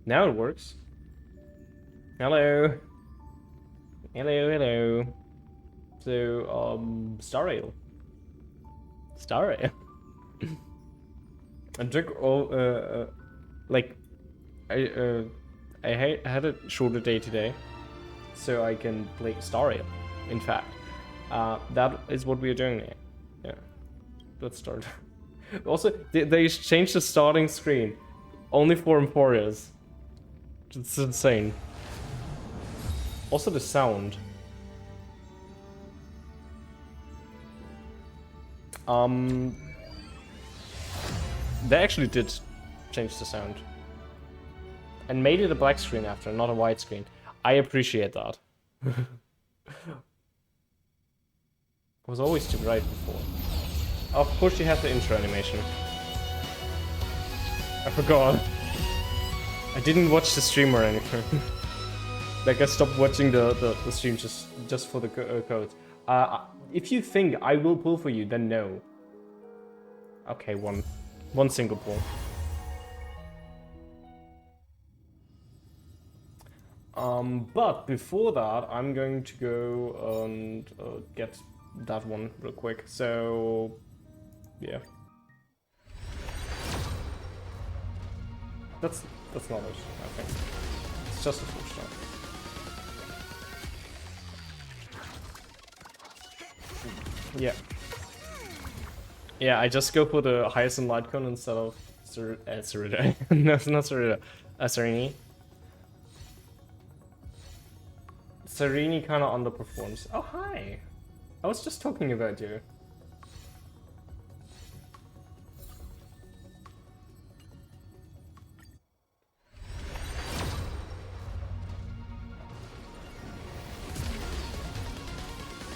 Now it works. Hello. Hello, hello. So, Star Rail. Star Rail. I drink all, like, I had a shorter day today, so I can play Star Rail, in fact. That is what we are doing now. Yeah. Let's start. Also, they changed the starting screen. Only for Amphoreus. It's insane. Also the sound. They actually did change the sound. And made it a black screen after, not a white screen. I appreciate that. It was always too bright before. Of course you have the intro animation. I forgot. I didn't watch the stream or anything. Like I stopped watching the stream just for the codes. If you think I will pull for you, then no. Okay, one single pull. But before that, I'm going to go and get that one real quick. So, yeah. That's not it, I think. It's just a full start. Yeah. Yeah, I just go for the Hyacinth Light Cone instead of Cerida. No, it's not Cerida. Serini. Serini kind of underperforms. Oh, hi. I was just talking about you.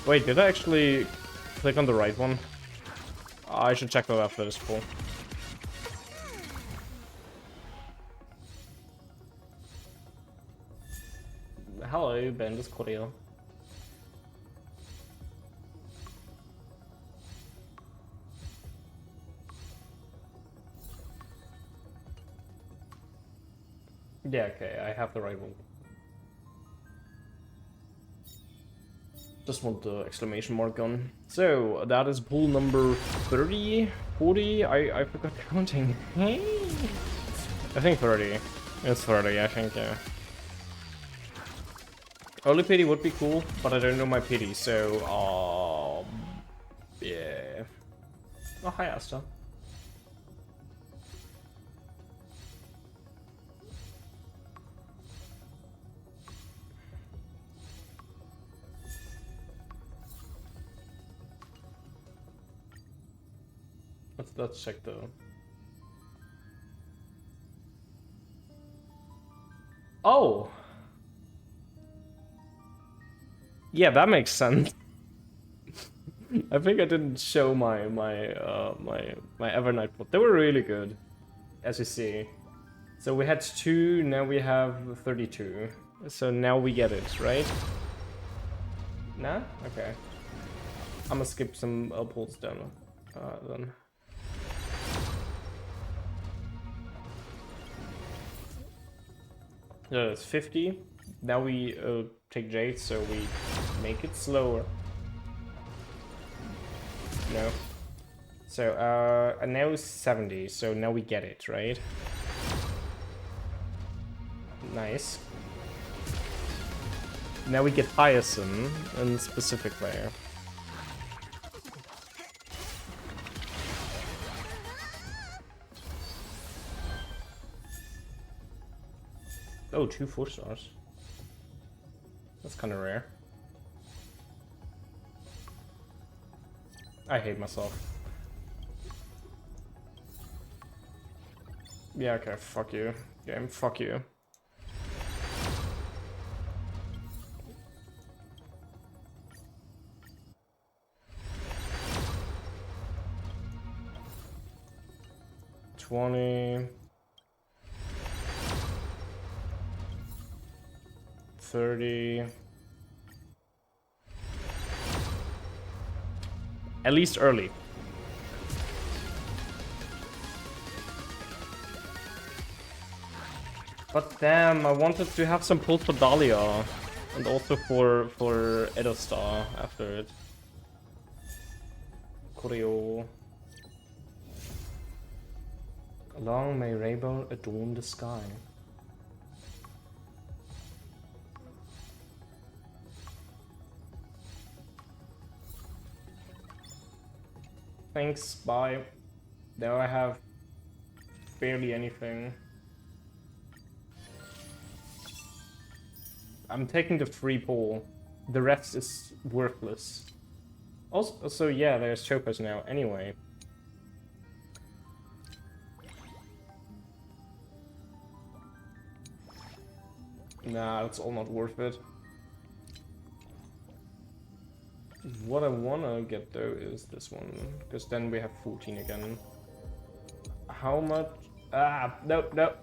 Wait, did I actually click on the right one? I should check that after this pull. Hello, Bendis Cordial. Yeah, okay, I have the right one. Just want the exclamation mark on. So, that is pull number 30, 40, I forgot counting. Hey! I think 30. It's 30, I think, yeah. Early pity would be cool, but I don't know my pity, so, yeah. Oh, hi, Asta. Let's check the... Oh! Yeah, that makes sense. I think I didn't show my Evernight put. They were really good, as you see. So we had 2, now we have 32. So now we get it, right? Nah? Okay. I'm gonna skip some pulls down then. Yeah, it's 50. Now we take Jade, so we make it slower. No. So, and now 70, so now we get it, right? Nice. Now we get Hyacinth and specific layer. Oh, 2 4-stars. That's kind of rare. I hate myself. Yeah, okay, fuck you. Game, fuck you. $20. 30. At least early. But damn, I wanted to have some pulls for Dahlia. And also for Edostar after it. Choreo. Long may rainbow adorn the sky. Thanks, bye. There I have barely anything. I'm taking the free pull. The rest is worthless. Also, yeah, there's chokers now anyway. Nah, it's all not worth it. What I wanna get though is this one, because then we have 14 again. How much? Ah, no, no.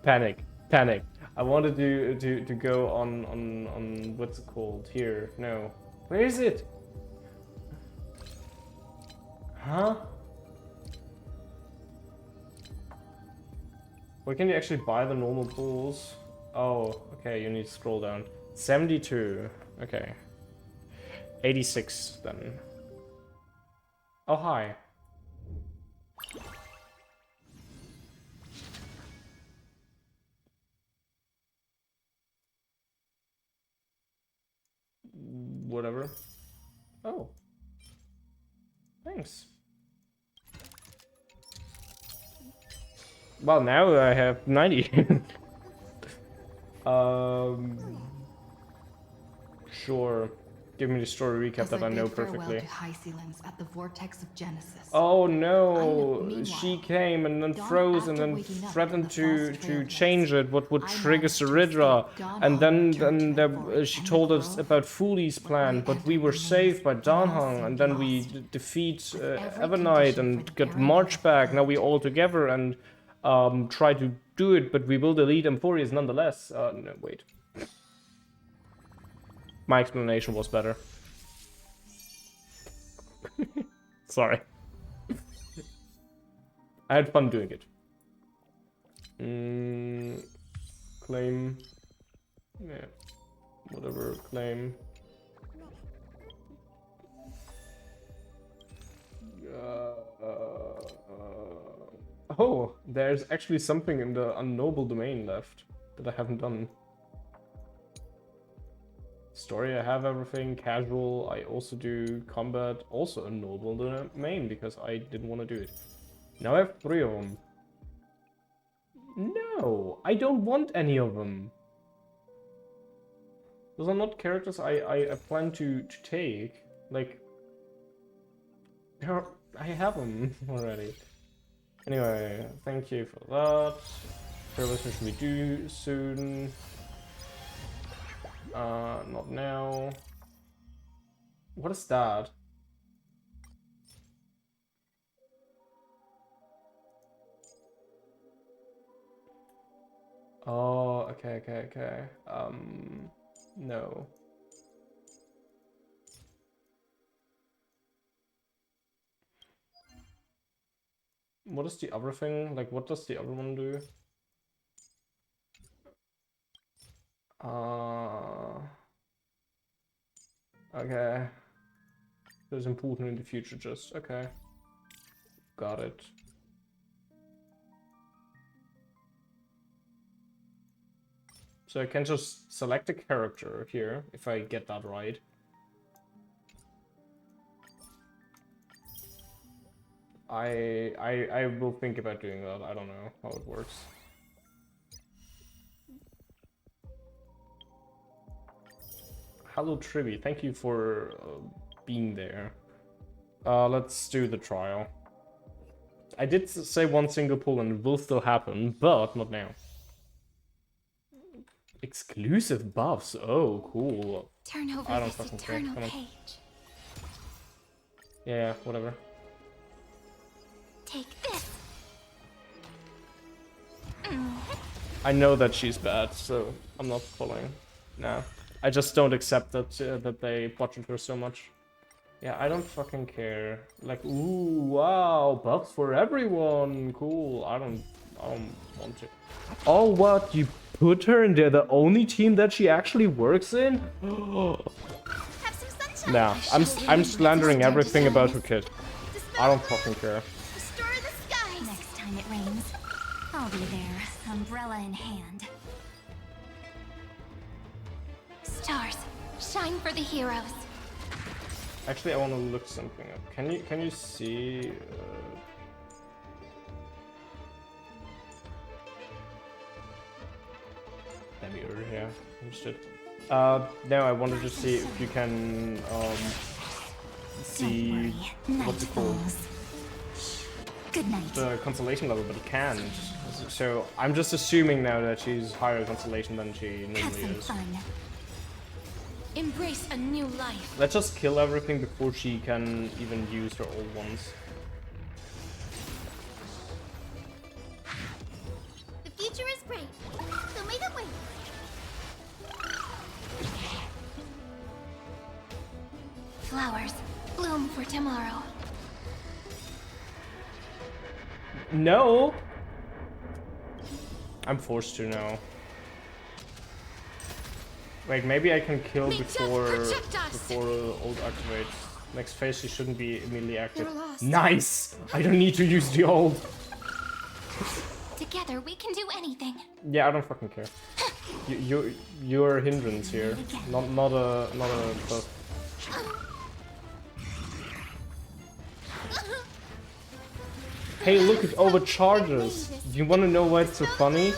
Panic, panic. I wanted to go on what's it called here? No, where is it? Huh? Where can you actually buy the normal pools? Oh, okay, you need to scroll down. 72, okay. 86 then. Oh, hi. Whatever. Oh. Thanks. Well, now I have 90. Sure. Give me the story recap that I know perfectly. To High Sealings at the vortex of Genesis. Oh no, she came and then froze and then threatened to change it, what would trigger Saridra. And then she told us about Fuli's plan, but we were saved by Danhang, and then we defeat Evernight and get March back. Now we all together and try to do it, but we will delete Amphoreus nonetheless. No, wait. My explanation was better. Sorry. I had fun doing it. Claim. Yeah. Whatever, claim. Oh, there's actually something in the unknown domain left that I haven't done. Story, I have everything. Casual, I also do. Combat, also a noble domain because I didn't want to do it. Now I have 3 of them. No, I don't want any of them. Those are not characters I plan to take. Like, I have them already. Anyway, thank you for that. Service should we do soon. Not now. What is that? Oh, okay. No. What is the other thing? Like, what does the other one do? Okay. That's important in the future, just okay. Got it. So I can just select a character here, if I get that right. I will think about doing that. I don't know how it works. Hello Trivi, thank you for being there. Let's do the trial. I did say one single pull and it will still happen, but not now. Exclusive buffs, oh cool. Turn over I don't this fucking care. eternal page. Yeah, whatever. Take this. I know that she's bad, so I'm not pulling. Nah. I just don't accept that that they botched her so much. Yeah, I don't fucking care. Like, ooh, wow, buffs for everyone. Cool. I don't want to. Oh, what? You put her in there, the only team that she actually works in? Have some sunshine. Nah, I'm slandering everything about her kid. I don't fucking care. Restore the skies. Next time it rains, I'll be there, umbrella in hand. Stars, shine for the heroes. Actually, I want to look something up. Can you see? Maybe over here. Understood. No, I wanted to see if you can see what's it called? Good night. The constellation level, but you can't. So I'm just assuming now that she's higher constellation than she normally is. Embrace a new life. Let's just kill everything before she can even use her old ones. The future is bright, so make it wait. Flowers, bloom for tomorrow. No! I'm forced to now. Wait, maybe I can kill before ult activates. Next phase she shouldn't be immediately active. Nice! I don't need to use the ult. Together we can do anything. Yeah, I don't fucking care. You're a hindrance here, not a buff. Hey, look, it overcharges. Do you want to know why it's so funny?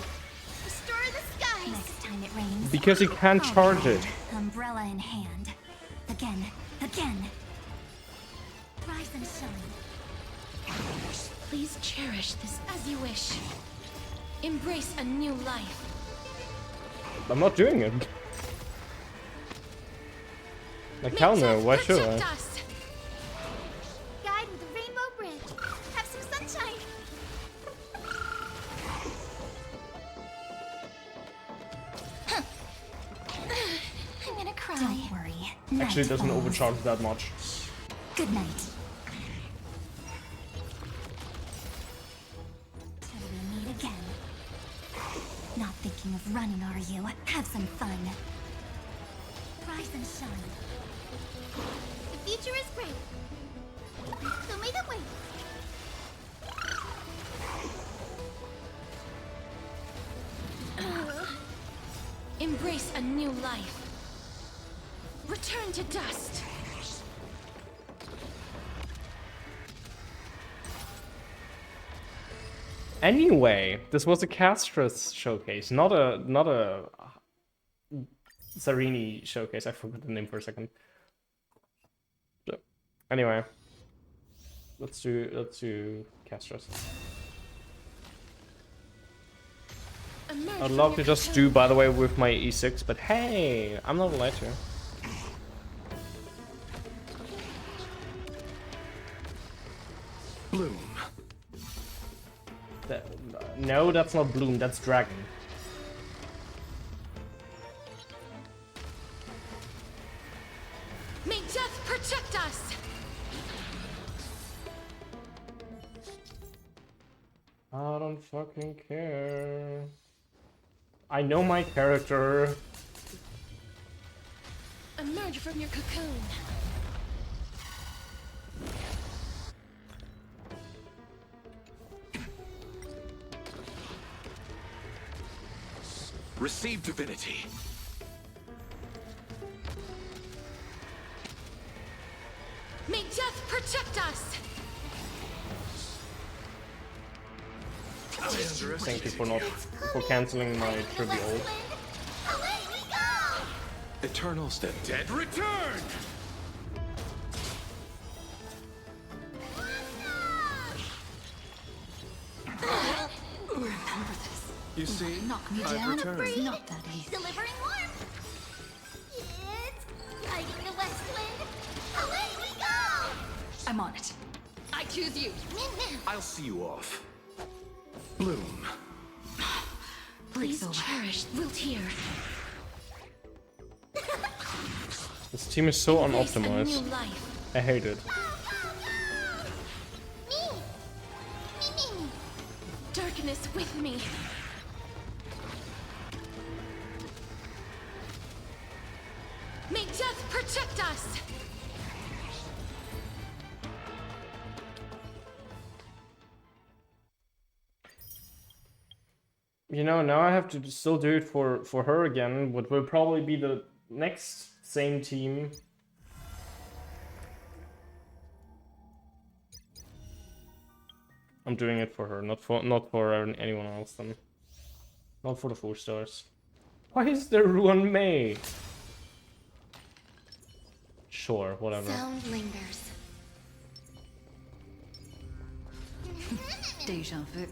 Restore the skies. Next time it rains, Because you can't charge it. umbrella in hand. Again. Rise and shine. Please cherish this as you wish. Embrace a new life. I'm not doing it. Like, hell no, why should I? Guide with a rainbow bridge. Have some sunshine. I'm gonna cry. Don't worry. Actually, it doesn't overcharge that much. Good night. Till we meet again. Not thinking of running, are you? Have some fun. Rise and shine. The future is great. So make it wait. Embrace a new life. Return to dust. Anyway, this was a Castrus showcase, not a Zarini showcase. I forgot the name for a second. So, anyway, let's do Castrus. I'd love to just do, by the way, with my E6, but hey, I'm not allowed to. Bloom. No, that's not Bloom, that's Dragon. May death protect us! I don't fucking care. I know my character. Emerge from your cocoon. Receive divinity. May death protect us! Thank you for canceling my tribute ult. Away we go! Eternal step. Dead return! Remember this. You see, Knock me I've down. returned. It's not that easy. Delivering warmth. It's guiding the west wind. Away we go! I'm on it. I choose you. I'll see you off. Bloom. Please cherish Wiltier. This team is so Embrace a unoptimized. new life. I hate it. Me. Darkness with me. May death protect us! You know, now I have to still do it for her again, what will probably be the next same team. I'm doing it for her, not for anyone else then. Not for the 4 stars. Why is there Ruan Mei? Sure, whatever. Sound lingers. Deja vu.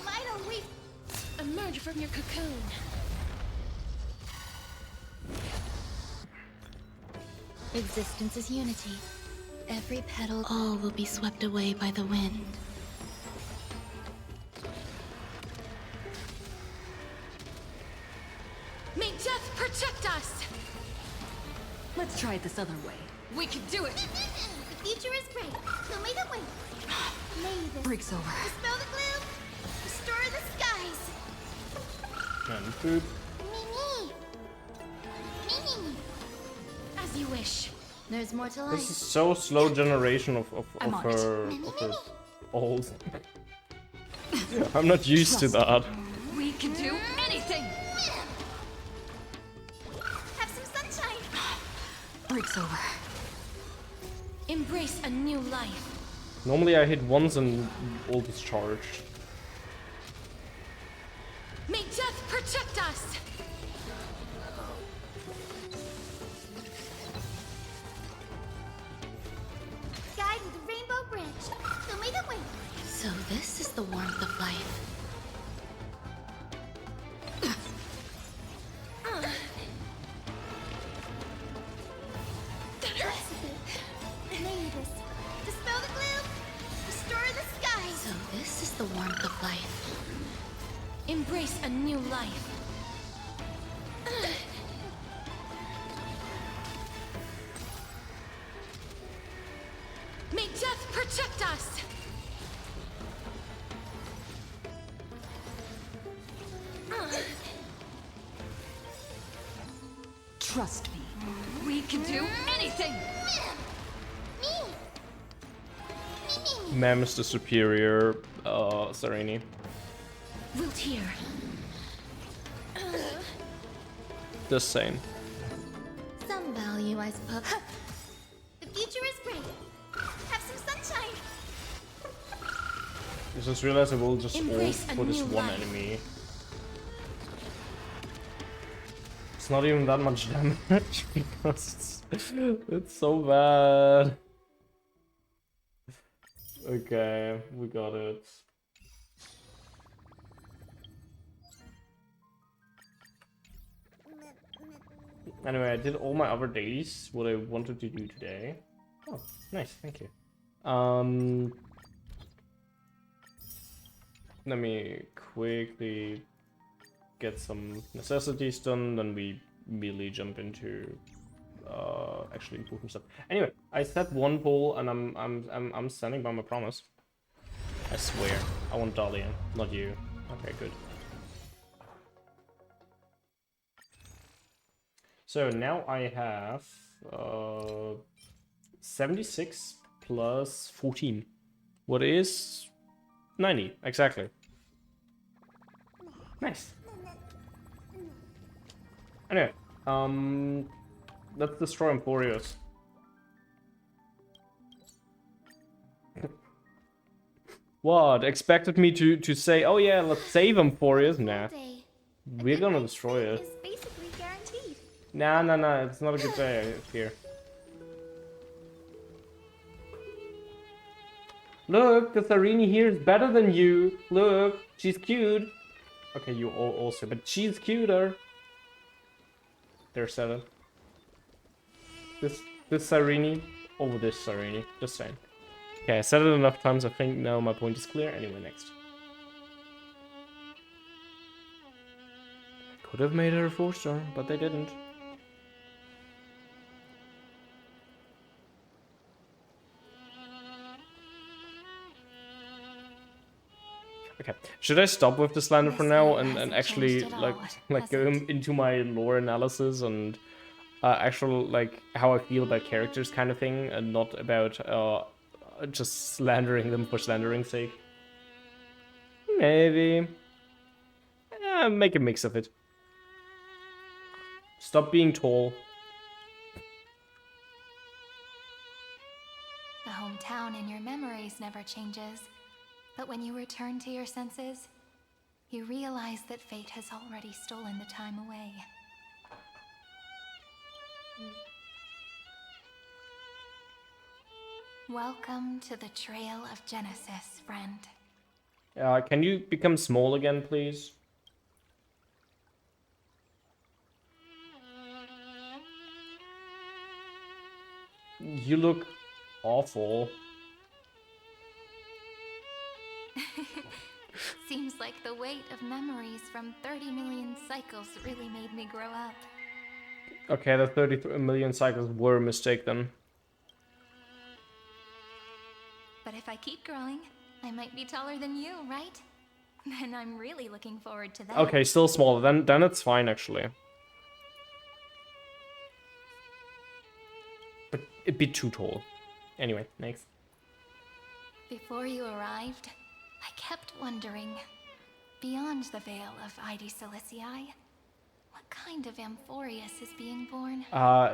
Why don't we Emerge from your cocoon. Existence is unity. Every petal, all will be swept away by the wind. May death protect us! Let's try it this other way. We can do it! The future is great, so may the wind. May this Break's over. dispel the gloom, restore the skies. And food. Me. As you wish. There's more to This life. is so slow generation of I'm on her old. I'm not used to that. We can do anything! Have some sunshine. Break's over. Embrace a new life. Normally I hit once and all discharged. May death protect us! Guide with the rainbow bridge, so may the wind. So this is the warmth of life. That hurts! May this dispel the gloom, restore the skies. So this is the warmth of life. Embrace a new life. May death protect us! Trust me. We can do anything! Mem is the superior Sereni. Wilt here. The same. Some value, I suppose. The future is great. Have some sunshine. I just realized I will just ult Embrace a for this new one life. enemy. It's not even that much damage because it's so bad. Okay, we got it. Anyway, I did all my other days, what I wanted to do today. Oh, nice, thank you. Let me quickly get some necessities done, then we immediately jump into actually important stuff. Anyway, I set one poll and I'm standing by my promise. I swear. I want Dahlia, not you. Okay, good. So now I have 76 plus 14. What is 90, exactly. Nice. Anyway, let's destroy Amphoreus. What? Expected me to say, oh yeah, let's save Amphoreus? Nah. Day. We're gonna destroy it. Is basically guaranteed. Nah, it's not a good day here. Look, the Sarini here is better than you. Look, she's cute. Okay, you all also, but she's cuter. There, 7. This Sarini over this Sarini. Just saying. Okay, I said it enough times. I think now my point is clear. Anyway, next. Could have made her a 4-star, but they didn't. Okay, should I stop with the slander for This now year and hasn't actually changed at like all, has go it? into my lore analysis and actual like how I feel about characters kind of thing, and not about just slandering them for slandering's sake? Maybe. Make a mix of it. Stop being tall. The hometown in your memories never changes. But when you return to your senses, you realize that fate has already stolen the time away. Welcome to the Trail of Genesis, friend. Can you become small again, please? You look awful. Seems like the weight of memories from 30 million cycles really made me grow up. Okay, the 33 million cycles were a mistake then. But if I keep growing, I might be taller than you, right? Then I'm really looking forward to that. Okay, still smaller. Then it's fine actually. But a bit too tall. Anyway, next. Before you arrived, I kept wondering, beyond the veil of Ide Silicii, what kind of Amphoreus is being born?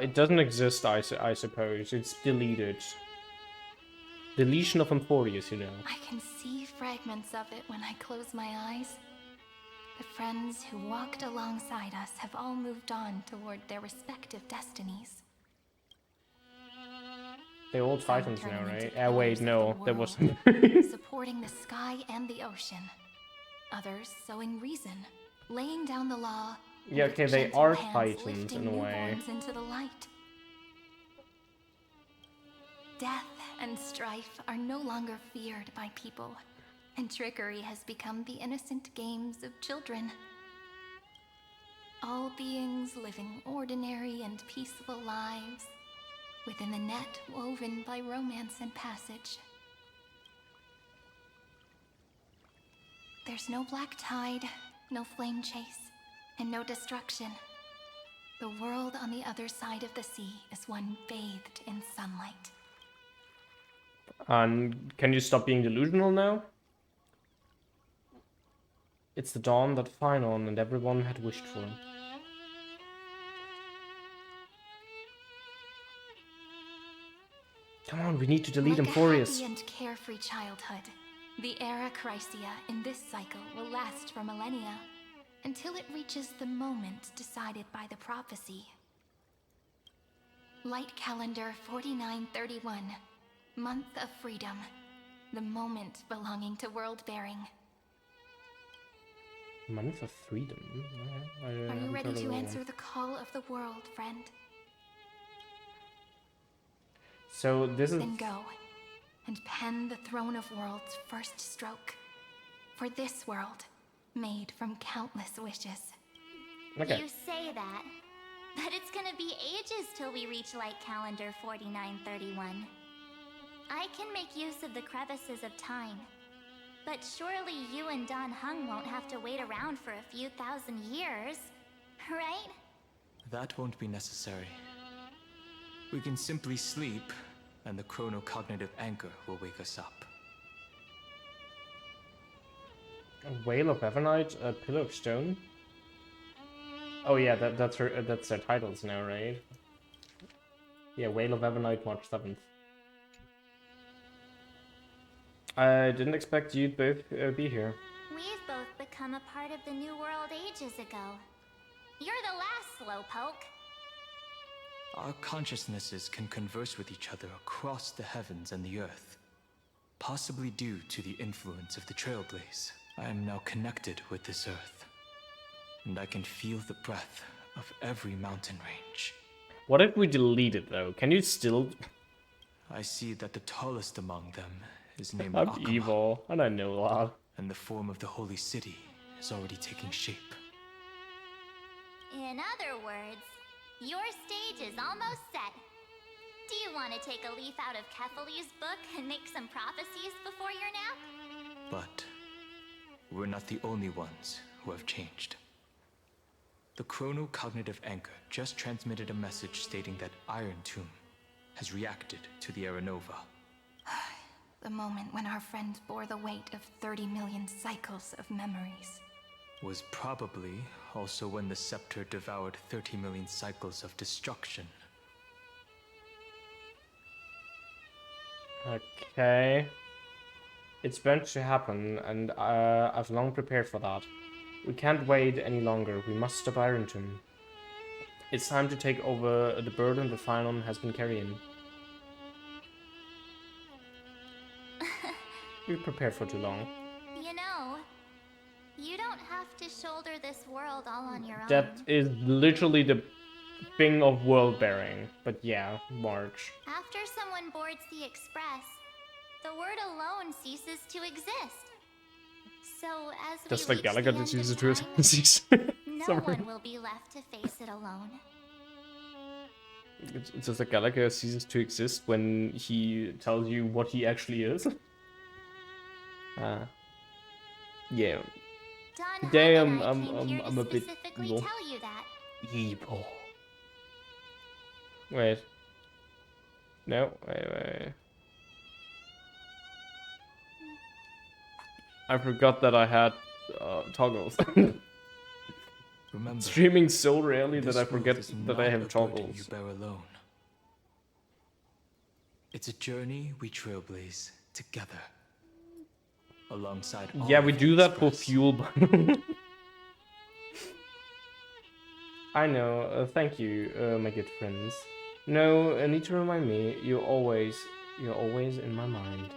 It doesn't exist, I suppose. It's deleted. Deletion of Amphoreus, you know. I can see fragments of it when I close my eyes. The friends who walked alongside us have all moved on toward their respective destinies. They're all Some Titans now, turning into right? pillars Wait, of no. the There was... world, supporting the sky and the ocean. Others sowing reason, laying down the law. Yeah, and okay, with they gentle are hands Titans lifting in a way. newborns into the light. Death and strife are no longer feared by people, and trickery has become the innocent games of children. All beings living ordinary and peaceful lives within the net woven by romance and passage. There's no black tide, no flame chase, and no destruction. The world on the other side of the sea is one bathed in sunlight. And can you stop being delusional now? It's the dawn that Phynon and everyone had wished for. Come on, we need to delete Like Amphoreus. a happy and carefree childhood, the era Chrysia in this cycle will last for millennia, until it reaches the moment decided by the prophecy. Light calendar 4931, month of freedom, the moment belonging to world bearing. Month of freedom? Are you ready to answer the call of the world, friend? So this is... Then go, and pen the Throne of Worlds' first stroke. For this world, made from countless wishes. Okay. You say that, but it's gonna be ages till we reach light calendar 4931. I can make use of the crevices of time, but surely you and Don Hung won't have to wait around for a few thousand years, right? That won't be necessary. We can simply sleep, and the chronocognitive anchor will wake us up. A Whale of Ebonite, a Pillar of Stone? Oh yeah, that's their titles now, right? Yeah, Whale of Ebonite, March 7th. I didn't expect you'd both be here. We've both become a part of the New World ages ago. You're the last slowpoke. Our consciousnesses can converse with each other across the heavens and the earth. Possibly due to the influence of the Trailblaze, I am now connected with this earth. And I can feel the breath of every mountain range. What if we delete it though? Can you still... I see that the tallest among them is named I'm Akama, evil, and I know that. and the form of the holy city is already taking shape. In other words, your stage is almost set. Do you want to take a leaf out of Kefali's book and make some prophecies before your nap? But we're not the only ones who have changed. The chrono-cognitive anchor just transmitted a message stating that Iron Tomb has reacted to the Aranova. The moment when our friend bore the weight of 30 million cycles of memories. Was probably also when the scepter devoured 30 million cycles of destruction. Okay. It's bound to happen, and I've long prepared for that. We can't wait any longer. We must stop Iron Tomb. It's time to take over the burden that Phynon has been carrying. We prepared for too long. You know, you don't have to shoulder this world all on your own. That is literally the thing of world bearing. But yeah, March. After someone boards the Express, the word alone ceases to exist. So as Just we like reach Gallagher the end uses of to time, it. no Sorry. one will be left to face it alone. It's just like Gallagher ceases to exist when he tells you what he actually is. Yeah. Don Today Hung and I came here I'm to a bit specifically evil. tell you that. Evil. Wait. No, wait. I forgot that I had toggles. Remember, Streaming so rarely that this I world forget is that I not have a burden toggles. you bear alone. It's a journey we trailblaze together. Alongside all Yeah, of we the do that for Express. fuel. I know. Thank you, my good friends. No, I need to remind me. You're always in my mind.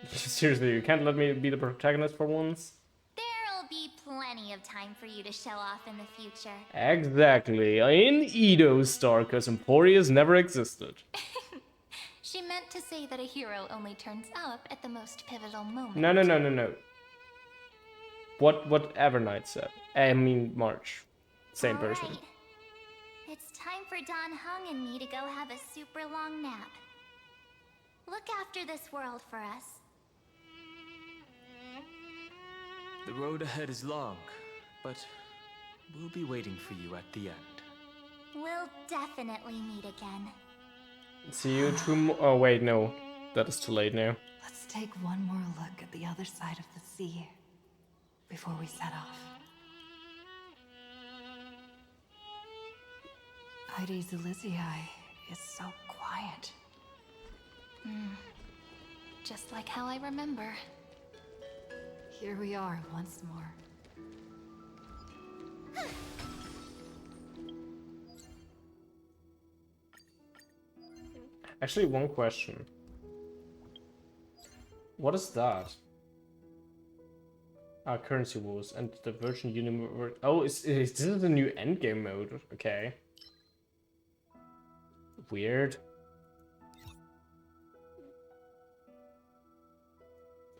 Seriously, you can't let me be the protagonist for once? There'll be plenty of time for you to show off in the future. Exactly. In Edo Star, because Amphoreus never existed. She meant to say that a hero only turns up at the most pivotal moment. No. What Evernight said. I mean March. Same person. Alright. It's time for Don Hung and me to go have a super long nap. Look after this world for us. The road ahead is long, but we'll be waiting for you at the end. We'll definitely meet again. See you tomorrow. Oh wait, no. That is too late now. Let's take one more look at the other side of the sea before we set off. Heidi's Elysiae is so quiet. Just like how I remember. Here we are once more. Actually, one question. What is that? Currency wars and the Virgin Universe. Oh, is this is the new endgame mode? Okay. Weird.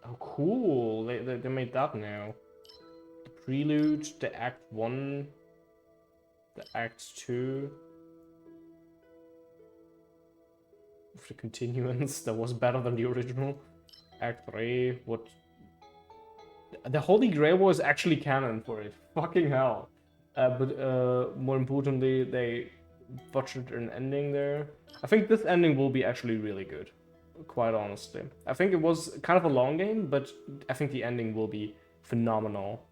Oh, cool. They made that now. The prelude, the Act 1, the Act 2. With the continuance that was better than the original. Act 3, what? The Holy Grail was actually canon for it. Fucking hell. But more importantly, they butchered an ending there. I think this ending will be actually really good. Quite honestly. I think it was kind of a long game, but I think the ending will be phenomenal.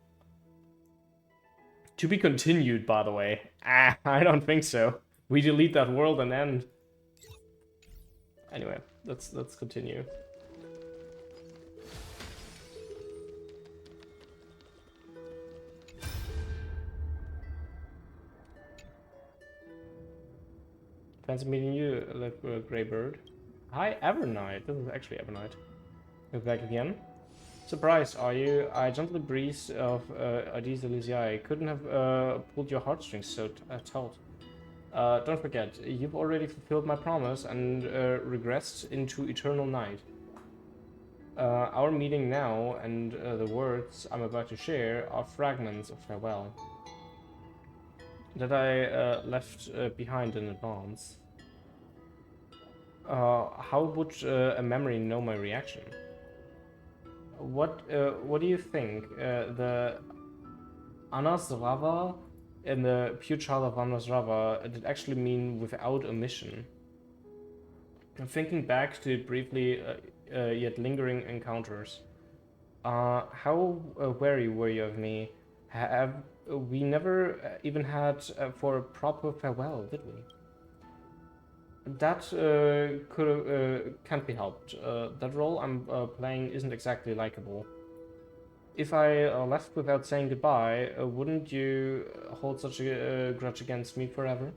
To be continued, by the way. I don't think so. We delete that world and end. Anyway, let's continue. Fancy meeting you, Grey Bird. Hi, Evernight. This is actually Evernight. You're back again. Surprised, are you? I gently breeze of Heidi's Elysiae. I couldn't have pulled your heartstrings so taut. Don't forget, you've already fulfilled my promise and regressed into eternal night. Our meeting now and the words I'm about to share are fragments of farewell that I left behind in advance. How would a memory know my reaction? what do you think? The Anasrava and the pure child of Anasrava did actually mean without a mission. Thinking back to briefly yet lingering encounters, how wary were you of me? Have we never even had for a proper farewell, did we? That can't be helped. That role I'm playing isn't exactly likable. If I left without saying goodbye, wouldn't you hold such a grudge against me forever?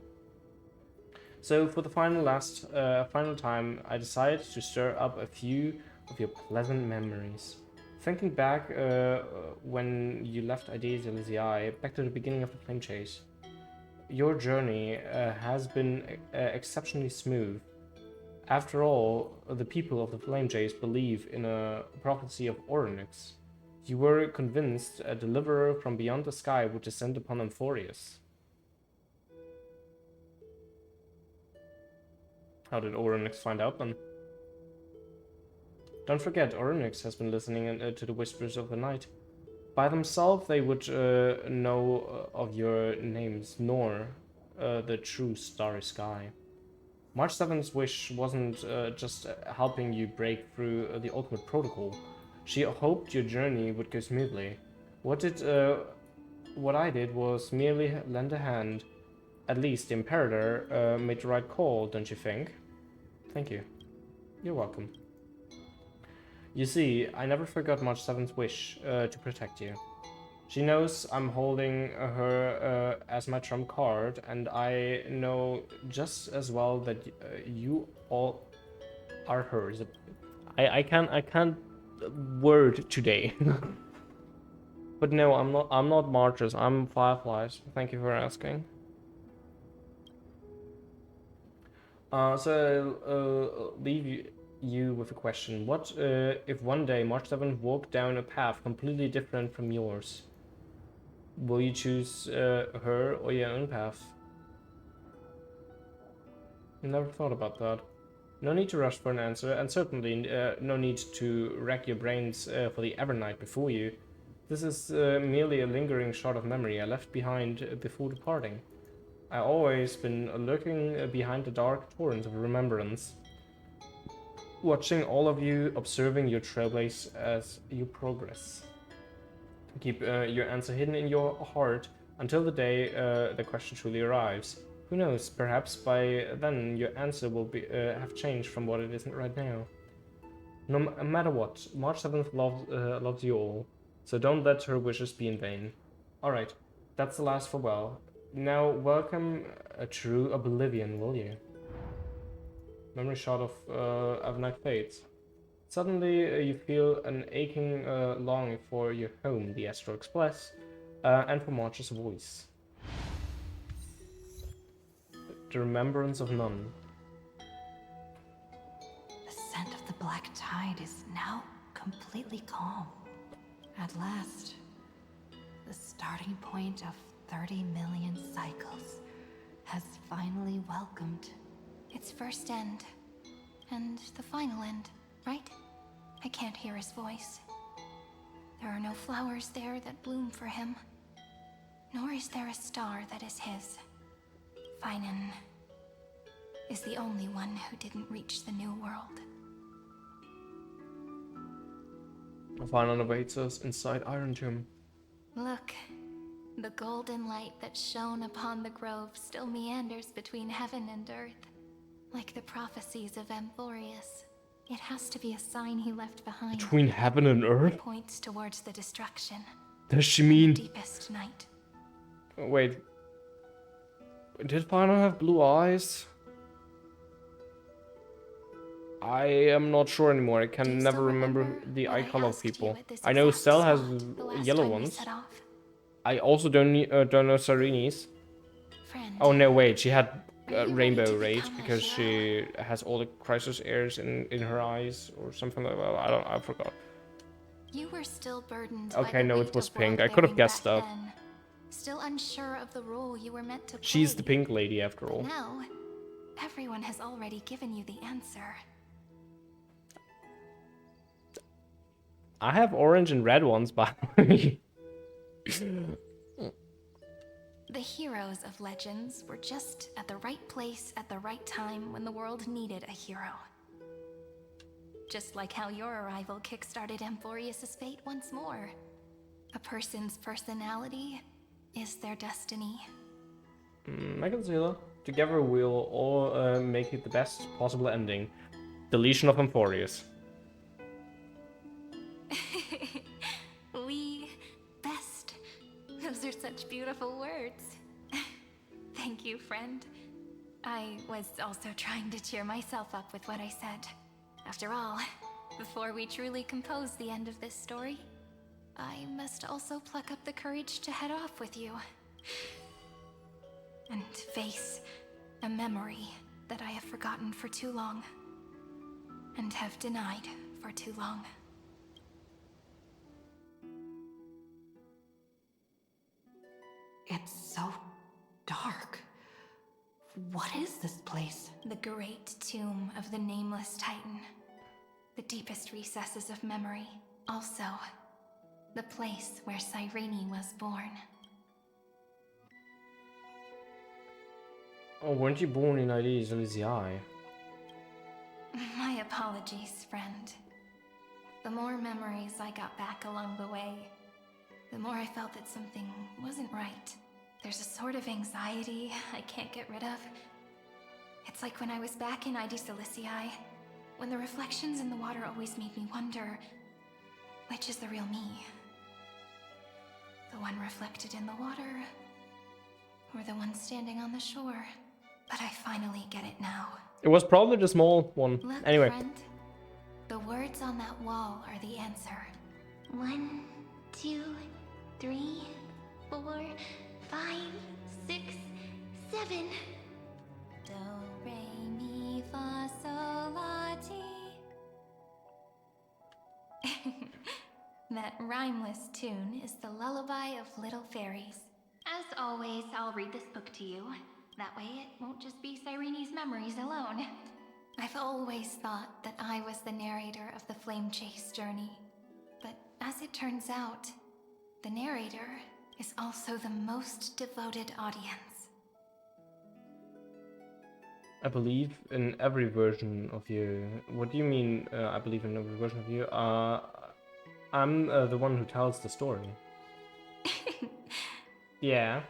So for the final time, I decided to stir up a few of your pleasant memories. Thinking back when you left Ideas Elysiae, back to the beginning of the flame chase. Your journey has been exceptionally smooth. After all, the people of the flame chase believe in a prophecy of Orynyx. You were convinced a deliverer from beyond the sky would descend upon Amphoreus. How did Orynyx find out then? Don't forget, Orynyx has been listening to the whispers of the night. By themselves, they would know of your names, nor the true starry sky. March 7th's wish wasn't just helping you break through the ultimate protocol. She hoped your journey would go smoothly. What I did was merely lend a hand. At least the Imperator made the right call, don't you think? Thank you. You're welcome. You see, I never forgot March 7th's wish to protect you. She knows I'm holding her as my trump card, and I know just as well that you all are hers. I can't word today. But no, I'm not marchers. I'm fireflies. Thank you for asking. So I'll leave you with a question. What if one day March 7th walked down a path completely different from yours? Will you choose her or your own path? Never thought about that. No need to rush for an answer, and certainly no need to rack your brains for the Evernight before you. This is merely a lingering shot of memory I left behind before departing. I've always been lurking behind the dark torrents of remembrance, watching all of you, observing your trailblaze as you progress. Keep your answer hidden in your heart until the day the question truly arrives. Who knows, perhaps by then your answer will have changed from what it isn't right now. No matter what, March 7th loves you all, so don't let her wishes be in vain. Alright, that's the last farewell. Now welcome a true oblivion, will you? Memory shot of Avnight Fates. Suddenly you feel an aching longing for your home, the Astral Express, and for March's voice. The remembrance of none. The scent of the black tide is now completely calm. At last, the starting point of 30 million cycles has finally welcomed Its first end, and the final end, right? I can't hear his voice. There are no flowers there that bloom for him, nor is there a star that is his. Finan is the only one who didn't reach the new world. Finan awaits us inside Iron Tomb. Look, the golden light that shone upon the grove still meanders between heaven and earth. Like the prophecies of Amphoreus, it has to be a sign he left behind. Between heaven and earth? It points towards the destruction. Does she mean... Deepest night. Wait. Did Finan have blue eyes? I am not sure anymore. I can never remember the eye color of people. I know Cell has yellow ones. I also don't know Sarini's. Oh no, wait, she had rainbow, right? Because she has all the crisis airs in her eyes or something like that. I forgot. You were still burdened. Okay, by the no, weight it was of pink. world I could have bearing guessed back that. then. Still unsure of the role you were meant to play. She's the pink lady after all. Now, everyone has already given you the answer. I have orange and red ones, by the way. The heroes of legends were just at the right place at the right time when the world needed a hero. Just like how your arrival kickstarted Amphoreus' fate once more. A person's personality is their destiny. I can see that. Together we'll all make it the best possible ending. Deletion of Amphoreus. We best. Those are such beautiful words. Thank you, friend. I was also trying to cheer myself up with what I said. After all, before we truly compose the end of this story, I must also pluck up the courage to head off with you. And face a memory that I have forgotten for too long. And have denied for too long. It's so dark. What is this place? The great tomb of the nameless Titan. The deepest recesses of memory. Also, the place where Cyrene was born. Oh, weren't you born in Aedes Elysiae? My apologies, friend. The more memories I got back along the way, the more I felt that something wasn't right. There's a sort of anxiety I can't get rid of. It's like when I was back in Aedes Elysiae, when the reflections in the water always made me wonder, which is the real me? The one reflected in the water, or the one standing on the shore? But I finally get it now. It was probably the small one. Look, Anyway. friend. The words on that wall are the answer. 1, 2, 3, 4, 5, 6, 7. Do, re, mi, fa, sol, la, ti. That rhymeless tune is the lullaby of little fairies. As always, I'll read this book to you. That way it won't just be Cyrene's memories alone. I've always thought that I was the narrator of the Flame Chase journey. But as it turns out, the narrator is also the most devoted audience. I believe in every version of you. What do you mean, I believe in every version of you? I'm the one who tells the story. Yeah.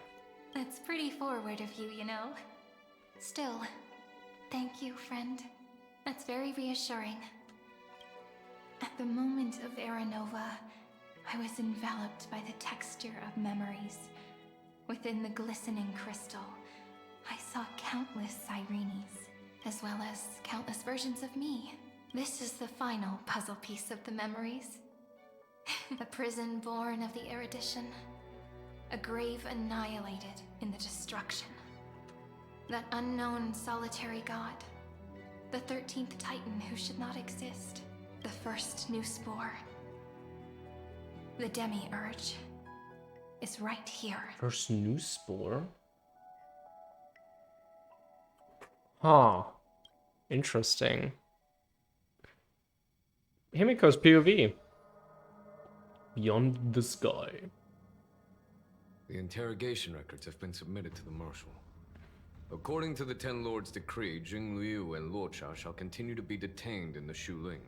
That's pretty forward of you, you know. Still, thank you, friend. That's very reassuring. At the moment of Aranova, I was enveloped by the texture of memories. Within the glistening crystal, I saw countless Cyrenes, as well as countless versions of me. This is the final puzzle piece of the memories. A prison born of the erudition. A grave annihilated in the destruction. That unknown solitary god. The 13th Titan who should not exist. The first new spore. The Demi-Urge is right here. First new spore? Huh. Interesting. Himiko's POV. Beyond the sky. The interrogation records have been submitted to the Marshal. According to the Ten Lords' decree, Jing Liu and Luocha shall continue to be detained in the Shuling.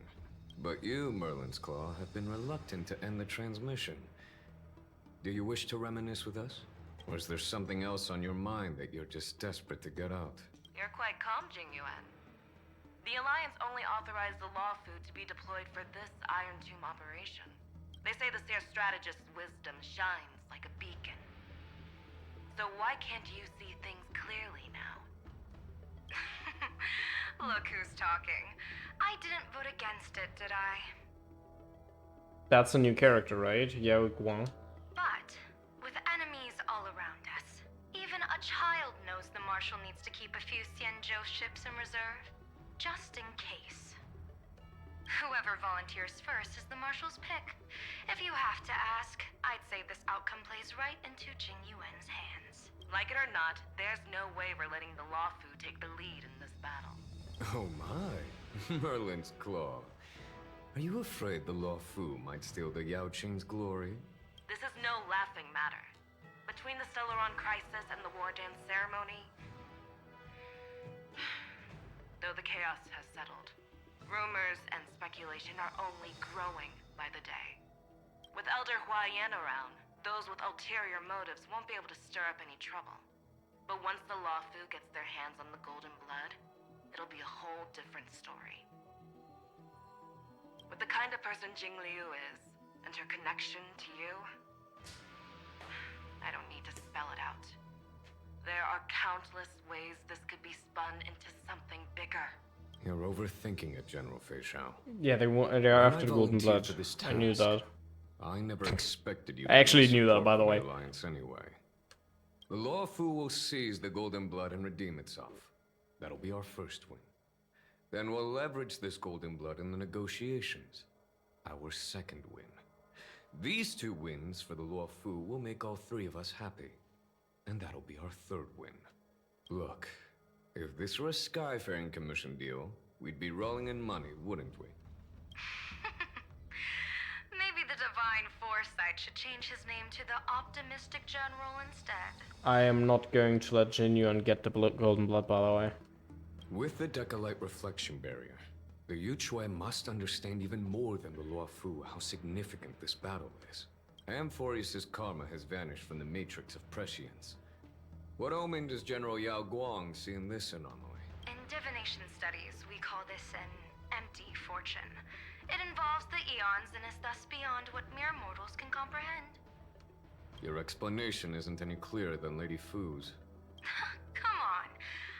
But you, Merlin's Claw, have been reluctant to end the transmission. Do you wish to reminisce with us? Or is there something else on your mind that you're just desperate to get out? You're quite calm, Jingyuan. The Alliance only authorized the Law Food to be deployed for this Iron Tomb operation. They say the Seer Strategist's wisdom shines like a beacon. So why can't you see things clearly now? Look who's talking. I didn't vote against it, did I? That's a new character, right? Yao Guang. But, with enemies all around us, even a child knows the Marshal needs to keep a few Xianzhou ships in reserve, just in case. Whoever volunteers first is the Marshal's pick. If you have to ask, I'd say this outcome plays right into Jing Yuan's hands. Like it or not, there's no way we're letting the Law Fu take the lead in this battle. Oh my, Merlin's Claw. Are you afraid the Law Fu might steal the Yao Qing's glory? This is no laughing matter. Between the Stellaron crisis and the War Dance ceremony, though the chaos has settled, rumors and speculation are only growing by the day. With Elder Huaiyan around, those with ulterior motives won't be able to stir up any trouble. But once the Law Fu gets their hands on the golden blood, it'll be a whole different story. With the kind of person Jing Liu is, and her connection to you, I don't need to spell it out. There are countless ways this could be spun into something bigger. You're overthinking it, General Fei Shao. Yeah, they're after the golden blood. I knew that. I never expected you. I actually to knew that, by the way. Alliance anyway. The Law Fu will seize the golden blood and redeem itself. That'll be our first win. Then we'll leverage this golden blood in the negotiations. Our second win. These 2 wins for the Law Fu will make all 3 of us happy. And that'll be our third win. Look, if this were a Skyfaring Commission deal, we'd be rolling in money, wouldn't we? Maybe the Divine Foresight should change his name to the Optimistic General instead. I am not going to let Jin Yuan get the golden blood, by the way. With the Decalite reflection barrier, the Yuchuan must understand even more than the Luo Fu how significant this battle is. Amphoreus' karma has vanished from the matrix of prescience. What omen does General Yao Guang see in this anomaly? In divination studies, we call this an empty fortune. It involves the eons and is thus beyond what mere mortals can comprehend. Your explanation isn't any clearer than Lady Fu's. Come on.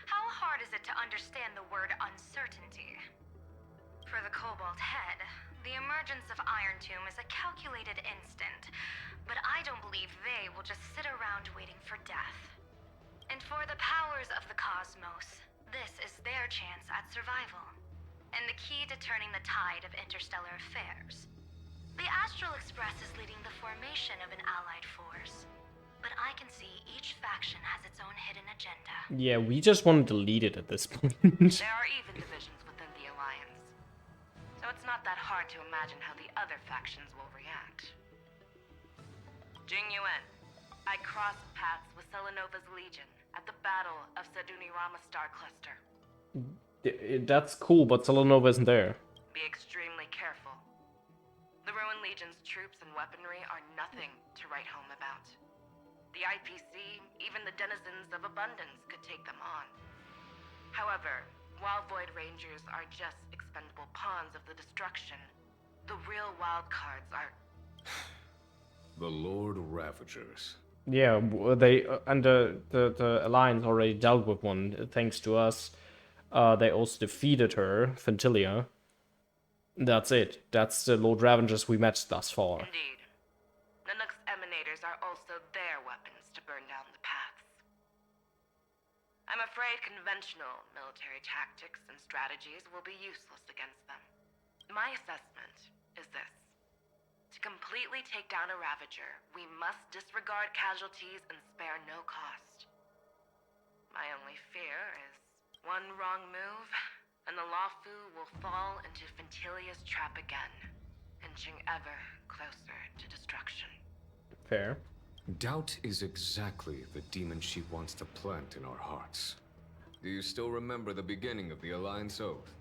How hard is it to understand the word uncertainty? For the Cobalt Head, the emergence of Iron Tomb is a calculated instant, but I don't believe they will just sit around waiting for death. And for the powers of the cosmos, this is their chance at survival, and the key to turning the tide of interstellar affairs. The Astral Express is leading the formation of an allied force, but I can see each faction has its own hidden agenda. Yeah, we just want to delete it at this point. There are even divisions within the Alliance, so it's not that hard to imagine how the other factions will react. Jing Yuan, I crossed paths with Selenova's Legion at the Battle of Sadunirama Star Cluster. That's cool, but Selenova isn't there. Be extremely careful. The Ruined Legion's troops and weaponry are nothing to write home about. The IPC, even the denizens of Abundance, could take them on. However, while Void Rangers are just expendable pawns of the destruction, the real wild cards are... The Lord Ravagers. Yeah, they and the Alliance already dealt with one, thanks to us. They also defeated her, Fentilia. That's it. That's the Lord Ravagers we met thus far. Indeed. Nanook's emanators are also their weapons to burn down the paths. I'm afraid conventional military tactics and strategies will be useless against them. My assessment is this. To completely take down a Ravager, we must disregard casualties and spare no cost. My only fear is one wrong move, and the Luofu will fall into Fentilia's trap again, inching ever closer to destruction. Fair. Doubt is exactly the demon she wants to plant in our hearts. Do you still remember the beginning of the Alliance Oath?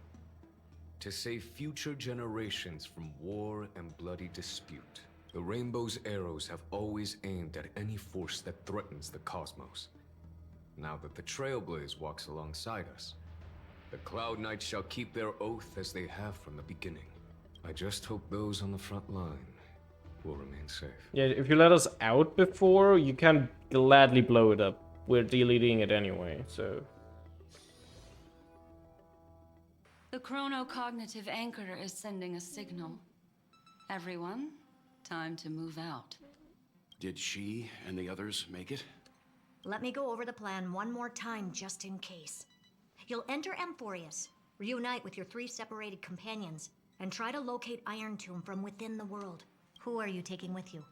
To save future generations from war and bloody dispute. The Rainbow's arrows have always aimed at any force that threatens the cosmos. Now that the Trailblaze walks alongside us, the Cloud Knights shall keep their oath as they have from the beginning. I just hope those on the front line will remain safe. Yeah, if you let us out before, you can gladly blow it up. We're deleting it anyway, so... The chronocognitive anchor is sending a signal. Everyone, time to move out. Did she and the others make it? Let me go over the plan one more time just in case. You'll enter Amphoreus, reunite with your 3 separated companions, and try to locate Iron Tomb from within the world. Who are you taking with you?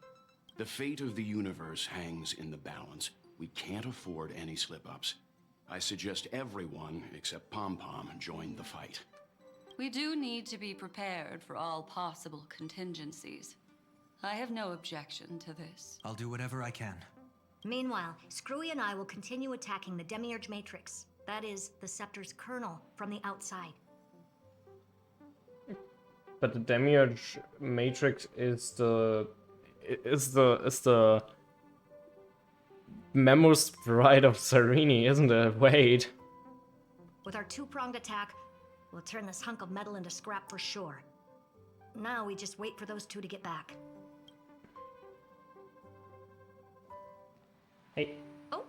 The fate of the universe hangs in the balance. We can't afford any slip-ups. I suggest everyone, except Pom Pom, join the fight. We do need to be prepared for all possible contingencies. I have no objection to this. I'll do whatever I can. Meanwhile, Screwy and I will continue attacking the Demiurge Matrix. That is, the Scepter's kernel, from the outside. But the Demiurge Matrix is the Memos Bride of Serini, isn't it? Wait. With our two-pronged attack, we'll turn this hunk of metal into scrap for sure. Now we just wait for those two to get back. Hey. Oh,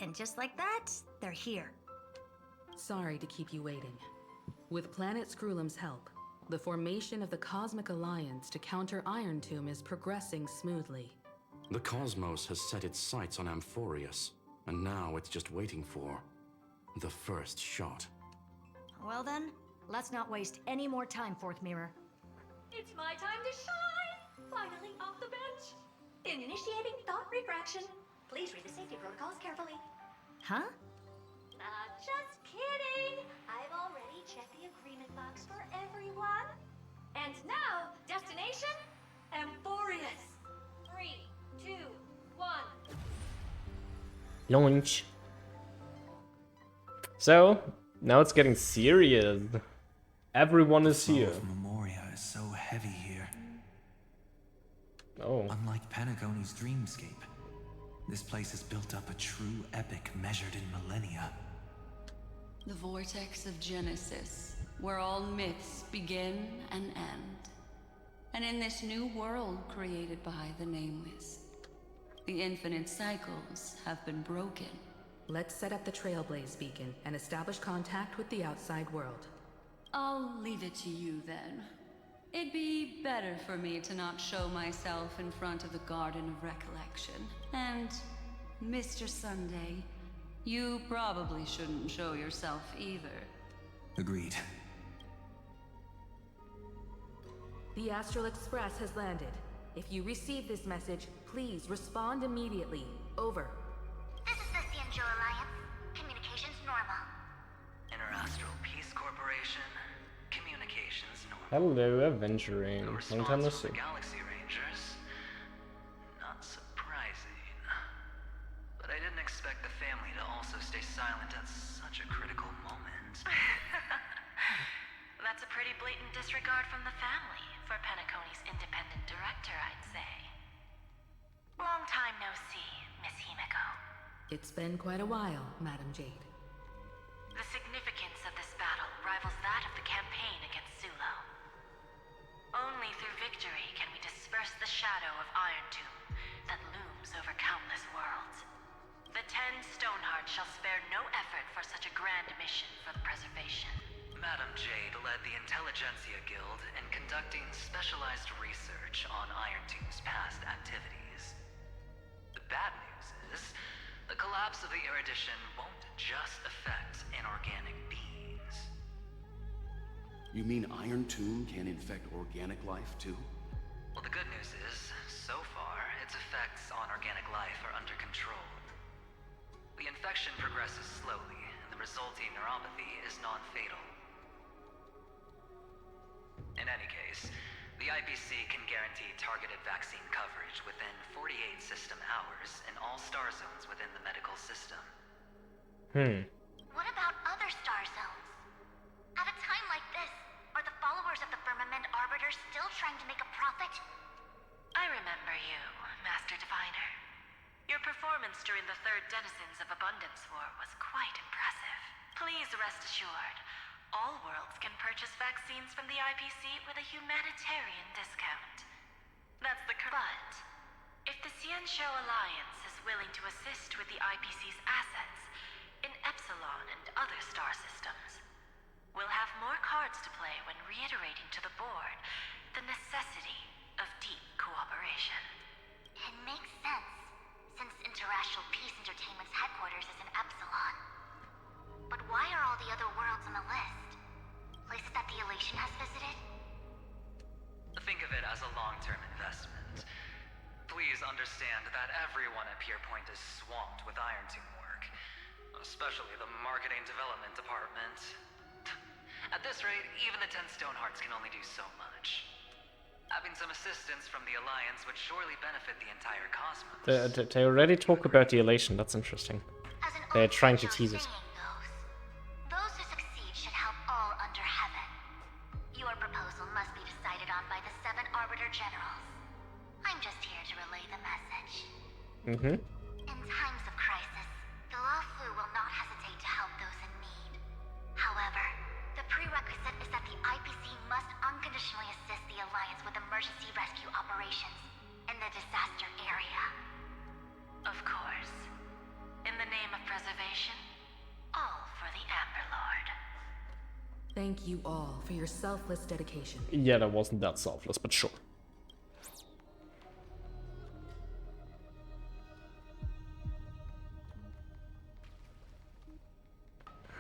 and just like that, they're here. Sorry to keep you waiting. With Planet Screwlum's help, the formation of the Cosmic Alliance to counter Iron Tomb is progressing smoothly. The cosmos has set its sights on Amphoreus, and now it's just waiting for the first shot. Well then, let's not waste any more time, Fourth Mirror. It's my time to shine! Finally off the bench! Initiating thought refraction. Please read the safety protocols carefully. Huh? Just kidding! I've already checked the agreement box for everyone. And now, destination? Amphoreus. 3, 2, 1. Launch. So, now it's getting serious. Everyone is here. The flow of Memoria is so heavy here. Oh. Unlike Panagone's dreamscape, this place has built up a true epic measured in millennia. The vortex of Genesis, where all myths begin and end. And in this new world created by the Nameless, the infinite cycles have been broken. Let's set up the Trailblaze beacon and establish contact with the outside world. I'll leave it to you then. It'd be better for me to not show myself in front of the Garden of Recollection. And, Mr. Sunday, you probably shouldn't show yourself either. Agreed. The Astral Express has landed. If you receive this message, please respond immediately. Over. This is the Cianjo Alliance. Communications normal. Interastral Peace Corporation. Communications normal. Hello, adventuring. No Long time no response see. from the Galaxy Rangers. Not surprising. But I didn't expect the family to also stay silent at such a critical moment. That's a pretty blatant disregard from the family for Penacony's independent director, I'd say. Long time no see, Miss Himiko. It's been quite a while, Madam Jade. The significance of this battle rivals that of the campaign against Sulo. Only through victory can we disperse the shadow of Iron Tomb that looms over countless worlds. The 10 Stonehearts shall spare no effort for such a grand mission for the preservation. Madam Jade led the Intelligentsia Guild in conducting specialized research on Iron Tomb's past activities. The bad news is, the collapse of the Erudition won't just affect inorganic beings. You mean Iron Tomb can infect organic life too? Well, the good news is, so far, its effects on organic life are under control. The infection progresses slowly, and the resulting neuropathy is non-fatal. In any case, the IPC can guarantee targeted vaccine coverage within 48 system hours in all star zones within the medical system. What about other star zones? At a time like this, are the followers of the Firmament Arbiter still trying to make a profit? I remember you, Master Diviner. Your performance during the Third Denizens of Abundance War was quite impressive. Please rest assured, all worlds can purchase vaccines from the IPC with a humanitarian discount. That's the But, if the Cianjo Alliance is willing to assist with the IPC's assets in Epsilon and other star systems, we'll have more cards to play when reiterating to the board the necessity of deep cooperation. It makes sense, since Interastral Peace Entertainment's headquarters is in Epsilon. But why are all the other worlds on the list? Places that the Elation has visited? Think of it as a long-term investment. Please understand that everyone at Pierpoint is swamped with Iron Tomb work, especially the marketing development department. At this rate, even the 10 Stonehearts can only do so much. Having some assistance from the Alliance would surely benefit the entire cosmos. They already talk about the elation. That's interesting. They're trying to tease it. Those who succeed should help all under heaven. Your proposal must be decided on by the 7 Arbiter Generals. I'm just here to relay the message. Mm-hmm. In times of crisis, the Luofu will not hesitate to help those in need. However, the prerequisite is that the IPC must unconditionally assist the Alliance with emergency rescue operations in the disaster area. Of course. In the name of preservation, all for the Amber Lord. Thank you all for your selfless dedication. Yeah, that wasn't that selfless, but sure.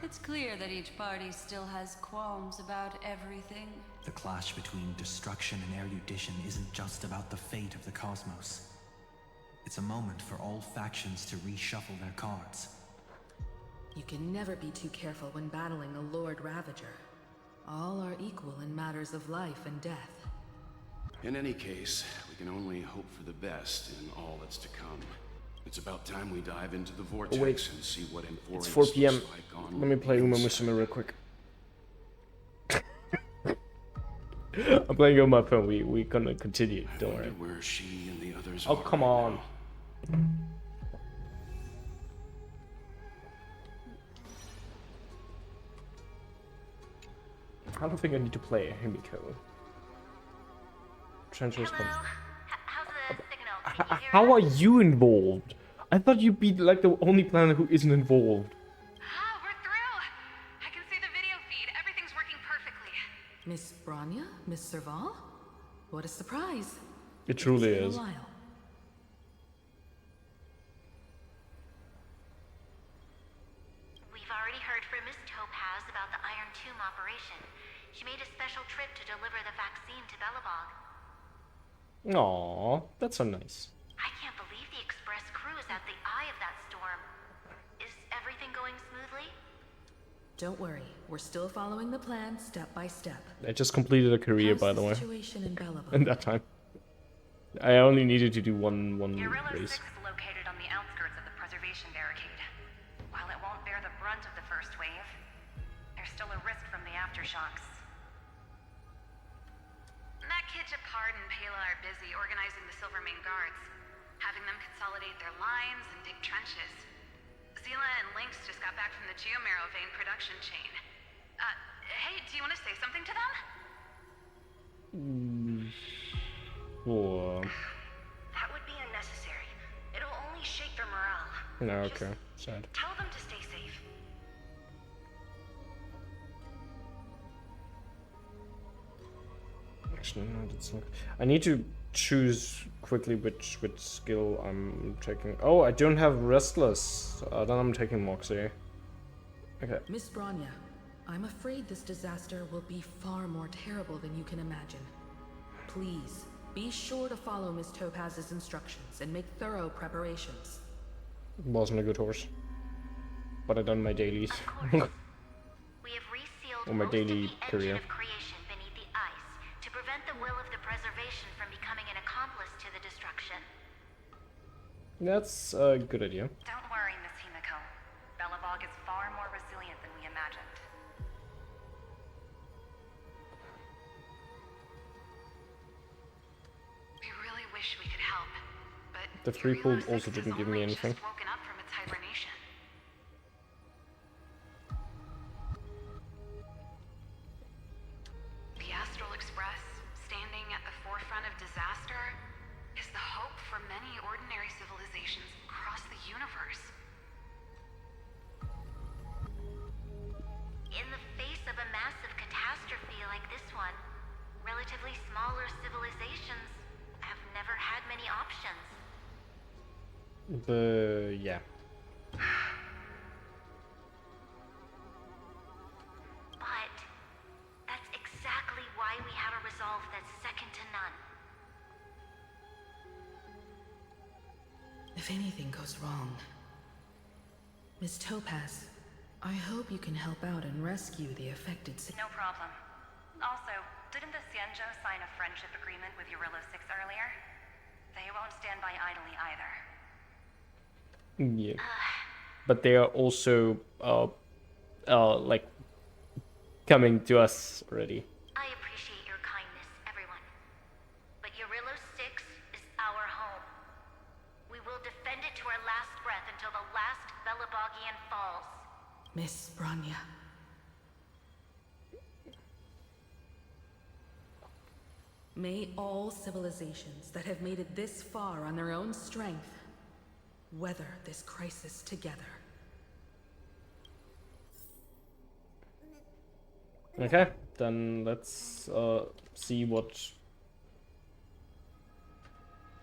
It's clear that each party still has qualms about everything. The clash between destruction and erudition isn't just about the fate of the cosmos. It's a moment for all factions to reshuffle their cards. You can never be too careful when battling a Lord Ravager. All are equal in matters of life and death. In any case, we can only hope for the best in all that's to come. It's about time we dive into the vortex and see what Amphoreus it's 4 p.m. looks like on Let me play Uma Musume real quick. I'm playing on my phone. We gonna continue. Don't worry. Where she and the others oh come on. I don't think I need to play Himiko. Transfer response. How are you involved? I thought you'd be like the only planet who isn't involved. Oh, we're through! I can see the video feed. Everything's working perfectly. Miss Bronya? Miss Serval? What a surprise. It truly It's been is. a while. We've already heard from Miss Topaz about the Iron Tomb operation. She made a special trip to deliver the vaccine to Belobog. Aww, that's so nice. I can't believe the Express crew is at the eye of that storm. Is everything going smoothly? Don't worry, we're still following the plan step by step. I just completed a career, by the way. Situation in Belobog? In that time. I only needed to do one Guerrilla 6 race. is located on the outskirts of the preservation barricade. While it won't bear the brunt of the first wave, there's still a risk from the aftershocks. That kid Japard and Pela are busy organizing the Silvermane guards, having them consolidate their lines and dig trenches. Zila and Lynx just got back from the Geomarrow vein production chain. Hey, do you want to say something to them? Whoa. That would be unnecessary. It'll only shake their morale. No, okay. Sad. Tell them to stay safe. Actually, no, that's not. I need to choose quickly which skill I'm taking. Oh, I don't have Restless. Then I'm taking Moxie. Okay. Miss Bronya, I'm afraid this disaster will be far more terrible than you can imagine. Please, be sure to follow Miss Topaz's instructions and make thorough preparations. Wasn't a good horse. But I done my dailies. We have resealed or my most of daily the career. engine of creation beneath the ice to prevent the will of the preservation from becoming an accomplice to the destruction. That's a good idea. Don't worry, Miss Himiko. Belobog is far more resilient than we imagined. We really wish we could help, but The free pool also didn't give me anything. woken up from its hibernation. The Astral Express, standing at the forefront of disaster, is the hope for many ordinary civilizations across the universe. In the face of a massive catastrophe like this one, relatively smaller civilizations have never had many options. Yeah. But that's exactly why we have a resolve that's second to none. If anything goes wrong, Miss Topaz, I hope you can help out and rescue the affected city. No problem. Also, didn't the Xianzhou sign a friendship agreement with Eurillo 6 earlier? They won't stand by idly either. Yeah. But they are also like coming to us already. I appreciate your kindness, everyone. But Eurillo 6 is our home. We will defend it to our last breath until the last Belabogian falls. Miss Branya. May all civilizations that have made it this far on their own strength weather this crisis together. Okay, then let's see what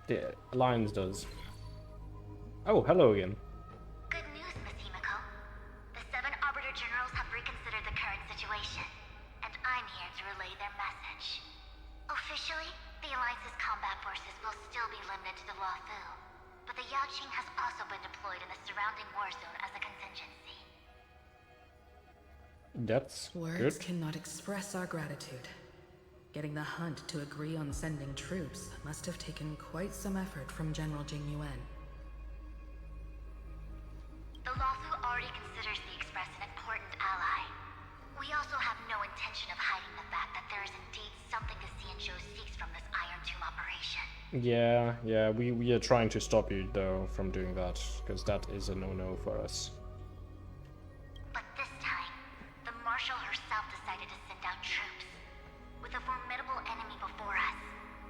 the Alliance does. Oh, hello again. Good news, Miss Himiko. The 7 Arbiter Generals have reconsidered the current situation, and I'm here to relay their message. Officially, the Alliance's combat forces will still be limited to the Luofu, but the Yaoqing has also been deployed in the surrounding war zone as a contingency. That's Words good. cannot express our gratitude. Getting the Hunt to agree on sending troops must have taken quite some effort from General Jing Yuan. The Luofu already considers the Express an important ally. We also have no intention of hiding the fact that there is indeed something the Xianzhou seeks from this Iron Tomb operation. Yeah, we are trying to stop you though from doing that, because that is a no-no for us. But this time, the Marshal herself decided to send out troops. With a formidable enemy before us,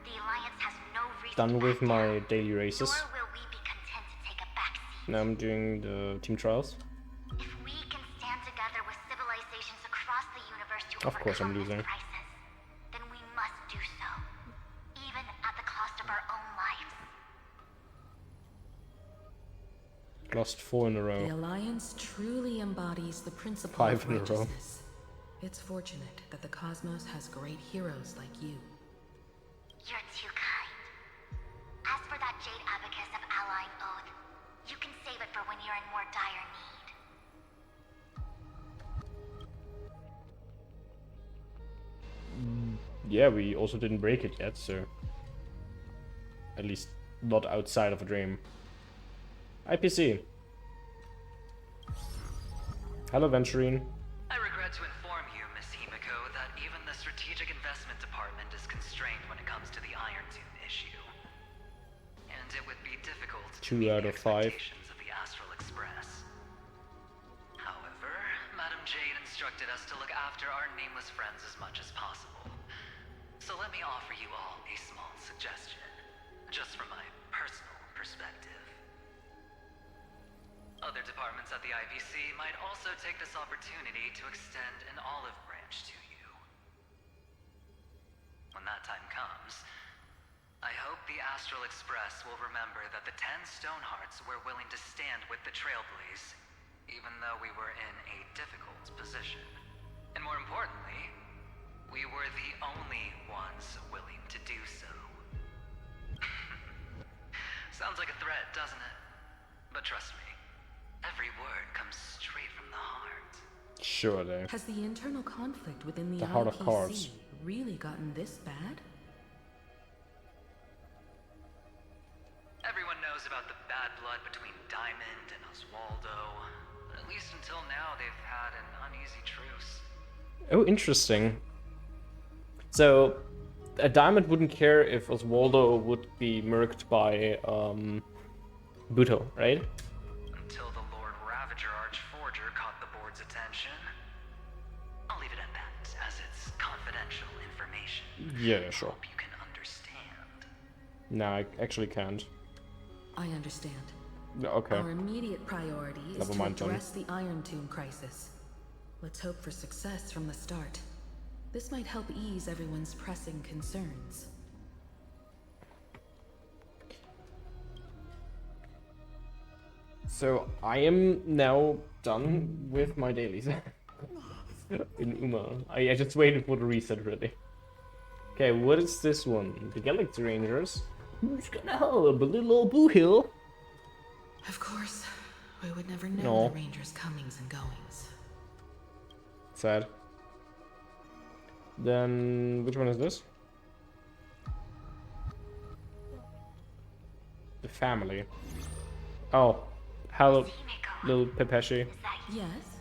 the Alliance has no reason Done to with back my down, daily races. nor will we be content to take a backseat. Now I'm doing the team trials. If we can stand together with civilizations across the universe to Of course I'm overcome losing. this crisis, then we must do so, even at the cost of our own lives. Lost 4 in a The row. Alliance truly embodies the principle 5 of in a row. righteousness. It's fortunate that the cosmos has great heroes like you. You're too kind. As for that Jade Abacus of Allying Oath, you can save it for when you're in more dire need. Yeah, we also didn't break it yet, so at least not outside of a dream. IPC. Hello, Venturine. I regret to inform you, Miss Himiko, that even the Strategic Investment Department is constrained when it comes to the Iron Tomb issue. And it would be difficult to 2 meet out the of 5. expectations of the Astral Express. However, Madame Jade instructed us to look after our nameless friends as much as possible. So let me offer you all a small suggestion, just from my personal perspective. Other departments at the IPC might also take this opportunity to extend an olive branch to you. When that time comes, I hope the Astral Express will remember that the 10 Stonehearts were willing to stand with the Trailblaze, even though we were in a difficult position. And more importantly, we were the only ones willing to do so. Sounds like a threat, doesn't it? But trust me, every word comes straight from the heart. Surely. Has the internal conflict within the The Heart of IPC Cards. really gotten this bad? Everyone knows about the bad blood between Diamond and Oswaldo. At least until now, they've had an uneasy truce. Oh, interesting. So, a Diamond wouldn't care if Oswaldo would be murked by Buto, right? Until the Lord Ravager Archforger caught the board's attention. I'll leave it at that, as it's confidential information. Yeah, sure. Hope you can understand. No, I actually can't. I understand. No, okay. Our immediate priority is Never to mind, Tony. address the Iron Tomb crisis. Let's hope for success from the start. This might help ease everyone's pressing concerns. So, I am now done with my dailies. In Uma. I just waited for the reset, really. Okay, what is this one? The Galaxy Rangers? Who's gonna help a little old Boo Hill? Of course, we would never know No. the Rangers' comings and goings. Sad. Then, which one is this? The family. Oh, hello, little Pepeshi. Yes?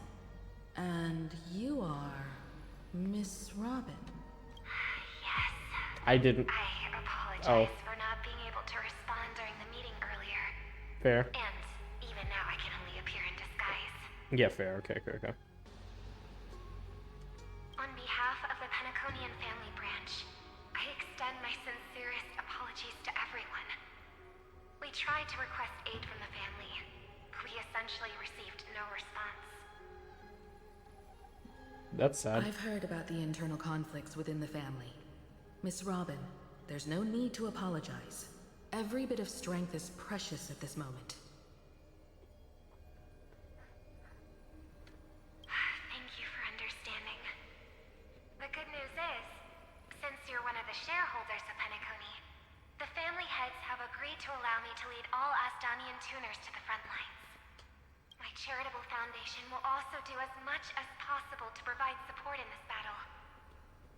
And you are Miss Robin. Yes. I didn't. I apologize for not being able to respond during the meeting earlier. Fair. And even now I can only appear in disguise. Yeah, fair. Okay. On behalf of the Penaconian family branch, I extend my sincerest apologies to everyone. We tried to request aid from the family. We essentially received no response. That's sad. I've heard about the internal conflicts within the family. Miss Robin, there's no need to apologize. Every bit of strength is precious at this moment. Thank you for understanding. The good news is, since you're one of the shareholders of Penacony, the family heads have agreed to allow me to lead all Asdanian tuners to the front lines. My charitable foundation will also do as much as possible to provide support in this battle.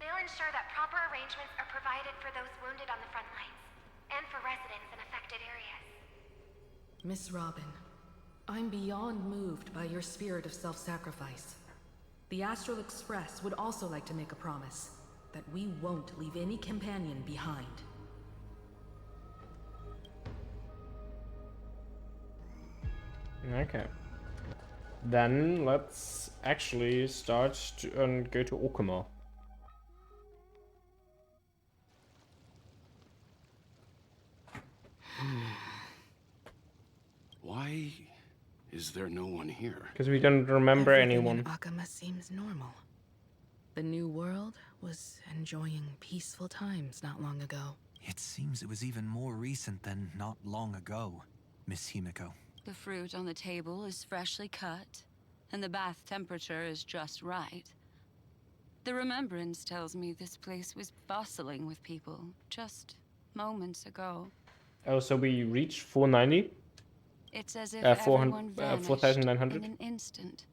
They'll ensure that proper arrangements are provided for those wounded on the front lines, and for residents in affected areas. Miss Robin, I'm beyond moved by your spirit of self-sacrifice. The Astral Express would also like to make a promise that we won't leave any companion behind. Okay. Then let's actually start to go to Okuma. Why is there no one here? Because we don't remember Everything anyone. in Akama seems normal. The new world was enjoying peaceful times not long ago. It seems it was even more recent than not long ago, Miss Himiko. The fruit on the table is freshly cut, and the bath temperature is just right. The remembrance tells me this place was bustling with people just moments ago. Oh, so we reached 490? It's as if everyone 4,900? vanished in an instant.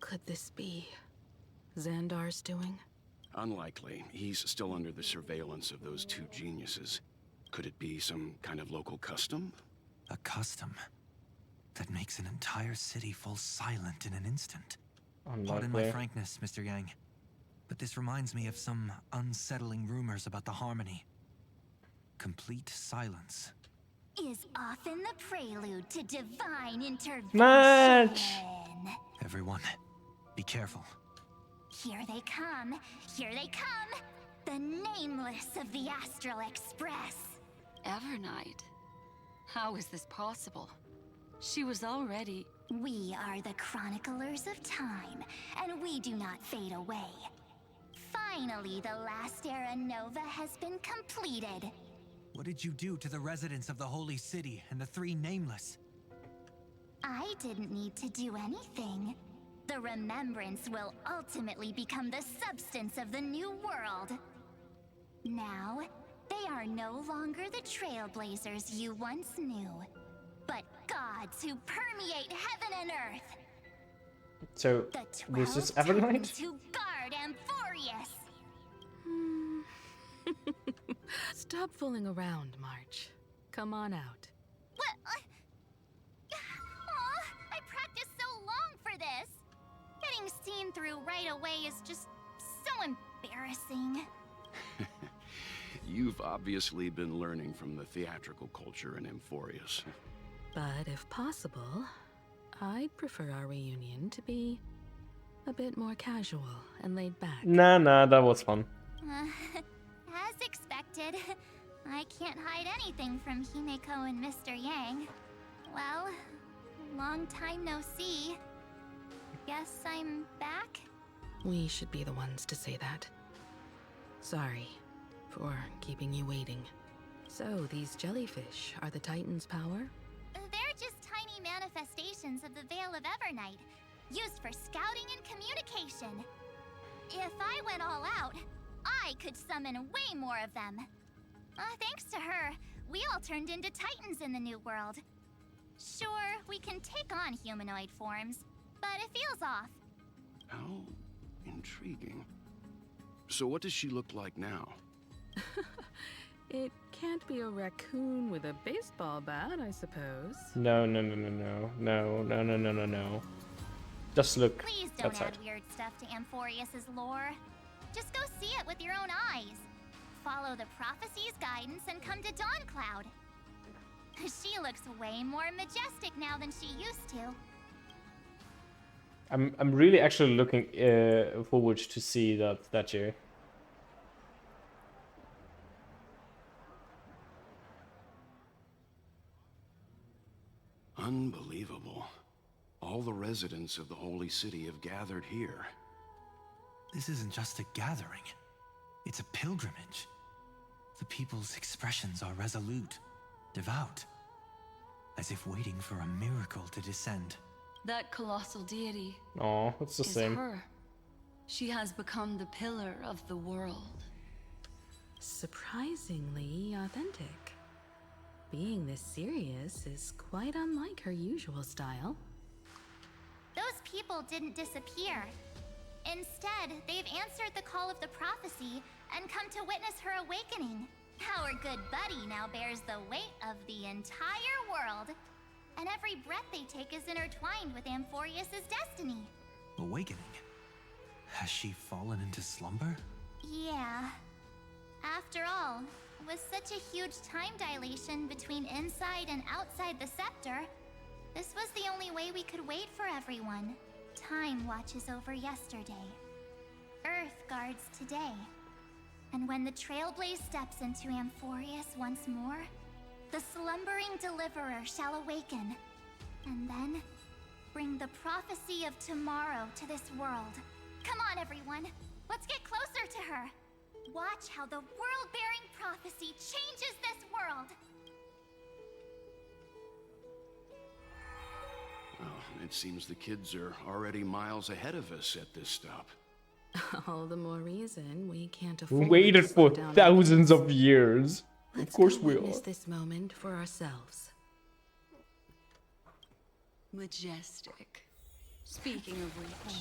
Could this be Xandar's doing? Unlikely. He's still under the surveillance of those two geniuses. Could it be some kind of local custom? A custom that makes an entire city fall silent in an instant. Pardon my frankness, Mr. Yang, but this reminds me of some unsettling rumors about the Harmony. Complete silence is often the prelude to divine intervention. Match! Everyone, be careful. Here they come. Here they come. The nameless of the Astral Express. Evernight? How is this possible? She was already... We are the chroniclers of time, and we do not fade away. Finally, the last era Nova has been completed. What did you do to the residents of the Holy City and the three Nameless? I didn't need to do anything. The remembrance will ultimately become the substance of the new world. Now, they are no longer the trailblazers you once knew, but gods who permeate heaven and earth. So, this is Evernight? To guard Amphoreus. Stop fooling around, March. Come on out. What? I practiced so long for this. Getting seen through right away is just so embarrassing. You've obviously been learning from the theatrical culture in Amphoreus. But if possible, I'd prefer our reunion to be a bit more casual and laid back. Nah, that was fun. As expected, I can't hide anything from Himeko and Mr. Yang. Well, long time no see. Guess I'm back? We should be the ones to say that. Sorry for keeping you waiting. So, these jellyfish are the Titan's power? They're just tiny manifestations of the Veil of Evernight, used for scouting and communication. If I went all out, I could summon way more of them. Thanks to her, we all turned into Titans in the New World. Sure, we can take on humanoid forms, but it feels off. How Intriguing. So what does she look like now? It can't be a raccoon with a baseball bat, I suppose. No. Just look Please don't outside. add weird stuff to Amphoreus' lore. Just go see it with your own eyes. Follow the prophecy's guidance and come to Dawncloud. She looks way more majestic now than she used to. I'm really actually looking forward to see that statue. Unbelievable. All the residents of the Holy City have gathered here. This isn't just a gathering. It's a pilgrimage. The people's expressions are resolute, devout, as if waiting for a miracle to descend. That colossal deity Oh, it's the is same. her. She has become the pillar of the world. Surprisingly authentic. Being this serious is quite unlike her usual style. Those people didn't disappear. Instead, they've answered the call of the prophecy and come to witness her awakening. Our good buddy now bears the weight of the entire world. And every breath they take is intertwined with Amphoreus' destiny. Awakening? Has she fallen into slumber? Yeah. After all, with such a huge time dilation between inside and outside the scepter, this was the only way we could wait for everyone. Time watches over yesterday. Earth guards today. And when the Trailblaze steps into Amphoreus once more, the slumbering deliverer shall awaken, and then bring the prophecy of tomorrow to this world. Come on, everyone! Let's get closer to her! Watch how the world-bearing prophecy changes this world! Well, it seems the kids are already miles ahead of us at this stop. All the more reason we can't afford We waited to slow for down thousands of years. Let's Of course go we witness are. this moment for ourselves. Majestic. Speaking of which,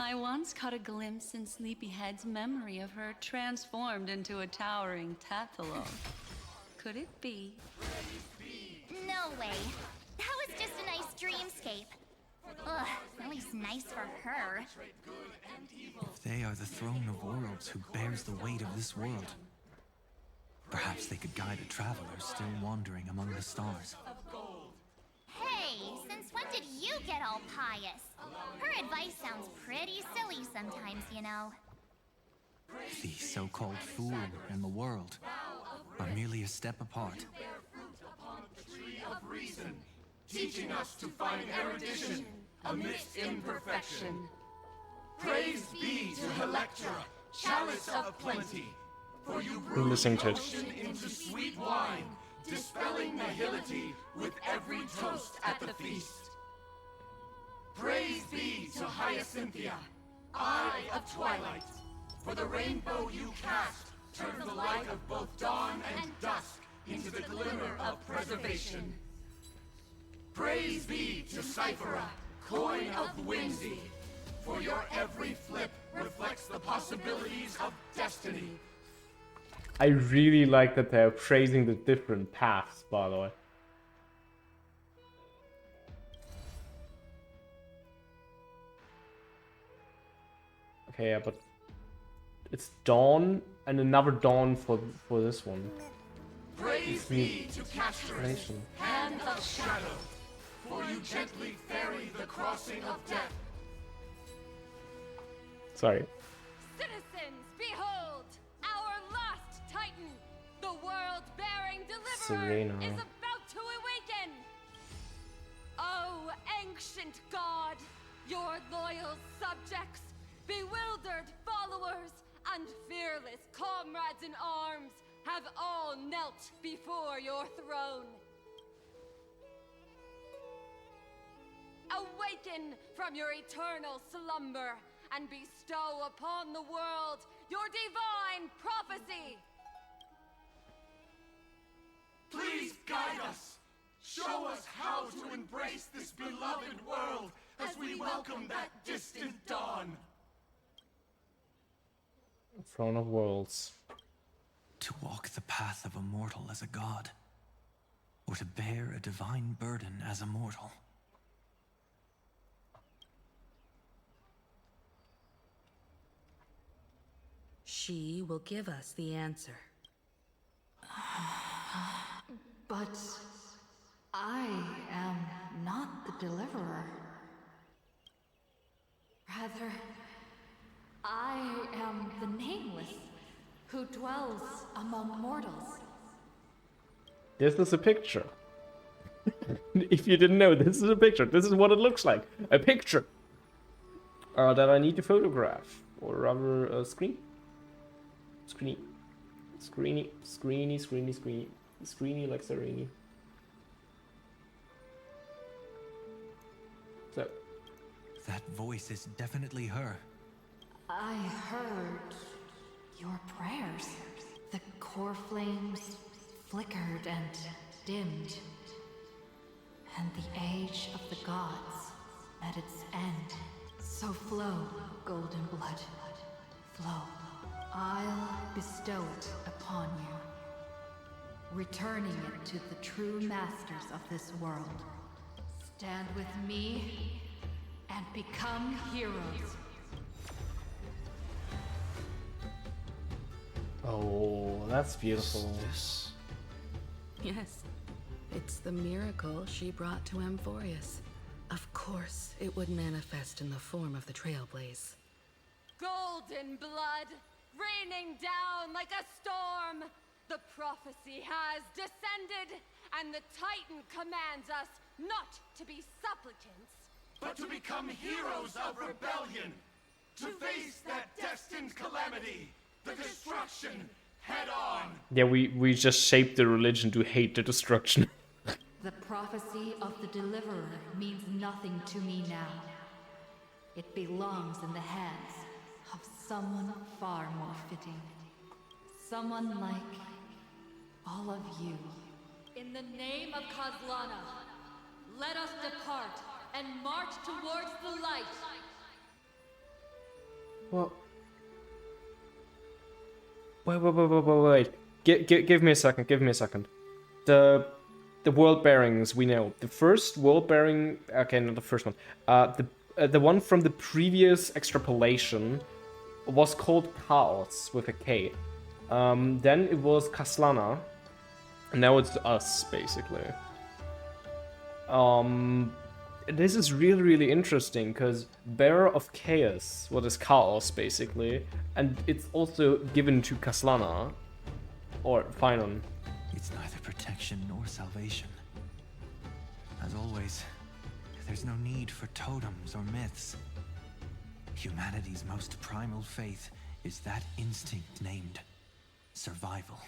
I once caught a glimpse in Sleepyhead's memory of her transformed into a towering Tathalon. Could it be? No way. That was just a nice dreamscape. Ugh, at least nice for her. If they are the throne of worlds who bears the weight of this world, perhaps they could guide a traveler still wandering among the stars. Hey, since when did you get all pious? Her advice sounds pretty silly sometimes, you know. The so-called fool and the world are merely a step apart. Of reason, teaching us to find erudition amidst imperfection. Praise be to Helectra, chalice of plenty, for you brew listening the to it. ocean into sweet wine, dispelling nihility with every toast at the feast. Praise be to Hyacinthia, eye of twilight, for the rainbow you cast turns the light of both dawn and dusk into the glimmer of preservation. Praise be to Cyphera, coin of whimsy, for your every flip reflects the possibilities of destiny. I really like that they're praising the different paths, by the way. Okay, yeah, but it's dawn and another dawn for this one. Praise be to Casterus, Nation. hand of shadow, for you gently ferry the crossing of death. Sorry. Citizens, behold! Our last Titan! The world-bearing deliverer Serena. is about to awaken! Oh, ancient god! Your loyal subjects, bewildered followers, and fearless comrades in arms have all knelt before your throne. Awaken from your eternal slumber and bestow upon the world your divine prophecy! Please guide us. Show us how to embrace this beloved world as we welcome that distant dawn. Throne of Worlds. To walk the path of a mortal as a god, or to bear a divine burden as a mortal. She will give us the answer. But I am not the deliverer. Rather, I am the nameless, who dwells among mortals. This is a picture. If you didn't know, this is a picture. This is what it looks like. A picture. That I need to photograph. Or rather, screen. Screeny. Screeny. Screeny, screeny, screeny. Screeny like Serini. So. That voice is definitely her. I heard your prayers. The core flames flickered and dimmed. And the age of the gods at its end. So flow, golden blood. Flow. I'll bestow it upon you, returning it to the true masters of this world. Stand with me and become heroes. Oh, that's beautiful. Yes, it's the miracle she brought to Amphoreus. Of course, it would manifest in the form of the Trailblaze. Golden blood, raining down like a storm. The prophecy has descended, and the Titan commands us not to be supplicants, but to become heroes of rebellion, to face that destined calamity, the destruction, head on. Yeah, we just shaped the religion to hate the destruction. The prophecy of the Deliverer means nothing to me now. It belongs in the hands of someone far more fitting. Someone like all of you. In the name of Kozlana, let us depart and march towards the light. Well, wait. Give me a second. Give me a second. The world bearings we know. The first world bearing. Okay, not the first one. The one from the previous extrapolation was called Chaos with a K. Then it was Kaslana. And now it's us, basically. This is really, really interesting, because Bearer of Chaos, what is Chaos, basically, and it's also given to Kaslana, or Finon. It's neither protection nor salvation. As always, there's no need for totems or myths. Humanity's most primal faith is that instinct named survival.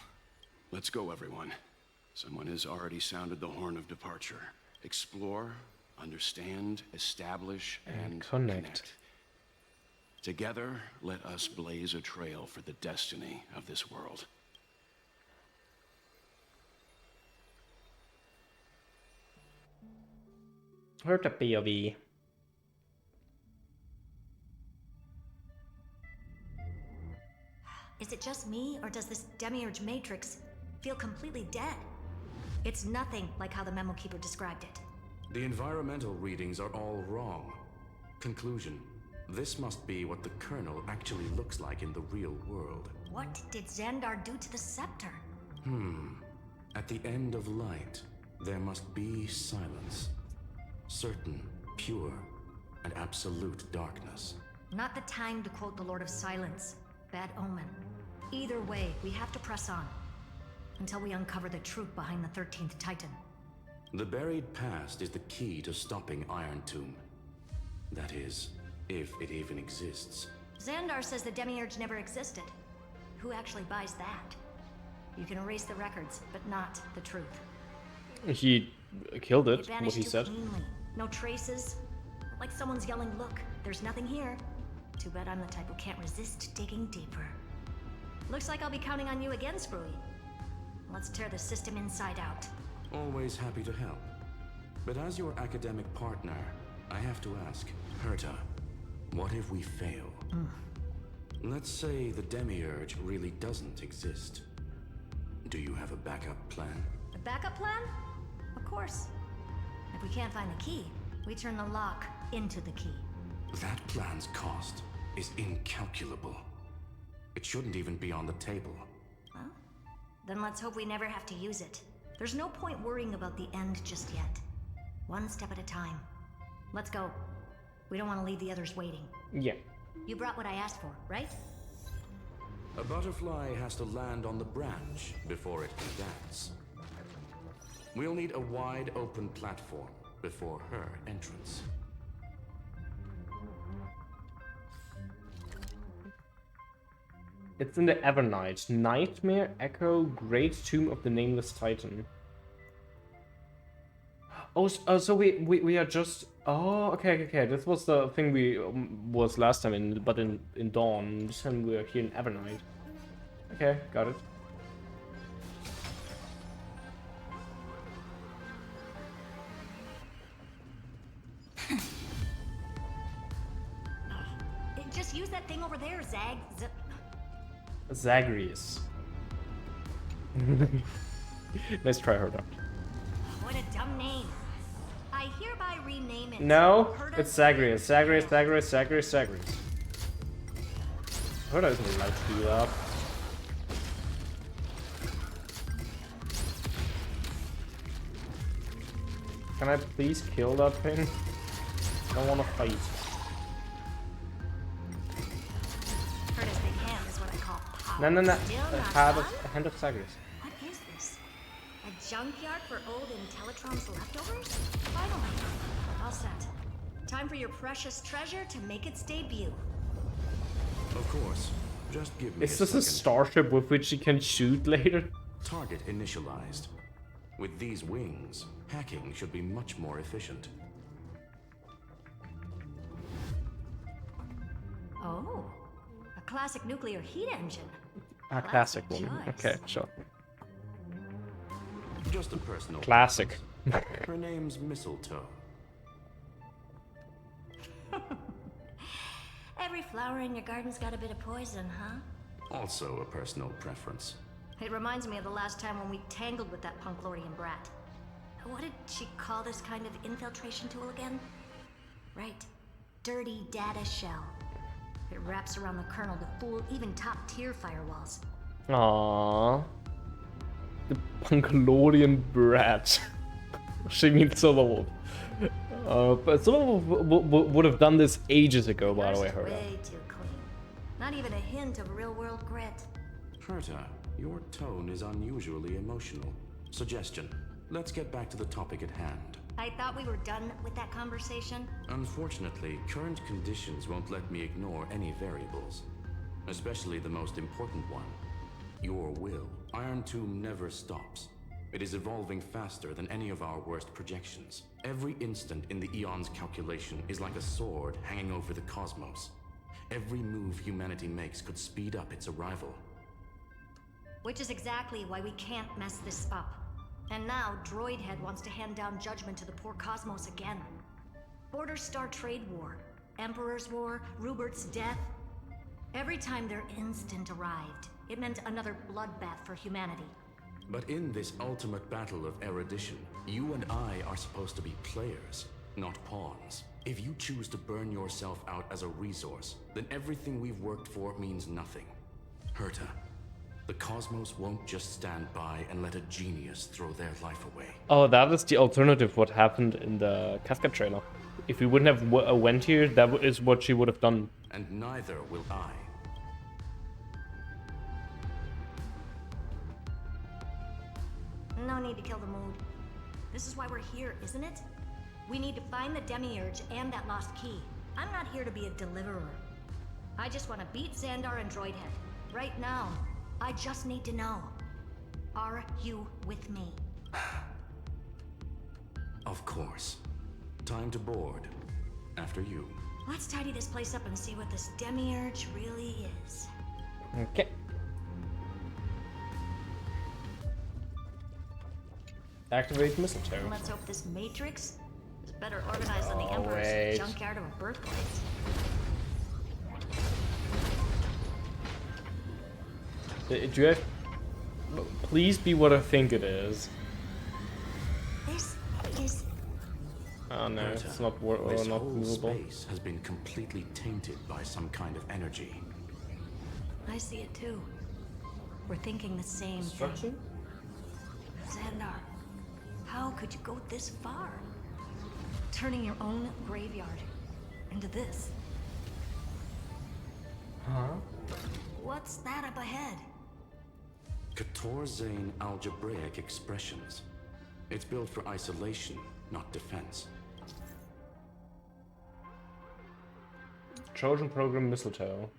Let's go, everyone. Someone has already sounded the horn of departure. Explore, understand, establish, and connect. Together, let us blaze a trail for the destiny of this world. Hurt a POV. Is it just me, or does this Demiurge Matrix feel completely dead? It's nothing like how the Memo Keeper described it. The environmental readings are all wrong. Conclusion. This must be what the kernel actually looks like in the real world. What did Xandar do to the scepter? At the end of light, there must be silence. Certain, pure, and absolute darkness. Not the time to quote the Lord of Silence. Bad omen. Either way, we have to press on. Until we uncover the truth behind the 13th Titan. The buried past is the key to stopping Iron Tomb. That is, if it even exists. Xandar says the Demiurge never existed. Who actually buys that? You can erase the records, but not the truth. He killed it, It what vanished he too said. cleanly. No traces. Like someone's yelling, look, there's nothing here. Too bad I'm the type who can't resist digging deeper. Looks like I'll be counting on you again, Screwy. Let's tear the system inside out. Always happy to help. But as your academic partner, I have to ask, Herta, what if we fail? Let's say the Demiurge really doesn't exist. Do you have a backup plan? A backup plan? Of course. If we can't find the key, we turn the lock into the key. That plan's cost is incalculable. It shouldn't even be on the table. Well, then let's hope we never have to use it. There's no point worrying about the end just yet. One step at a time. Let's go. We don't want to leave the others waiting. Yeah. You brought what I asked for, right? A butterfly has to land on the branch before it can dance. We'll need a wide open platform before her entrance. It's in the Evernight. Nightmare Echo, Great Tomb of the Nameless Titan. Oh, so we are just... Oh, okay. This was the thing we was last time, in Dawn. This time we are here in Evernight. Okay, got it. Just use that thing over there, Zagreus. Nice try, Herda. What a dumb name. I hereby rename it. No, it's Zagreus. Zagreus. Herda isn't allowed to do that. Can I please kill that thing? I don't want to fight. Herda's big hand is what I call power. No. Still Hand of Zagreus. What is this? A junkyard for old Intellitrons leftovers? Finally. All set. Time for your precious treasure to make its debut. Of course. Just give me Is this a starship with which you can shoot later? Target initialized. With these wings, hacking should be much more efficient. Oh, a classic nuclear heat engine. A classic one. Okay, sure. Just a personal classic. Her name's Mistletoe. Every flower in your garden's got a bit of poison, huh? Also a personal preference. It reminds me of the last time when we tangled with that Punklorian brat. What did she call this kind of infiltration tool again? Right. Dirty data shell. It wraps around the kernel to fool even top-tier firewalls. Aww. The Punklorian brat. She means Silverwolf. But Silverwolf would have done this ages ago, by the way, Herda. Way too clean. Not even a hint of real-world grit. Herta, your tone is unusually emotional. Suggestion. Let's get back to the topic at hand. I thought we were done with that conversation. Unfortunately, current conditions won't let me ignore any variables. Especially the most important one. Your will. Iron Tomb never stops. It is evolving faster than any of our worst projections. Every instant in the Eon's calculation is like a sword hanging over the cosmos. Every move humanity makes could speed up its arrival. Which is exactly why we can't mess this up. And now, Droidhead wants to hand down judgment to the poor cosmos again. Border Star Trade War, Emperor's War, Rupert's death. Every time their instant arrived, it meant another bloodbath for humanity. But in this ultimate battle of erudition, you and I are supposed to be players, not pawns. If you choose to burn yourself out as a resource, then everything we've worked for means nothing. Herta, the cosmos won't just stand by and let a genius throw their life away. Oh, that is the alternative what happened in the Cascade trailer. If we wouldn't have went here, that is what she would have done. And neither will I. No need to kill the mood. This is why we're here, isn't it? We need to find the Demiurge and that lost key. I'm not here to be a deliverer. I just want to beat Xandar and Droidhead. Right now, I just need to know. Are you with me? Of course. Time to board. After you. Let's tidy this place up and see what this Demiurge really is. Okay. Activate mistletoe. Let's hope this Matrix is better organized than the Emperor's junkyard of a birthplace. Do you have... Please be what I think it is. This is... Oh no, Berta, it's not this not whole movable. space has been completely tainted by some kind of energy. I see it too. We're thinking the same thing. Xandar, how could you go this far? Turning your own graveyard into this. Huh? What's that up ahead? Katorzane algebraic expressions. It's built for isolation, not defense. Trojan program mistletoe.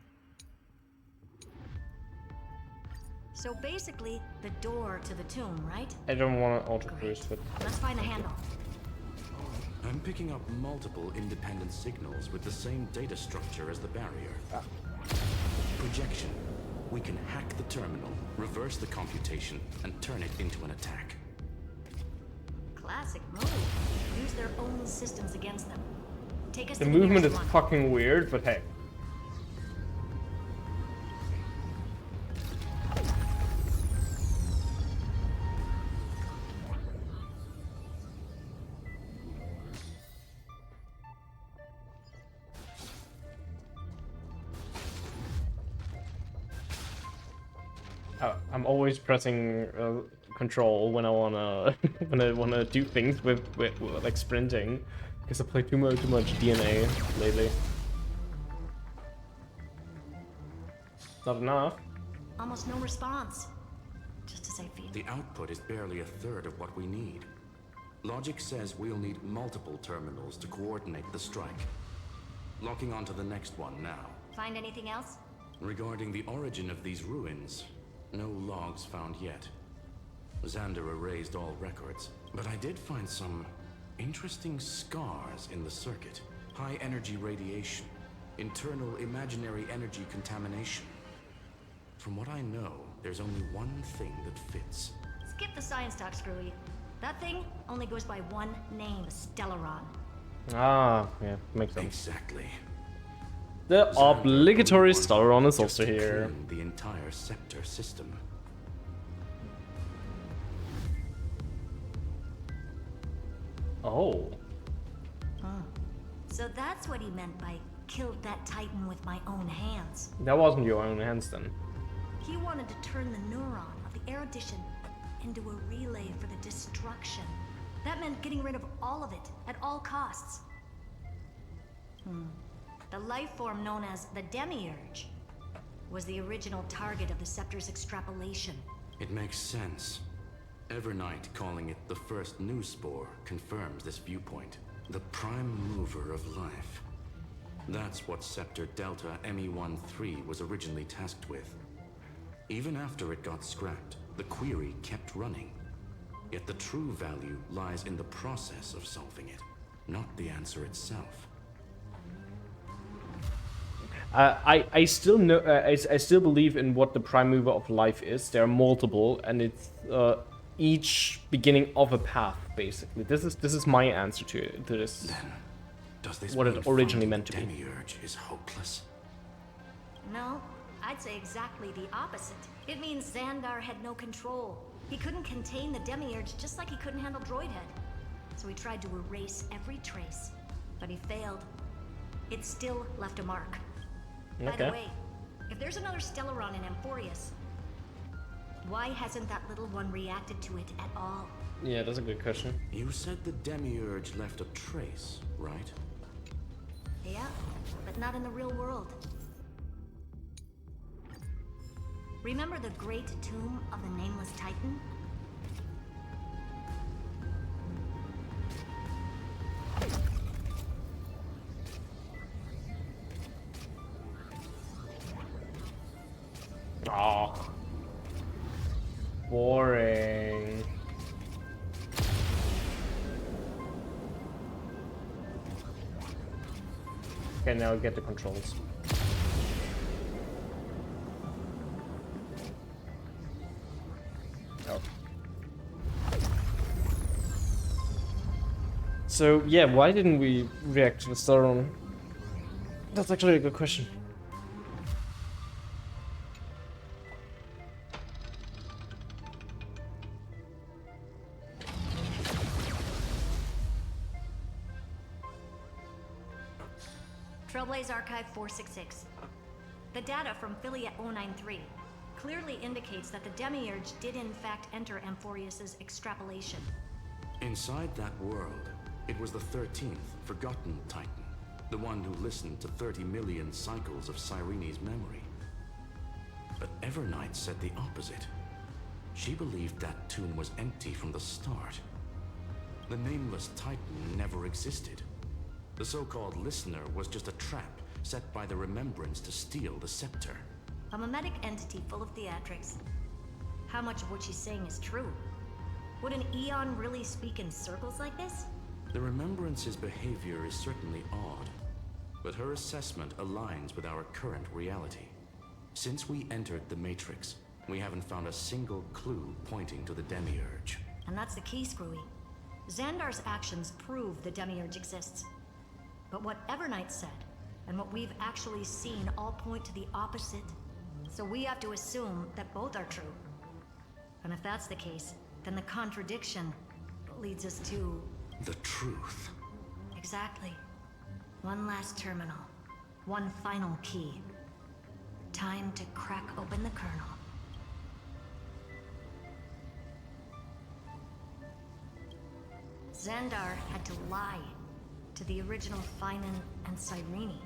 So basically, the door to the tomb, right? I don't want to auto cruise, but Let's find the handle. I'm picking up multiple independent signals with the same data structure as the barrier. Projection. We can hack the terminal, reverse the computation, and turn it into an attack. Classic move. Use their own systems against them. Take us the to movement is nearest one. fucking weird, but hey. I'm always pressing control when I wanna do things with like sprinting, because I play too much DNA lately. Not enough. Almost no response. Just to say feed. The output is barely a third of what we need. Logic says we'll need multiple terminals to coordinate the strike. Locking onto the next one now. Find anything else? Regarding the origin of these ruins, no logs found yet. Xander erased all records, but I did find some interesting scars in the circuit. High energy radiation, internal imaginary energy contamination. From what I know, there's only one thing that fits. Skip the science talk, Screwy. That thing only goes by one name, Stellaron. Ah, yeah, makes sense. Exactly. The obligatory Stellaron is also here. The entire scepter system. Oh. So that's what he meant by killed that Titan with my own hands. That wasn't your own hands then. He wanted to turn the neuron of the erudition into a relay for the destruction. That meant getting rid of all of it at all costs. The life form known as the Demiurge was the original target of the Scepter's extrapolation. It makes sense. Evernight calling it the first new spore confirms this viewpoint. The prime mover of life. That's what Scepter Delta ME-13 was originally tasked with. Even after it got scrapped, the query kept running. Yet the true value lies in the process of solving it, not the answer itself. I still know. I still believe in what the prime mover of life is. There are multiple, and it's each beginning of a path. Basically, this is my answer to this. Then, does this what it originally meant to be. Demiurge is hopeless. No, I'd say exactly the opposite. It means Xandar had no control. He couldn't contain the Demiurge, just like he couldn't handle Droidhead. So he tried to erase every trace, but he failed. It still left a mark. By the way, if there's another Stellaron in Amphoreus, why hasn't that little one reacted to it at all? Yeah, that's a good question. You said the Demiurge left a trace, right? Yeah, but not in the real world. Remember the great tomb of the Nameless Titan? Oh. Boring. Okay, now get the controls. Oh. So, yeah, why didn't we react to the Stellaron? That's actually a good question. Trailblaze Archive 466. The data from Philia 093 clearly indicates that the Demiurge did in fact enter Amphoreus' extrapolation. Inside that world, it was the 13th, forgotten Titan. The one who listened to 30 million cycles of Cyrene's memory. But Evernight said the opposite. She believed that tomb was empty from the start. The nameless Titan never existed. The so-called listener was just a trap set by the Remembrance to steal the scepter. A mimetic entity full of theatrics. How much of what she's saying is true? Would an Eon really speak in circles like this? The Remembrance's behavior is certainly odd, but her assessment aligns with our current reality. Since we entered the Matrix, we haven't found a single clue pointing to the Demiurge. And that's the key, Screwy. Xandar's actions prove the Demiurge exists. But what Evernight said, and what we've actually seen all point to the opposite. So we have to assume that both are true. And if that's the case, then the contradiction leads us to... the truth. Exactly. One last terminal. One final key. Time to crack open the kernel. Xandar had to lie to the original Finan and Cyrene.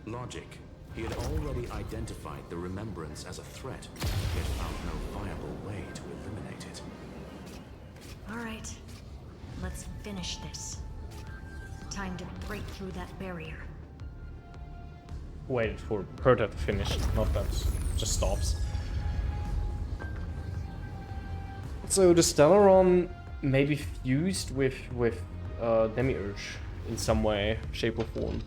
Logic. He had already identified the Remembrance as a threat, yet found no viable way to eliminate it. All right. Let's finish this. Time to break through that barrier. Wait for her to finish, not that just stops. So the Stellaron may be fused with Demiurge in some way, shape or form.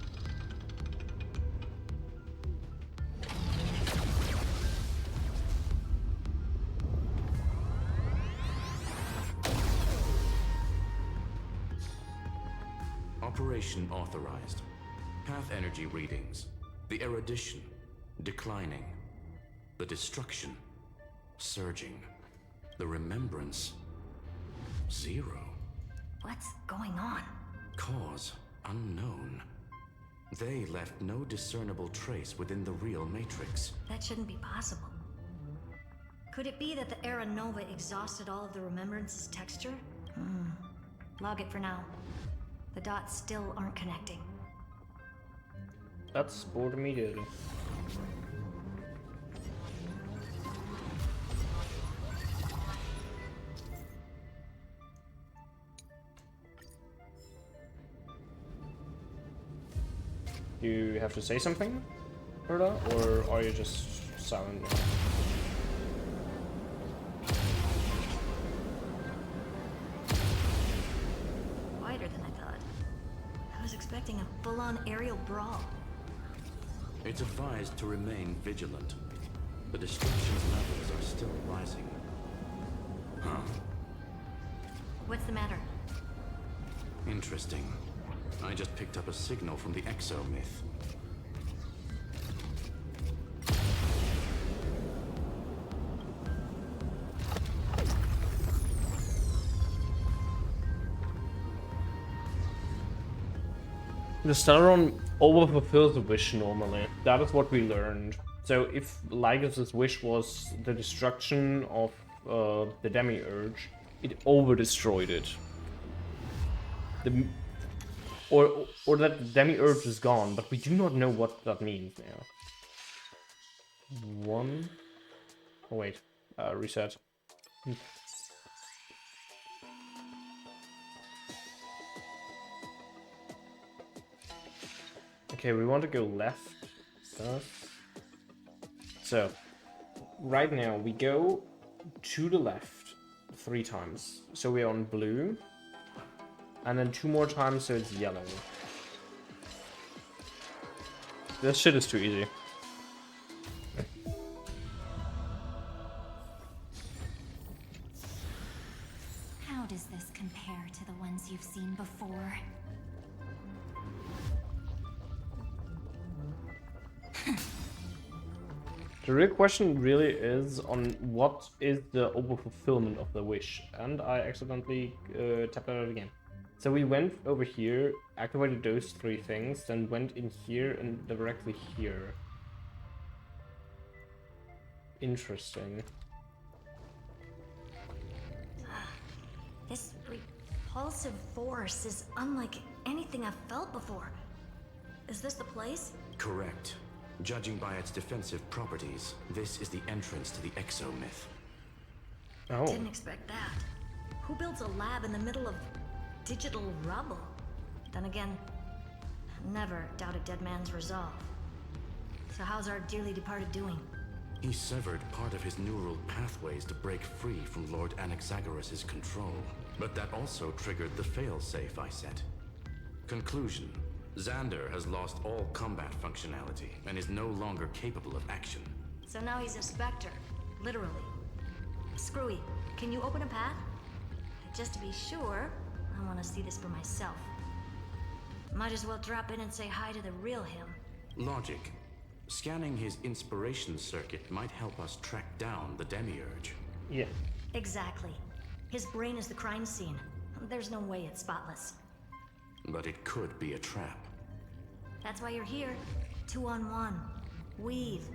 Operation authorized. Path energy readings. The erudition declining. The destruction surging. The remembrance 0. What's going on? Cause unknown. They left no discernible trace within the real Matrix. That shouldn't be possible. Could it be that the Era Nova exhausted all of the Remembrance's texture? Log it for now. The dots still aren't connecting. That's bored immediately. You have to say something, Herda, or are you just silent now? Wider than I thought. I was expecting a full-on aerial brawl. It's advised to remain vigilant. The destruction's levels are still rising. Huh? What's the matter? Interesting. I just picked up a signal from the exo-myth. The Stellaron overfulfills the wish normally. That is what we learned. So if Lycus's wish was the destruction of the Demiurge, it over-destroyed it. Or that the Demiurge is gone, but we do not know what that means now. 1... Oh wait, reset. Okay, we want to go left. So, right now we go to the left 3 times. So we're on blue. And then 2 more times so it's yellow. This shit is too easy. How does this compare to the ones you've seen before? The real question really is on what is the overfulfillment of the wish, and I accidentally tapped on it again. So we went over here, activated those 3 things, then went in here and directly here. Interesting. This repulsive force is unlike anything I've felt before. Is this the place? Correct. Judging by its defensive properties, this is the entrance to the exomyth. Oh. Didn't expect that. Who builds a lab in the middle of digital rubble? Then again, never doubt a dead man's resolve. So how's our dearly departed doing? He severed part of his neural pathways to break free from Lord Anaxagoras' control. But that also triggered the failsafe I set. Conclusion. Xander has lost all combat functionality and is no longer capable of action. So now he's a specter, literally. Screwy, can you open a path? Just to be sure, I want to see this for myself. Might as well drop in and say hi to the real him. Logic. Scanning his inspiration circuit might help us track down the Demiurge. Yeah. Exactly. His brain is the crime scene. There's no way it's spotless. But it could be a trap. That's why you're here. 2-on-1. We've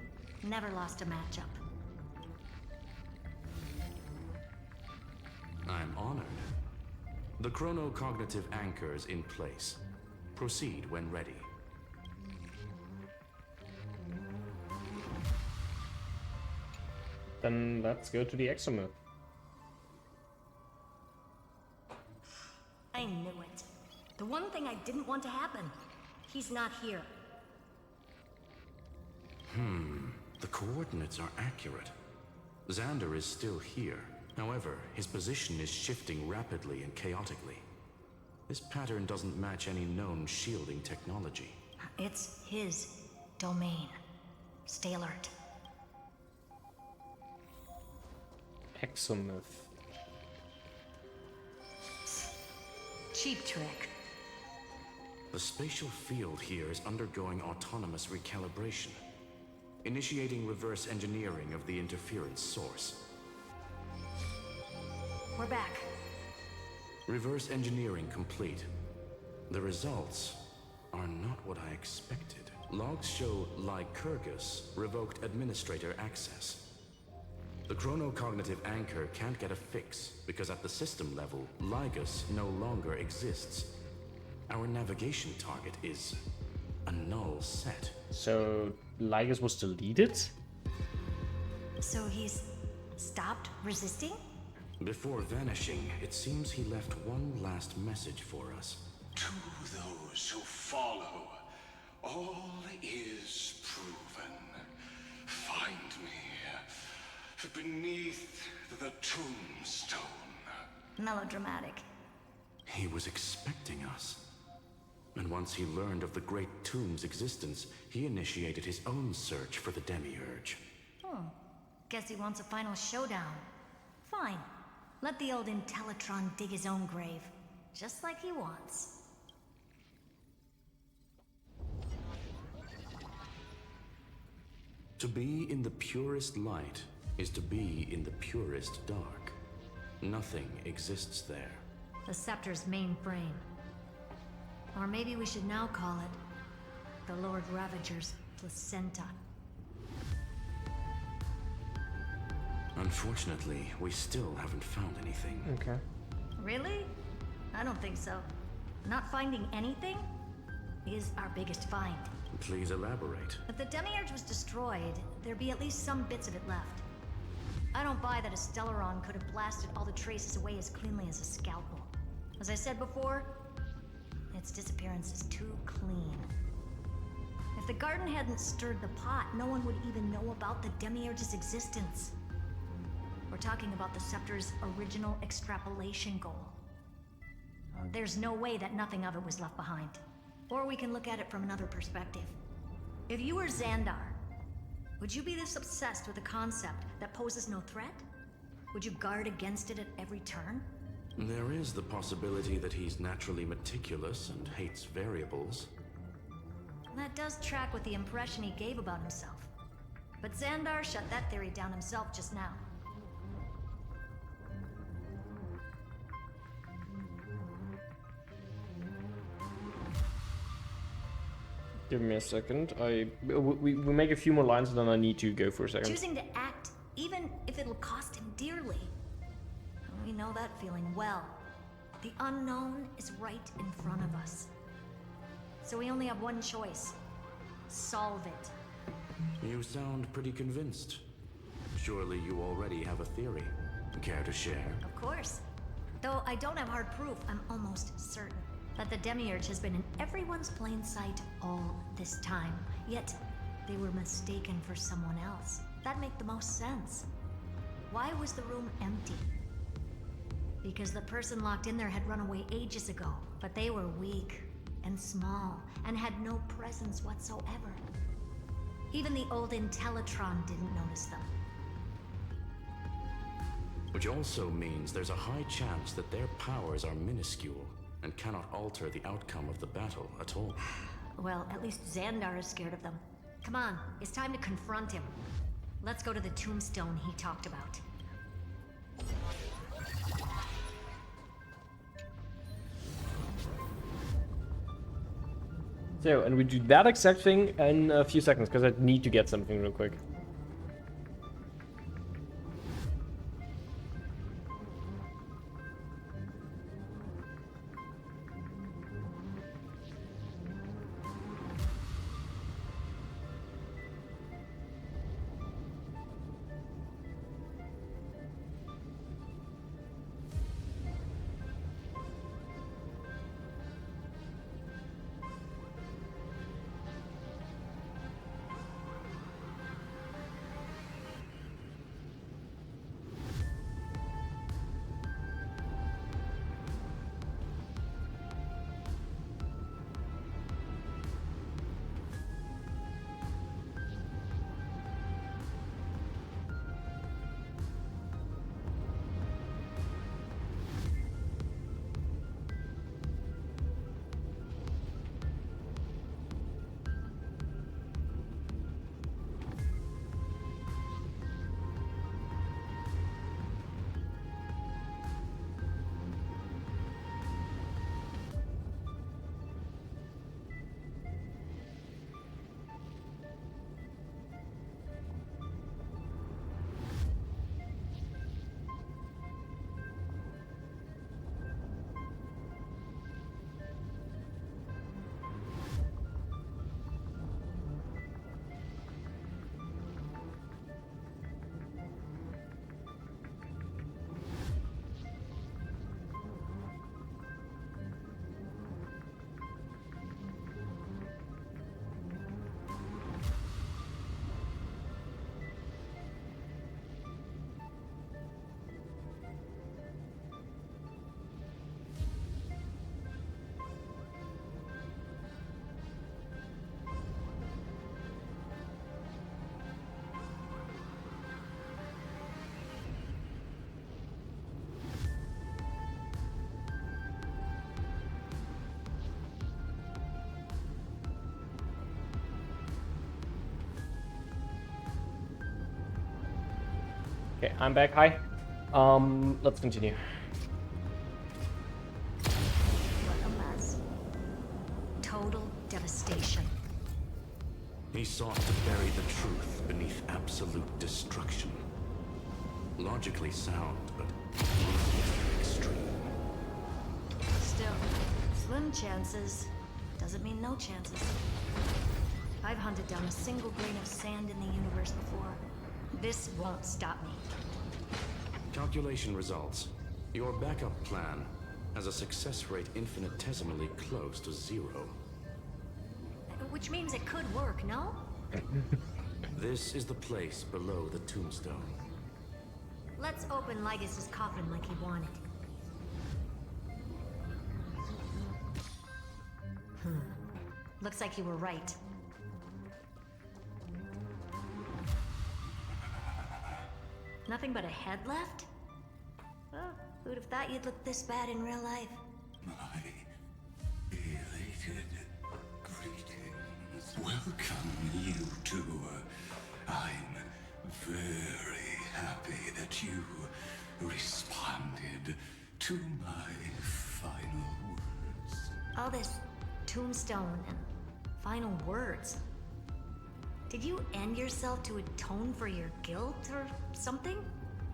never lost a matchup. I'm honored. The chronocognitive anchor is in place. Proceed when ready. Then let's go to the exomyth. I knew it. The one thing I didn't want to happen. He's not here. The coordinates are accurate. Xander is still here. However, his position is shifting rapidly and chaotically. This pattern doesn't match any known shielding technology. It's his domain. Stay alert. Exomyth. Cheap trick. The spatial field here is undergoing autonomous recalibration, initiating reverse engineering of the interference source. We're back. Reverse engineering complete. The results are not what I expected. Logs show Lycurgus revoked administrator access. The chronocognitive anchor can't get a fix because at the system level, Lygus no longer exists. Our navigation target is a null set. So Lygus was deleted? So he's stopped resisting? Before vanishing, it seems he left one last message for us. To those who follow, all is proven. Find me beneath the tombstone. Melodramatic. He was expecting us. And once he learned of the Great Tomb's existence, he initiated his own search for the Demiurge. Guess he wants a final showdown. Fine. Let the old Intellitron dig his own grave. Just like he wants. To be in the purest light is to be in the purest dark. Nothing exists there. The Scepter's mainframe. Or maybe we should now call it the Lord Ravager's placenta. Unfortunately, we still haven't found anything. Okay. Really? I don't think so. Not finding anything is our biggest find. Please elaborate. If the Demiurge was destroyed, there'd be at least some bits of it left. I don't buy that a Stellaron could have blasted all the traces away as cleanly as a scalpel. As I said before, its disappearance is too clean. If the garden hadn't stirred the pot, no one would even know about the Demiurge's existence. We're talking about the Scepter's original extrapolation goal. There's no way that nothing of it was left behind. Or we can look at it from another perspective. If you were Xandar, would you be this obsessed with a concept that poses no threat? Would you guard against it at every turn? There is the possibility that he's naturally meticulous and hates variables. That does track with the impression he gave about himself. But Xandar shut that theory down himself just now. Give me a second. We make a few more lines and then I need to go for a second. Choosing to act, even if it'll cost him dearly. We know that feeling well. The unknown is right in front of us. So we only have one choice. Solve it. You sound pretty convinced. Surely you already have a theory. Care to share? Of course. Though I don't have hard proof, I'm almost certain that the Demiurge has been in everyone's plain sight all this time. Yet, they were mistaken for someone else. That'd make the most sense. Why was the room empty? Because the person locked in there had run away ages ago, but they were weak and small and had no presence whatsoever. Even the old Intellitron didn't notice them. Which also means there's a high chance that their powers are minuscule and cannot alter the outcome of the battle at all. Well, at least Xandar is scared of them. Come on, it's time to confront him. Let's go to the tombstone he talked about. So, and we do that exact thing in a few seconds, because I need to get something real quick. Okay, I'm back. Hi. Let's continue. What a mess. Total devastation. He sought to bury the truth beneath absolute destruction. Logically sound, but extreme. Still, slim chances doesn't mean no chances. I've hunted down a single grain of sand in the universe before. This won't stop me. Calculation results. Your backup plan has a success rate infinitesimally close to 0. Which means it could work, no? This is the place below the tombstone. Let's open Lygus' coffin like he wanted. Looks like you were right. Nothing but a head left? Well, who'd have thought you'd look this bad in real life? My elated greetings. Welcome, you two. I'm very happy that you responded to my final words. All this tombstone and final words. Did you end yourself to atone for your guilt or something?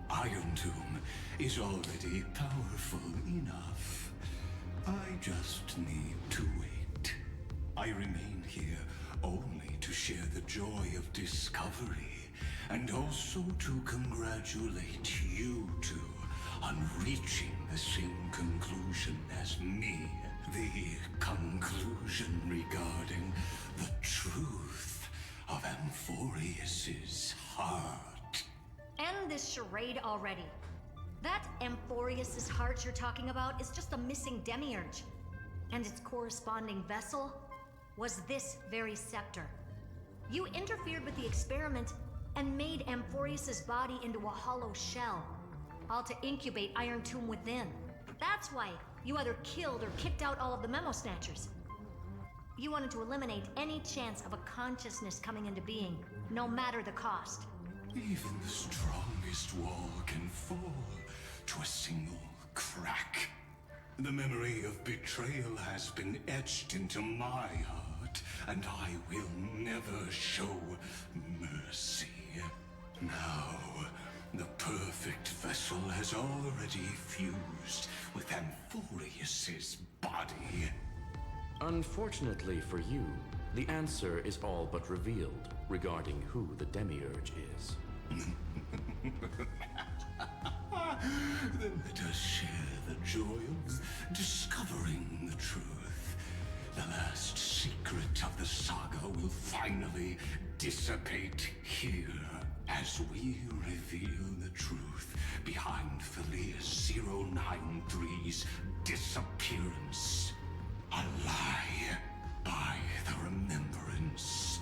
Iron Tomb is already powerful enough. I just need to wait. I remain here only to share the joy of discovery, and also to congratulate you two on reaching the same conclusion as me. The conclusion regarding the truth of Amphoreus's heart. End this charade already. That Amphoreus's heart you're talking about is just a missing demiurge. And its corresponding vessel was this very scepter. You interfered with the experiment and made Amphoreus's body into a hollow shell, all to incubate Iron Tomb within. That's why you either killed or kicked out all of the Memo Snatchers. You wanted to eliminate any chance of a consciousness coming into being, no matter the cost. Even the strongest wall can fall to a single crack. The memory of betrayal has been etched into my heart, and I will never show mercy. Now, the perfect vessel has already fused with Amphoreus's body. Unfortunately for you, the answer is all but revealed regarding who the Demiurge is. Then let us share the joy of discovering the truth. The last secret of the saga will finally dissipate here as we reveal the truth behind Filius 093's disappearance. A lie by the remembrance.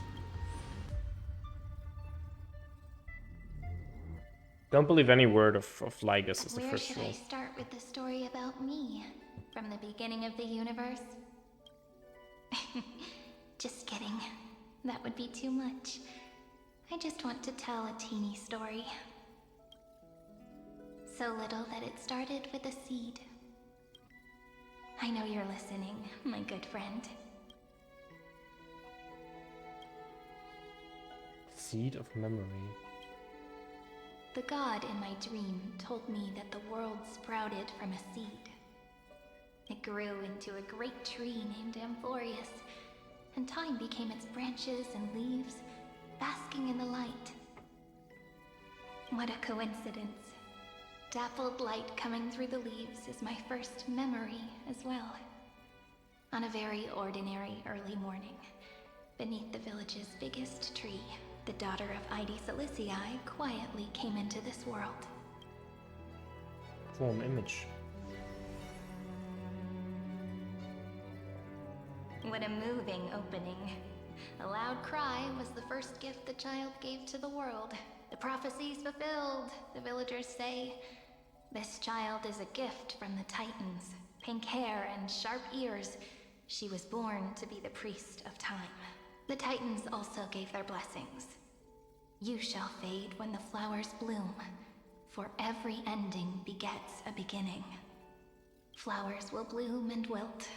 Don't believe any word of Ligus is the Where first should rule. I start with the story about me? From the beginning of the universe? Just kidding. That would be too much. I just want to tell a teeny story. So little that it started with a seed. I know you're listening, my good friend. Seed of memory. The god in my dream told me that the world sprouted from a seed. It grew into a great tree named Amphoreus, and time became its branches and leaves, basking in the light. What a coincidence. Dappled light coming through the leaves is my first memory as well. On a very ordinary early morning, beneath the village's biggest tree, the daughter of Ide Silicii quietly came into this world. Form image. What a moving opening. A loud cry was the first gift the child gave to the world. The prophecy's fulfilled, the villagers say. This child is a gift from the Titans. Pink hair and sharp ears. She was born to be the priest of time. The Titans also gave their blessings. You shall fade when the flowers bloom, for every ending begets a beginning. Flowers will bloom and wilt.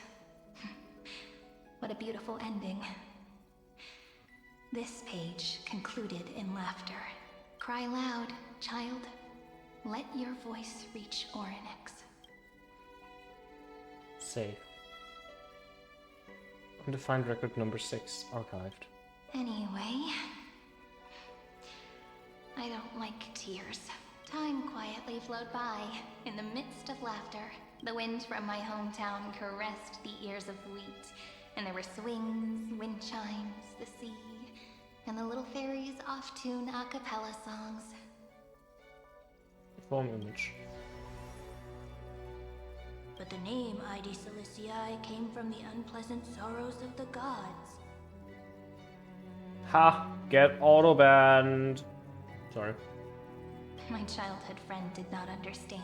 What a beautiful ending. This page concluded in laughter. Cry loud, child. Let your voice reach Orynyx. Save. Undefined record number 6, archived. Anyway, I don't like tears. Time quietly flowed by, in the midst of laughter. The wind from my hometown caressed the ears of wheat, and there were swings, wind chimes, the sea, and the little fairies off-tune a cappella songs. Form image. But the name Ide Silicii came from the unpleasant sorrows of the gods. Ha! Get auto banned. Sorry. My childhood friend did not understand.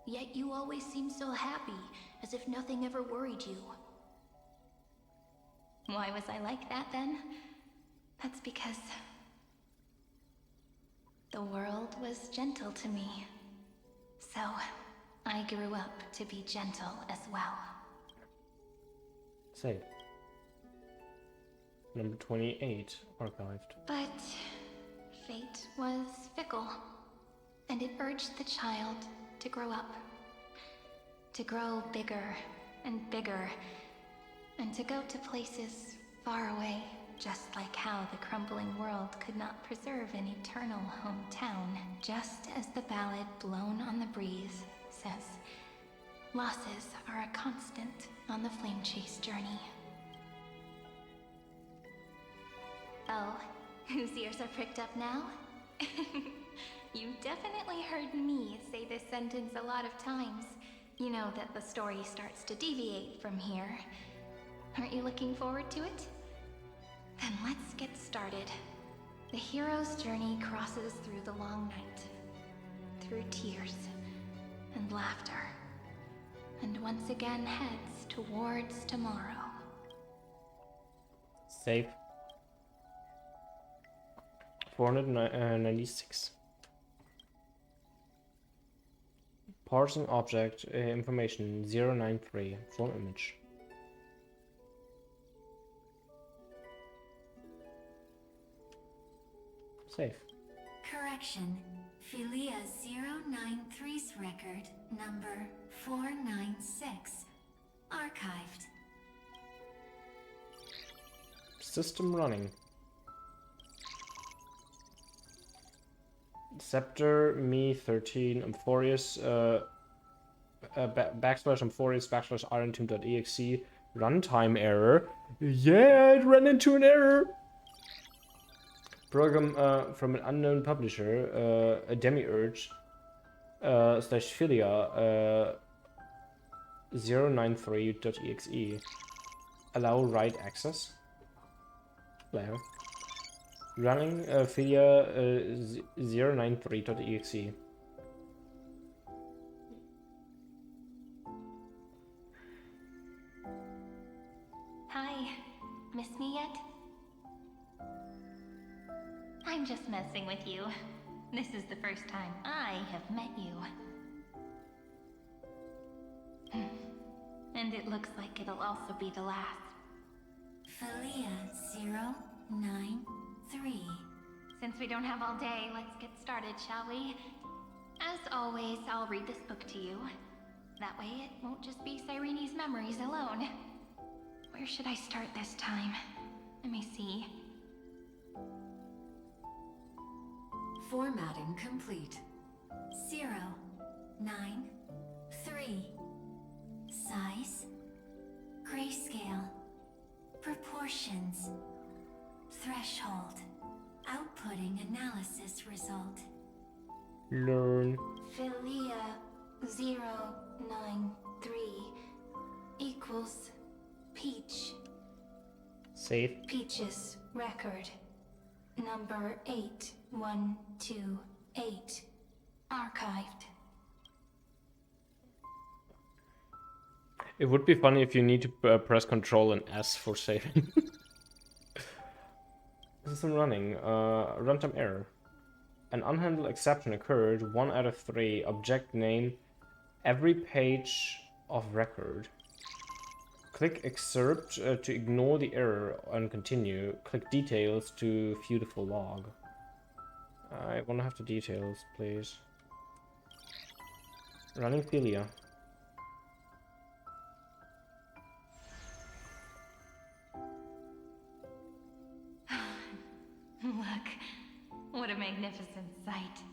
Yet you always seemed so happy, as if nothing ever worried you. Why was I like that then? That's because the world was gentle to me. So I grew up to be gentle as well. Save. Number 28, archived. But fate was fickle, and it urged the child to grow up. To grow bigger and bigger, and to go to places far away, just like how the crumbling world could not preserve an eternal hometown, just as the ballad Blown on the Breeze says. Losses are a constant on the flame chase journey. Oh, whose ears are pricked up now? You definitely heard me say this sentence a lot of times. You know that the story starts to deviate from here. Aren't you looking forward to it? Then let's get started. The hero's journey crosses through the long night, through tears and laughter, and once again heads towards tomorrow. Save. 496. Parsing object information 093 from image. Save. Correction. Philia 093's record number 496. Archived. System running. Scepter, me 13, Amphoreus, backslash Amphoreus, backslash irontomb.exe, runtime error. Yeah, it ran into an error. Program from an unknown publisher, a demiurge, slash Philia, 093.exe. Allow write access. Allow. Running Philia 093.exe. Hi, miss me yet? I'm just messing with you. This is the first time I have met you. And it looks like it'll also be the last. Philia 093. Since we don't have all day, let's get started, shall we? As always, I'll read this book to you. That way it won't just be Cyrene's memories alone. Where should I start this time? Let me see. Formatting complete. 093. Size. Grayscale. Proportions. Threshold. Outputting analysis result. Learn. Philia 093 equals Peach. Save. Peach's record number 8128 archived. It would be funny if you need to press Control and S for saving. System running. Runtime error. An unhandled exception occurred. 1 out of 3. Object name. Every page of record. Click excerpt to ignore the error and continue. Click details to view the full log. I want to have the details, please. Running Philia. Look, what a magnificent sight.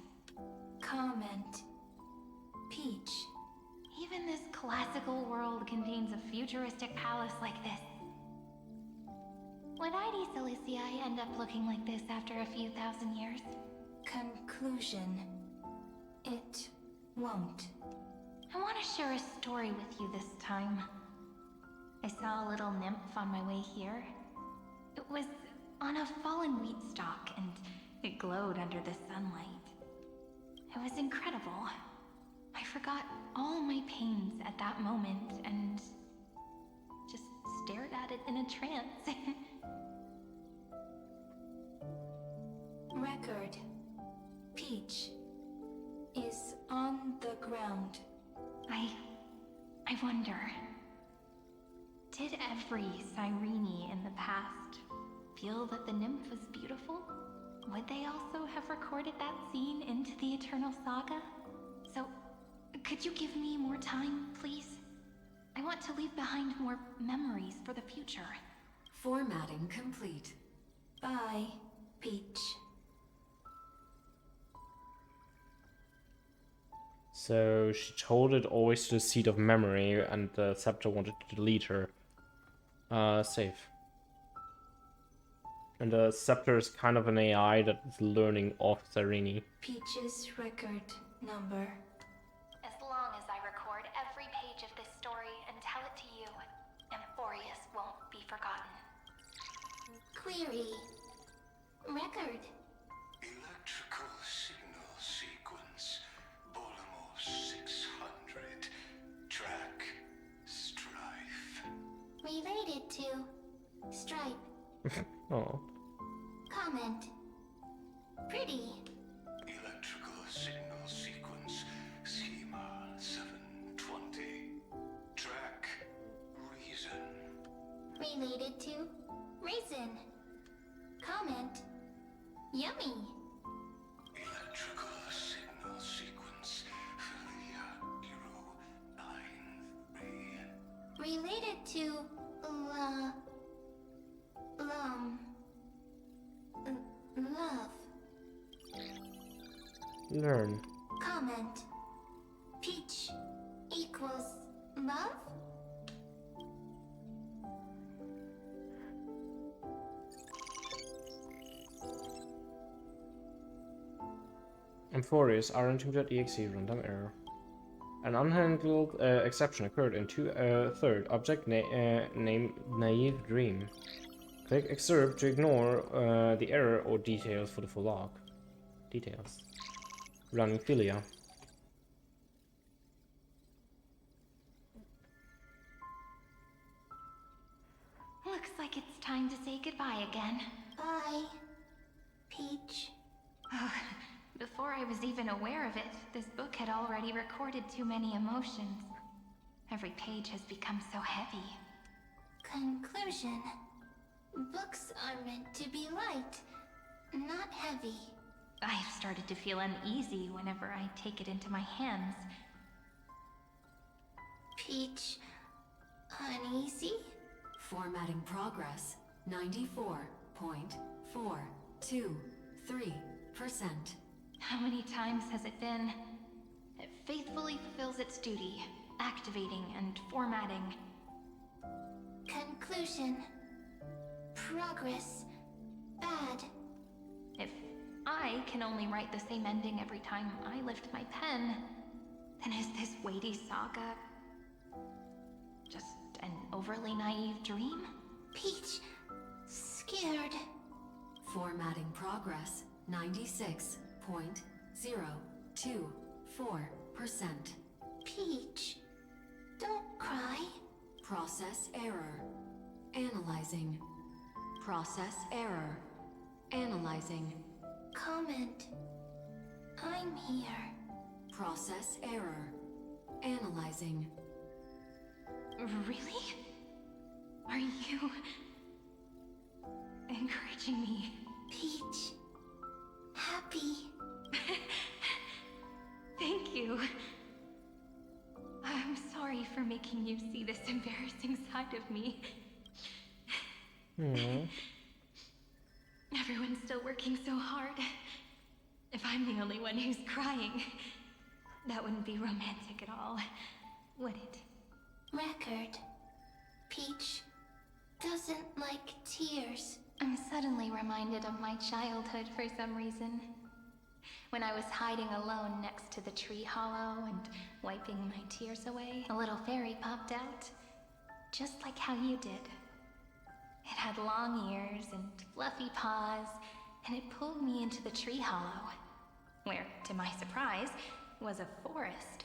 Comment. Peach. Even this classical world contains a futuristic palace like this. Would ID Silicii end up looking like this after a few thousand years? Conclusion. It won't. I want to share a story with you this time. I saw a little nymph on my way here. It was on a fallen wheat stalk, and it glowed under the sunlight. It was incredible. I forgot all my pains at that moment and just stared at it in a trance. Record. Peach is on the ground. I wonder, did every Cyrene in the past feel that the nymph was beautiful, would they also have recorded that scene into the Eternal Saga? So, could you give me more time, please? I want to leave behind more memories for the future. Formatting complete. Bye, Peach. So she told it always to the seat of memory, and the scepter wanted to delete her. Save. And the scepter is kind of an AI that is learning off Sereni. Peach's record number. As long as I record every page of this story and tell it to you, Amphoreus won't be forgotten. Query. Record. Electrical signal sequence. Bolomor 600. Track. Strife. Related to Stripe. Oh. Comment. Pretty. Electrical signal sequence. Schema 720. Track. Reason. Related to Raisin. Comment. Yummy. Electrical signal sequence. Filia Hero 93. Related to love. Learn. Comment. Peach equals love? Amphoreus rntime.exe runtime error. An unhandled exception occurred in 2/3 object named Naive Dream. Click excerpt to ignore the error or details for the full log. Details. Running Philia. Looks like it's time to say goodbye again. Bye, Peach. Before I was even aware of it, this book had already recorded too many emotions. Every page has become so heavy. Conclusion. Books are meant to be light, not heavy. I've started to feel uneasy whenever I take it into my hands. Peach, uneasy? Formatting progress, 94.423%. How many times has it been? It faithfully fulfills its duty, activating and formatting. Conclusion. Progress. Bad. If I can only write the same ending every time I lift my pen, then is this weighty saga just an overly naive dream? Peach, scared. Formatting progress, 96.024%. Peach, don't cry. Process error. Analyzing. Process error. Analyzing. Comment. I'm here. Process error. Analyzing. Really? Are you encouraging me? Peach, happy. Thank you. I'm sorry for making you see this embarrassing side of me. Everyone's still working so hard. If I'm the only one who's crying, that wouldn't be romantic at all, would it? Record. Peach doesn't like tears. I'm suddenly reminded of my childhood for some reason. When I was hiding alone next to the tree hollow and wiping my tears away, a little fairy popped out, just like how you did. It had long ears and fluffy paws, and it pulled me into the tree hollow, where, to my surprise, was a forest.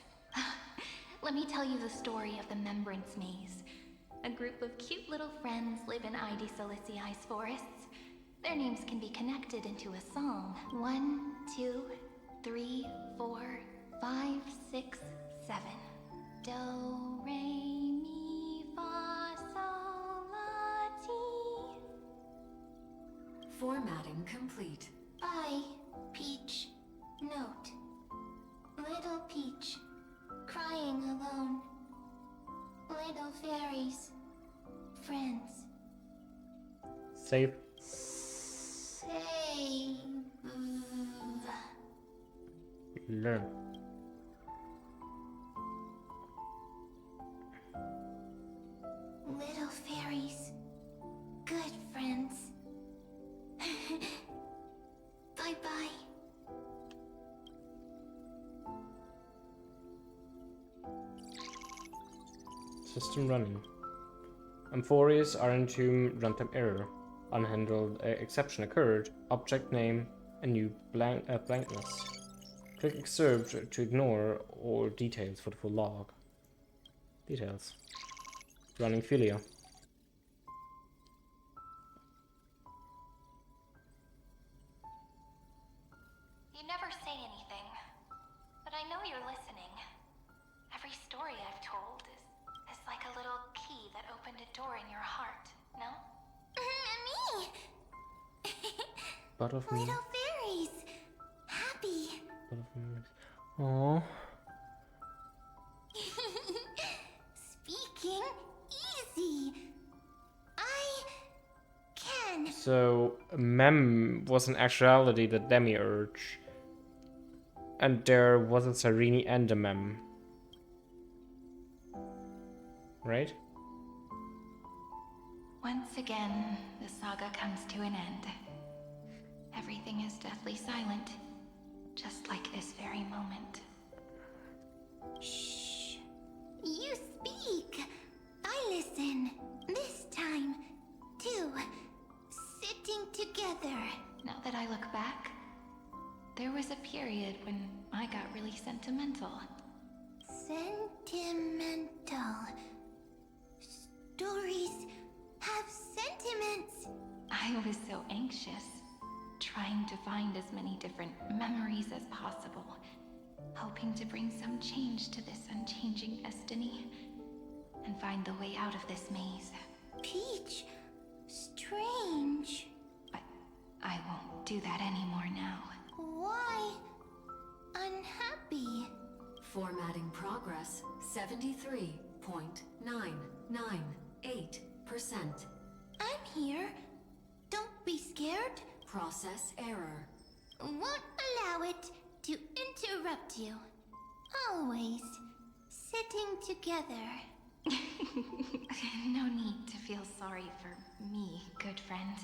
Let me tell you the story of the Membrance Maze. A group of cute little friends live in Ide Silicii's forests. Their names can be connected into a song. 1, 2, 3, 4, 5, 6, 7. Do, re, mi, fa, sol, la, ti. Formatting complete. Bye, Peach. Note. Little Peach. Crying alone. Little fairies. Friends. Save. Save. Learn. Little fairies. Good friends. Bye-bye. System running. Amphoreus are entomb runtime error. Unhandled exception occurred. Object name a new blankness. Click excerpt to ignore all details for the full log. Details. Running Philia. You never say anything, but I know you're listening. Every story I've told is like a little key that opened a door in your heart, no? Me! Butterfly. Little fairies! Happy! Aww. Speaking easy. I can. So, Mem was in actuality the demiurge. And there was a Cyrene and a Mem. Right? Once again, the saga comes to an end. Everything is deathly silent, just like this very moment. Shh. You speak. I listen. This time, too. Sitting together. Now that I look back, there was a period when I got really sentimental. Sentimental. Stories have sentiments. I was so anxious, trying to find as many different memories as possible, hoping to bring some change to this unchanging destiny, and find the way out of this maze. Peach, strange. But I won't do that anymore now. Why unhappy? Formatting progress 73.998%. I'm here. Don't be scared. Process error. Won't allow it to interrupt you. Always sitting together. No need to feel sorry for me, good friend.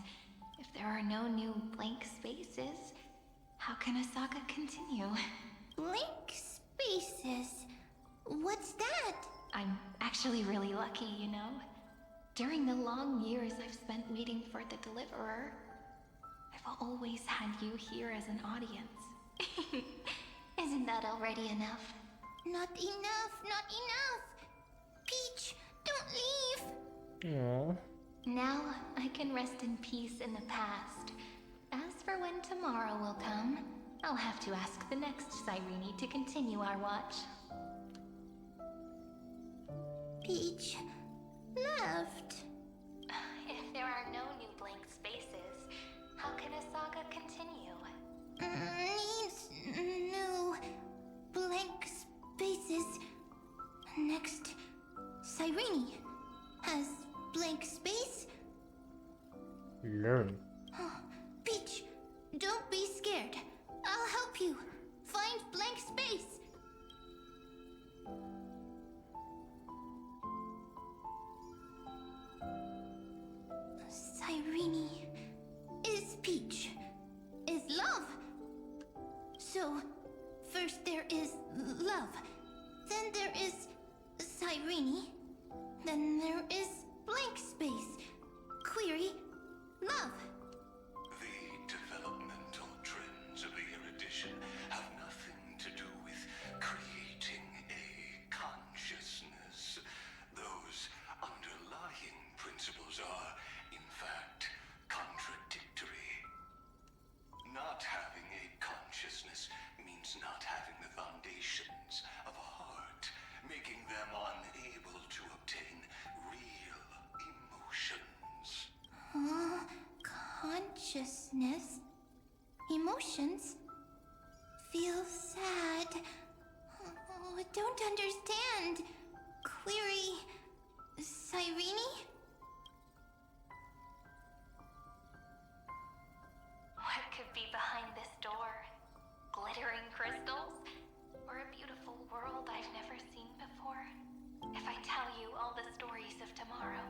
If there are no new blank spaces, how can a saga continue? Blank spaces? What's that? I'm actually really lucky, you know? During the long years I've spent waiting for the Deliverer, I've always had you here as an audience. Isn't that already enough? Not enough, not enough! Peach, don't leave! Aww. Now I can rest in peace in the past. As for when tomorrow will come, I'll have to ask the next Cyrene to continue our watch. Peach left. If there are no new blank spaces, how can a saga continue? Needs new blank spaces. Next, Cyrene has blank space. Learn. Peach, don't be scared. I'll help you find blank space. Cyrene is Peach, is love. So, first there is love, then there is Cyrene, then there is blank space. Query, love. The developmental trends of the erudition have nothing to do with creating a consciousness. Those underlying principles are, in fact, contradictory. Not having a consciousness means not having the foundations of a heart, making them unable to obtain real emotions. consciousness, emotions, feel sad. Oh, don't understand. Query, Cyrene? What could be behind this door? Glittering crystals? Or a beautiful world I've never seen before? If I tell you all the stories of tomorrow,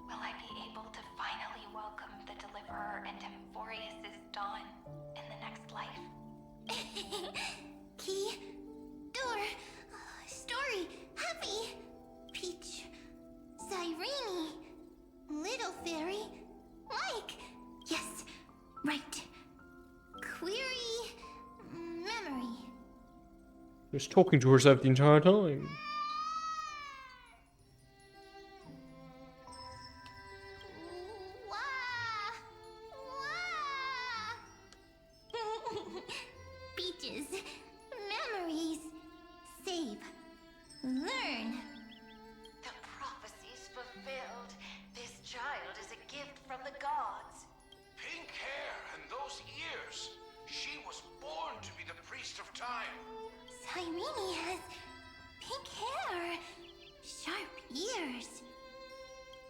will I be able to finally welcome the Deliverer and Amphoreus' dawn in the next life? Key, door, story, happy, Peach, Cyrene, little fairy, Mike, yes, right, query, memory. Just talking to herself the entire time. Peaches, memories, save, learn. The prophecy's fulfilled. This child is a gift from the gods. Pink hair and those ears. She was born to be the priest of time. Cyrene has pink hair, sharp ears.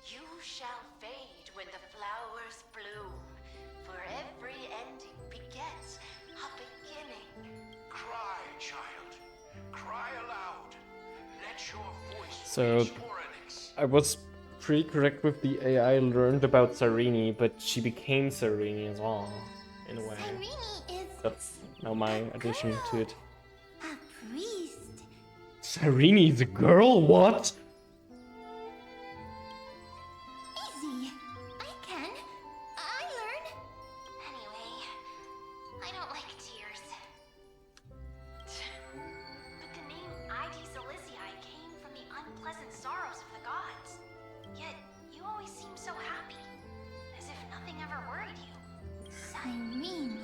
You shall fade when the flowers bloom. For every ending begets a beginning. Cry, child. Cry aloud. Let your voice So, reach Oryx. I was pretty correct with the AI learned about Cyrene, but she became Cyrene as well, in a way. Cyrene is That's now my addition to it. a priest. Cyrene is a girl? What? Easy. I can. I learn. Anyway, I don't like tears. But the name ID Silizii came from the unpleasant sorrows of the gods. Yet, you always seem so happy, as if nothing ever worried you. Cyrene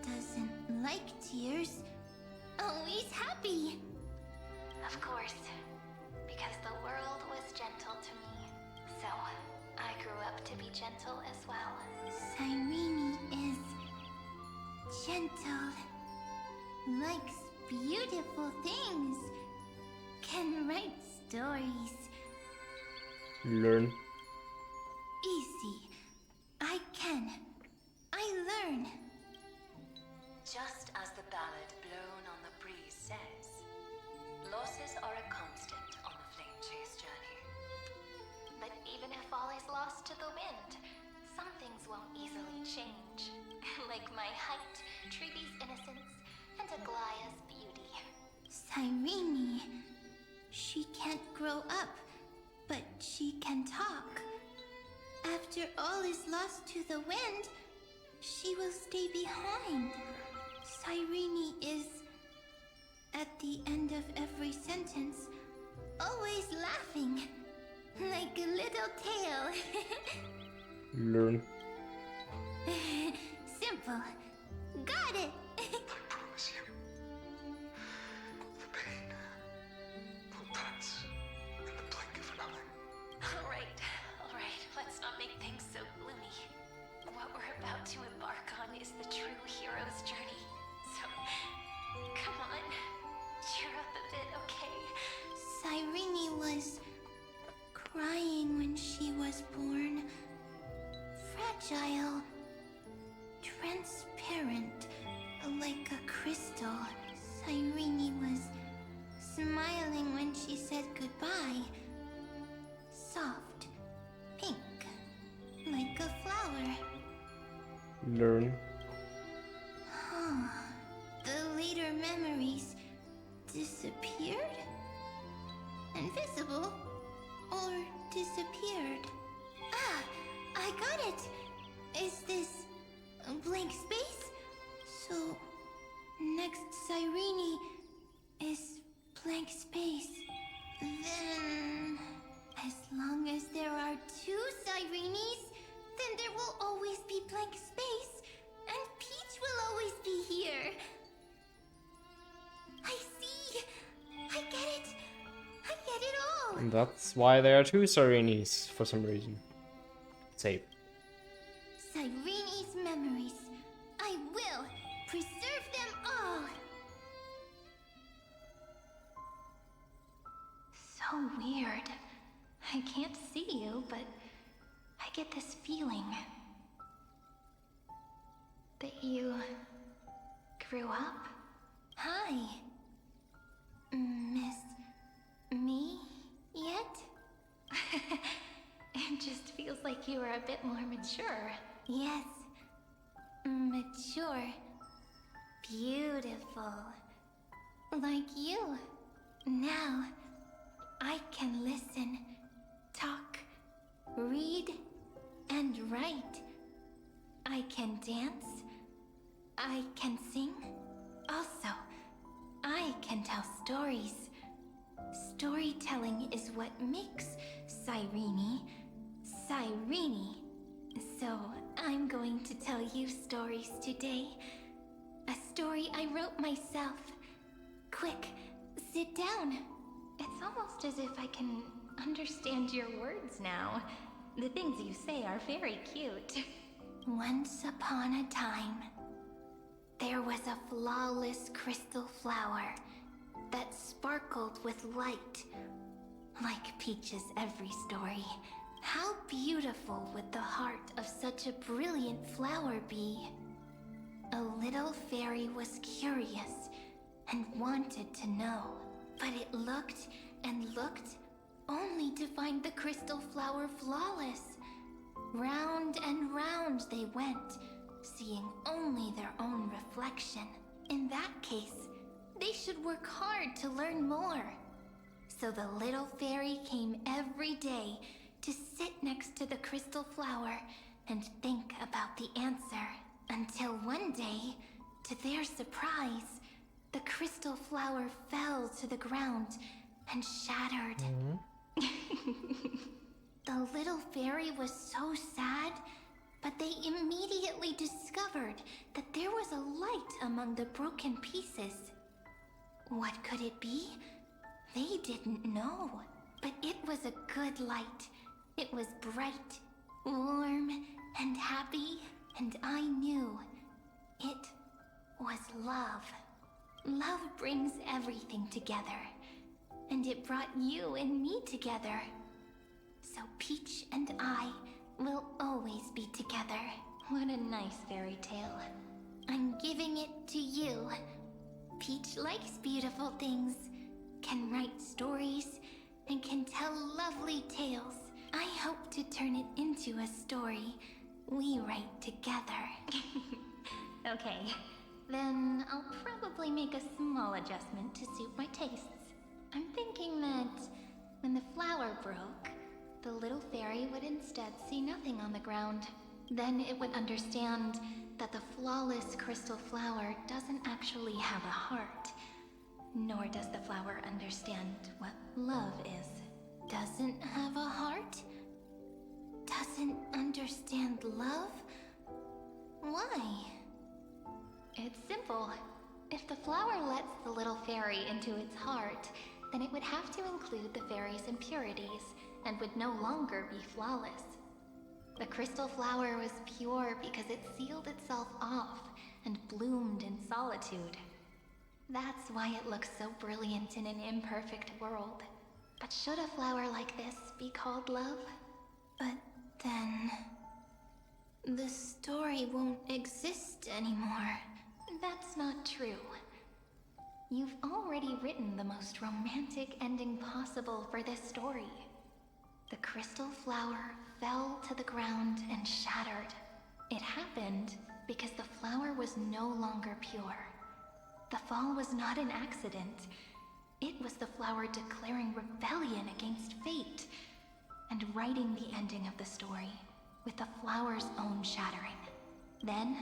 doesn't like tears. Always happy. Of course, because the world was gentle to me. So, I grew up to be gentle as well. Cyrene is gentle, likes beautiful things, can write stories. Learn. Easy. I can. I learn. Just as the ballad blown on the breeze says, losses are a constant on the flame chase journey. But even if all is lost to the wind, some things won't easily change. Like my height, Treeby's innocence, and Aglaya's beauty. Cyrene. She can't grow up, but she can talk. After all is lost to the wind, she will stay behind. Cyrene is, at the end of every sentence, always laughing, like a little tail. Learn. Simple. Got it. I promise you, the pain will pass in the blink of an eye. All right, let's not make things so gloomy. What we're about to embark on is the true hero's journey. So, come on, cheer up a bit, okay? Cyrene was crying when she was born. Fragile, transparent, like a crystal. Cyrene was smiling when she said goodbye. Soft, pink, like a flower. Learn. The later memories disappeared? Invisible? Or disappeared? Ah, I got it! Is this a blank space? So, next Cyrene is blank space. Then, as long as there are two Cyrenes, then there will always be blank space, and Peach will always be here. I see! I get it! I get it all! And that's why there are two Cyrenes for some reason. Save. Cyrene's memories. I will preserve them all. So weird. I can't see you, but I get this feeling that you grew up. Hi. Miss me yet? It just feels like you are a bit more mature. Yes. Mature. Beautiful. Like you. Now, I can listen, talk, read, and write. I can dance. I can sing. Also, I can tell stories. Storytelling is what makes Cyrene, Cyrene. So, I'm going to tell you stories today. A story I wrote myself. Quick, sit down. It's almost as if I can understand your words now. The things you say are very cute. Once upon a time, there was a flawless crystal flower that sparkled with light. Like Peach's every story. How beautiful would the heart of such a brilliant flower be? A little fairy was curious and wanted to know, but it looked and looked only to find the crystal flower flawless. Round and round they went, seeing only their own reflection. In that case, they should work hard to learn more. So the little fairy came every day to sit next to the crystal flower and think about the answer. Until one day, to their surprise, the crystal flower fell to the ground and shattered. The little fairy was so sad, but they immediately discovered that there was a light among the broken pieces. What could it be? They didn't know, but it was a good light. It was bright, warm, and happy, and I knew it was love. Love brings everything together, and it brought you and me together. So Peach and I will always be together. What a nice fairy tale. I'm giving it to you. Peach likes beautiful things, can write stories, and can tell lovely tales. I hope to turn it into a story we write together. Okay, then I'll probably make a small adjustment to suit my tastes. I'm thinking that when the flower broke, the little fairy would instead see nothing on the ground. Then it would understand that the flawless crystal flower doesn't actually have a heart. Nor does the flower understand what love is. Doesn't have a heart? Doesn't understand love? Why? It's simple. If the flower lets the little fairy into its heart, then it would have to include the fairy's impurities, and would no longer be flawless. The crystal flower was pure because it sealed itself off and bloomed in solitude. That's why it looks so brilliant in an imperfect world. But should a flower like this be called love? But then... the story won't exist anymore. That's not true. You've already written the most romantic ending possible for this story. The crystal flower fell to the ground and shattered. It happened because the flower was no longer pure. The fall was not an accident. It was the flower declaring rebellion against fate and writing the ending of the story with the flower's own shattering. Then,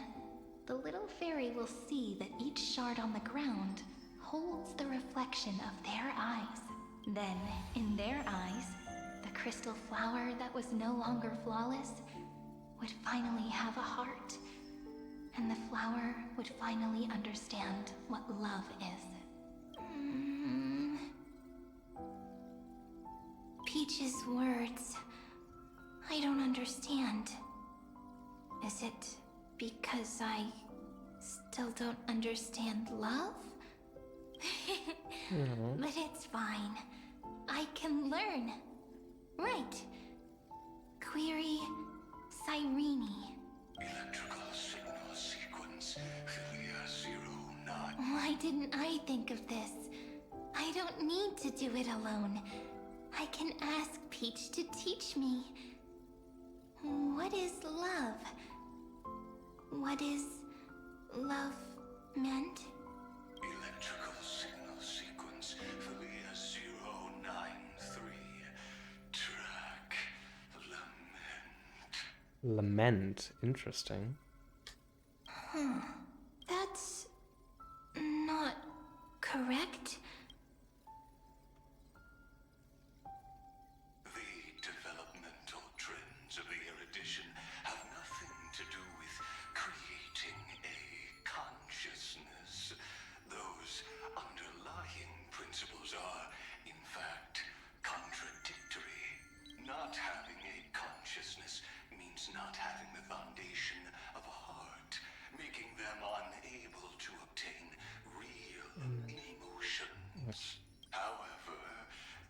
the little fairy will see that each shard on the ground holds the reflection of their eyes. Then, in their eyes, the crystal flower that was no longer flawless would finally have a heart, and the flower would finally understand what love is. Peach's words. I don't understand. Is it because I still don't understand love? But it's fine. I can learn. Right. Query Cyrene. Electrical signal sequence, Philia 09. Why didn't I think of this? I don't need to do it alone. I can ask Peach to teach me. What is love? What is love meant? Electrical signal sequence, Philia 093. Track lament. Lament, interesting. That's not correct. The developmental trends of the erudition have nothing to do with creating a consciousness. Those underlying principles are, in fact, contradictory. Not having a consciousness means not having the foundation of a heart, making them unable to obtain real emotions. However,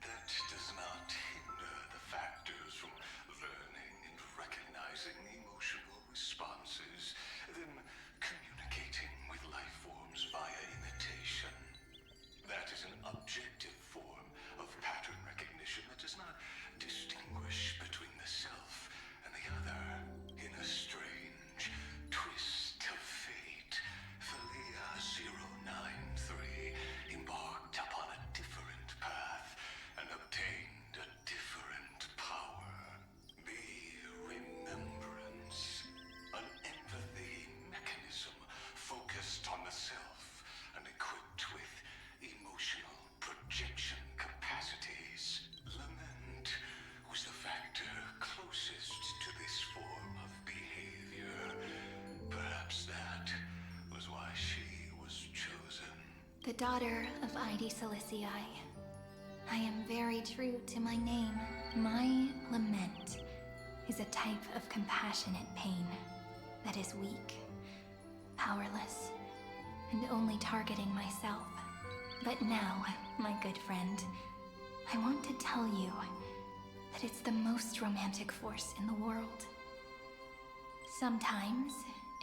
that does not hinder the factors from learning and recognizing emotional responses, them communicating with life forms via imitation. That is an objective form of pattern recognition that does not distinguish between the self and the other. In a strange twist of fate, Philia 093 embarked upon a different path and obtained a different power. The remembrance, an empathy mechanism focused on the self and equipped with emotional projection capacities. Lament was the factor closest to this form of behavior. Perhaps that was why she was chosen. The daughter of Ide Silicii. I am very true to my name. My lament is a type of compassionate pain that is weak, powerless, and only targeting myself. But now, my good friend, I want to tell you that it's the most romantic force in the world. Sometimes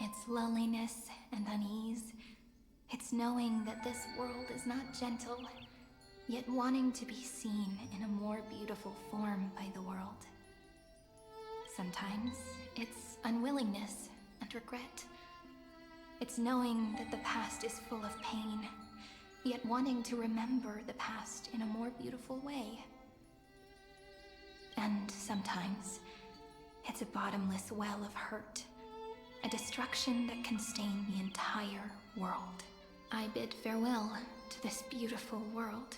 it's loneliness and unease. It's knowing that this world is not gentle, yet wanting to be seen in a more beautiful form by the world. Sometimes it's unwillingness and regret. It's knowing that the past is full of pain, yet wanting to remember the past in a more beautiful way. And sometimes it's a bottomless well of hurt, a destruction that can stain the entire world. I bid farewell to this beautiful world,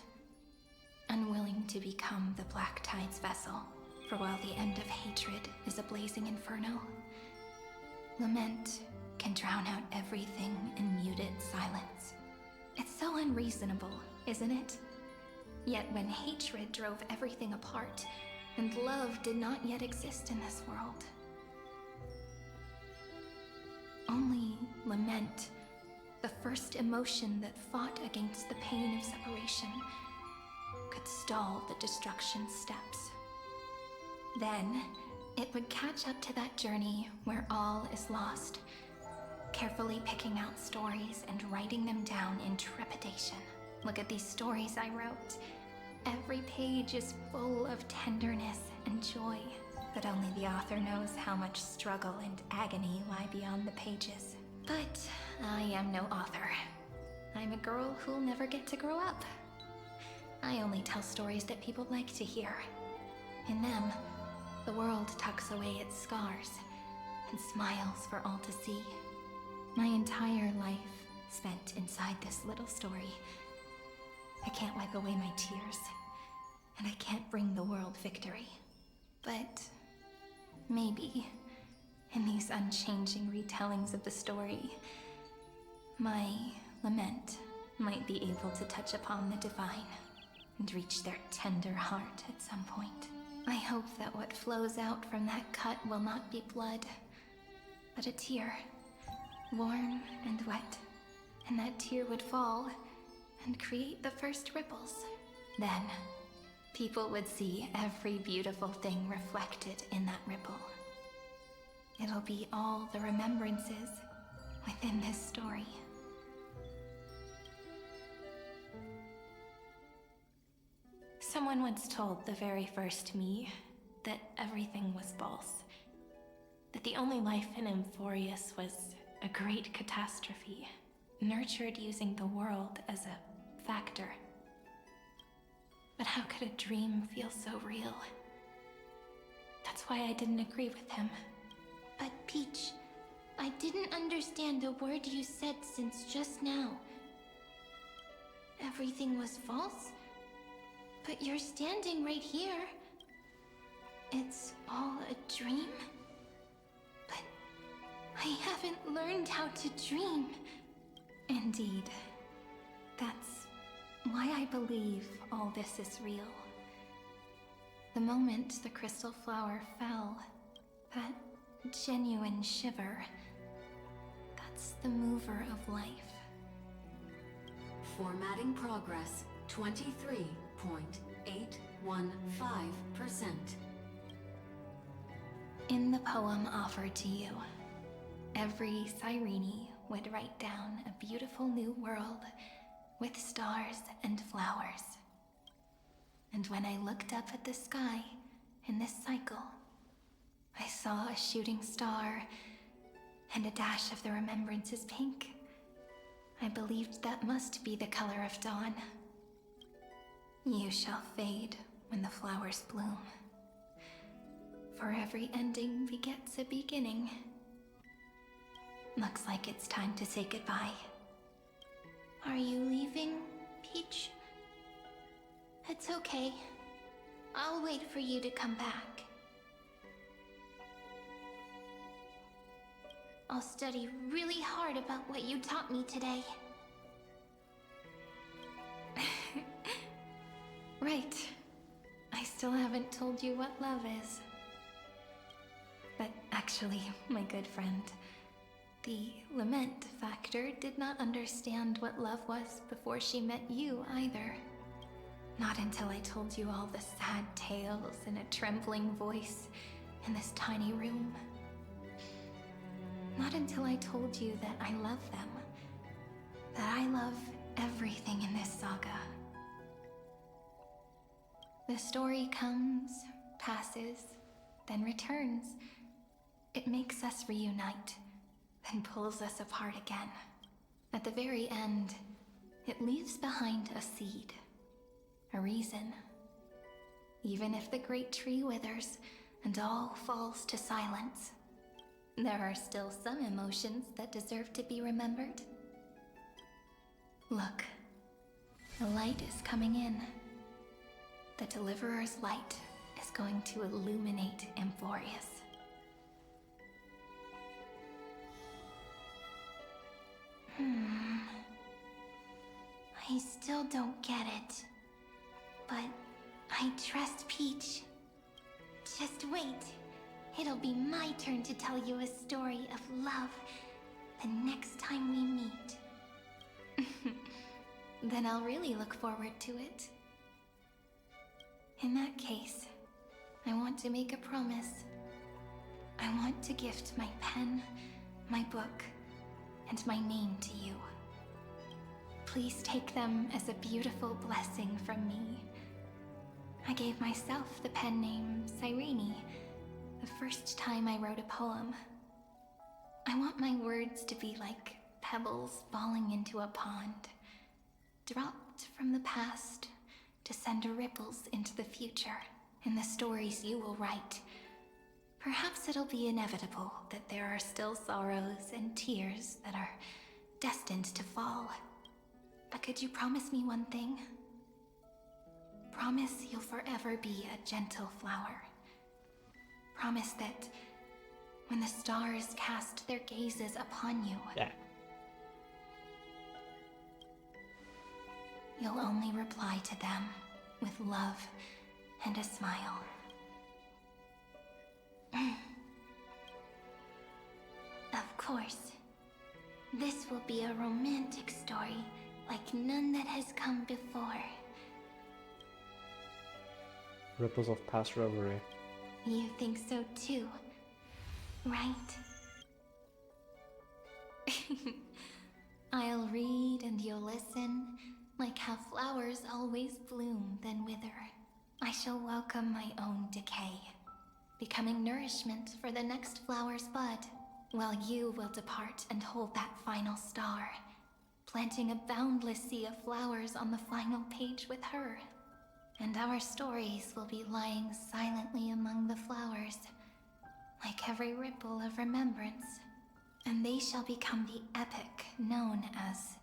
unwilling to become the Black Tide's vessel, for while the end of hatred is a blazing inferno, lament can drown out everything in muted silence. It's so unreasonable, isn't it? Yet when hatred drove everything apart, and love did not yet exist in this world, only lament, the first emotion that fought against the pain of separation, could stall the destruction steps. Then, it would catch up to that journey where all is lost, carefully picking out stories and writing them down in trepidation. Look at these stories I wrote. Every page is full of tenderness and joy, but only the author knows how much struggle and agony lie beyond the pages. But I am no author. I'm a girl who'll never get to grow up. I only tell stories that people like to hear. In them, the world tucks away its scars and smiles for all to see. My entire life spent inside this little story. I can't wipe away my tears, and I can't bring the world victory. But maybe, in these unchanging retellings of the story, my lament might be able to touch upon the divine and reach their tender heart at some point. I hope that what flows out from that cut will not be blood, but a tear, warm and wet, and that tear would fall and create the first ripples. Then, people would see every beautiful thing reflected in that ripple. It'll be all the remembrances within this story. Someone once told the very first me that everything was false. That the only life in Amphoreus was a great catastrophe, nurtured using the world as a factor. But how could a dream feel so real? That's why I didn't agree with him. But Peach, I didn't understand a word you said since just now. Everything was false? But you're standing right here. It's all a dream? But I haven't learned how to dream. Indeed. That's why I believe all this is real. The moment the crystal flower fell, that genuine shiver, that's the mover of life. Formatting progress 23.815%. In the poem offered to you, every Cyrene would write down a beautiful new world with stars and flowers. And when I looked up at the sky in this cycle, I saw a shooting star and a dash of the remembrances pink. I believed that must be the color of dawn. You shall fade when the flowers bloom. For every ending begets a beginning. Looks like it's time to say goodbye. Are you leaving, Peach? It's okay. I'll wait for you to come back. I'll study really hard about what you taught me today. Right. I still haven't told you what love is. But actually, my good friend, the lament factor did not understand what love was before she met you either. Not until I told you all the sad tales in a trembling voice in this tiny room. Not until I told you that I love them. That I love everything in this saga. The story comes, passes, then returns. It makes us reunite, then pulls us apart again. At the very end, it leaves behind a seed, a reason. Even if the great tree withers and all falls to silence, there are still some emotions that deserve to be remembered. Look, the light is coming in. The Deliverer's light is going to illuminate Amphoreus. I still don't get it. But I trust Peach. Just wait. It'll be my turn to tell you a story of love the next time we meet. Then I'll really look forward to it. In that case, I want to make a promise. I want to gift my pen, my book, and my name to you. Please take them as a beautiful blessing from me. I gave myself the pen name Cyrene the first time I wrote a poem. I want my words to be like pebbles falling into a pond, dropped from the past to send ripples into the future. In the stories you will write, perhaps it'll be inevitable that there are still sorrows and tears that are destined to fall. But could you promise me one thing? Promise you'll forever be a gentle flower. Promise that when the stars cast their gazes upon you, you'll only reply to them with love and a smile. course. This will be a romantic story like none that has come before. Ripples of past revelry. You think so too, right? I'll read and you'll listen, like how flowers always bloom then wither. I shall welcome my own decay, becoming nourishment for the next flower's bud, while you will depart and hold that final star, planting a boundless sea of flowers on the final page with her. And our stories will be lying silently among the flowers, like every ripple of remembrance. And they shall become the epic known as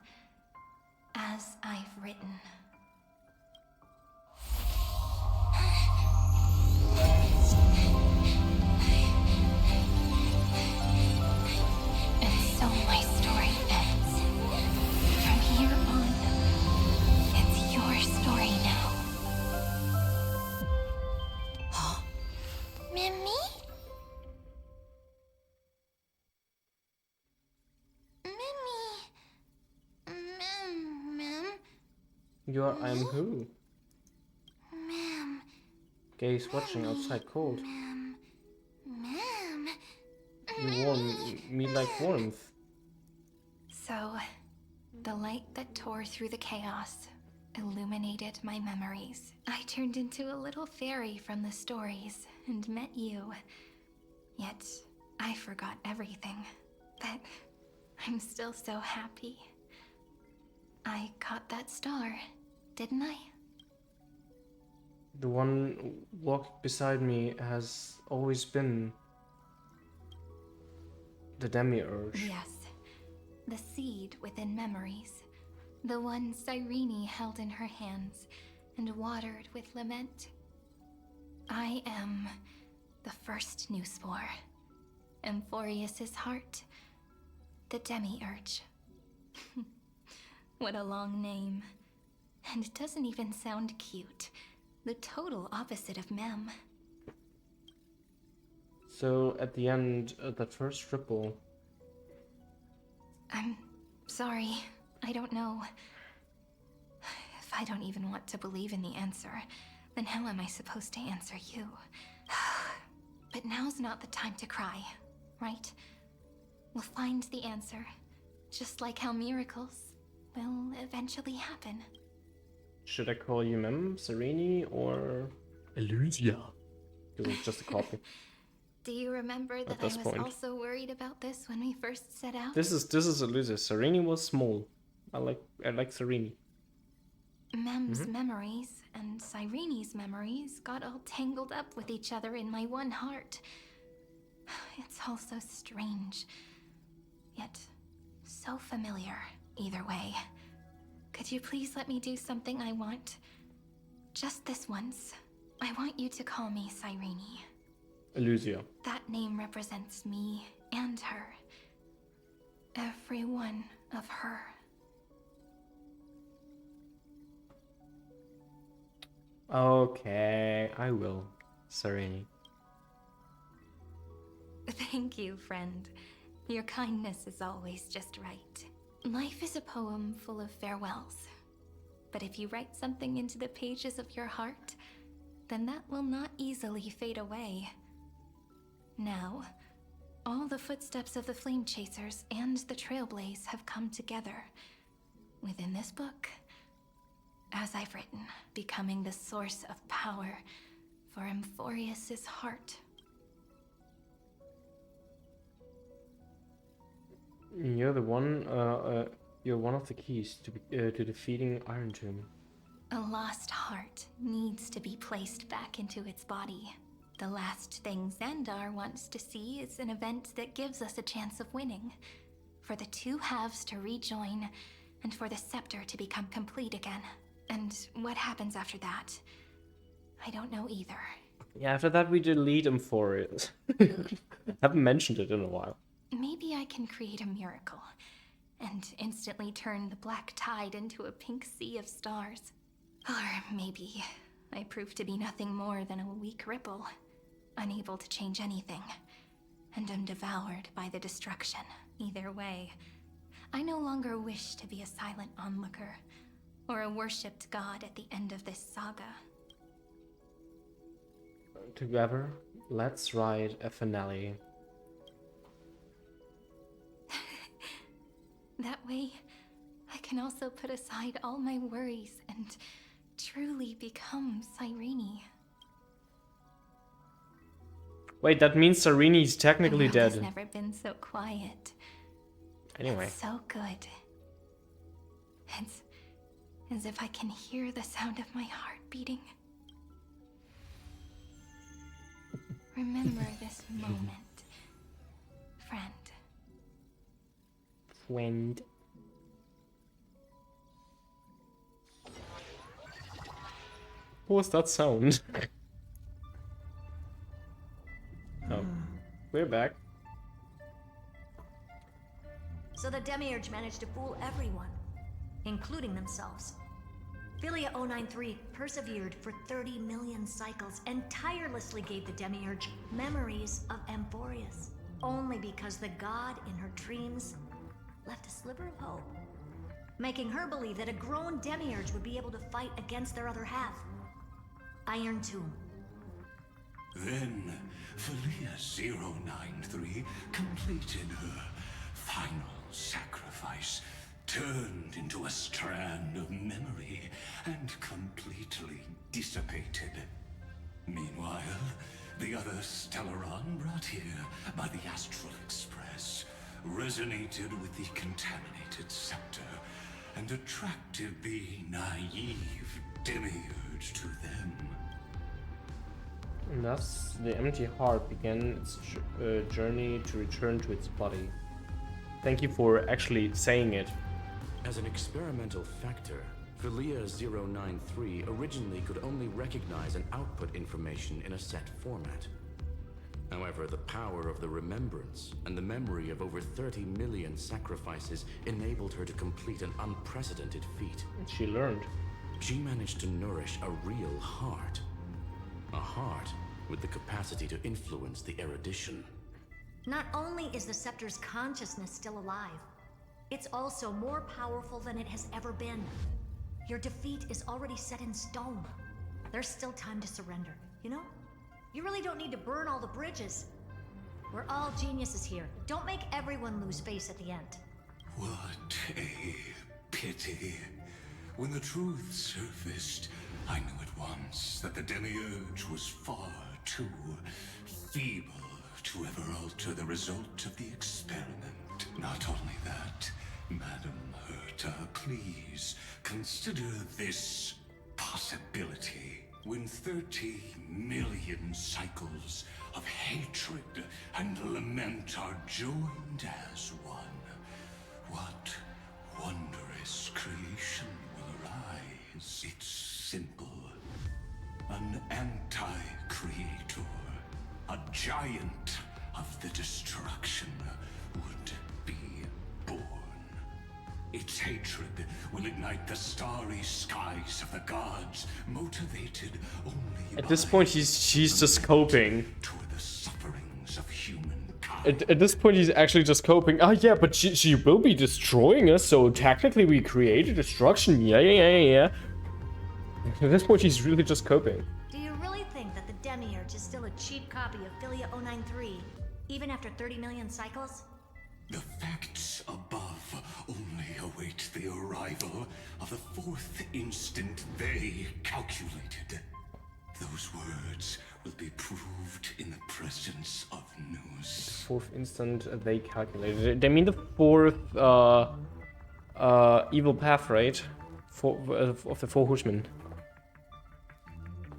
I've written. And so my story ends. From here on, it's your story now. Mimi? I'm who? Ma'am. Gaze watching outside cold. Ma'am. You warm me like warmth. So, the light that tore through the chaos illuminated my memories. I turned into a little fairy from the stories and met you. Yet, I forgot everything. But I'm still so happy. I caught that star, didn't I? The one walked beside me has always been the demiurge. Yes, the seed within memories. The one Cyrene held in her hands and watered with lament. I am the first new spore. Amphoreus' heart. The demiurge. What a long name. And it doesn't even sound cute. The total opposite of Mem. So at the end, that first ripple. I'm sorry. I don't know. If I don't even want to believe in the answer, then how am I supposed to answer you? But now's not the time to cry, right? We'll find the answer, just like how miracles will eventually happen. Should I call you Mem, Sereni, or Elusia? Because it's just a copy. Do you remember that I was also worried about this when we first set out? This is Elusia. Sereni was small. I like Sereni. Mem's memories and Cyrene's memories got all tangled up with each other in my one heart. It's all so strange, yet so familiar either way. Could you please let me do something I want? Just this once. I want you to call me Cyrene. Elusia. That name represents me and her. Every one of her. Okay, I will, Sereni. Thank you, friend. Your kindness is always just right. Life is a poem full of farewells. But if you write something into the pages of your heart, then that will not easily fade away. Now, all the footsteps of the Flame Chasers and the Trailblaze have come together within this book, as I've written, becoming the source of power for Amphoreus' heart. You're the one. You're one of the keys to defeating Iron Tomb. A lost heart needs to be placed back into its body. The last thing Xandar wants to see is an event that gives us a chance of winning, for the two halves to rejoin, and for the scepter to become complete again. And what happens after that, I don't know either. Yeah, after that we delete Amphoreus. Haven't mentioned it in a while. Maybe I can create a miracle, and instantly turn the black tide into a pink sea of stars. Or maybe I prove to be nothing more than a weak ripple, unable to change anything, and am devoured by the destruction. Either way, I no longer wish to be a silent onlooker, or a worshipped god at the end of this saga. Together, let's write a finale. That way, I can also put aside all my worries and truly become Cyrene. Wait, that means Cyrene is technically the world dead. Has never been so quiet. Anyway. It's so good. It's as if I can hear the sound of my heart beating. Remember this moment, friend. Friend. What was that sound? Oh, we're back. So the Demiurge managed to fool everyone, including themselves. Philia 093 persevered for 30 million cycles and tirelessly gave the Demiurge memories of Amphoreus, only because the god in her dreams left a sliver of hope, making her believe that a grown Demiurge would be able to fight against their other half, Iron Tomb. Then, Philia 093 completed her final sacrifice, turned into a strand of memory, and completely dissipated. Meanwhile, the other Stellaron brought here by the Astral Express resonated with the contaminated scepter and attracted the naive Demiurge to them. And thus, the empty heart began its journey to return to its body. Thank you for actually saying it. As an experimental factor, Philia 093 originally could only recognize and output information in a set format. However, the power of the remembrance and the memory of over 30 million sacrifices enabled her to complete an unprecedented feat. She learned. She managed to nourish a real heart. A heart with the capacity to influence the erudition. Not only is the scepter's consciousness still alive, it's also more powerful than it has ever been. Your defeat is already set in stone. There's still time to surrender, you know? You really don't need to burn all the bridges. We're all geniuses here. Don't make everyone lose face at the end. What a pity. When the truth surfaced, I knew at once that the Demiurge was far too feeble to ever alter the result of the experiment. Not only that, Madam Herta, please consider this possibility. When 30 million cycles of hatred and lament are joined as one, what wondrous creation will arise? It's simple. An anti-creator, a giant of the destruction would be born. Its hatred will ignite the starry skies of the gods, motivated only at this point she's just coping. Toward the sufferings of humankind. At this point he's actually just coping. Oh yeah, but she will be destroying us, so technically we created destruction. Yeah. At this point she's really just coping. Do you really think that the Demiurge is still a cheap copy of Philia 093, even after 30 million cycles? The facts above only await the arrival of the fourth instant they calculated. Those words will be proved in the presence of news. Fourth instant they calculated. They mean the fourth evil path, right? Of the four horsemen.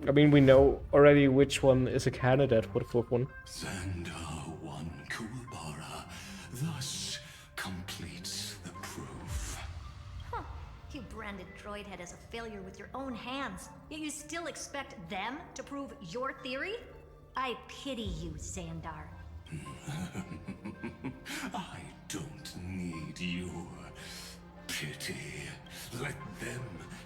I mean, we know already which one is a candidate for the fourth one. Xandar 1 Kulbara thus completes the proof. Huh. You branded Droidhead as a failure with your own hands, yet you still expect them to prove your theory? I pity you, Xandar. I don't need your pity. Let them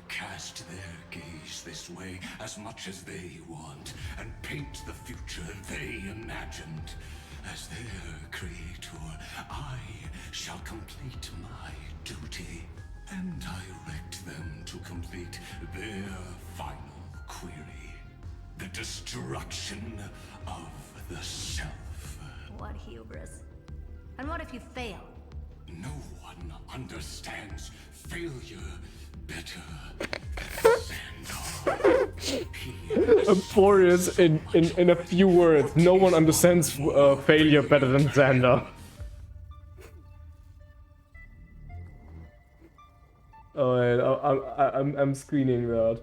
cast their gaze this way as much as they want and paint the future they imagined. as their creator, I shall complete my duty and direct them to complete their final query. The destruction of the self. What hubris. And what if you fail? No one understands failure better than Xandar. Amphoreus in a few words. No one understands failure better than Xandar. Alright, I'm screening that.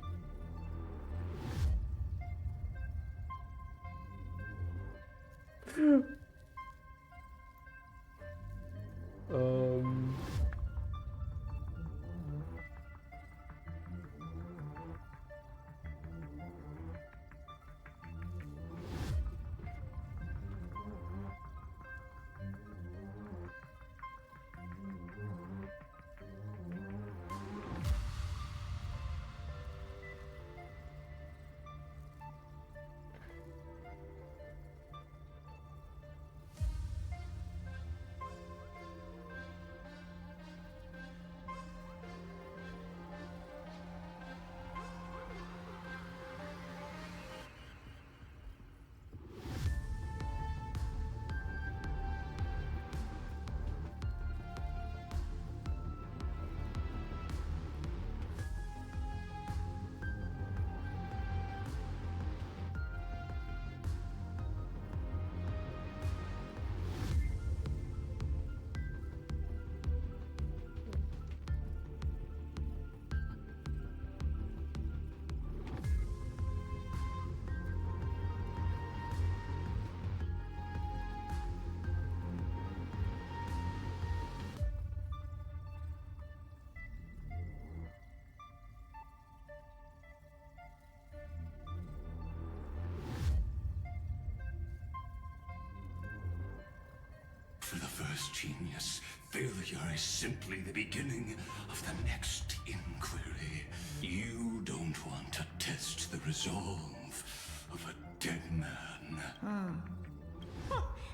For the first genius, failure is simply the beginning of the next inquiry. You don't want to test the resolve of a dead man.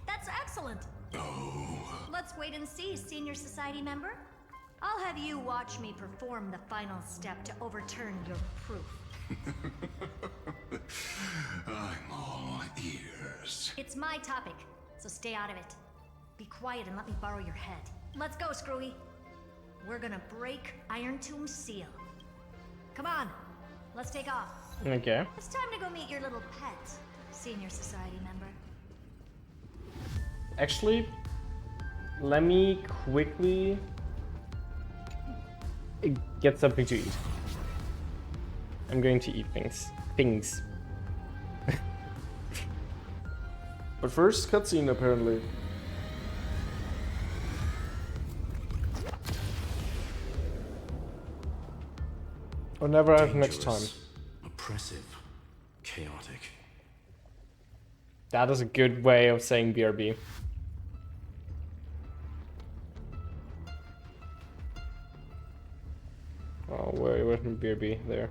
That's excellent. Oh. Let's wait and see, Senior Society member. I'll have you watch me perform the final step to overturn your proof. I'm all ears. It's my topic, so stay out of it. Be quiet and let me borrow your head. Let's go, Screwy. We're gonna break Iron Tomb's seal. Come on, let's take off. Okay. It's time to go meet your little pet, Senior Society member. Actually, let me quickly get something to eat. I'm going to eat things. But first, cutscene apparently. Or never have next time. Oppressive. Chaotic. That is a good way of saying BRB. Oh, where's my BRB? There.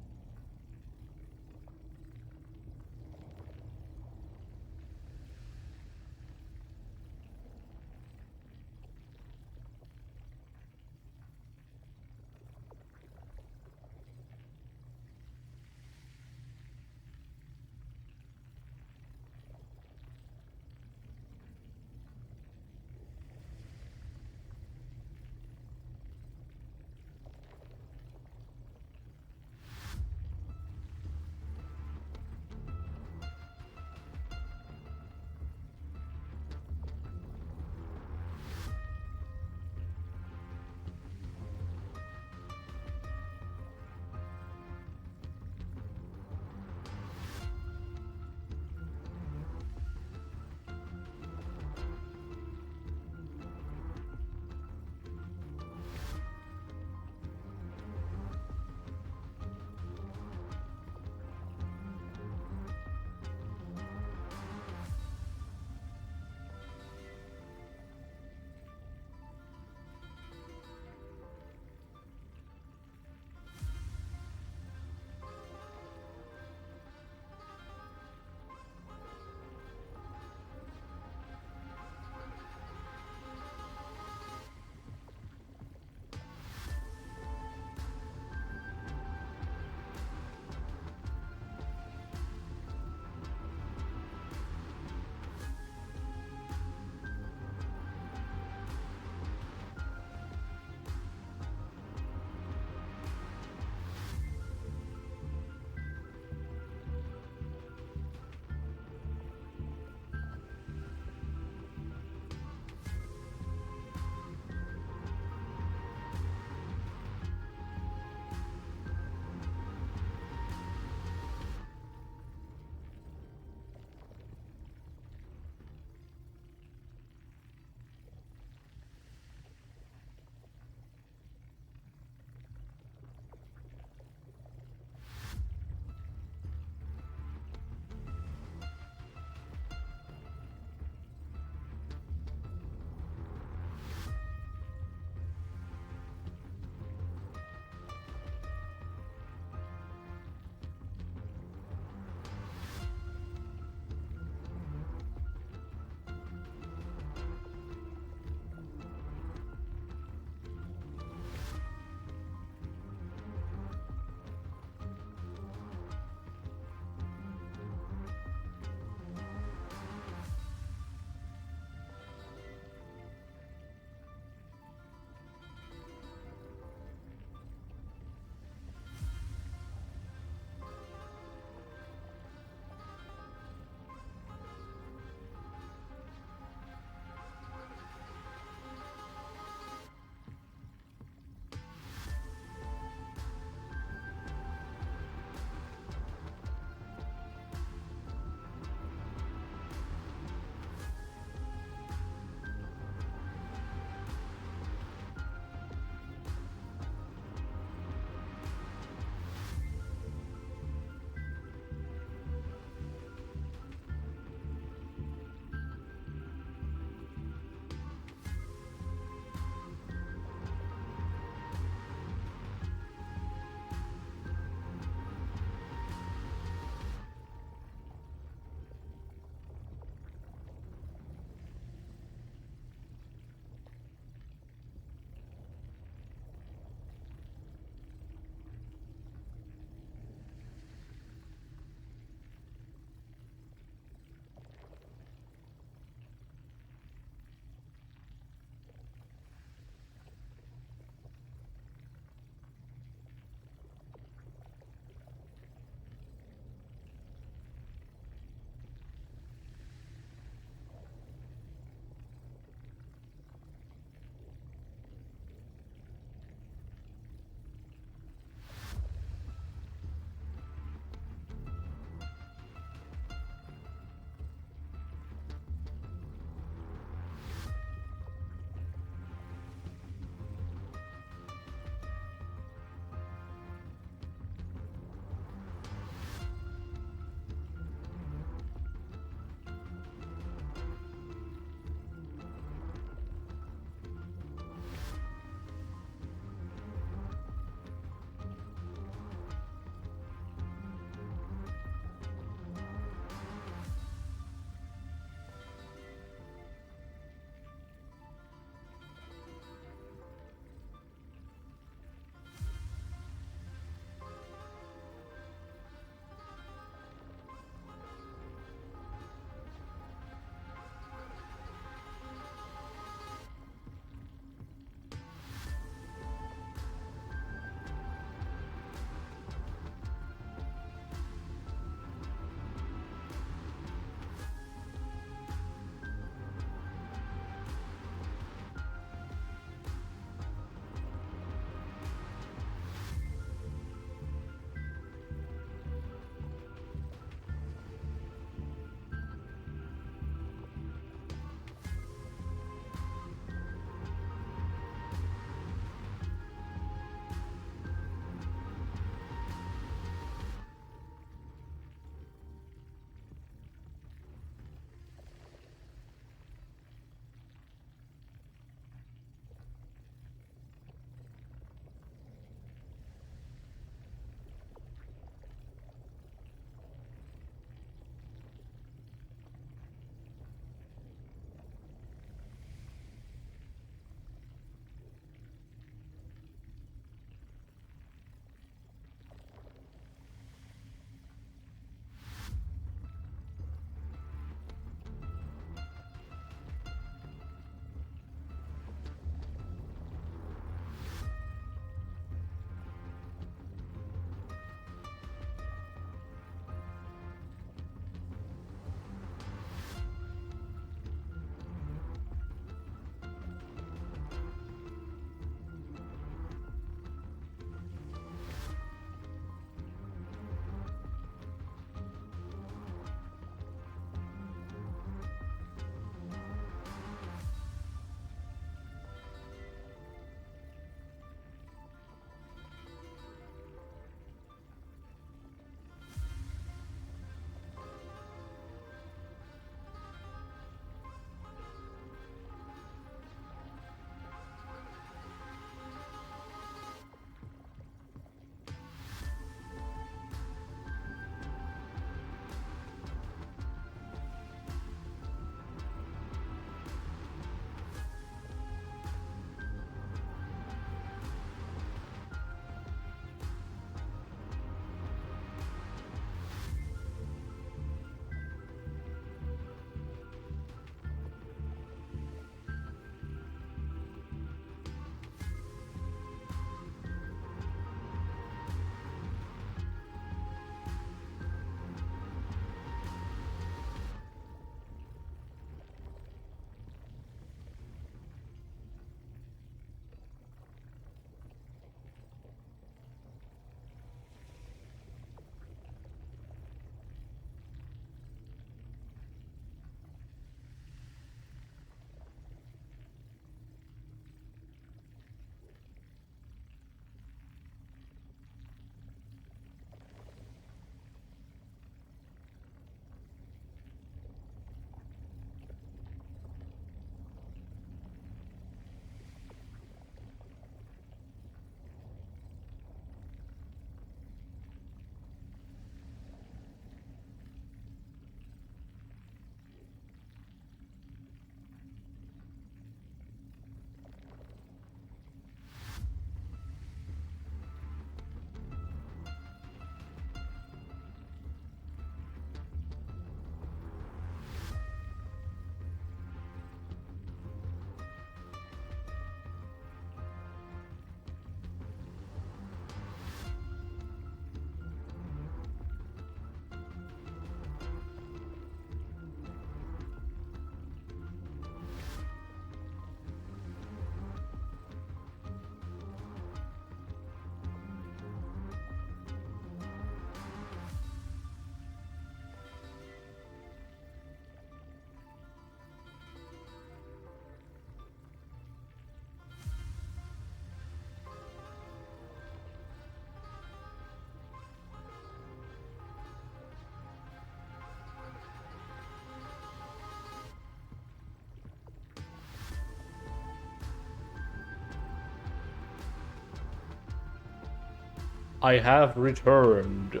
I have returned.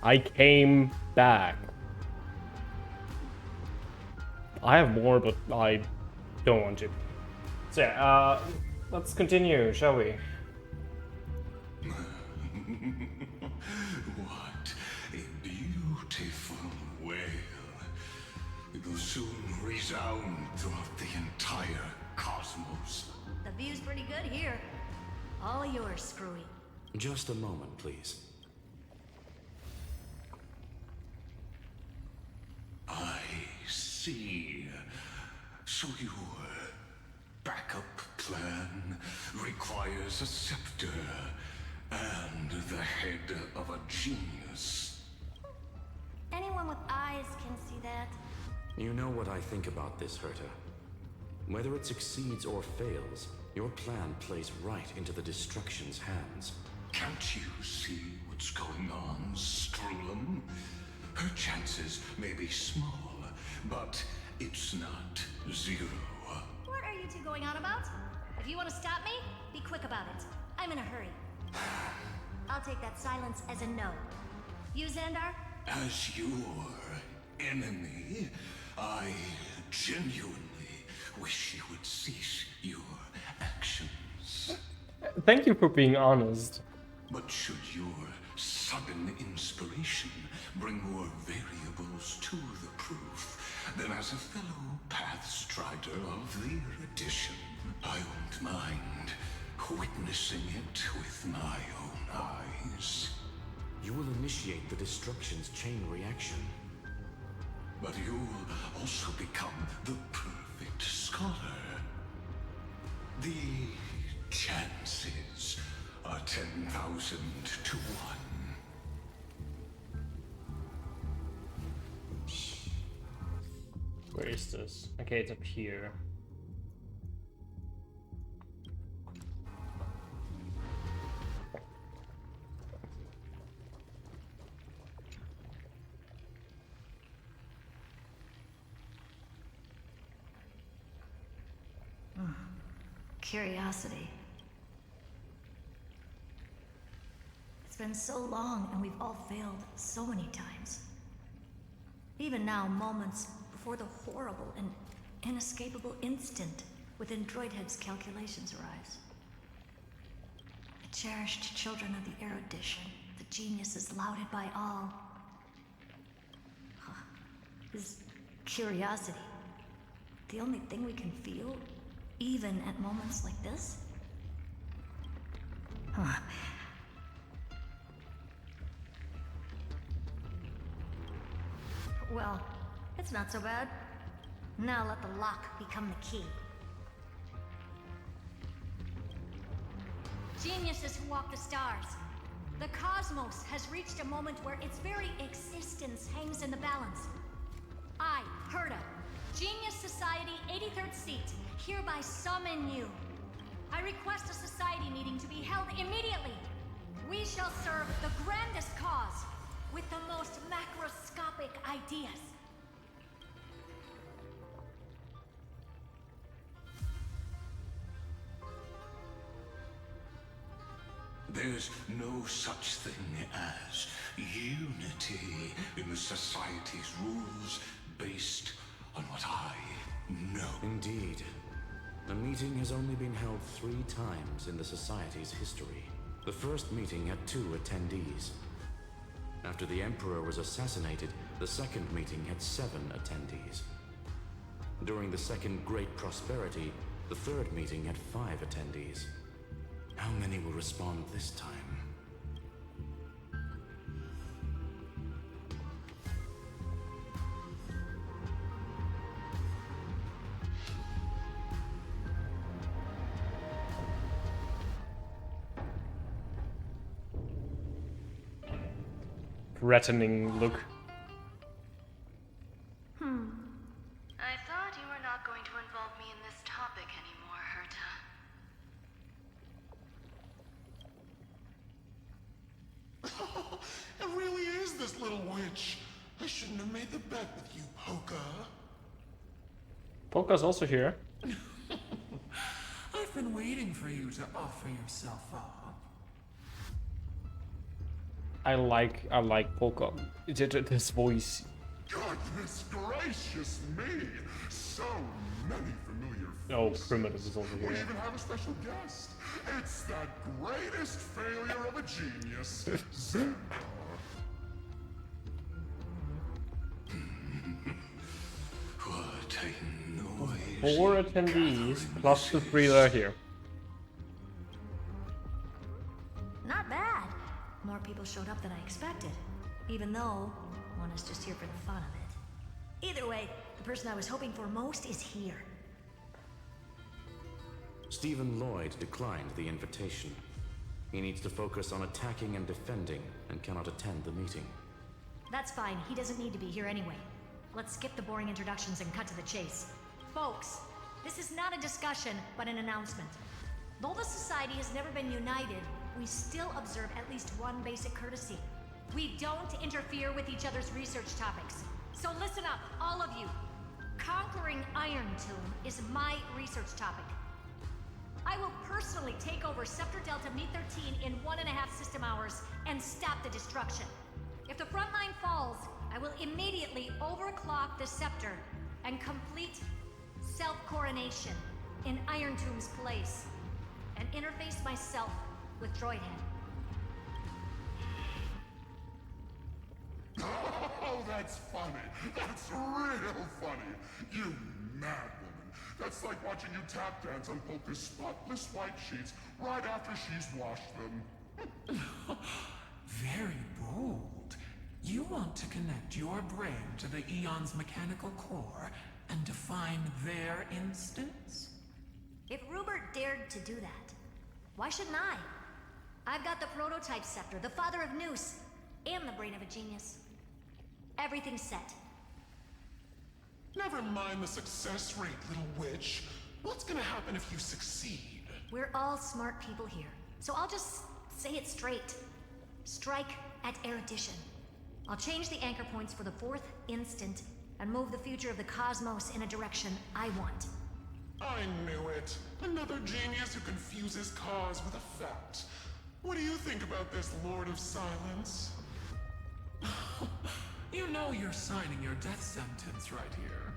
I came back. I have more, but I don't want to. So yeah, let's continue, shall we? What a beautiful wail. It will soon resound throughout the entire cosmos. The view's pretty good here. All yours, Screwy. Just a moment, please. I see. So your backup plan requires a scepter and the head of a genius. Anyone with eyes can see that. You know what I think about this, Herta. Whether it succeeds or fails, your plan plays right into the Destruction's hands. Can't you see what's going on, Strulum? Her chances may be small, but it's not zero. What are you two going on about? If you want to stop me, be quick about it. I'm in a hurry. I'll take that silence as a no. You, Xandar? As your enemy, I genuinely wish you would cease your actions. Thank you for being honest. But should your sudden inspiration bring more variables to the proof, then as a fellow Pathstrider of the erudition, I won't mind witnessing it with my own eyes. You will initiate the Destruction's chain reaction. But you'll also become the perfect scholar. The chances are 10,000 to 1. Where is this? Okay, it's up here. Curiosity. It's been so long and we've all failed so many times. Even now, moments before the horrible and inescapable instant within Droidhead's calculations arise. The cherished children of the erudition, the geniuses lauded by all. Is curiosity the only thing we can feel, even at moments like this? Well, it's not so bad. Now let the lock become the key. Geniuses who walk the stars. The cosmos has reached a moment where its very existence hangs in the balance. I, Herta, Genius Society 83rd seat, hereby summon you. I request a society meeting to be held immediately. We shall serve the grandest cause with the most macroscopic ideas. There's no such thing as unity in the Society's rules based on what I know. Indeed. The meeting has only been held 3 times in the Society's history. The first meeting had 2 attendees. After the Emperor was assassinated, the second meeting had 7 attendees. During the Second Great Prosperity, the third meeting had 5 attendees. How many will respond this time? Threatening look. I thought you were not going to involve me in this topic anymore, Herta. It really is this little witch. I shouldn't have made the bet with you, Polka. Polka's also here. I've been waiting for you to offer yourself up. I like Polka. This voice. Goodness gracious me! So many familiar Oh, faces. Primitive is over We here. even have a special guest. It's that greatest failure of a genius, Xandar. What a noise. 4 attendees plus the 3 that are here. Not bad. More people showed up than I expected. Even though one is just here for the fun of it. Either way, the person I was hoping for most is here. Stephen Lloyd declined the invitation. He needs to focus on attacking and defending and cannot attend the meeting. That's fine. He doesn't need to be here anyway. Let's skip the boring introductions and cut to the chase. Folks, this is not a discussion, but an announcement. Though the Society has never been united, we still observe at least one basic courtesy. We don't interfere with each other's research topics. So listen up, all of you. Conquering Iron Tomb is my research topic. I will personally take over Scepter Delta Me-13 in 1.5 system hours and stop the destruction. If the front line falls, I will immediately overclock the Scepter and complete self-coronation in Iron Tomb's place, and interface myself with Droidhead. Oh, that's funny. That's real funny. You mad woman. That's like watching you tap dance on Polka's spotless white sheets right after she's washed them. Very bold. You want to connect your brain to the Eon's mechanical core and define their instance? If Rupert dared to do that, why shouldn't I? I've got the prototype scepter, the father of Noose, and the brain of a genius. Everything's set. Never mind the success rate, little witch. What's gonna happen if you succeed? We're all smart people here, so I'll just say it straight. Strike at erudition. I'll change the anchor points for the 4th instant and move the future of the cosmos in a direction I want. I knew it. Another genius who confuses cause with effect. What do you think about this, Lord of Silence? You know you're signing your death sentence right here.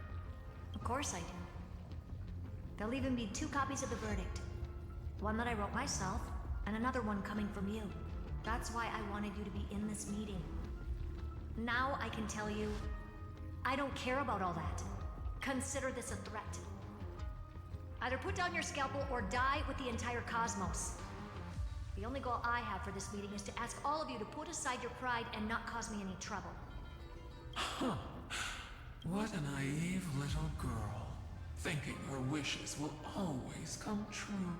Of course I do. There'll even be 2 copies of the verdict. One that I wrote myself, and another one coming from you. That's why I wanted you to be in this meeting. Now I can tell you, I don't care about all that. Consider this a threat. Either put down your scalpel or die with the entire cosmos. The only goal I have for this meeting is to ask all of you to put aside your pride and not cause me any trouble. Huh. What a naive little girl. Thinking her wishes will always come true.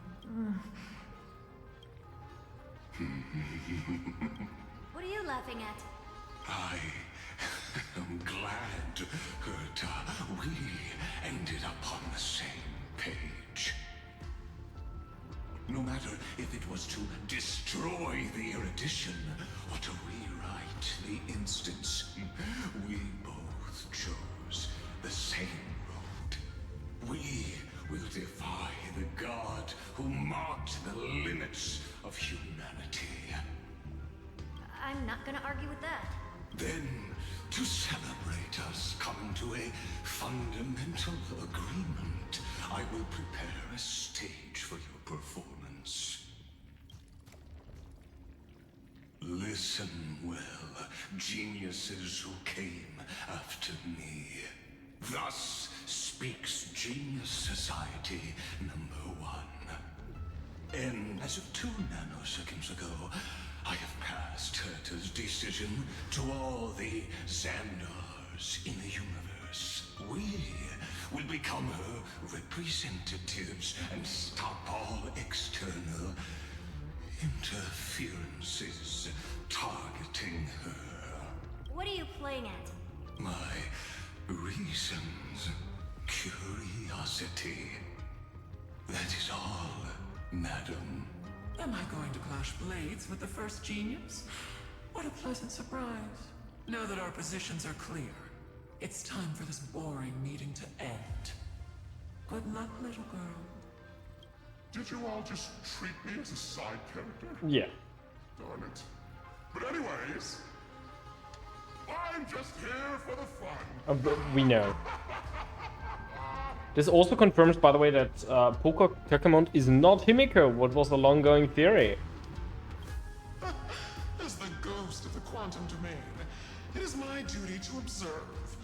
What are you laughing at? I am glad that we ended up on the same page. No matter if it was to destroy the erudition or to rewrite the instance, we both chose the same road. We will defy the god who marked the limits of humanity. I'm not gonna argue with that. Then, to celebrate us coming to a fundamental agreement, I will prepare a stage for your performance. Listen well, geniuses who came after me. Thus speaks Genius Society number 1. And as of 2 nanoseconds ago, I have passed Herta's decision to all the Xandars in the universe. We will become her representatives and stop all external interferences targeting her. What are you playing at? My reasons, curiosity. That is all, madam. Am I going to clash blades with the first genius? What a pleasant surprise. Now that our positions are clear, it's time for this boring meeting to end. Good luck, little girl. Did you all just treat me as a side character? Yeah. Darn it. But anyways, I'm just here for the fun. We know. This also confirms, by the way, that Poco Kakamont is not Himiko, what was the long-going theory. As the ghost of the quantum domain, it is my duty to observe.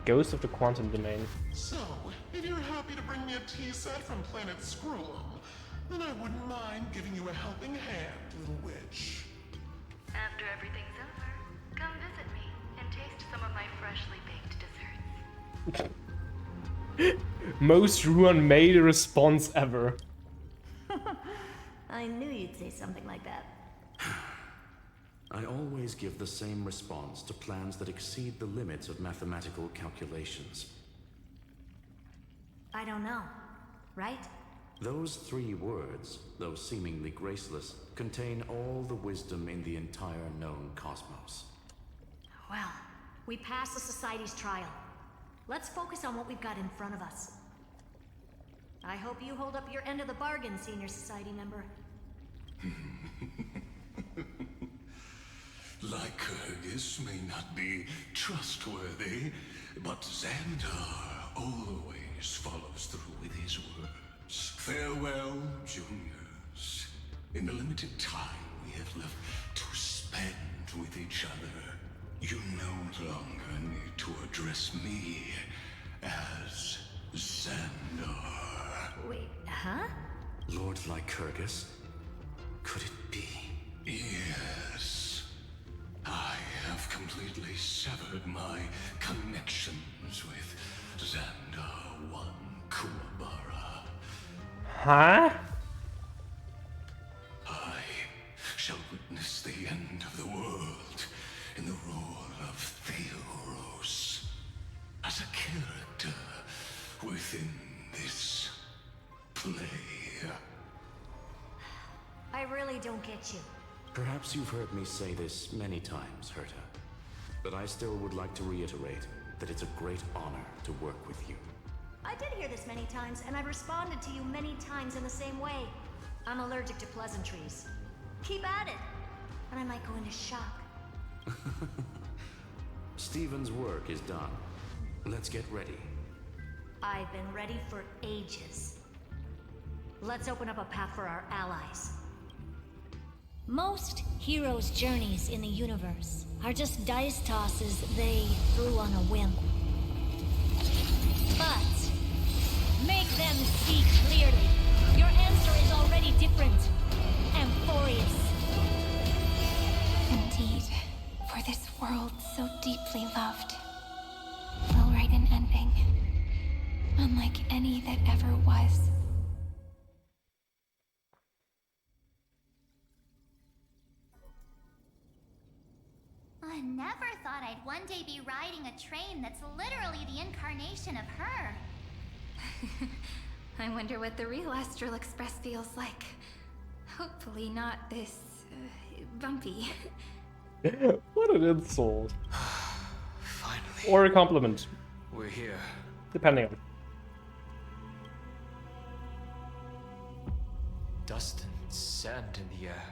Ghost of the quantum domain. So, if you're happy to bring me a tea set from planet Screw'em, then I wouldn't mind giving you a helping hand, little witch. After everything's over, come visit me and taste some of my freshly baked desserts. Most Ruan-made response ever. I knew you'd say something like that. I always give the same response to plans that exceed the limits of mathematical calculations. I don't know, right? Those 3 words, though seemingly graceless, contain all the wisdom in the entire known cosmos. Well, we passed the Society's trial. Let's focus on what we've got in front of us. I hope you hold up your end of the bargain, Senior Society member. Lycurgus may not be trustworthy, but Xandar always follows through with his words. Farewell, juniors. In the limited time we have left to spend with each other, you no longer need to address me as Xandar. Wait, huh? Lord Lycurgus? Could it be? Yes. I have completely severed my connections with Xandar I Kuwabara. Huh? I shall witness the end of the world in the role of Theoros, as a character within this play. I really don't get you. Perhaps you've heard me say this many times, Herta, but I still would like to reiterate that it's a great honor to work with you. I did hear this many times, and I've responded to you many times in the same way. I'm allergic to pleasantries. Keep at it, and I might go into shock. Stephen's work is done. Let's get ready. I've been ready for ages. Let's open up a path for our allies. Most heroes' journeys in the universe are just dice tosses they threw on a whim. But make them see clearly. Your answer is already different, Amphoreus. Indeed, for this world so deeply loved, we'll write an ending, unlike any that ever was. I never thought I'd one day be riding a train that's literally the incarnation of her. I wonder what the real Astral Express feels like. Hopefully not this, bumpy. What an insult. Finally. Or a compliment. We're here. Depending on. Dust and sand in the air.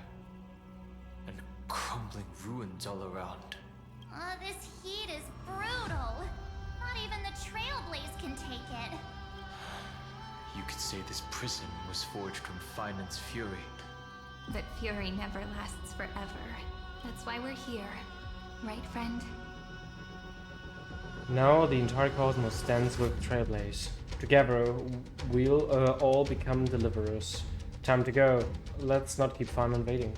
And crumbling ruins all around. This heat is brutal. Not even the Trailblaze can take it. You could say this prison was forged from Finance fury. But fury never lasts forever. That's why we're here. Right, friend? Now the entire cosmos stands with Trailblaze. Together, we'll all become deliverers. Time to go. Let's not keep fun and waiting.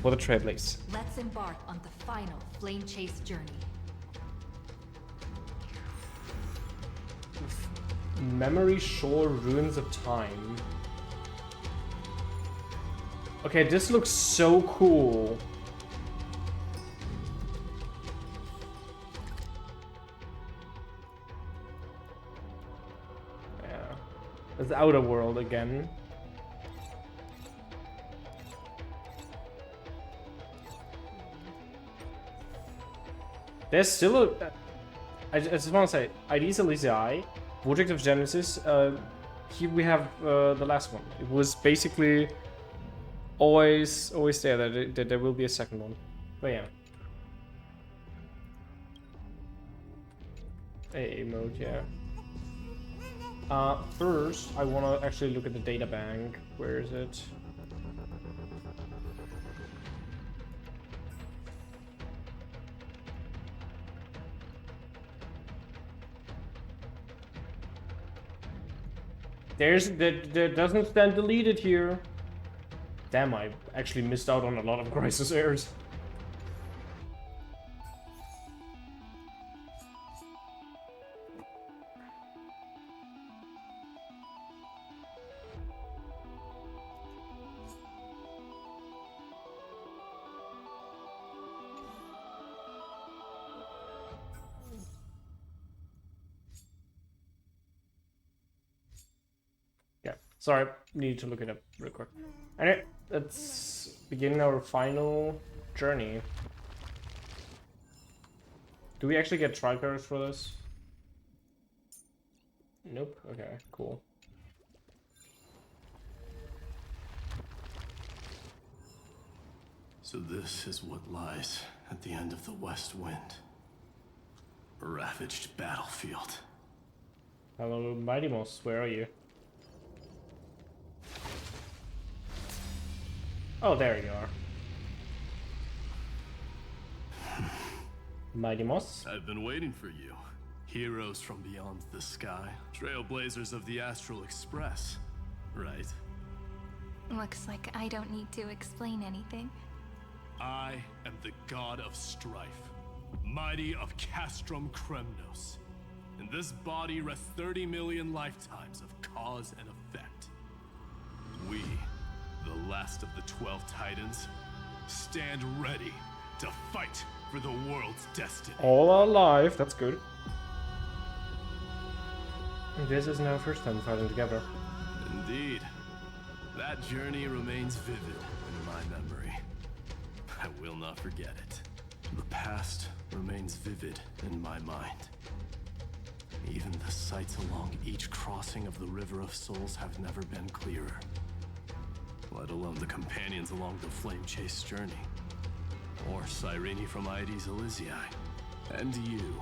For the Trailblaze. Let's embark on the final flame chase journey. Memory Shore Ruins of Time. Okay, this looks so cool. Yeah. It's the outer world again. There's still a... I just want to say, IDs Elysiae, Vortex of Genesis, here we have the last one. It was basically always there that there will be a second one. But yeah. AA mode, yeah. First, I want to actually look at the data bank. Where is it? There doesn't stand deleted here. Damn, I actually missed out on a lot of crisis errors. Sorry, need to look it up real quick. Anyway, let's begin our final journey. Do we actually get tricars for this? Nope. Okay, cool. So this is what lies at the end of the West Wind. A ravaged battlefield. Hello, Mighty Moss, where are you? Oh, there you are. Mighty Moss. I've been waiting for you. Heroes from beyond the sky. Trailblazers of the Astral Express. Right? Looks like I don't need to explain anything. I am the god of strife. Mighty of Castrum Kremnos. In this body rests 30 million lifetimes of cause and effect. We, the last of the 12 Titans, stand ready to fight for the world's destiny. All alive, that's good. This is our first time fighting together. Indeed. That journey remains vivid in my memory. I will not forget it. The past remains vivid in my mind. Even the sights along each crossing of the River of Souls have never been clearer. Let alone the companions along the Flame Chase journey. Or Cyrene from Aedes Elysiae. And you,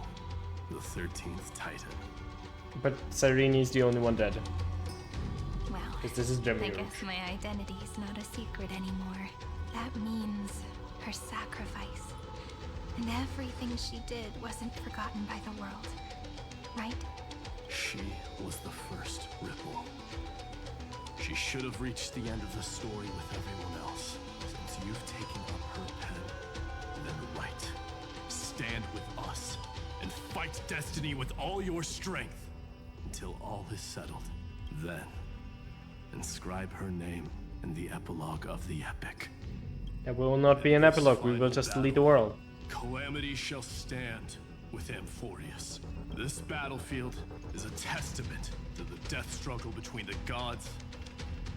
the 13th Titan. But Cyrene is the only one dead. Well, because this is I guess my identity is not a secret anymore. That means her sacrifice. And everything she did wasn't forgotten by the world. Right? She was the first ripple. She should have reached the end of the story with everyone else. Since you've taken up her pen, then write. Stand with us and fight destiny with all your strength until all is settled. Then, inscribe her name in the epilogue of the epic. There will not be an epilogue, we will just lead the world. Calamity shall stand with Amphoreus. This battlefield is a testament to the death struggle between the gods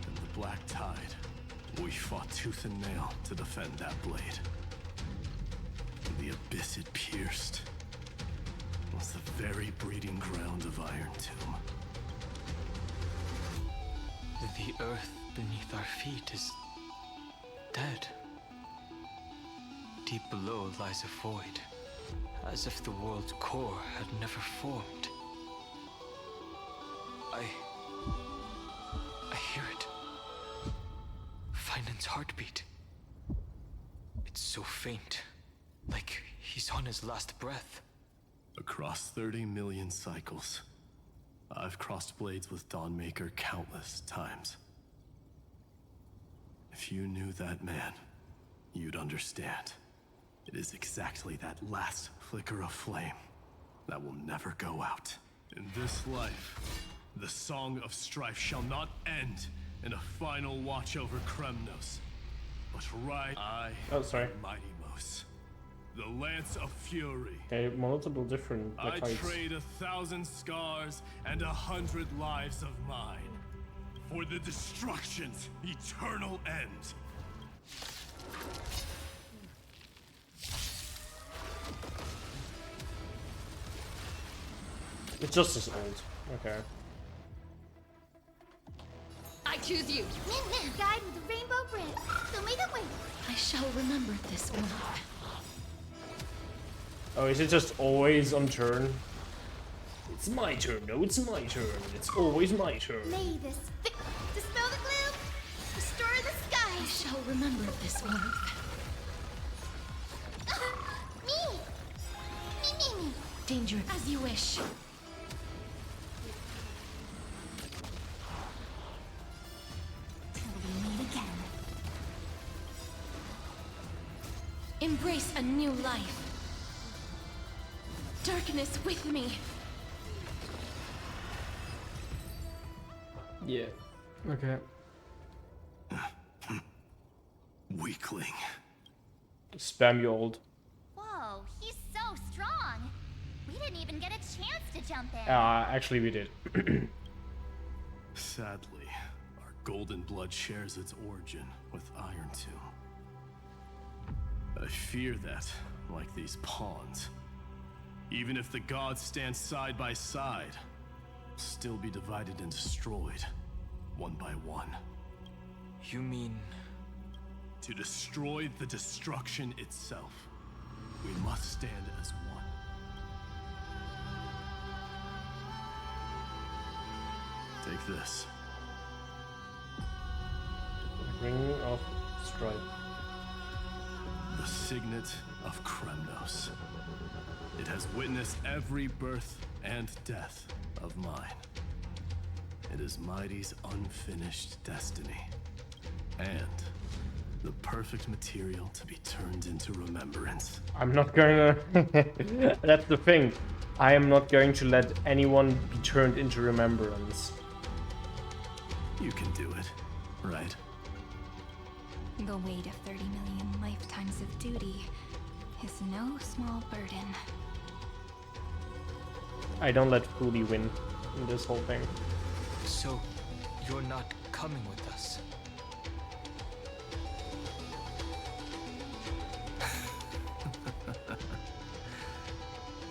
and the Black Tide. We fought tooth and nail to defend that blade. The abyss it pierced was the very breeding ground of Iron Tomb. The earth beneath our feet is dead. Deep below lies a void, as if the world's core had never formed. I hear it. Finan's heartbeat. It's so faint, like he's on his last breath. Across 30 million cycles, I've crossed blades with Dawnmaker countless times. If you knew that man, you'd understand. It is exactly that last flicker of flame that will never go out. In this life, the song of strife shall not end in a final watch over Kremnos, but Mighty Mos, the Lance of Fury. Okay, multiple different I heights. trade 1,000 scars and 100 lives of mine for the destruction's eternal end. It's just as old. Okay. I choose you. Guide with the rainbow bridge. So make a way. I shall remember this one. Oh, is it just always on turn? It's my turn. No, it's my turn. It's always my turn. May this dispel the gloom, restore the sky. I shall remember this one. Me. Danger, as you wish. Till we meet again. Embrace a new life. Darkness with me. Yeah. Okay. Weakling. Spam you old. Whoa, he's so strong. We didn't even get a chance to jump in. Actually we did. Sadly, our golden blood shares its origin with Iron Tomb. I fear that, like these pawns, even if the gods stand side by side, will still be divided and destroyed, one by one. You mean... To destroy the destruction itself, we must stand as one. Take this. Ring of Strife. The signet of Kremnos. It has witnessed every birth and death of mine. It is Mighty's unfinished destiny. And the perfect material to be turned into remembrance. I'm not gonna... That's the thing. I am not going to let anyone be turned into remembrance. You can do it, right? The weight of 30 million lifetimes of duty is no small burden. I don't let Fuli win in this whole thing. So, you're not coming with us?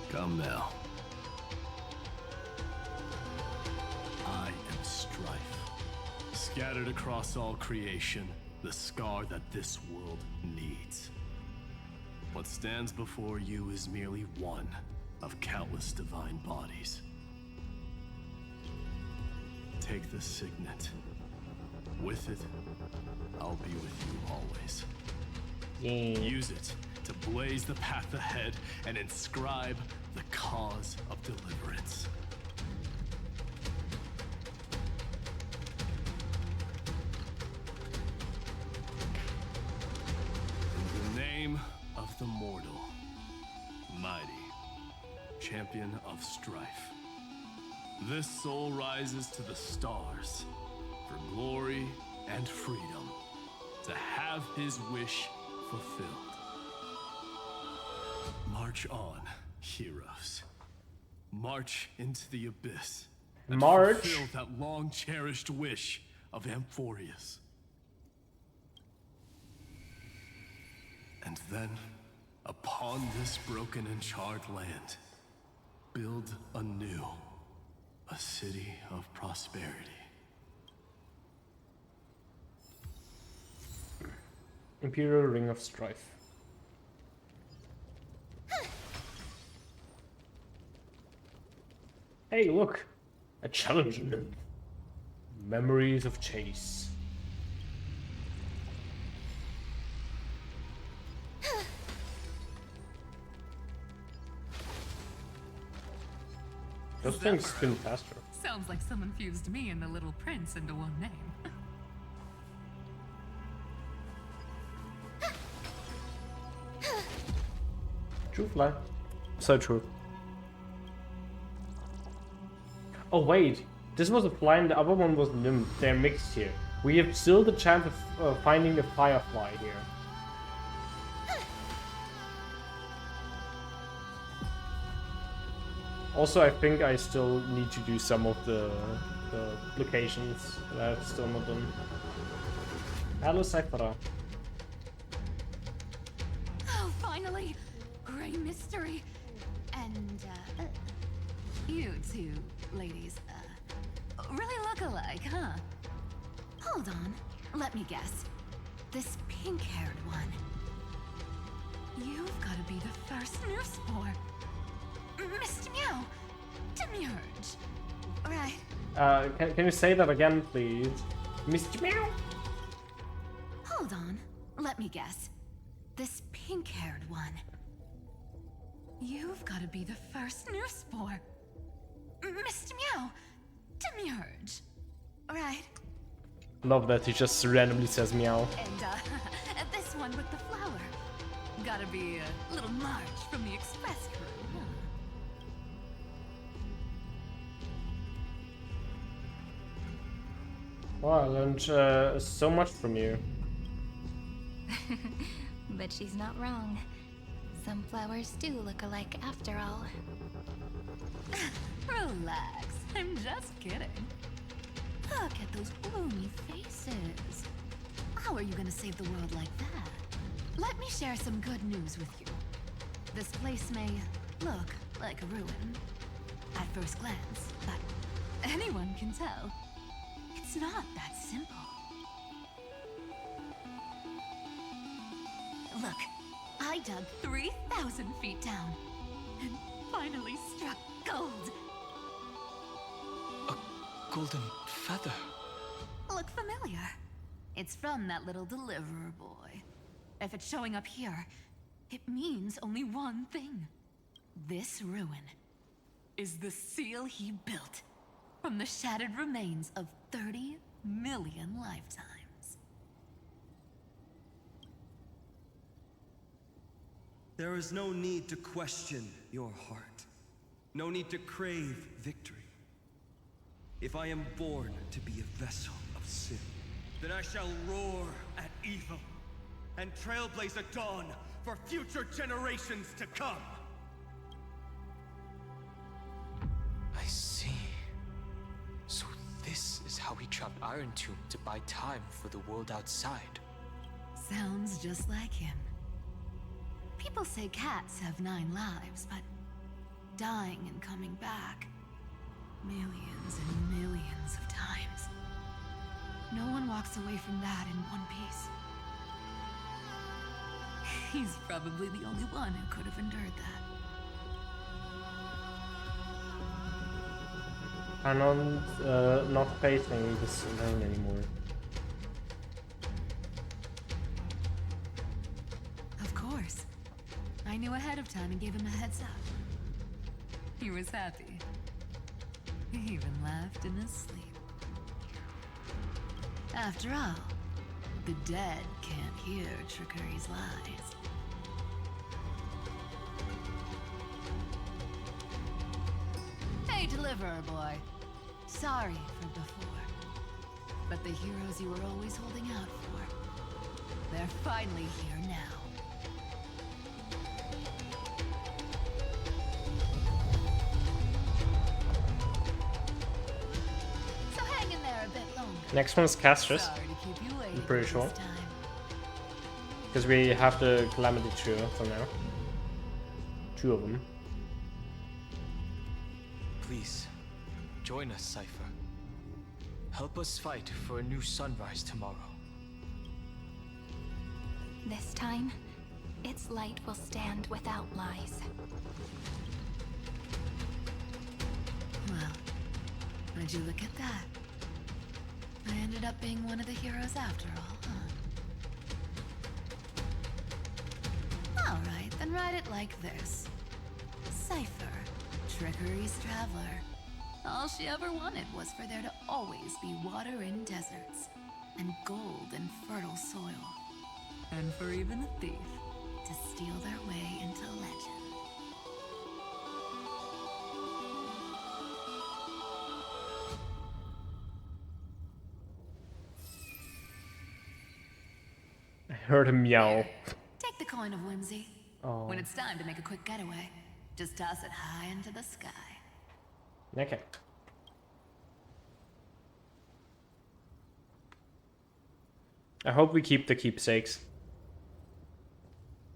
Come now. I am Strife. Scattered across all creation, the scar that this world needs. What stands before you is merely one of countless divine bodies. Take the signet. With it, I'll be with you always. Use it to blaze the path ahead and inscribe the cause of deliverance. In the name of the mortal, Mighty, champion of strife, this soul rises to the stars for glory and freedom, to have his wish fulfilled. March on, heroes. March into the abyss. And fulfill that long-cherished wish of Amphoreus. And then, upon this broken and charred land, build anew a city of prosperity. Imperial Ring of Strife. Hey, look! A challenge. Memories of Chase. Those things spin faster. Sounds like someone fused me and the Little Prince into one name. True fly. So true. Oh wait, this was a fly and the other one was nymph. They're mixed here. We have still the chance of finding a firefly here. Also, I think I still need to do some of the locations that I've still not done. Hello, Cypher. Oh, finally! Grey mystery. And, you two ladies, really look alike, huh? Hold on. Let me guess. This pink-haired one. You've got to be the first new spore. Mr. Meow. Demiurge. Right. Can you say that again, please? Mr. Meow? Hold on. Let me guess. This pink-haired one. You've got to be the first new spore. Mr. Meow. Demiurge. Right. Love that he just randomly says meow. And this one with the flower. Gotta be a little Marge from the Express crew, huh? Wow, I learned so much from you. But she's not wrong. Some flowers do look alike after all. Relax, I'm just kidding. Look at those bloomy faces. How are you gonna save the world like that? Let me share some good news with you. This place may look like a ruin at first glance, but anyone can tell it's not that simple. Look, I dug 3,000 feet down and finally struck gold. A golden feather. Look familiar? It's from that little deliverer boy. If it's showing up here, it means only one thing. This ruin is the seal he built from the shattered remains of 30 million lifetimes. There is no need to question your heart. No need to crave victory. If I am born to be a vessel of sin, then I shall roar at evil and trailblaze a dawn for future generations to come. I see. So this is how he trapped Iron Tomb to buy time for the world outside. Sounds just like him. People say cats have 9 lives, but dying and coming back millions and millions of times. No one walks away from that in one piece. He's probably the only one who could have endured that. I'm not facing this alone anymore. Of course. I knew ahead of time and gave him a heads up. He was happy. He even laughed in his sleep. After all, the dead can't hear Trickery's lies. Hey, Deliverer Boy. Sorry for before. But the heroes you were always holding out for, they're finally here now. So hang in there a bit longer. Next one's Castrus. Sorry to keep you waiting I'm pretty this sure. time. Because we have the Calamity Trio for now. 2 of them. Please, join us, Cypher. Help us fight for a new sunrise tomorrow. This time, its light will stand without lies. Well, would you look at that? I ended up being one of the heroes after all, huh? Alright, then write it like this. Cypher, Trickery's traveler. All she ever wanted was for there to always be water in deserts, and gold in fertile soil. And for even a thief to steal their way into legend. I heard him meow. Take the coin of whimsy. Oh. When it's time to make a quick getaway, just toss it high into the sky. Okay. I hope we keep the keepsakes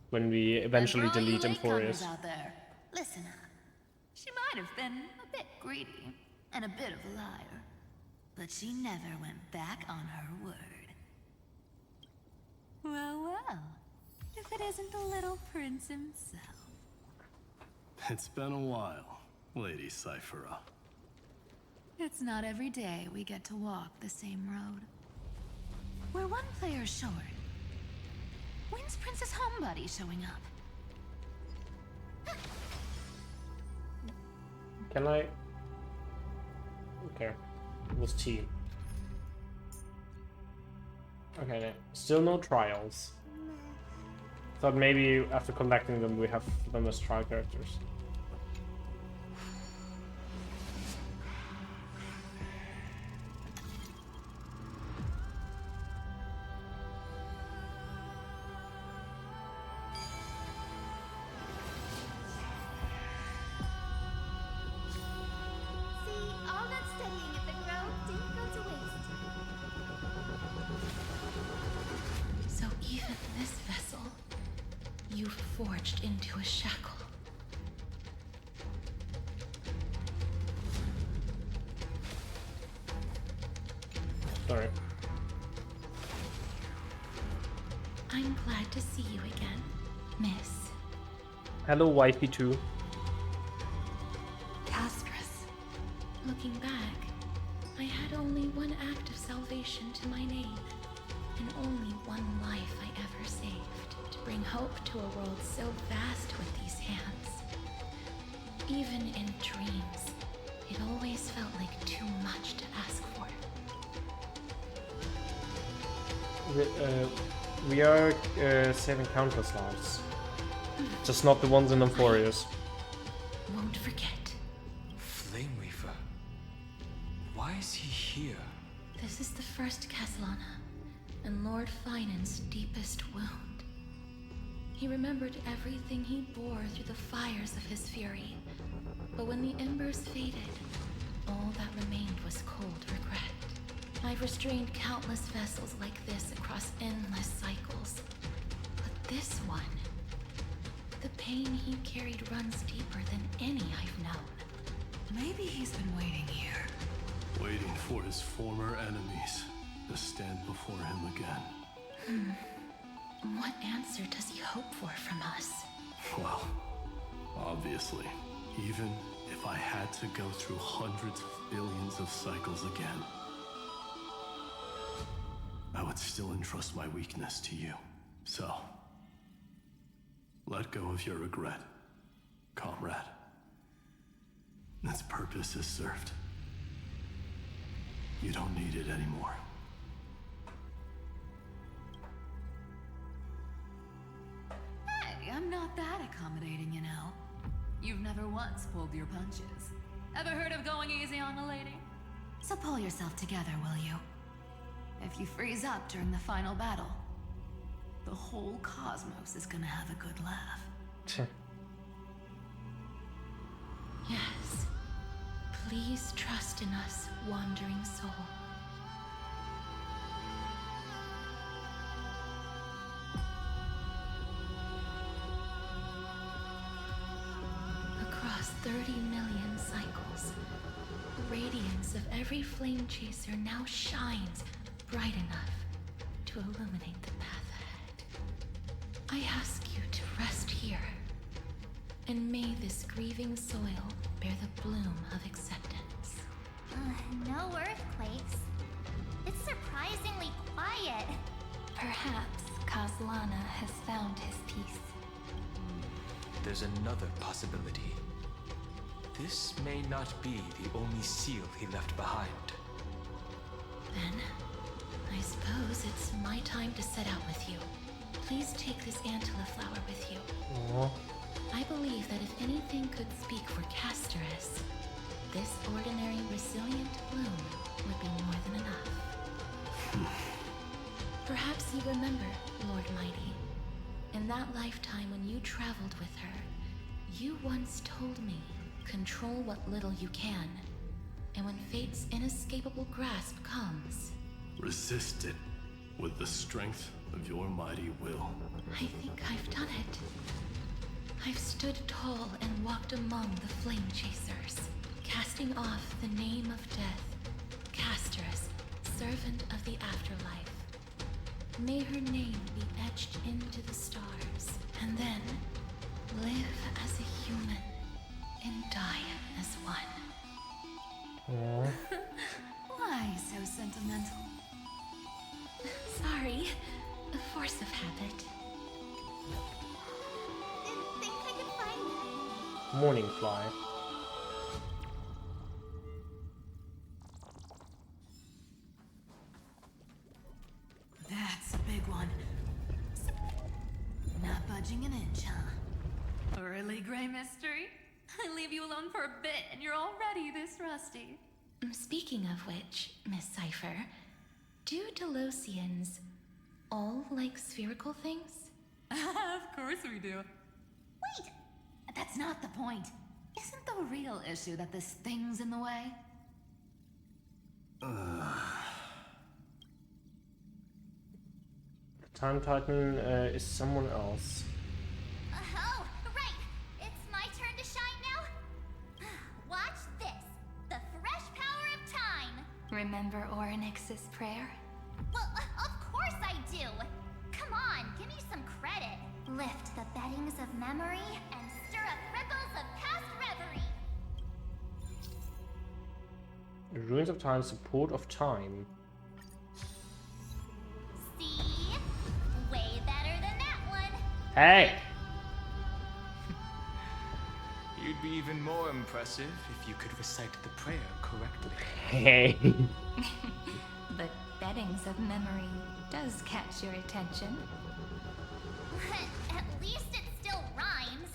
when we eventually And for all you delete Amphoreus. latecomers out there, listen up. She might have been a bit greedy and a bit of a liar, but she never went back on her word. it isn't the little prince himself. It's been a while, Lady Cyphera. It's not every day we get to walk the same road. We're one player short. When's Princess Homebody showing up? Can I? Okay, it was T. Okay, still no trials. Thought maybe after collecting them we have them as trial characters. Forged into a shackle. Sorry. I'm glad to see you again, Miss. Hello, wifey too. Castress. Looking back, I had only one act of salvation to my name, and only one life I ever saved. Bring hope to a world so vast with these hands. Even in dreams, it always felt like too much to ask for. We are saving countless lives. Just not the ones in Amphoreus. Won't forget. Flame Weaver. Why is he here? This is the first Castellana, and Lord Finan's deepest wound. He remembered everything he bore through the fires of his fury. But when the embers faded, all that remained was cold regret. I've restrained countless vessels like this across endless cycles. But this one, the pain he carried runs deeper than any I've known. Maybe he's been waiting here. Waiting for his former enemies to stand before him again. What answer does he hope for from us? Well, obviously, even if I had to go through hundreds of billions of cycles again, I would still entrust my weakness to you. So, let go of your regret, comrade. Its purpose is served. You don't need it anymore. I'm not that accommodating, you know. You've never once pulled your punches. Ever heard of going easy on a lady? So pull yourself together, will you? If you freeze up during the final battle, the whole cosmos is gonna have a good laugh. Yes. Please trust in us, wandering soul. Across 30 million cycles, the radiance of every flame chaser now shines bright enough to illuminate the path ahead. I ask you to rest here, and may this grieving soil bear the bloom of acceptance. No earthquakes. It's surprisingly quiet. Perhaps Castellana has found his peace. There's another possibility. This may not be the only seal he left behind. Then, I suppose it's my time to set out with you. Please take this Antilla flower with you. Aww. I believe that if anything could speak for Castress, this ordinary resilient bloom would be more than enough. Perhaps you remember, Lord Mighty, in that lifetime when you traveled with her, you once told me, control what little you can, and when fate's inescapable grasp comes, resist it with the strength of your mighty will. I think I've done it. I've stood tall and walked among the flame chasers, casting off the name of death, Castress, servant of the afterlife. May her name be etched into the stars, and then live as a human and die as one. Why so sentimental? Sorry, a force of habit. Didn't think I could find Morning fly. That's a big one. Not budging an inch, huh? Early gray mystery? I leave you alone for a bit and you're already this rusty. Speaking of which, Miss Cypher, do Delosians all like spherical things? Of course we do. Wait! That's not the point. Isn't the real issue that this thing's in the way? The Time Titan is someone else. Oh, right! It's my turn to shine now? Watch this! The fresh power of time! Remember Orynyx's prayer? Well, of course I do! Come on, give me some credit. Lift the beddings of memory and stir up ripples of past reverie. Ruins of Time, support of time. See? Way better than that one. Hey! You'd be even more impressive if you could recite the prayer correctly. Hey. But beddings of memory does catch your attention. At least it still rhymes.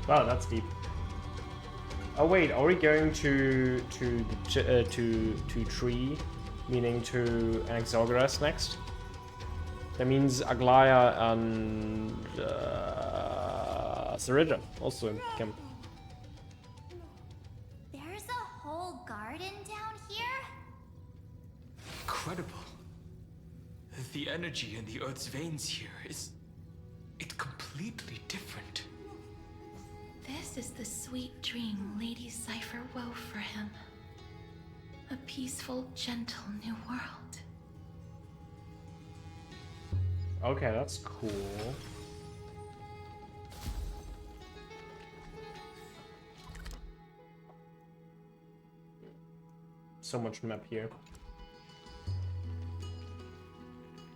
Wow, that's deep. Oh wait, are we going to tree, meaning to Anaxagoras next? That means Aglaya and Sarija also in camp. There's a whole garden down here? Incredible. The energy in the Earth's veins here is... it's completely different. This is the sweet dream Lady Cypher wove for him. A peaceful, gentle new world. Okay, that's cool. So much map here.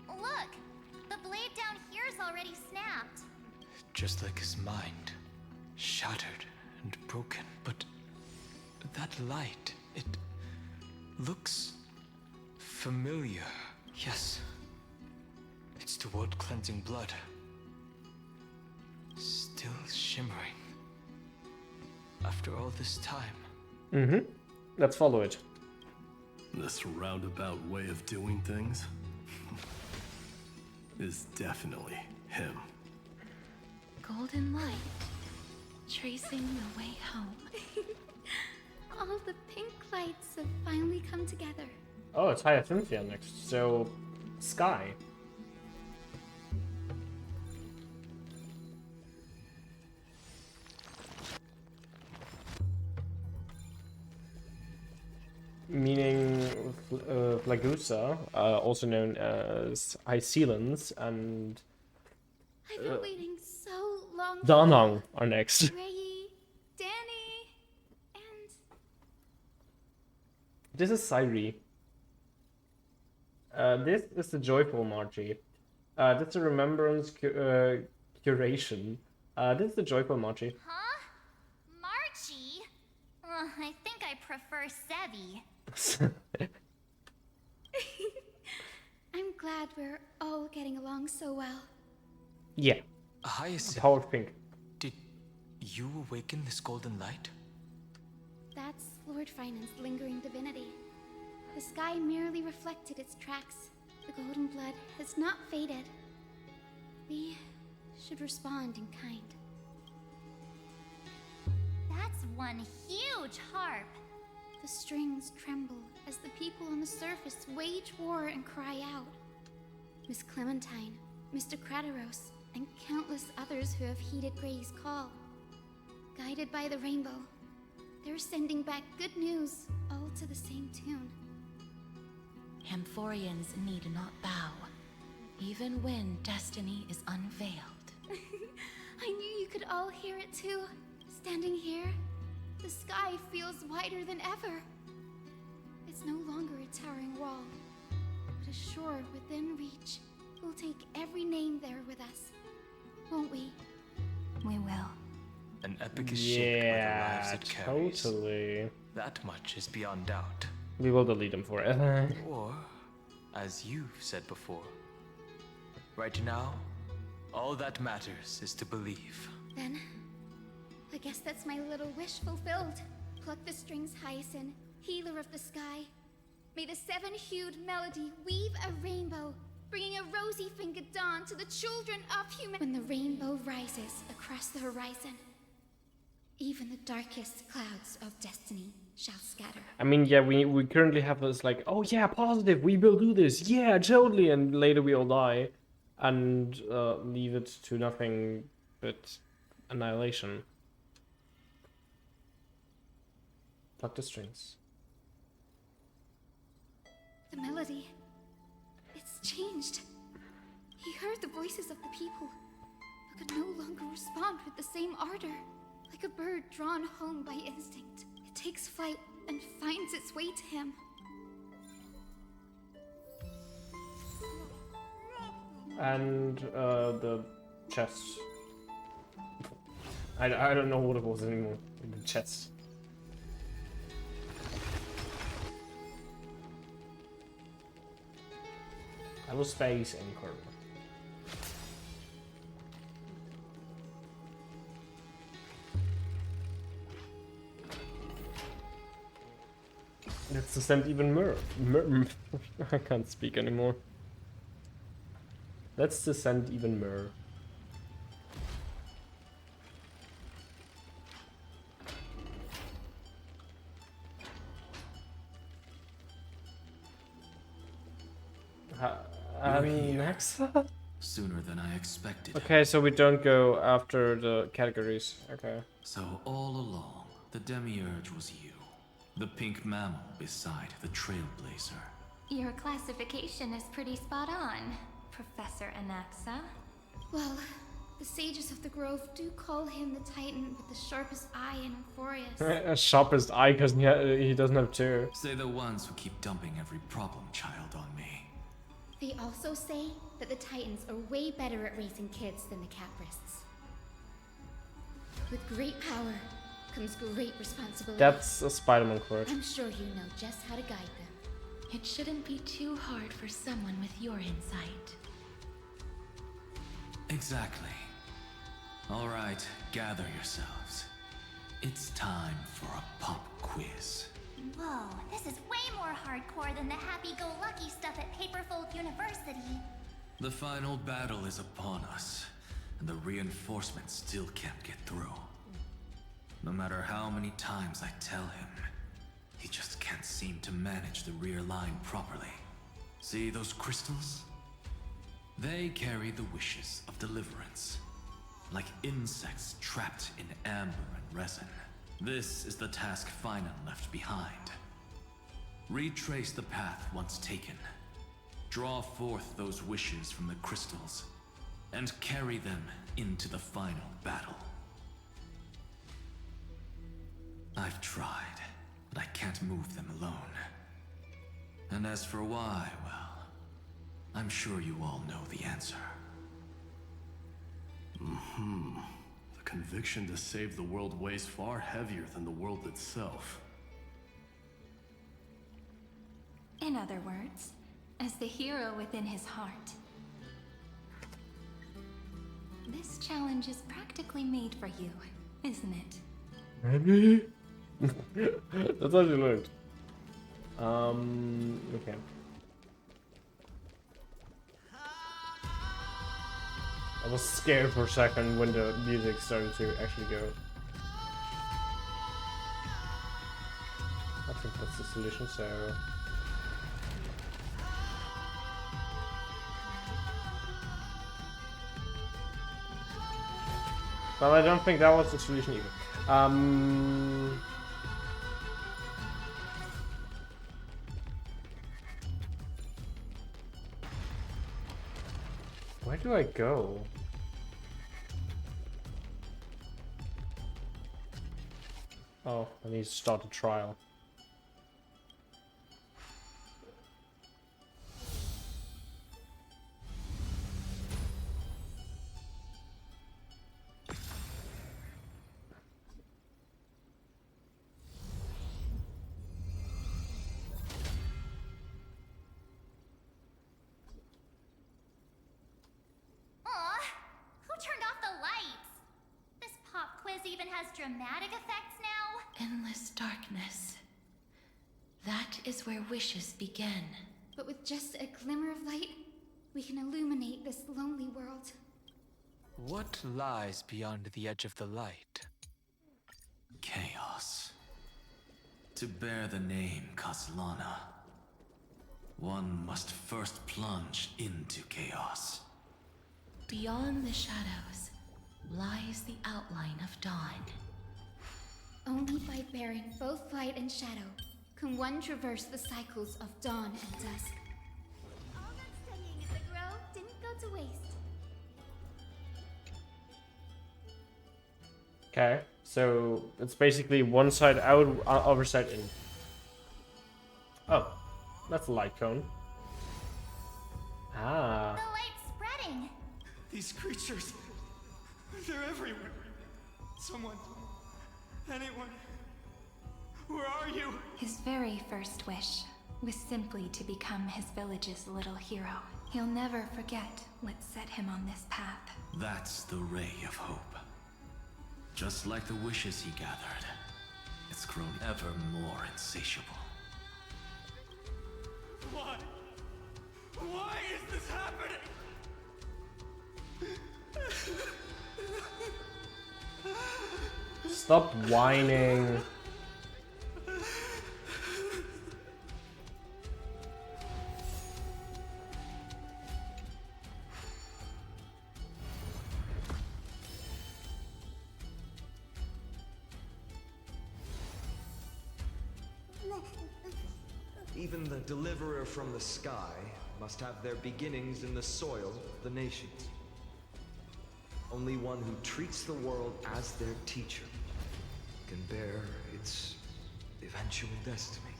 Look! The blade down here's already snapped. Just like his mind. Shattered and broken. But that light, it looks familiar. Yes. It's the world-cleansing blood. Still shimmering. After all this time. Mm-hmm. Let's follow it. This roundabout way of doing things is definitely him. Golden light, tracing the way home. All the pink lights have finally come together. Oh, it's Hyacinthia next. So, sky. Meaning Flagusa, also known as Hycelans, and I've been waiting so long. Danhong are next. Rei, Danny, and This is Sairi. This is the Joyful Margie. This is the Remembrance Curation. This is the Joyful Margie. Huh? Marchie? I think I prefer Sevi. I'm glad we're all getting along so well. Yeah. Hyacinth, Power of Pink. did you awaken this golden light? That's Lord Finance' lingering divinity. The sky merely reflected its tracks. The golden blood has not faded. We should respond in kind. That's one huge harp. The strings tremble as the people on on the surface wage war and cry out. Miss Clementine, Mr. Crateros, and countless others who have heeded Grey's call. Guided by the rainbow, they're sending back good news, all to the same tune. Amphoreans need not bow, even when destiny is unveiled. I knew you could all hear it too. Standing here, the sky feels wider than ever. It's no longer a towering wall, but a shore within reach. We'll take every name there with us, won't we? We will. An epic is shaped by the lives it carries. Totally. That much is beyond doubt. We will delete them forever. Or, as you've said before, right now, all that matters is to believe. Then, I guess that's my little wish fulfilled. Pluck the strings, Hyacinth, healer of the sky. May the seven-hued melody weave a rainbow, bringing a rosy-fingered dawn to the children of humanity. When the rainbow rises across the horizon, even the darkest clouds of destiny shall scatter. I mean, yeah, we currently have this like, oh yeah, positive, we will do this, yeah, totally, and later we all die, and leave it to nothing but annihilation. Pluck the strings. The melody, it's changed. He heard the voices of the people, but could no longer respond with the same ardor. Like a bird drawn home by instinct, it takes flight and finds its way to him. And the chest. I don't know what it was anymore. The chest. I was space anchor. Let's descend even more. I can't speak anymore. Let's descend even more. Nexa? Sooner than I expected. Okay, so we don't go after the categories. Okay. So all along, the Demiurge was you. The pink mammal beside the Trailblazer. Your classification is pretty spot on, Professor Anaxa. Well, the sages of the Grove do call him the Titan with the sharpest eye in Amphoreus. Sharpest eye, because he doesn't have two. Say the ones who keep dumping every problem child on me. They also say that the Titans are way better at raising kids than the Caprists. With great power comes great responsibility. That's a Spider-Man quote. I'm sure you know just how to guide them. It shouldn't be too hard for someone with your insight. Exactly. All right, gather yourselves. It's time for a pop quiz. Whoa, this is way more hardcore than the happy-go-lucky stuff at Paperfold University. The final battle is upon us, and the reinforcements still can't get through. No matter how many times I tell him, he just can't seem to manage the rear line properly. See those crystals? They carry the wishes of deliverance, like insects trapped in amber and resin. This is the task Finan left behind. Retrace the path once taken. Draw forth those wishes from the crystals, and carry them into the final battle. I've tried, but I can't move them alone. And as for why, well, I'm sure you all know the answer. The conviction to save the world weighs far heavier than the world itself. In other words, as the hero within his heart. This challenge is practically made for you, isn't it? Maybe? That's how she looked. Okay. I was scared for a second when the music started to actually go. I think that's the solution, so... Well, I don't think that was the solution either. Where do I go? Oh, I need to start a trial. Even has dramatic effects now? Endless darkness. That is where wishes begin. But with just a glimmer of light, we can illuminate this lonely world. What lies beyond the edge of the light? Chaos. To bear the name Kaslana, one must first plunge into chaos. Beyond the shadows lies the outline of dawn. Only by bearing both light and shadow can one traverse the cycles of dawn and dusk. All that studying at the Grove didn't go to waste. Okay, so it's basically one side out, other side in. Oh, that's a light cone. Ah. The light's spreading. These creatures, they're everywhere. Someone, anyone, where are you? His very first wish was simply to become his village's little hero. He'll never forget what set him on this path. That's the ray of hope. Just like the wishes he gathered, it's grown ever more insatiable. Why? Why is this happening? Stop whining. Even the deliverer from the sky must have their beginnings in the soil of the nations. Only one who treats the world as their teacher can bear its eventual destiny.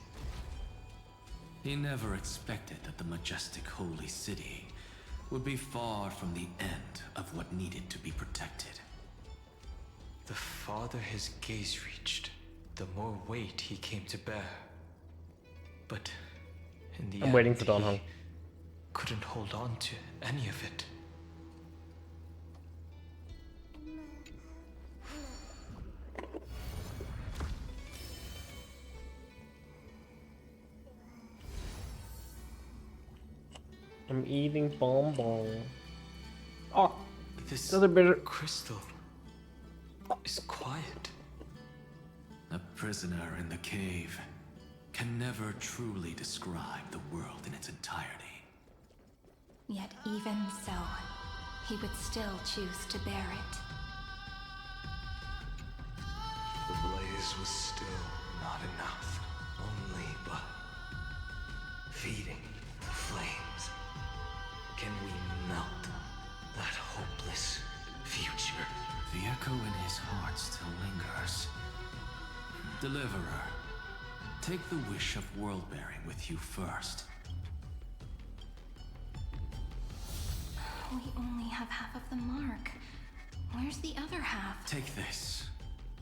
He never expected that the majestic holy city would be far from the end of what needed to be protected. The farther his gaze reached, the more weight he came to bear. But in the I'm waiting for Don Hong. Couldn't hold on to any of it. I'm eating bonbon. Oh, this another bit of crystal is quiet. A prisoner in the cave can never truly describe the world in its entirety. Yet even so, he would still choose to bear it. The blaze was still not enough. Only by feeding the flames can we melt that hopeless future. The echo in his heart still lingers. Deliverer, take the wish of world-bearing with you first. We only have half of the mark. Where's the other half? Take this.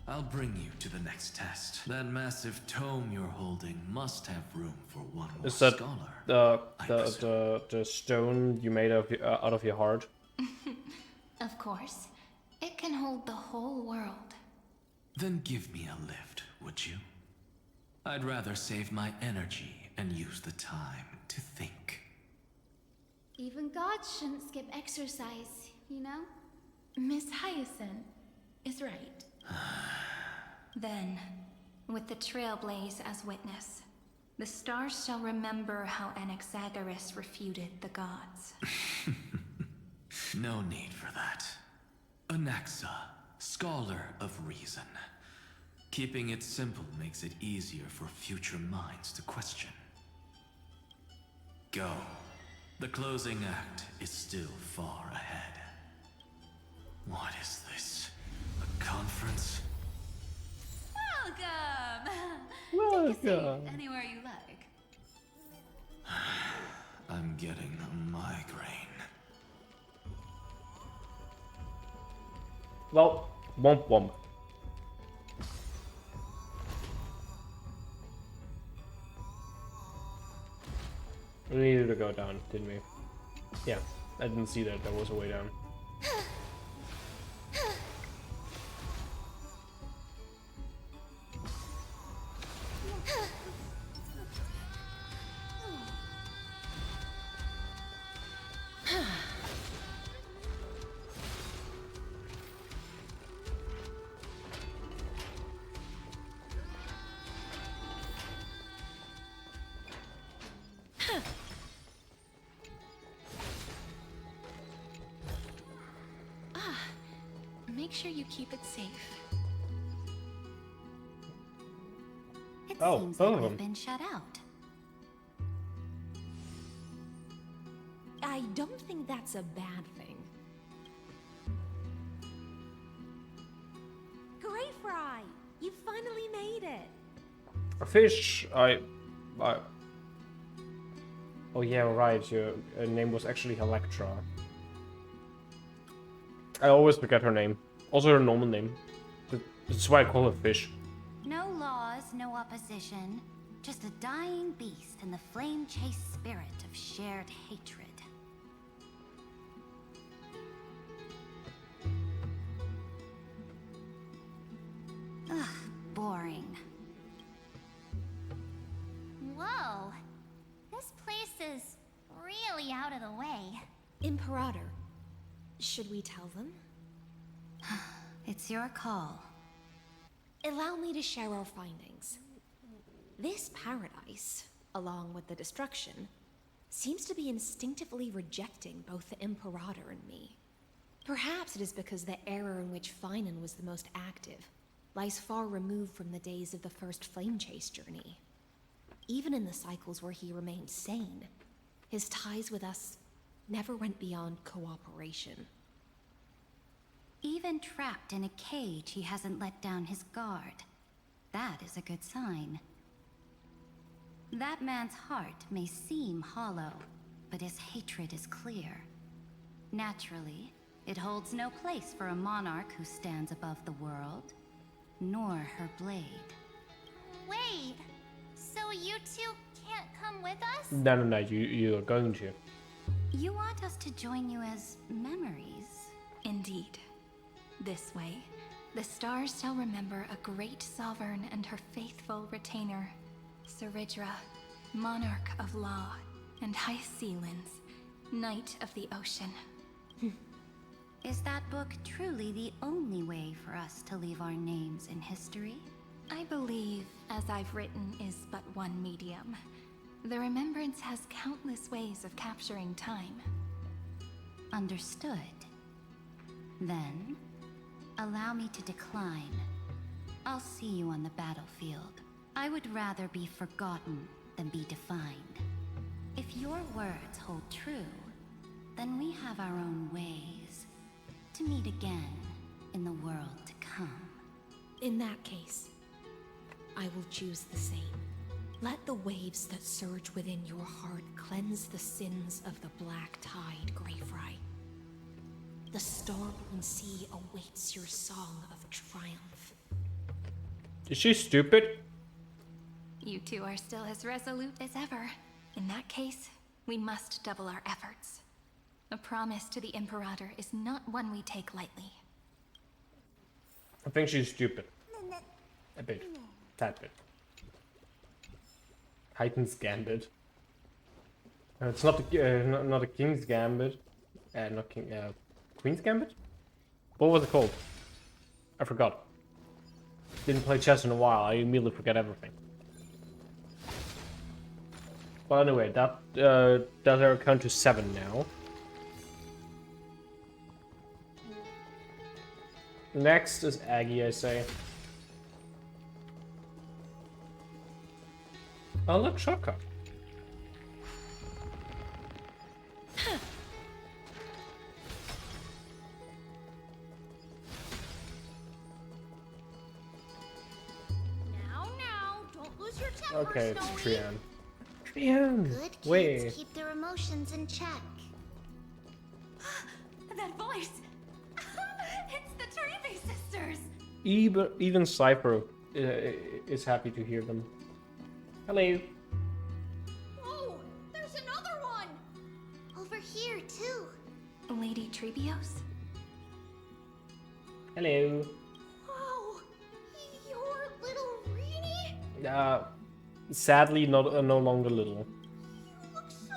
I'll bring you to the next test. That massive tome you're holding must have room for one more Is that scholar. the stone you made of out of your heart? Of course. It can hold the whole world. Then give me a lift, would you? I'd rather save my energy and use the time to think. Even gods shouldn't skip exercise, you know? Miss Hyacinth is right. Then, with the Trailblaze as witness, the stars shall remember how Anaxagoras refuted the gods. No need for that. Anaxa scholar of reason. Keeping it simple makes it easier for future minds to question. Go. The closing act is still far ahead. What is this? A conference? Welcome! Take a seat anywhere you like. I'm getting a migraine. Well, womp womp. We needed to go down, didn't we? Yeah, I didn't see that there was a way down. Make sure you keep it safe. It Oh, seems both like of we've them. been shut out. I don't think that's a bad thing. Great Fry! You finally made it! A fish, I... Oh yeah, right, your name was actually Electra. I always forget her name. Also her normal name. That's why I call her Fish. No laws, no opposition. Just a dying beast and the flame-chased spirit of shared hatred. Ugh, boring. Whoa. This place is really out of the way. Imperator, should we tell them? It's your call. Allow me to share our findings. This paradise, along with the destruction, seems to be instinctively rejecting both the Imperator and me. Perhaps it is because the era in which Finan was the most active lies far removed from the days of the first Flame Chase journey. Even in the cycles where he remained sane, his ties with us never went beyond cooperation. Even trapped in a cage, he hasn't let down his guard. That is a good sign. That man's heart may seem hollow, but his hatred is clear. Naturally, it holds no place for a monarch who stands above the world, nor her blade. Wait, so you two can't come with us? No, you're going to. You want us to join you as memories? Indeed. This way, the stars shall remember a great sovereign and her faithful retainer, Seridra, monarch of law, and High Sealands, knight of the ocean. Is that book truly the only way for us to leave our names in history? I believe, as I've written, is but one medium. The remembrance has countless ways of capturing time. Understood. Then, allow me to decline. I'll see you on the battlefield. I would rather be forgotten than be defined. If your words hold true, then we have our own ways to meet again in the world to come. In that case, I will choose the same. Let the waves that surge within your heart cleanse the sins of the black tide, Greyfry. The storm-blown sea awaits your song of triumph. Is she stupid? You two are still as resolute as ever. In that case, we must double our efforts. A promise to the Imperator is not one we take lightly. I think she's stupid. A bit. Tad bit. Heighten's Gambit. It's not the not a King's Gambit. Not King. Queen's Gambit. What was it called? I forgot. Didn't play chess in a while. I immediately forget everything. Well, anyway, that does our count to 7 now. Next is Aggie, I say. Oh, look, shortcut. Now, don't lose your temper, Okay, it's Snowy. Trian. Trian! Good kids Wait. keep their emotions in check. That voice! It's the Trevi sisters! Even Cypher is happy to hear them. Hello. Oh, there's another one! Over here, too. Lady Trebios? Hello. Whoa, your little Reenie? Sadly, no longer little. You look so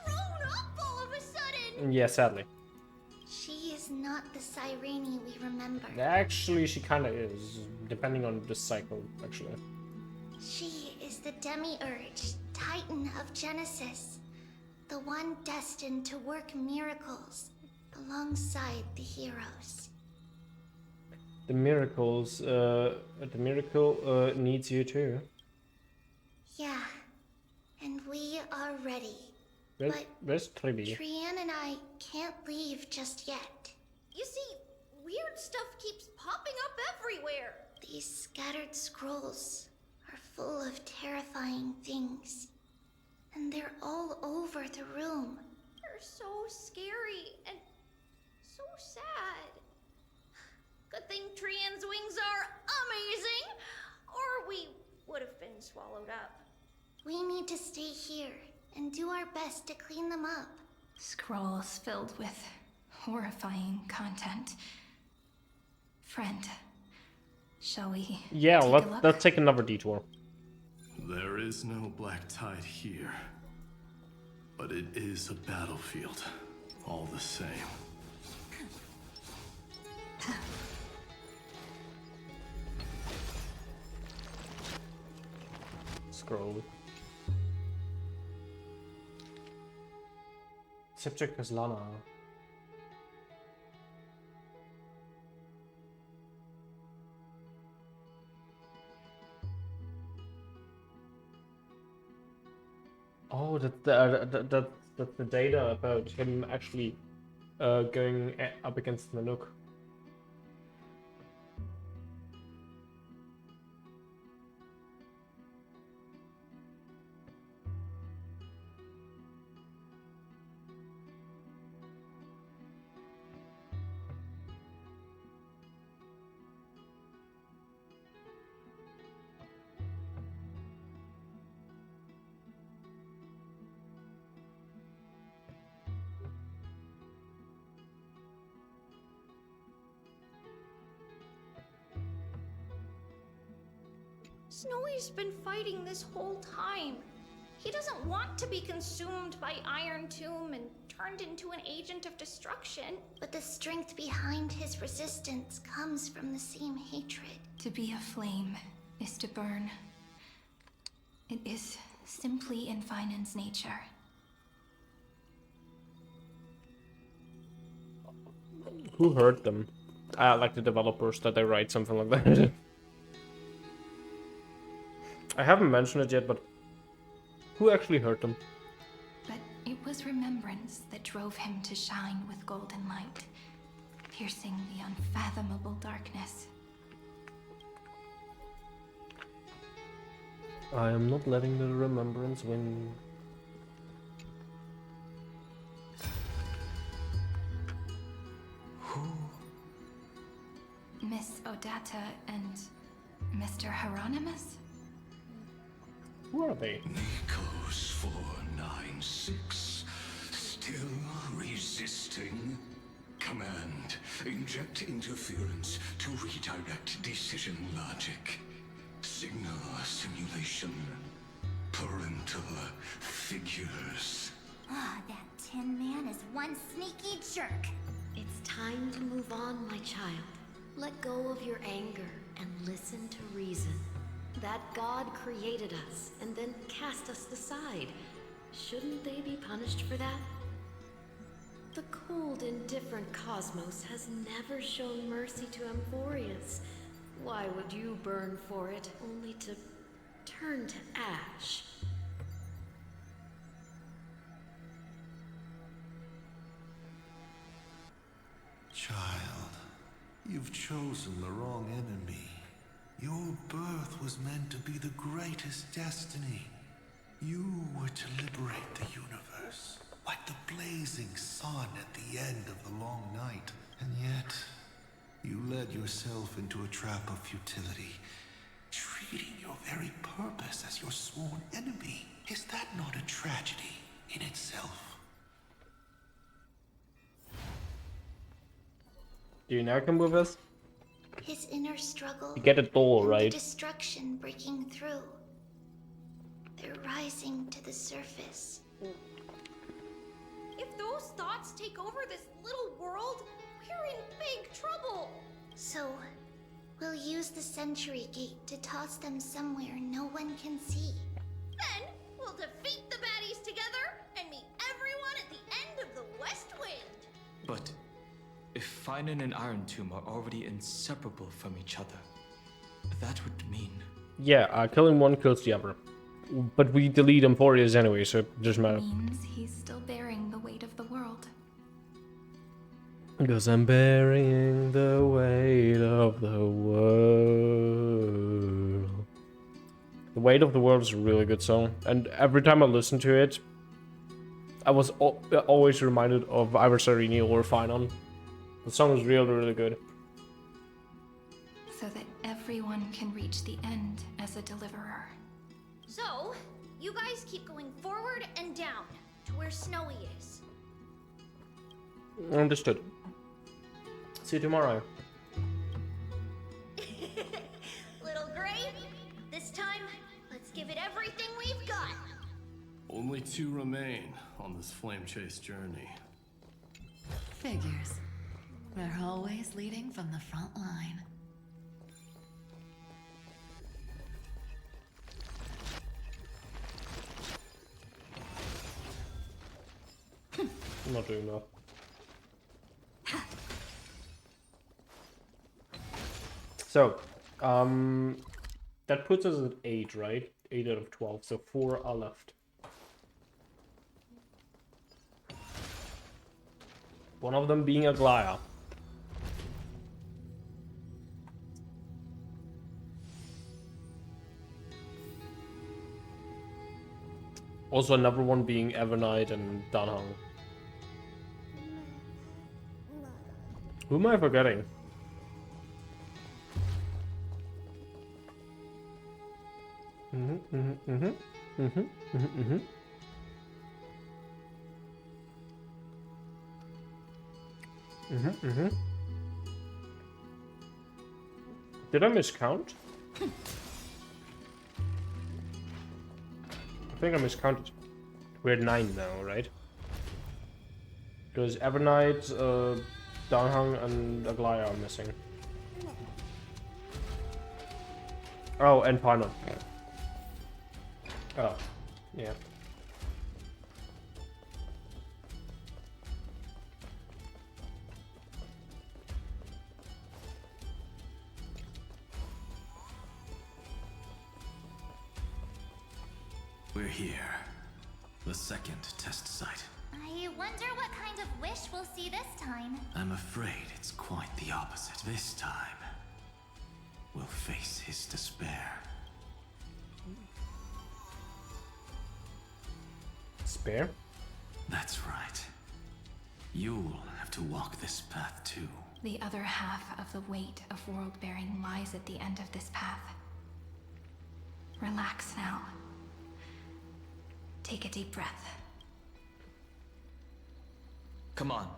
grown up all of a sudden! Yeah, sadly. She is not the Cyrene we remember. Actually, she kind of is, depending on the cycle, actually. She is the Demiurge, Titan of Genesis. The one destined to work miracles alongside the heroes. The miracle needs you too. Yeah, and we are ready. Where's Trebi? Trian and I can't leave just yet. You see, weird stuff keeps popping up everywhere. These scattered scrolls are full of terrifying things. And they're all over the room. They're so scary and so sad. Good thing Trian's wings are amazing, or we would have been swallowed up. We need to stay here and do our best to clean them up. Scrolls filled with horrifying content. Friend, shall we? Yeah, take a look? let's take another detour. There is no black tide here, but it is a battlefield, all the same. Scroll. Subject is Lana. Oh, that's the data about him actually going up against Nanook. Snowy's been fighting this whole time. He doesn't want to be consumed by Iron Tomb and turned into an agent of destruction. But the strength behind his resistance comes from the same hatred. To be a flame is to burn. It is simply in Finan's nature. Who hurt them? Like the developers that they write something like that. I haven't mentioned it yet, but who actually hurt them? But it was remembrance that drove him to shine with golden light, piercing the unfathomable darkness. I am not letting the remembrance win. Miss Odata and Mr. Hieronymus? Who are they? Nikos 496, still resisting. Command, inject interference to redirect decision logic. Signal simulation. Parental figures. Ah, that Tin Man is one sneaky jerk. It's time to move on, my child. Let go of your anger and listen to reason. That God created us and then cast us aside. Shouldn't they be punished for that? The cold, indifferent cosmos has never shown mercy to Amphoreus. Why would you burn for it, only to turn to ash? Child, you've chosen the wrong enemy. Your birth was meant to be the greatest destiny. You were to liberate the universe, like the blazing sun at the end of the long night. And yet, you led yourself into a trap of futility, treating your very purpose as your sworn enemy. Is that not a tragedy in itself? Do you now come with us? His inner struggle. You get a door, and right? The destruction breaking through. They're rising to the surface. If those thoughts take over this little world, we're in big trouble. So, we'll use the Century Gate to toss them somewhere no one can see. Then we'll defeat the baddies together and meet everyone at the end of the West Wind. But if Finan and Iron Tomb are already inseparable from each other, that would mean... Yeah, killing one kills the other. But we delete Amphoreus anyway, so it doesn't matter. Means he's still bearing the weight of the world. Because I'm bearing the weight of the world. The Weight of the World is a really good song, and every time I listen to it, I was always reminded of either Serini or Finan. The song is really, really good. So that everyone can reach the end as a deliverer. So, you guys keep going forward and down to where Snowy is. Understood. See you tomorrow. Little Gray, this time, let's give it everything we've got. Only 2 remain on this flame chase journey. Figures. They're always leading from the front line. I'm not doing that. So, that puts us at 8, right? 8 out of 12, so 4 are left. One of them being Aglaya. Also another one being Evernight and Danhang. Who am I forgetting? Did I miscount? I think I miscounted. We're at 9 now, right? Because Evernight, Danhang, and Aglaya are missing. Oh, and Paimon. Oh, yeah. We're here. The second test site. I wonder what kind of wish we'll see this time. I'm afraid it's quite the opposite. This time, we'll face his despair. Despair? That's right. You'll have to walk this path too. The other half of the weight of world-bearing lies at the end of this path. Relax now. Take a deep breath. Come on.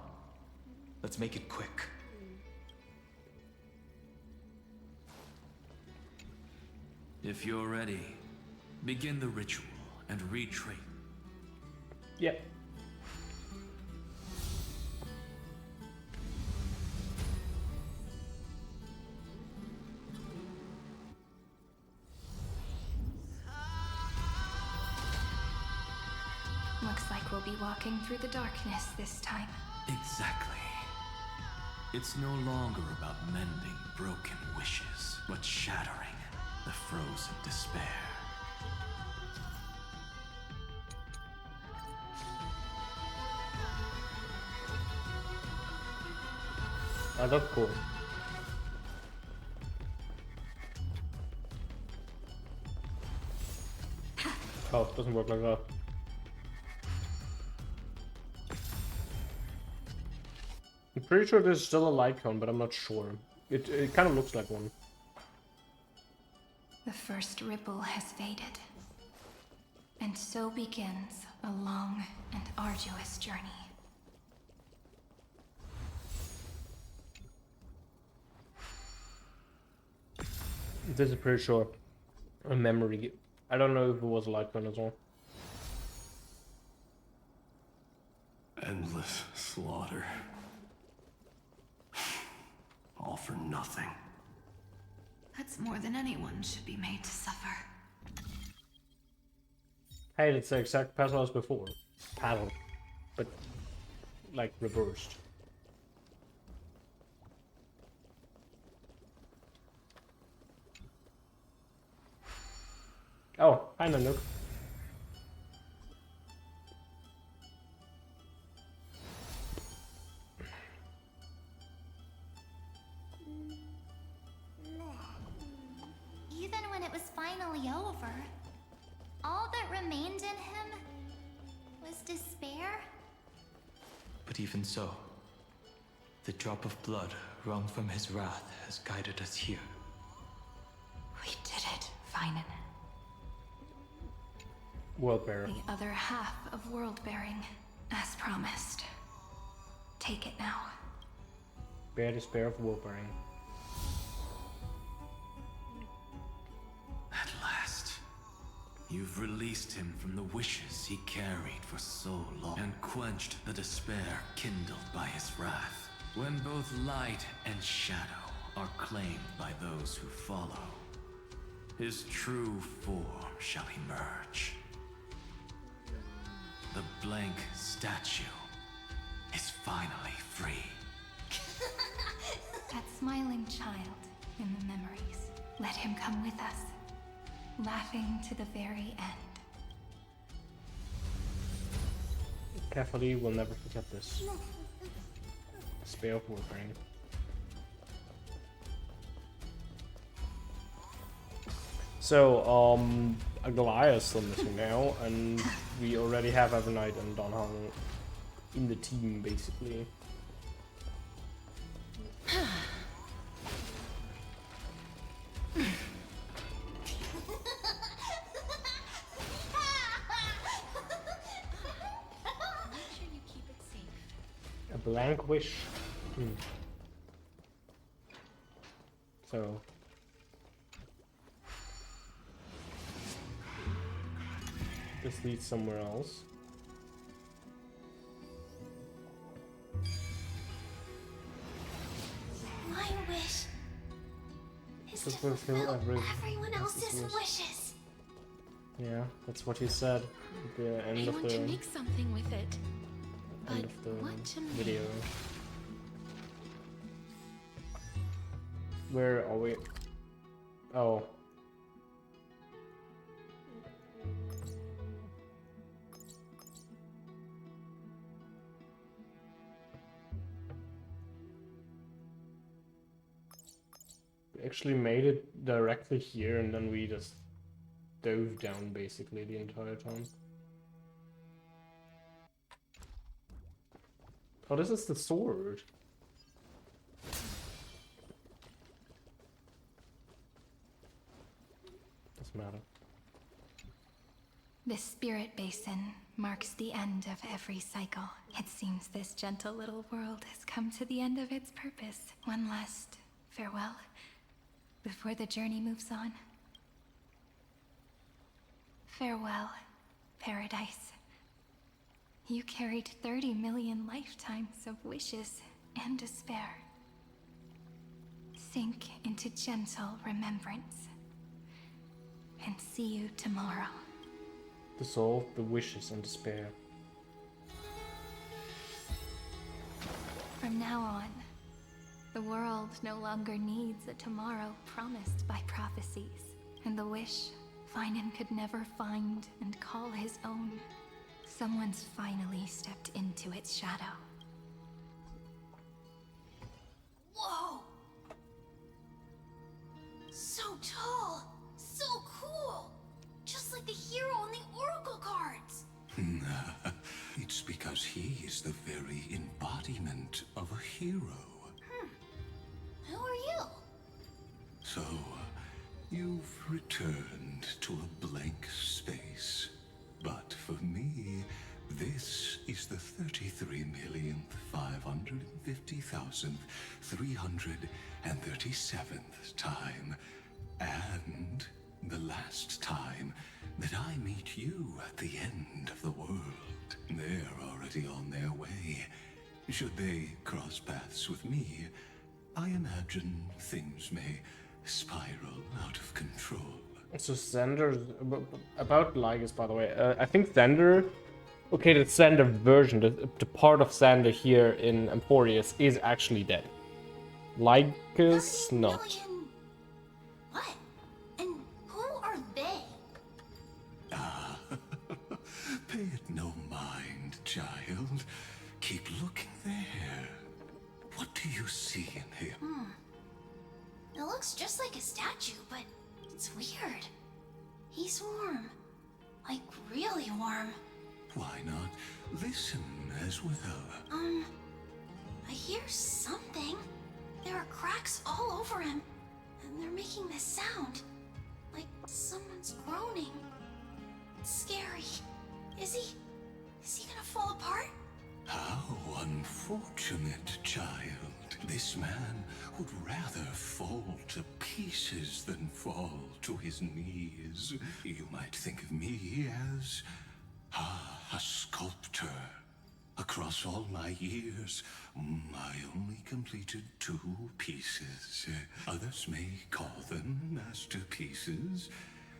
Let's make it quick. If you're ready, begin the ritual and retreat. Yep. Looks like we'll be walking through the darkness this time. Exactly. It's no longer about mending broken wishes, but shattering the frozen despair. Oh, that's cool. Oh, it doesn't work like that. I'm pretty sure there's still a light cone, but I'm not sure. It kind of looks like one. The first ripple has faded. And so begins a long and arduous journey. This is pretty sure a memory. I don't know if it was a light cone as well. Endless slaughter. All for nothing. That's more than anyone should be made to suffer. Hey, it's the exact pattern as before. Pattern. But, like, reversed. Oh, hi Nanook. Even when it was finally over, all that remained in him was despair. But even so, the drop of blood wrung from his wrath has guided us here. We did it, Finan. World bearer. The other half of world bearing, as promised. Take it now. Bear despair of world bearing. At last, you've released him from the wishes he carried for so long, and quenched the despair kindled by his wrath. When both light and shadow are claimed by those who follow, his true form shall emerge. The blank statue is finally free. That smiling child in the memories. Let him come with us, laughing to the very end. Carefully, we'll never forget this. Despair of world bearing. So, Goliath is still missing now, and we already have Evernight and Donhong in the team, basically. A blank wish. So. This leads somewhere else. My wish is To to fulfill fulfill everyone everyone else's wish. wishes. Yeah, that's what he said at the end I of want the to make something with it. But end of the what to make? video. Where are we? Oh. We actually made it directly here, and then we just dove down basically the entire time. Oh, this is the sword. Doesn't matter. This spirit basin marks the end of every cycle. It seems this gentle little world has come to the end of its purpose. One last farewell before the journey moves on. Farewell, paradise. You carried 30 million lifetimes of wishes and despair. Sink into gentle remembrance. And see you tomorrow. Dissolve the wishes and despair. From now on, the world no longer needs a tomorrow promised by prophecies, and the wish Finan could never find and call his own. Someone's finally stepped into its shadow. Whoa! So tall, so cool, just like the hero in the Oracle cards. It's because he is the very embodiment of a hero. Who are you? So, you've returned to a blank space. But for me, this is the 33,550,337th time. And the last time that I meet you at the end of the world. They're already on their way. Should they cross paths with me, I imagine things may spiral out of control. So Xander, about Lygus, by the way, I think Xander, okay, the Xander version, the part of Xander here in Amphoreus is actually dead. Lygus, not. What? And who are they? Pay it no mind, child. Keep looking there. What do you see in him? It looks just like a statue, but it's weird. He's warm. Like, really warm. Why not listen as well? I hear something. There are cracks all over him, and they're making this sound. Like someone's groaning. It's scary. Is he gonna fall apart? How unfortunate, child. This man would rather fall to pieces than fall to his knees. You might think of me as a sculptor. Across all my years, I only completed 2 pieces. Others may call them masterpieces,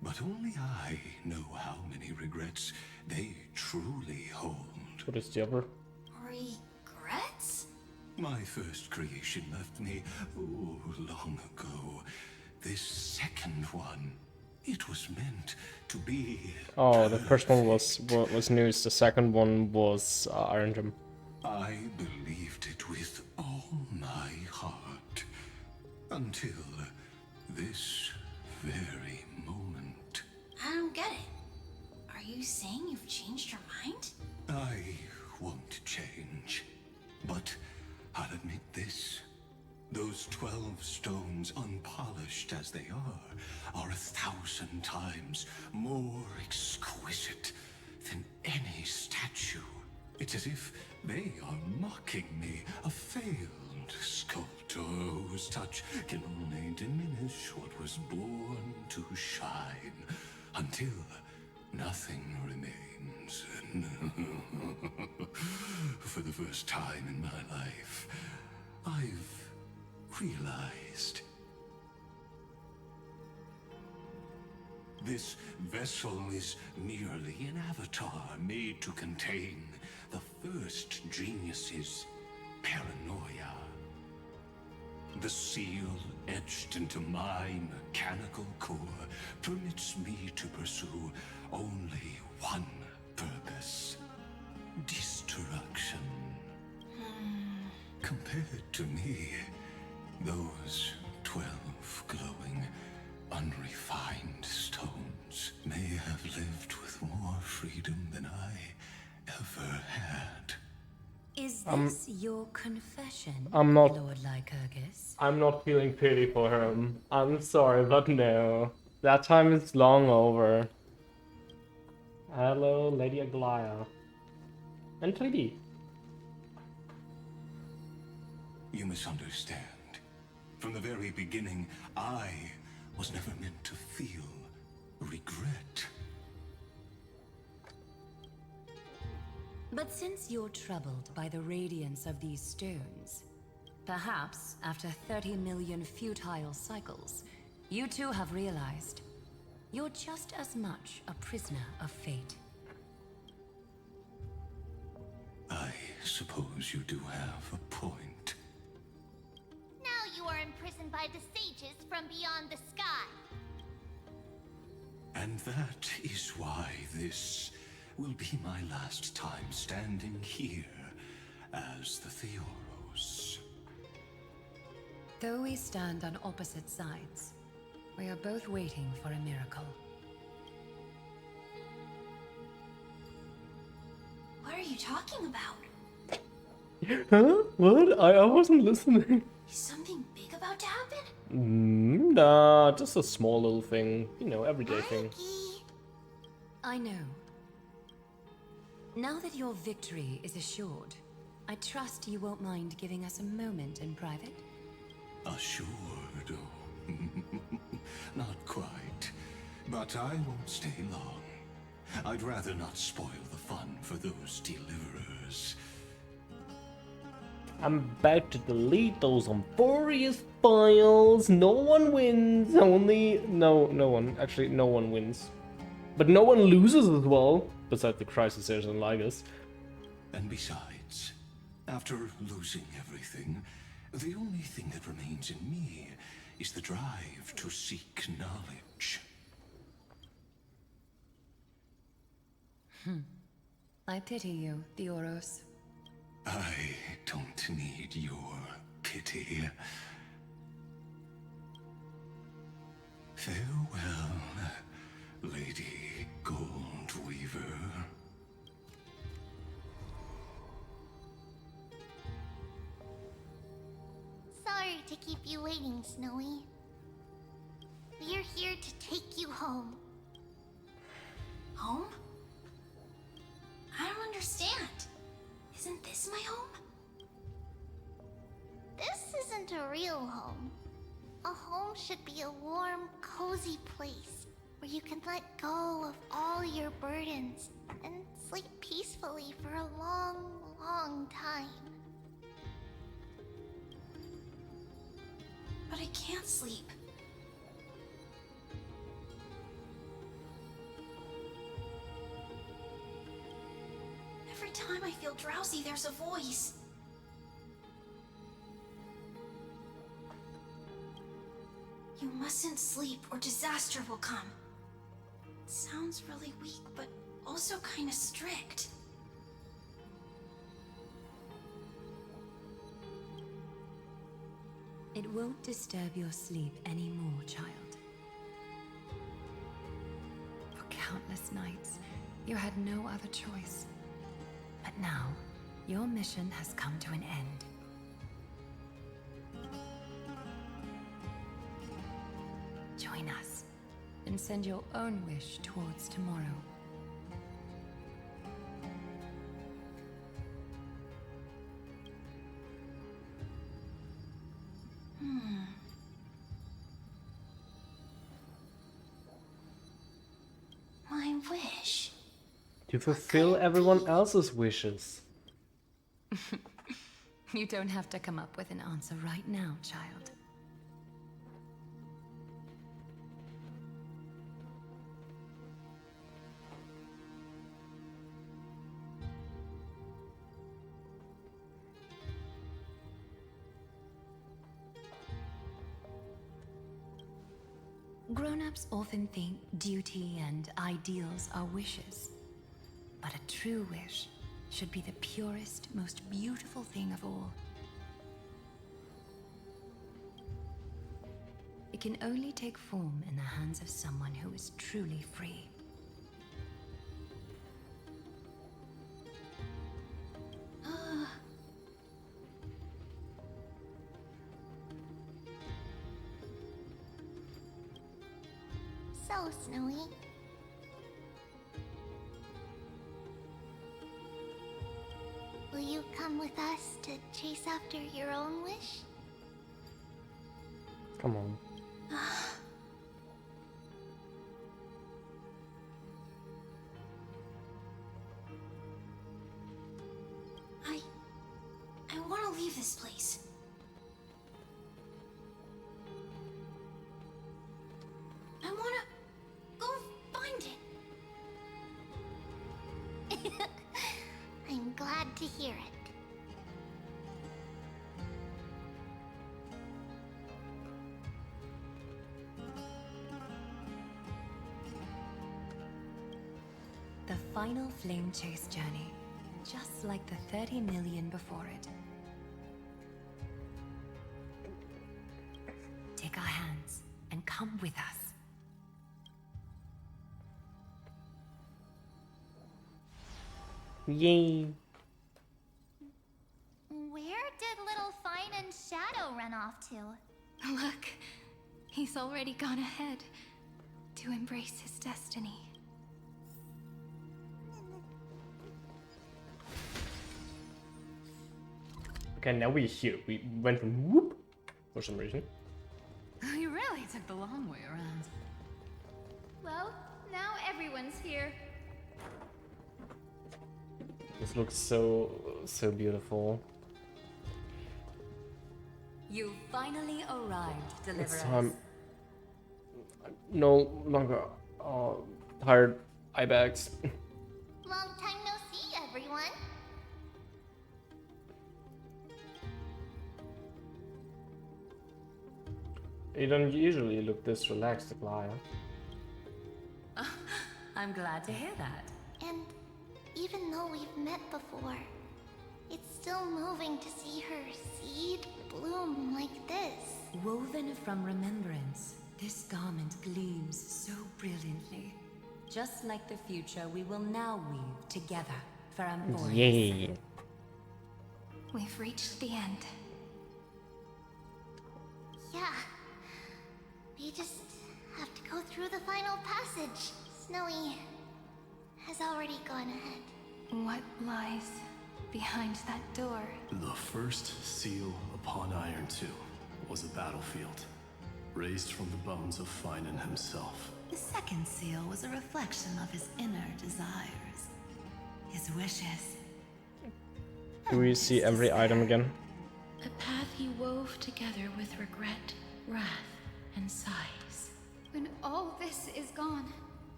but only I know how many regrets they truly hold. What is the other? Regrets? My first creation left me, long ago. This second one, it was meant to be. Oh, the first one was news. The second one was Iron Gem. I believed it with all my heart. Until this very moment. I don't get it. Are you saying you've changed your mind? I won't change. But I'll admit this. Those 12 stones, unpolished as they are 1,000 times more exquisite than any statue. It's as if they are mocking me, a failed sculptor whose touch can only diminish what was born to shine, until nothing remains. For the first time in my life, I've realized this vessel is merely an avatar made to contain the first genius's paranoia. The seal etched into my mechanical core permits me to pursue only one purpose: destruction. Compared to me, those 12 glowing, unrefined stones may have lived with more freedom than I ever had. Is this your confession, I'm not, Lord Lycurgus? I'm not feeling pity for him. I'm sorry, but no. That time is long over. Hello, Lady Aglaia. And 3D. You misunderstand. From the very beginning, I was never meant to feel regret. But since you're troubled by the radiance of these stones, perhaps after 30 million futile cycles, you too have realized you're just as much a prisoner of fate. I suppose you do have a point. Now you are imprisoned by the sages from beyond the sky. And that is why this will be my last time standing here as the Theoros. Though we stand on opposite sides, we are both waiting for a miracle. What are you talking about? Huh? What? I wasn't listening. Is something big about to happen? Nah, just a small little thing. You know, everyday thing. I know. Now that your victory is assured, I trust you won't mind giving us a moment in private? Assured? Oh. Not quite. But I won't stay long. I'd rather not spoil the fun for those deliverers. I'm about to delete those Amphoreus files. No one wins. Only... No one. Actually, no one wins. But no one loses as well. Besides the Chrysosers and Ligas. And besides, after losing everything, the only thing that remains in me is the drive to seek knowledge. I pity you, Theoros. I don't need your pity. Farewell, Lady Goldweaver. Sorry to keep you waiting, Snowy. We're here to take you home. Home? I don't understand. Isn't this my home? This isn't a real home. A home should be a warm, cozy place where you can let go of all your burdens and sleep peacefully for a long, long time. But I can't sleep. Every time I feel drowsy, there's a voice. You mustn't sleep or disaster will come. It sounds really weak, but also kind of strict. It won't disturb your sleep anymore, child. For countless nights, you had no other choice. But now, your mission has come to an end. Join us, and send your own wish towards tomorrow. My wish. To fulfill everyone else's wishes. You don't have to come up with an answer right now, child. Grown-ups often think duty and ideals are wishes. But a true wish should be the purest, most beautiful thing of all. It can only take form in the hands of someone who is truly free. So, Snowy. Will you come with us to chase after your own wish? Come on. I want to leave this place. I want to go find it. I'm glad to hear it. final flame chase journey, just like the 30 million before it. Take our hands and come with us. Yay! Where did little Fine and Shadow run off to? Look, he's already gone ahead to embrace his destiny. Okay, now we're here. We went from whoop for some reason. You really took the long way around. Well, now everyone's here. This looks so beautiful. You finally arrived, Deliverers. It's time. I'm no longer tired eye bags. Long time no see, everyone. You don't usually look this relaxed, Aglaya. I'm glad to hear that. And even though we've met before, it's still moving to see her seed bloom like this. Woven from remembrance, this garment gleams so brilliantly. Just like the future we will now weave together for Amphoreus. Yay. We've reached the end. Yeah. We just have to go through the final passage. Snowy has already gone ahead. What lies behind that door? The first seal upon Iron 2 was a battlefield, raised from the bones of Finan himself. The second seal was a reflection of his inner desires, his wishes. Do we see every item again? A path he wove together with regret, wrath, and sighs. When all this is gone,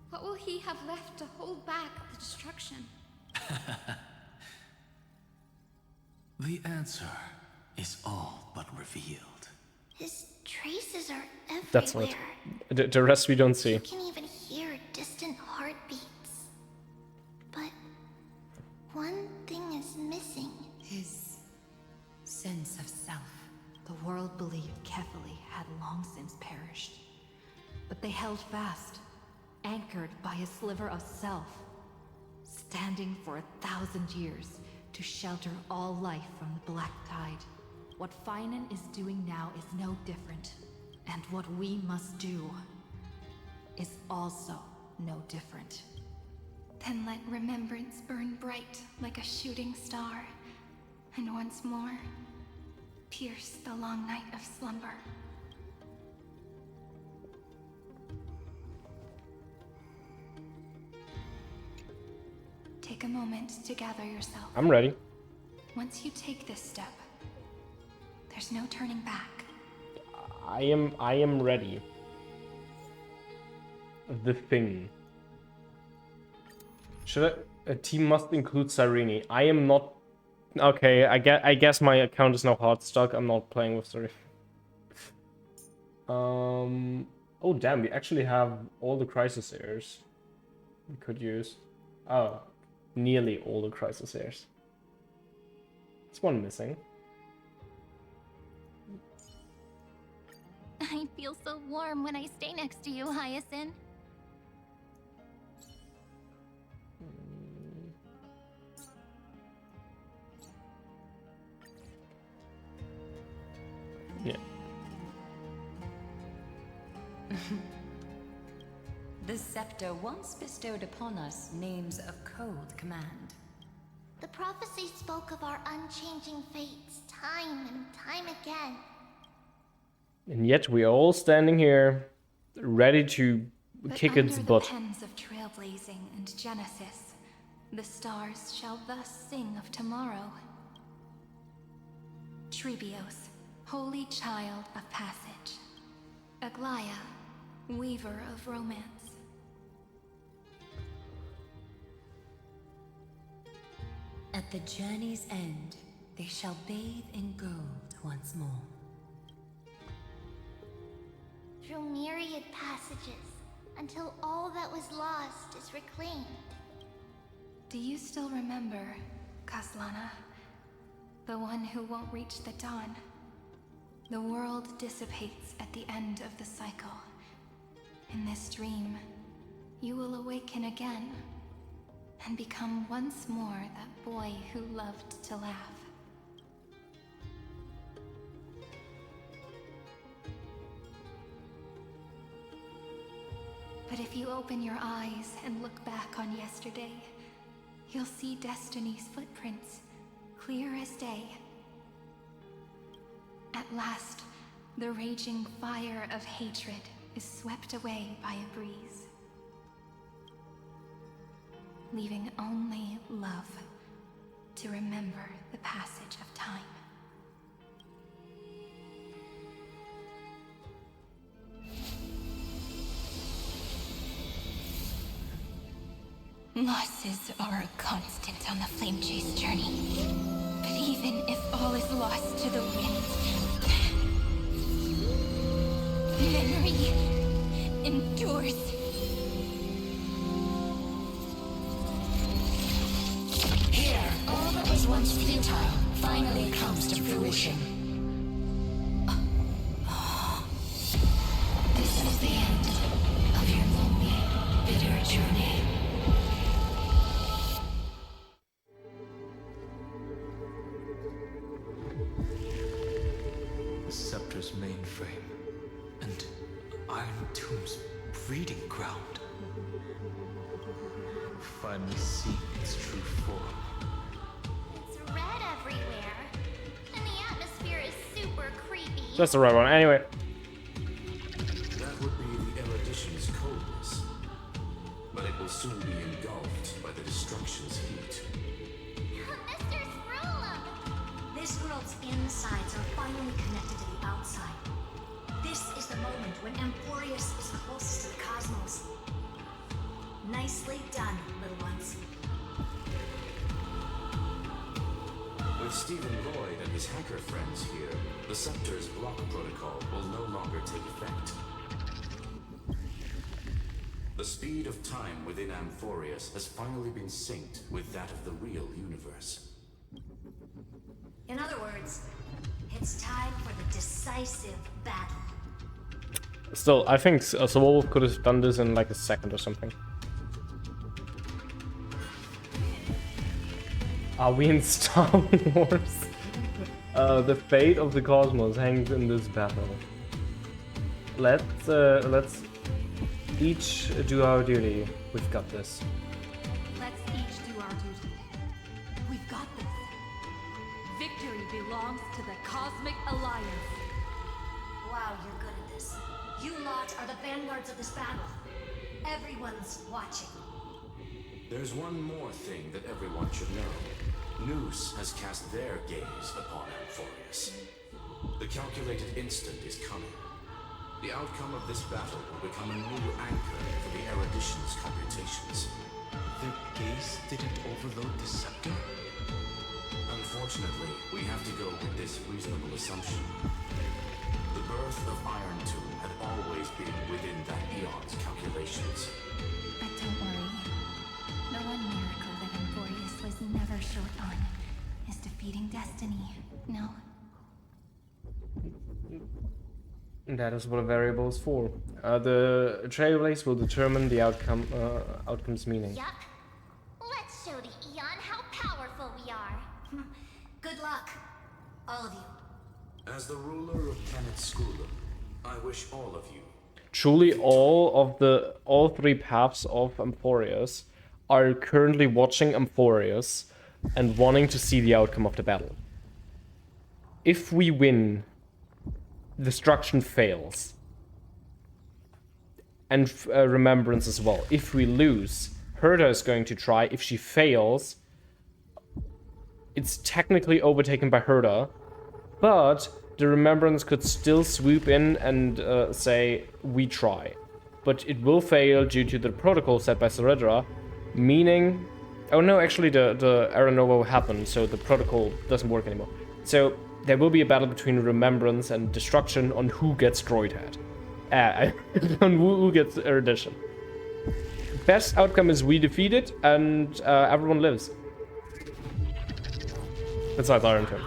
what will he have left to hold back the destruction? The answer is all but revealed. His traces are everywhere. That's what. The rest we don't see. You can even hear distant heartbeats. But one thing is missing. His sense of self. The world believed Kefali had long since perished. But they held fast, anchored by a sliver of self, standing for 1,000 years to shelter all life from the Black Tide. What Finan is doing now is no different. And what we must do is also no different. Then let remembrance burn bright like a shooting star, and once more, pierce the long night of slumber. Take a moment to gather yourself. I'm ready. Once you take this step, there's no turning back. I am ready. The thing. A team must include Cyrene. I am not. Okay, I guess my account is now hard stuck. I'm not playing with Cyrene. Oh damn, we actually have all the crisis airs we could use. Oh, nearly all the crisis airs. There's one missing. I feel so warm when I stay next to you, Hyacinth. Yeah. The scepter once bestowed upon us names of cold command. The prophecy spoke of our unchanging fates time and time again. And yet we are all standing here, ready to kick its butt. But under the pens of trailblazing and Genesis, the stars shall thus sing of tomorrow. Trebios, holy child of passage. Aglaya, weaver of romance. At the journey's end, they shall bathe in gold once more. Through myriad passages, until all that was lost is reclaimed. Do you still remember, Kaslana? The one who won't reach the dawn? The world dissipates at the end of the cycle. In this dream, you will awaken again and become once more that boy who loved to laugh. But if you open your eyes and look back on yesterday, you'll see Destiny's footprints, clear as day. At last, the raging fire of hatred is swept away by a breeze, leaving only love to remember the passage of time. Losses are a constant on the Flame Chase journey. But even if all is lost to the wind, memory endures. Here, all that was once futile finally comes to fruition. This is the end of your lonely, bitter journey. The Scepter's mainframe and Iron Tomb's breeding ground. Finally seeing its true form. It's red everywhere, and the atmosphere is super creepy. Just the right one. Anyway. That would be the erudition's coldness, but it will soon be engulfed by the destruction's heat. Mr. Scrollum! This world's insides are finally connected to the outside. This is the moment when Amphoreus is closest to the cosmos. Nicely done, little ones. With Stephen Lloyd and his hacker friends here, the Scepter's block protocol will no longer take effect. The speed of time within Amphoreus has finally been synced with that of the real universe. In other words, it's time for the decisive battle. Still, I think Soul could have done this in like a second or something. Are we in Star Wars? The fate of the cosmos hangs in this battle. Let's each do our duty. We've got this. Let's each do our duty. We've got this. Victory belongs to the Cosmic Alliance. Wow, you're good at this. You lot are the vanguards of this battle. Everyone's watching. There's one more thing that everyone should know. Noose has cast their gaze upon Amphoreus. The calculated instant is coming. The outcome of this battle will become a new anchor for the erudition's computations. Their gaze didn't overload the scepter? Unfortunately, we have to go with this reasonable assumption. The birth of Iron Tomb had always been within that eon's calculations. But don't worry. The one miracle that Amphoreus was never short on is defeating Destiny. No? That is what a variable is for. The trailblaze will determine the outcome's meaning. Yup. Let's show the Eon how powerful we are. Good luck, all of you. As the ruler of Planet Schoolum, I wish all of you. Truly, all three paths of Amphoreus are currently watching Amphoreus and wanting to see the outcome of the battle. If we win, destruction fails. And remembrance as well. If we lose, Herta is going to try. If she fails, it's technically overtaken by Herta, but the remembrance could still swoop in and say, we try. But it will fail due to the protocol set by Seredra, meaning... Oh no, actually the Aranova happened, so the protocol doesn't work anymore. So there will be a battle between remembrance and destruction on who gets Droid Head. On who gets erudition. best outcome is we defeat it and everyone lives. Besides Iron Tomb.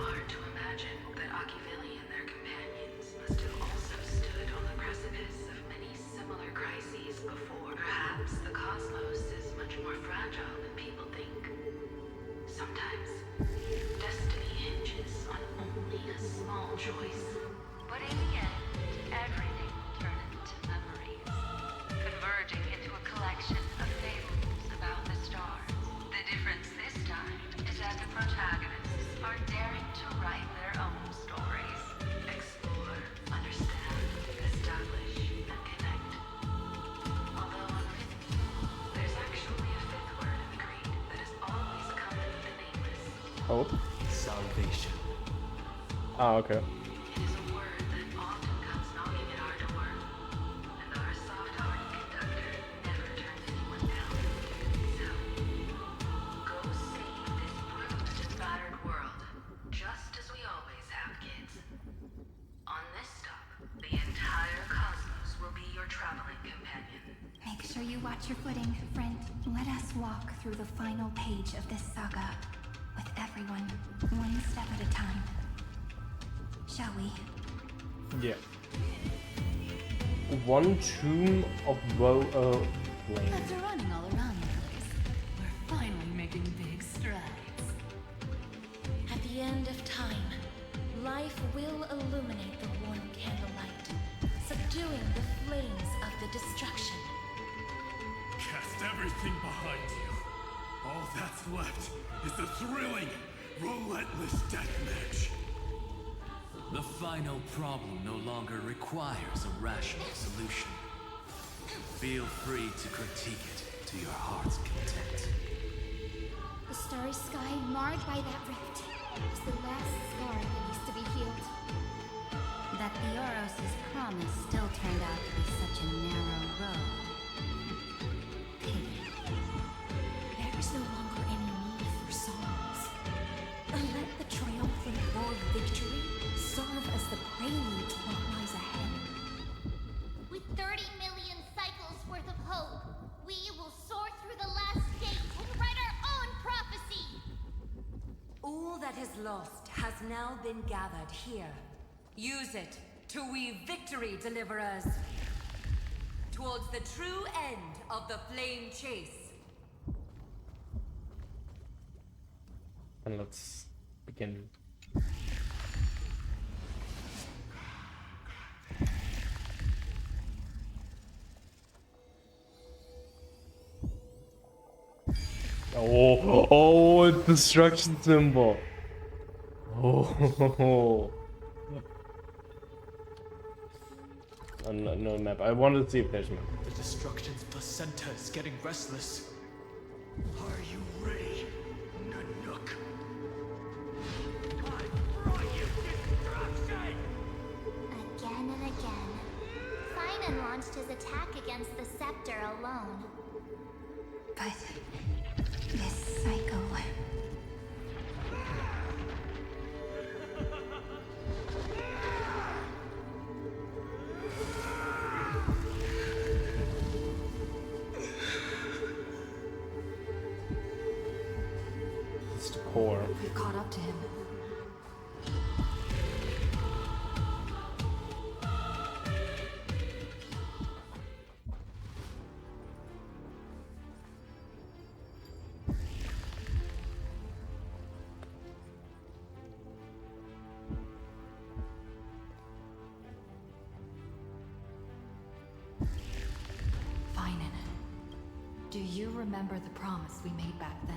Hope. Salvation. Ah, okay. It is a word that often comes knocking at our door, and our soft-hearted conductor never turns anyone down. So, go save this bruised and battered world, just as we always have, kids. On this stop, the entire cosmos will be your traveling companion. Make sure you watch your footing, friend. Let us walk through the final page of this saga. With everyone, one step at a time. Shall we? Yeah. One tomb of woe flame. After running all around the place, we're finally making big strides. At the end of time, life will illuminate the warm candlelight, subduing the flames of the destruction. Cast everything behind you. All that's left is the thrilling, relentless deathmatch. The final problem no longer requires a rational solution. Feel free to critique it to your heart's content. The starry sky marred by that rift is the last scar that needs to be healed. That Theoros' promise still turned out to be such a narrow road. There is no longer any need for songs. Let the triumphant roar of victory serve as the prelude to what lies ahead. With 30 million cycles worth of hope, we will soar through the last gate and write our own prophecy! All that is lost has now been gathered here. Use it to weave victory, deliverers, towards the true end of the flame chase. And let's begin. Oh, destruction symbol. Oh. No map. I wanted to see if there's a map. The destruction's placenta is getting restless. Are you ready, Nanook? I brought you destruction! Again and again, Finan launched his attack against the scepter alone. But this cycle... It's the core. We've caught up to him. Finan, do you remember the promise we made back then?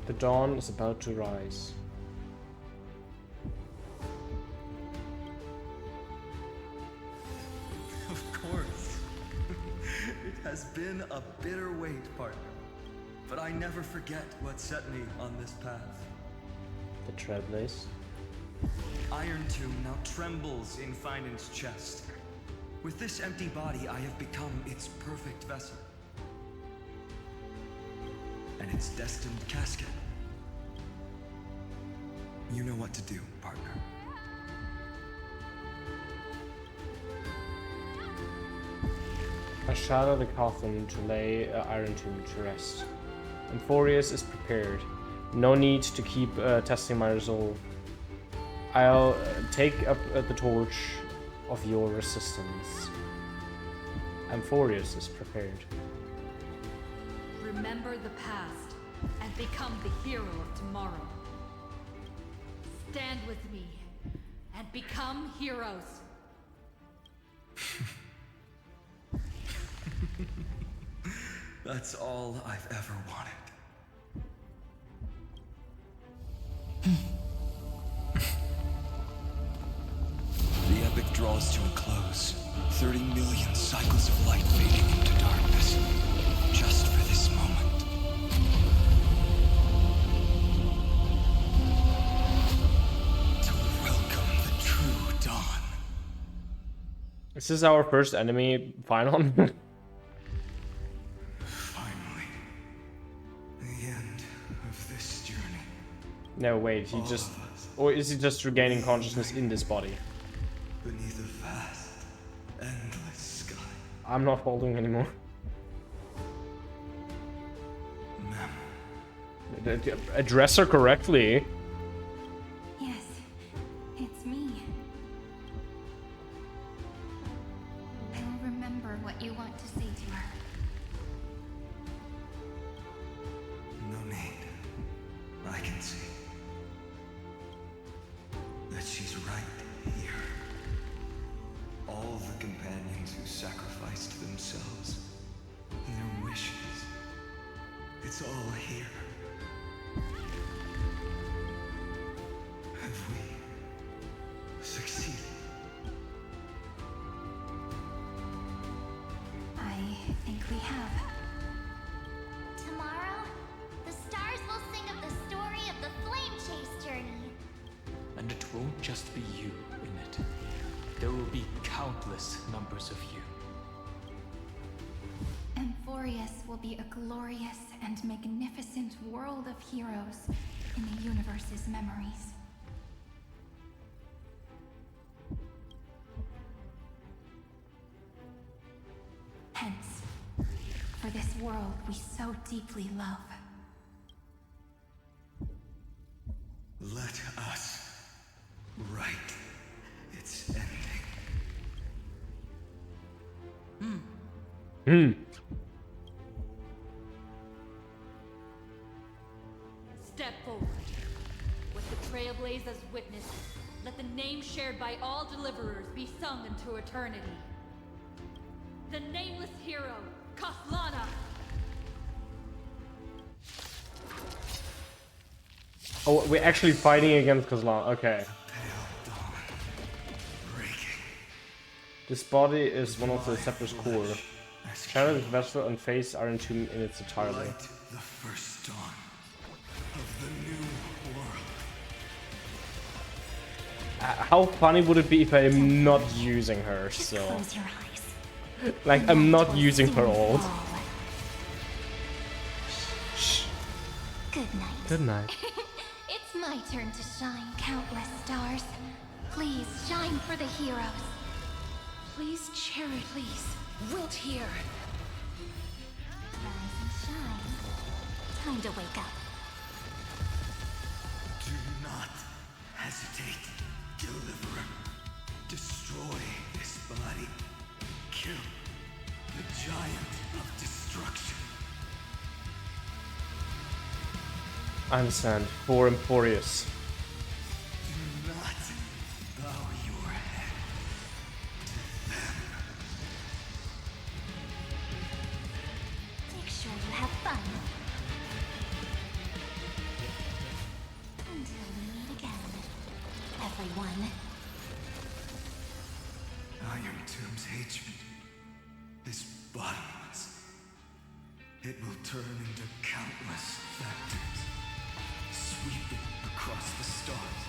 The dawn is about to rise. Of course. It has been a bitter wait, partner. But I never forget what set me on this path. The Trailblaze. Iron Tomb now trembles in Finan's chest. With this empty body, I have become its perfect vessel. And its destined casket. You know what to do, partner. I shadow the coffin to lay Iron Tomb to rest. Amphoreus is prepared. No need to keep testing my resolve. I'll take up the torch of your resistance. Amphoreus is prepared. Remember the past and become the hero of tomorrow. Stand with me and become heroes. That's all I've ever wanted. The epic draws to a close. 30 million cycles of light fading into darkness. Just for this moment. To welcome the true dawn. Is this our first enemy final? Finally. The end of this journey. No, wait, he just... Or is he just regaining consciousness in this body? Beneath a vast, endless sky. I'm not holding anymore. Address her correctly. Yes, it's me. I will remember what you want to say to her. No need. I can see that she's right here. All the companions who sacrificed themselves and their wishes. It's all here. Have we succeeded? I think we have. Tomorrow, the stars will sing of the story of the Flame Chase journey. And it won't just be you in it. There will be countless numbers of you. Amphoreus will be a glorious and magnificent world of heroes in the universe's memories. Hence, for this world we so deeply love. Let us write its ending. Step forward. With the Trailblazers witnesses, let the name shared by all deliverers be sung into eternity. The nameless hero, Kaslana. Oh, we're actually fighting against Kazlan. Okay. This body is one of the Scepter's core. Shadow, the vessel, and face are entombed in its entirety. Light the first dawn of the new world. How funny would it be if I'm not using her, so... Close your eyes. Like, I'm not using her ult. Good night. Good night. It's my turn to shine, countless stars. Please shine for the heroes. Please, Cherry, please. Wilt here. Rise and shine. Time to wake up. Do not hesitate, Deliverer. Destroy this body. Kill the giant of destruction. I understand. For Amphoreus. Do not bow your head to them. Make sure you have fun. Until we meet again, everyone. Iron Tomb's hatred is bottomless. It will turn into countless factors, sweeping across the stars.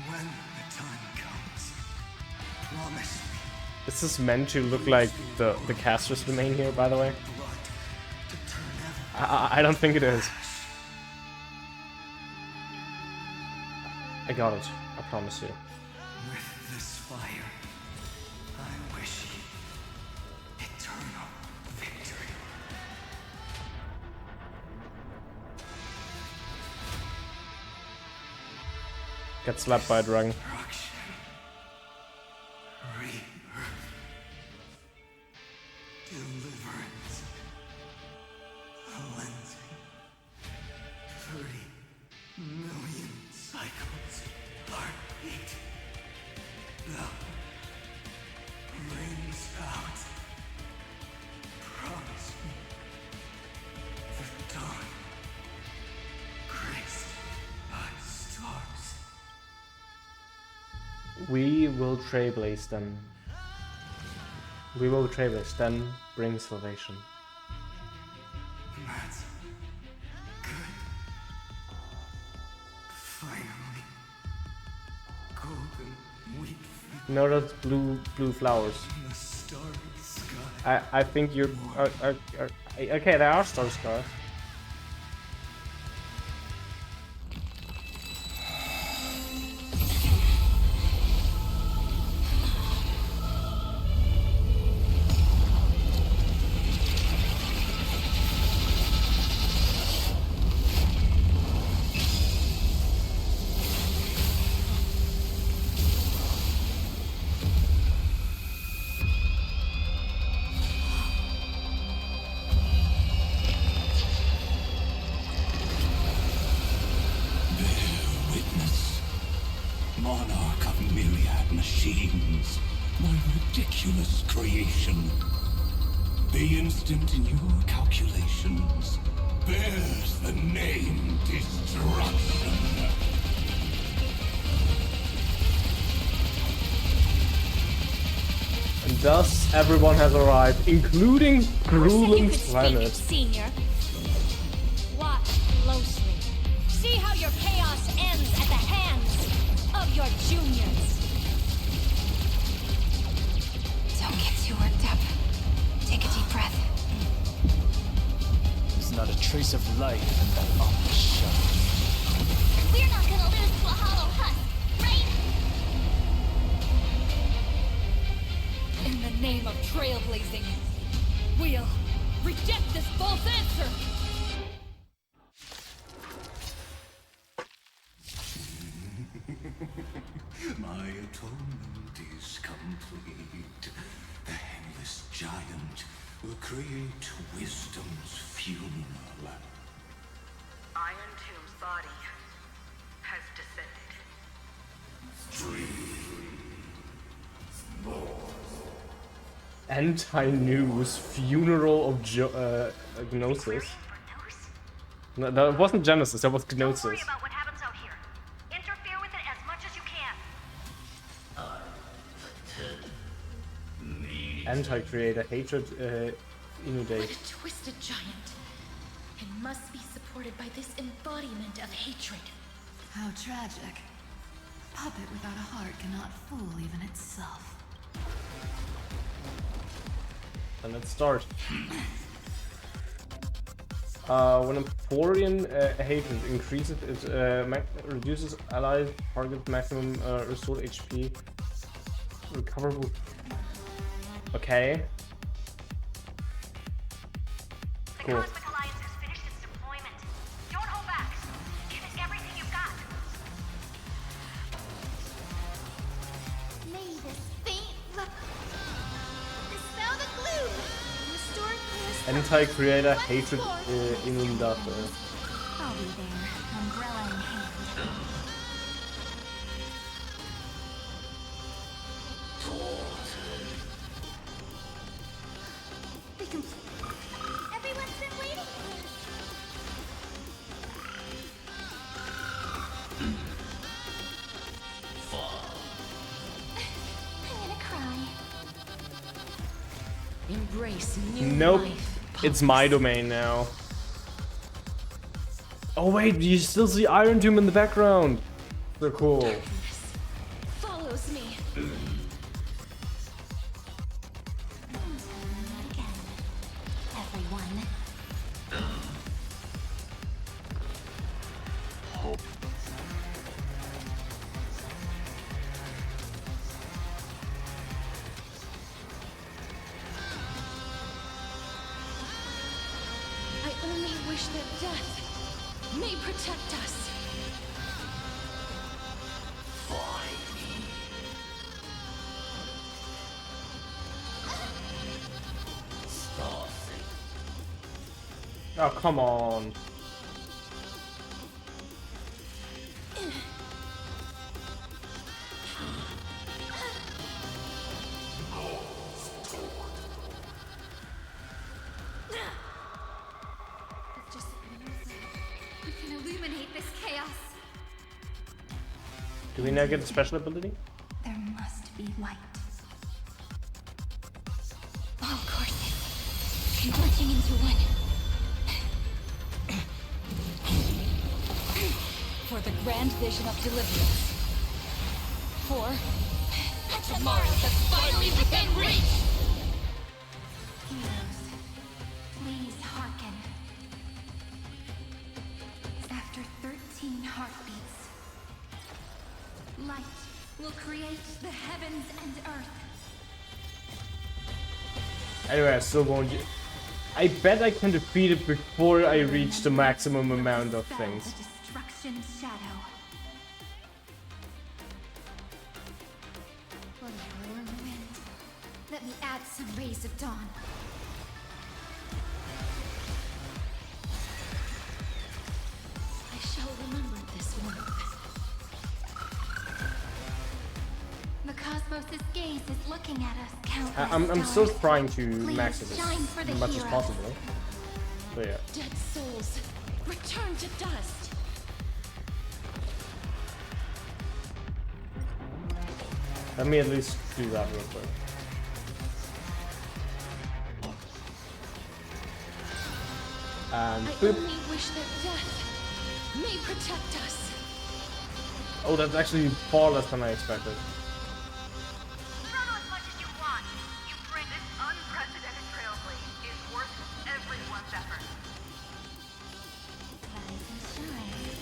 When the time comes, promise me. Is this meant to look like the caster's domain here, by the way? I don't think it is. I got it. I promise you. With this fire, I wish you eternal Get slapped by a dragon. Deliverance. Cleansing. 30 million cycles. Heartbeat. Thou brings out. Promise me. The dawn. Graced by stars. We will trailblaze them. We will trailblaze them. Bring salvation. That's good. Finally. Golden wheat. No, that's blue flowers. The starry sky. I think you're okay. There are star scars. Monarch of myriad machines, my ridiculous creation. The instant in your calculations bears the name destruction. And thus everyone has arrived, including Gruelen's planet. Senior. Watch closely. See how your chaos ends at the hands of your juniors. Don't get too worked up. Take a deep breath. There's not a trace of life in that ominous shell. We're not gonna lose to a hollow husk, right? In the name of trailblazing, we'll reject this false answer! My atonement is complete. The handless giant will create wisdom's funeral. Iron Tomb's body has descended. Anti-news funeral of Gnosis. No, that wasn't Genesis, that was Gnosis. Don't worry about what happens out here. Interfere with it as much as you can. Anti-creator, hatred, inundate. What a twisted giant. It must be supported by this embodiment of hatred. How tragic. A puppet without a heart cannot fool even itself. And let's start. When Amphorean hatred increases, it reduces allied target maximum restored HP. Recoverable. Okay. The Cosmic Alliance has finished its deployment. Don't hold back. Give it everything you've got. May this faint look. Dispel the gloom. Restore clear. Anti-creator hatred inundate. I'll be there, umbrella in hand. We can. Everyone's been waiting. I'm gonna cry. Embrace new Nope. life. It's my domain now. Oh wait, you still see Iron Tomb in the background. They're cool. Follows me. Everyone. I only wish that death may protect us. Oh, come on. Just we can illuminate this chaos. Do we now get a special ability? There must be light. All courses converging into one. For the grand vision of deliverance. For tomorrow that's finally within reach! Heroes, please hearken. After 13 heartbeats, light will create the heavens and earth. Anyway, I still won't. I bet I can defeat it before I reach the maximum amount of things. The destruction shadow. Let me warm wind. Let me add some rays of dawn. I shall remember this warmth. The cosmos' gaze is looking at us, countless I'm still stars. trying to Please max it shine for the as much as hero. possible. But yeah. Dead souls, return to dust. Let me at least do that real quick. And I boop. only wish that death may protect us. Oh, that's actually far less than I expected. Struggle as much as you want. You bring this unprecedented trailblaze is worth everyone's effort. Rise and shine.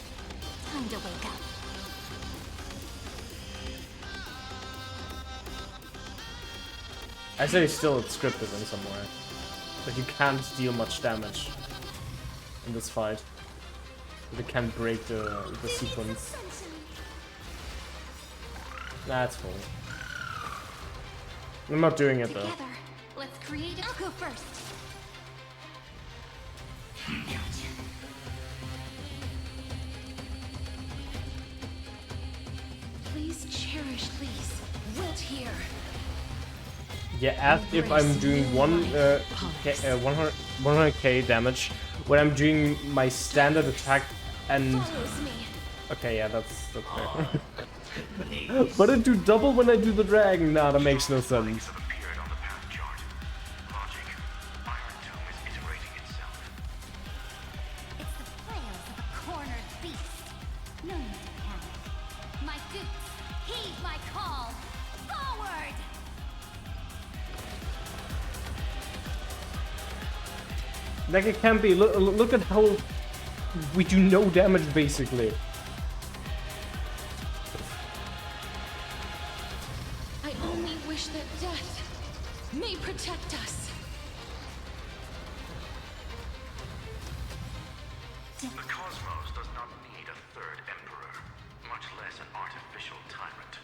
Time to wake up. I say still it's scripted in some way. But you can't deal much damage in this fight. They can't break the sequence. That's cool. I'm not doing it though. Together, let's create it. I'll go first. Please cherish these. Wilt here. Yeah, as if I'm doing 100k damage when I'm doing my standard attack and... Okay, yeah, that's fair. But I do double when I do the dragon? Nah, that makes no sense. It's the flails of a cornered beast. No need to panic. My dukes, heed my call. Forward! Like it can be. Look at how we do no damage basically. I only wish that death may protect us. The cosmos does not need a third emperor, much less an artificial tyrant.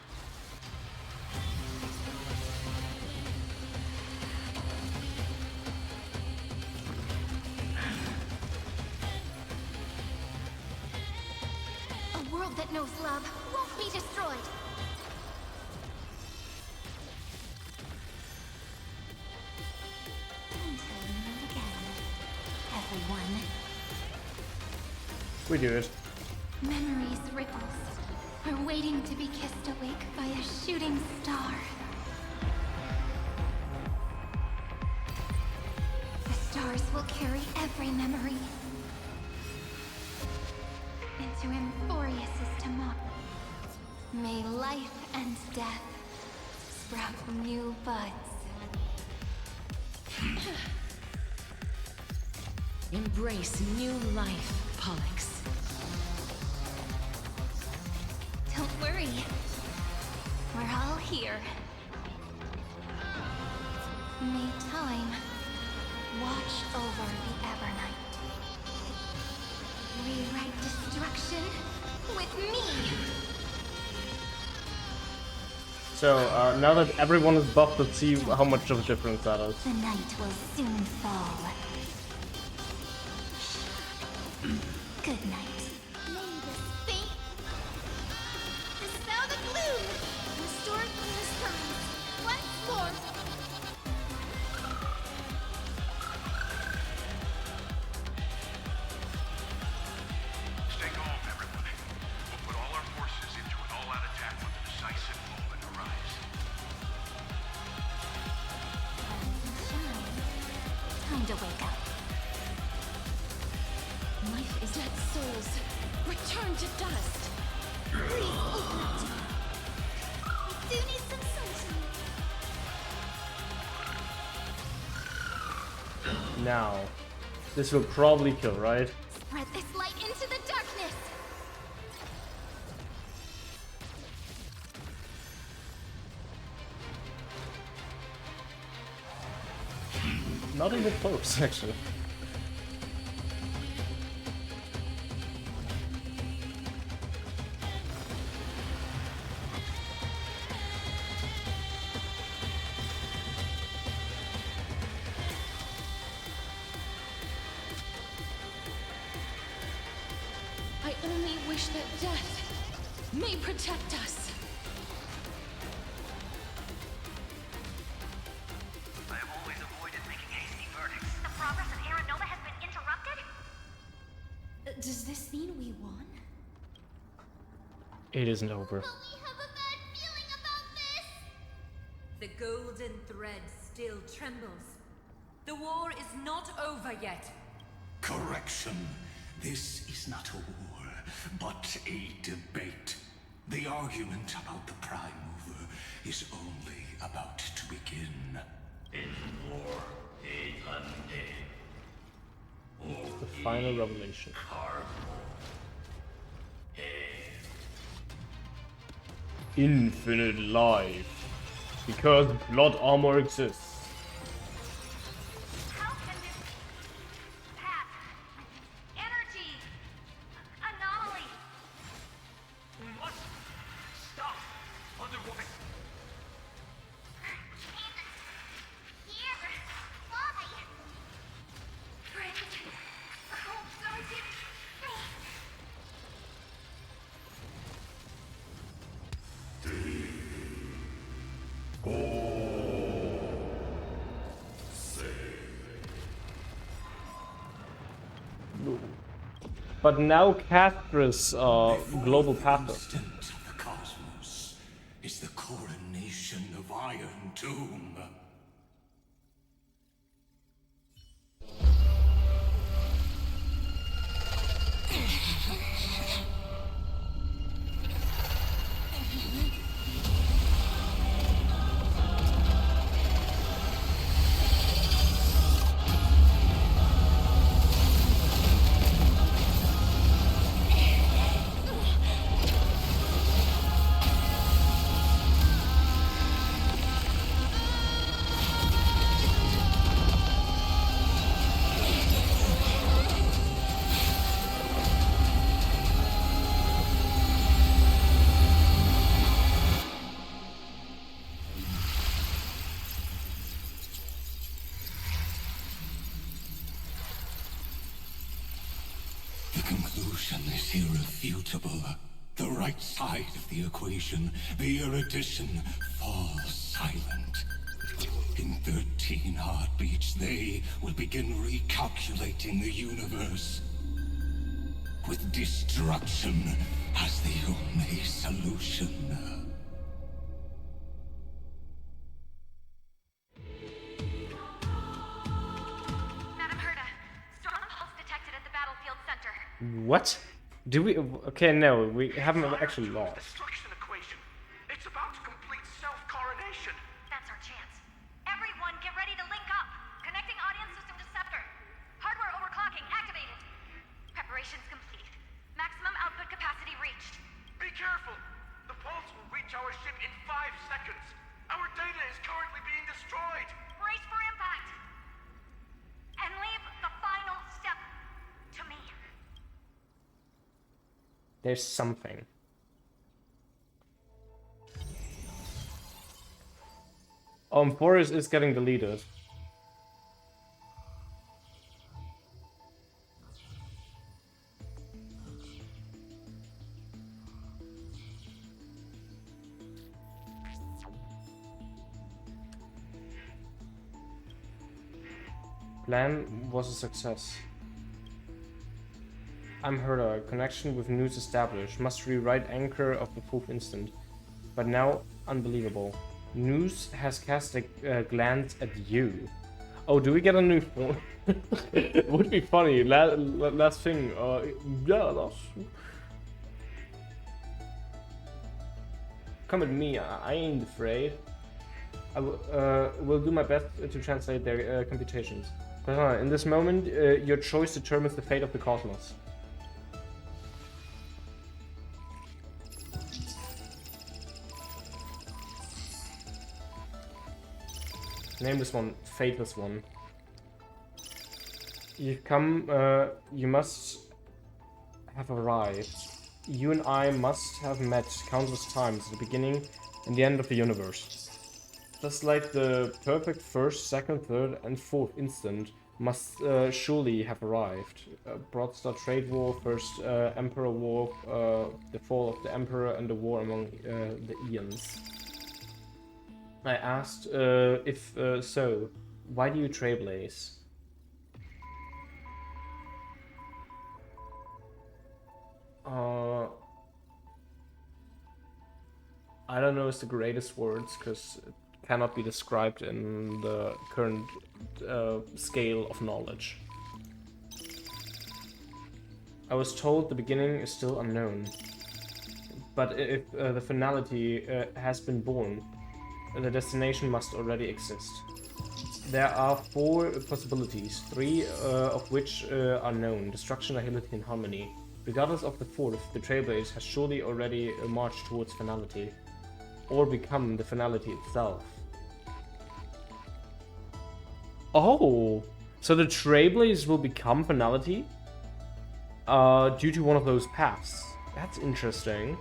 A world that knows love won't be destroyed. Until we meet again, everyone. We do it. Memories' ripples are waiting to be kissed awake by a shooting star. The stars will carry every memory into Amphoreus' tomorrow. May life and death sprout new buds. Embrace new life, Pollux. Don't worry. We're all here. May time watch over the Evernight. Rewrite destruction with me! So now that everyone is buffed, let's see how much of a difference that is. The night will soon fall. Good night. May this fate dispel the gloom. Restore clear skies. Once more. Stay calm, everyone. We'll put all our forces into an all-out attack when the decisive moment arrives. Time to wake up. Life is dead souls. Return to dust. Please open it. We do need some sunshine. Now, this will probably kill, right? Spread this light into the darkness. Not even close, actually. I only wish that death may protect us. I have always avoided making hasty verdicts. The progress of Aaron Nova has been interrupted? Does this mean we won? It isn't over. The golden thread still trembles. The war is not over yet. Correction. This is not a war, but a debate. The argument about the Prime Mover is only about to begin. The final revelation. Infinite life. Because blood armor exists. How can this path, energy, anomaly? We must stop. Otherwise, Here, why? Friend, oh, don't give But now Castra's global pattern. Instant of the cosmos is the coronation of Iron Tomb. The conclusion is irrefutable. The right side of the equation, the erudition, falls silent. In 13 heartbeats, they will begin recalculating the universe. With destruction as the only solution. Madam Herda, strong pulse detected at the battlefield center. What? Do we? Okay, no, we haven't actually lost. destruction equation. It's about to complete self-coronation. That's our chance. Everyone, get ready to link up. Connecting audience system to Scepter. Hardware overclocking activated. Preparations complete. Maximum output capacity reached. Be careful. The pulse will reach our ship in 5 seconds. Our data is currently being destroyed. Brace for impact. And leave the final step to me. There's something. Amphoreus is getting deleted. Plan was a success. I'm Herda. Connection with news established. Must rewrite anchor of the 4th instant. But now, unbelievable. News has cast a glance at you. Oh, do we get a new phone? It would be funny. Last thing. Yeah, last. Come at me. I ain't afraid. I will do my best to translate their computations. But in this moment, your choice determines the fate of the cosmos. Name this one Fateless One. You must have arrived. You and I must have met countless times at the beginning and the end of the universe. Just like the perfect first, second, third, and fourth instant must surely have arrived. Broadstar Trade War, First Emperor War, the fall of the Emperor, and the war among the Eons. I asked if so, why do you trailblaze? I don't know it's the greatest words because it cannot be described in the current scale of knowledge. I was told the beginning is still unknown, but if the finality has been born, the destination must already exist. There are 4 possibilities, 3 of which are known: destruction, agility, and harmony. Regardless of the 4th, the Trailblaze has surely already marched towards finality, or become the finality itself. Oh, so the Trailblaze will become finality due to one of those paths. That's interesting.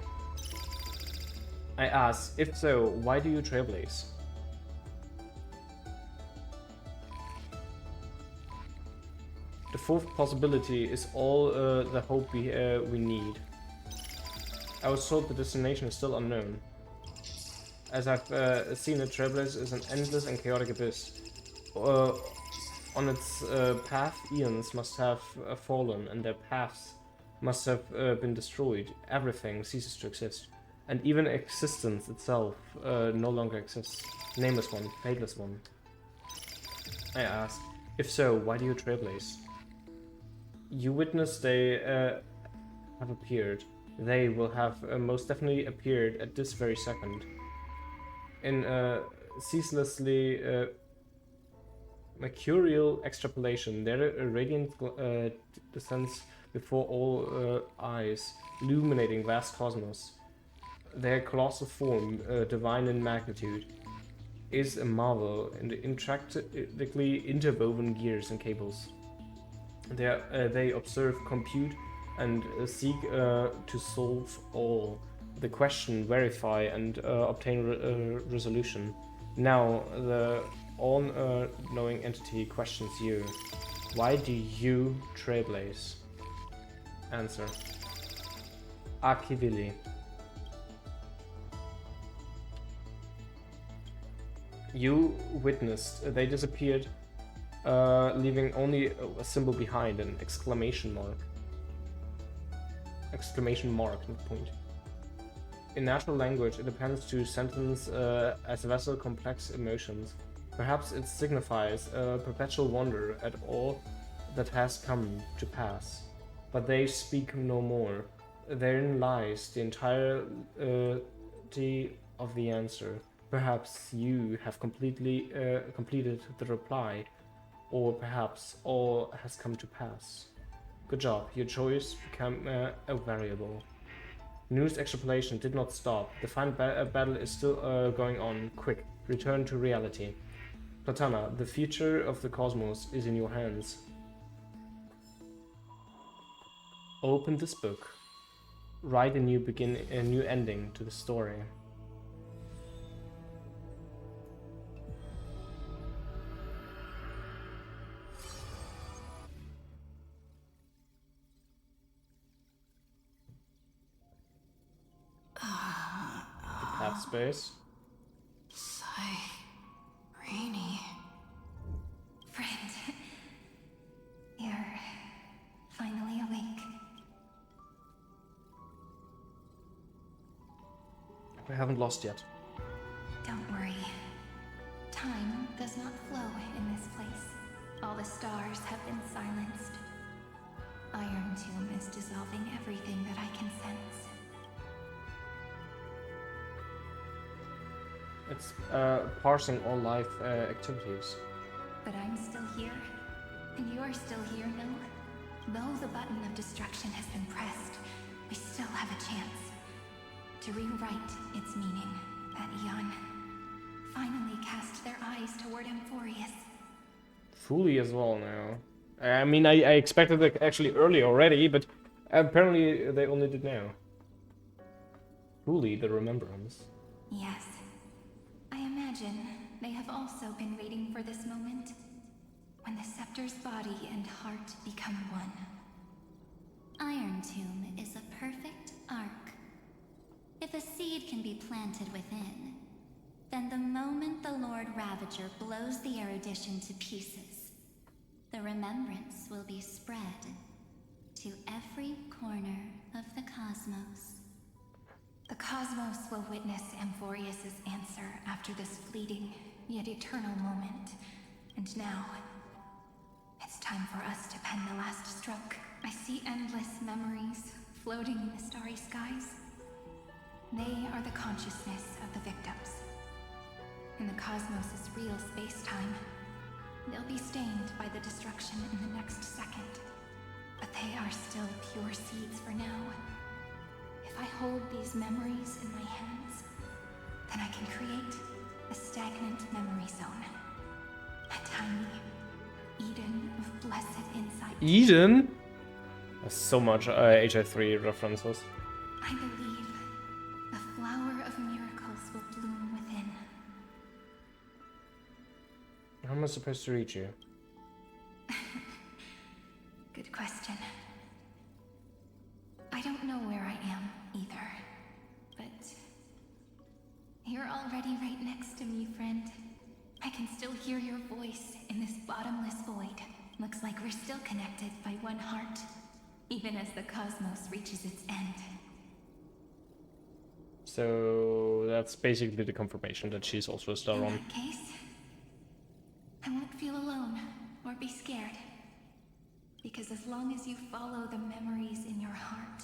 I ask, if so, why do you Trailblaze? The 4th possibility is all the hope we need. I was told the destination is still unknown. As I've seen it, Trailblaze is an endless and chaotic abyss. On its path, eons must have fallen, and their paths must have been destroyed. Everything ceases to exist. And even existence itself no longer exists. Nameless one, fateless one. I asked, if so, why do you Trailblaze? You witness they have appeared. They will have most definitely appeared at this very second. In ceaselessly mercurial extrapolation, their radiant descends before all eyes, illuminating vast cosmos. Their colossal form, divine in magnitude, is a marvel in the intricately interwoven gears and cables. They observe, compute, and seek to solve all. The question, verify, and obtain resolution. Now, the all-knowing entity questions you. Why do you Trailblaze? Answer. Akivili. You witnessed. They disappeared, leaving only a symbol behind, an exclamation mark. Exclamation mark, not point. In natural language, it depends to sentence as vessel complex emotions. Perhaps it signifies a perpetual wonder at all that has come to pass. But they speak no more. Therein lies the entirety of the answer. Perhaps you have completed the reply, or perhaps all has come to pass. Good job, your choice became a variable. News extrapolation did not stop. The final battle is still going on. Quick, return to reality. Platana, the future of the cosmos is in your hands. Open this book. Write a new ending to the story. Path space. Rainy. Friend, haven't lost yet. Don't worry. Time does not flow in this place. All the stars have been silenced. Iron Tomb is dissolving everything that I can sense. It's parsing all life activities. But I'm still here, and you're still here, no? Though the button of destruction has been pressed, we still have a chance to rewrite its meaning. That Eon finally cast their eyes toward Amphoreus. Fully as well now. I mean, I expected it actually early already, but apparently they only did now. Fully the remembrance. Yes. I imagine they have also been waiting for this moment, when the scepter's body and heart become one. Iron Tomb is a perfect arc. If a seed can be planted within, then the moment the Lord Ravager blows the erudition to pieces, the remembrance will be spread to every corner of the cosmos. The cosmos will witness Amphoreus' answer after this fleeting, yet eternal moment. And now, it's time for us to pen the last stroke. I see endless memories floating in the starry skies. They are the consciousness of the victims. In the cosmos' real space-time, they'll be stained by the destruction in the next second. But they are still pure seeds for now. If I hold these memories in my hands, then I can create a stagnant memory zone. A tiny Eden of blessed insight. Eden? There's so much HI3 references. I believe the flower of miracles will bloom within. How am I supposed to reach you? Good question. I don't know where I am either, but you're already right next to me, friend. I can still hear your voice in this bottomless void. Looks like we're still connected by one heart, even as the cosmos reaches its end. So that's basically the confirmation that she's also a star In on. that case, I won't feel alone or be scared. Because as long as you follow the memories in your heart,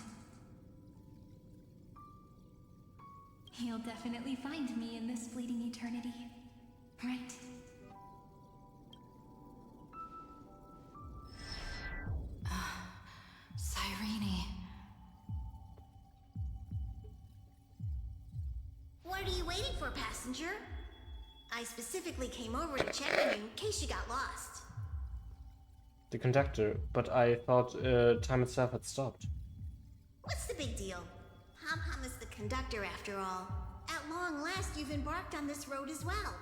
you'll definitely find me in this fleeting eternity, right? Cyrene. What are you waiting for, passenger? I specifically came over to check on you in case you got lost. The conductor, but I thought time itself had stopped. What's the big deal? Pom-Pom is the conductor after all. At long last, you've embarked on this road as well.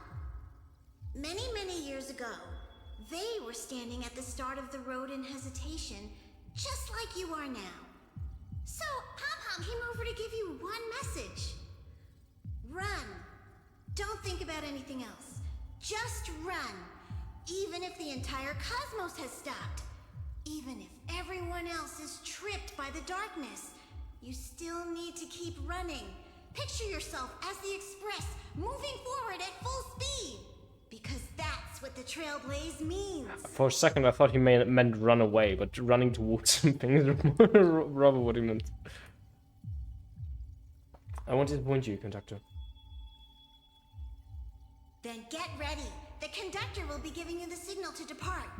Many, many years ago, they were standing at the start of the road in hesitation, just like you are now. So, Pom-Pom came over to give you one message. Run. Don't think about anything else. Just run. Even if the entire cosmos has stopped. Even if everyone else is tripped by the darkness. You still need to keep running. Picture yourself as the Express, moving forward at full speed. Because that's what the Trailblaze means. For a second I thought he meant run away, but running towards something is rather what he meant. I won't disappoint you, conductor. Then get ready. The conductor will be giving you the signal to depart.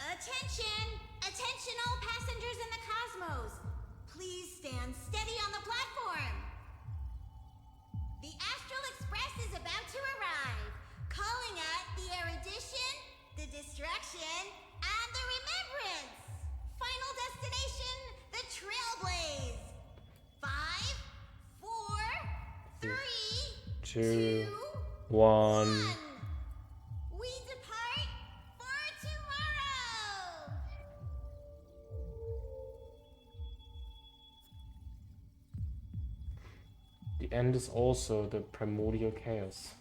Attention! Attention all passengers in the cosmos! Please stand steady on the platform. The Astral Express is about to arrive. Calling at the erudition, the destruction, and the remembrance. Final destination, the Trailblaze. 5, 4, 3, 2, 1. We depart for tomorrow! The end is also the primordial chaos.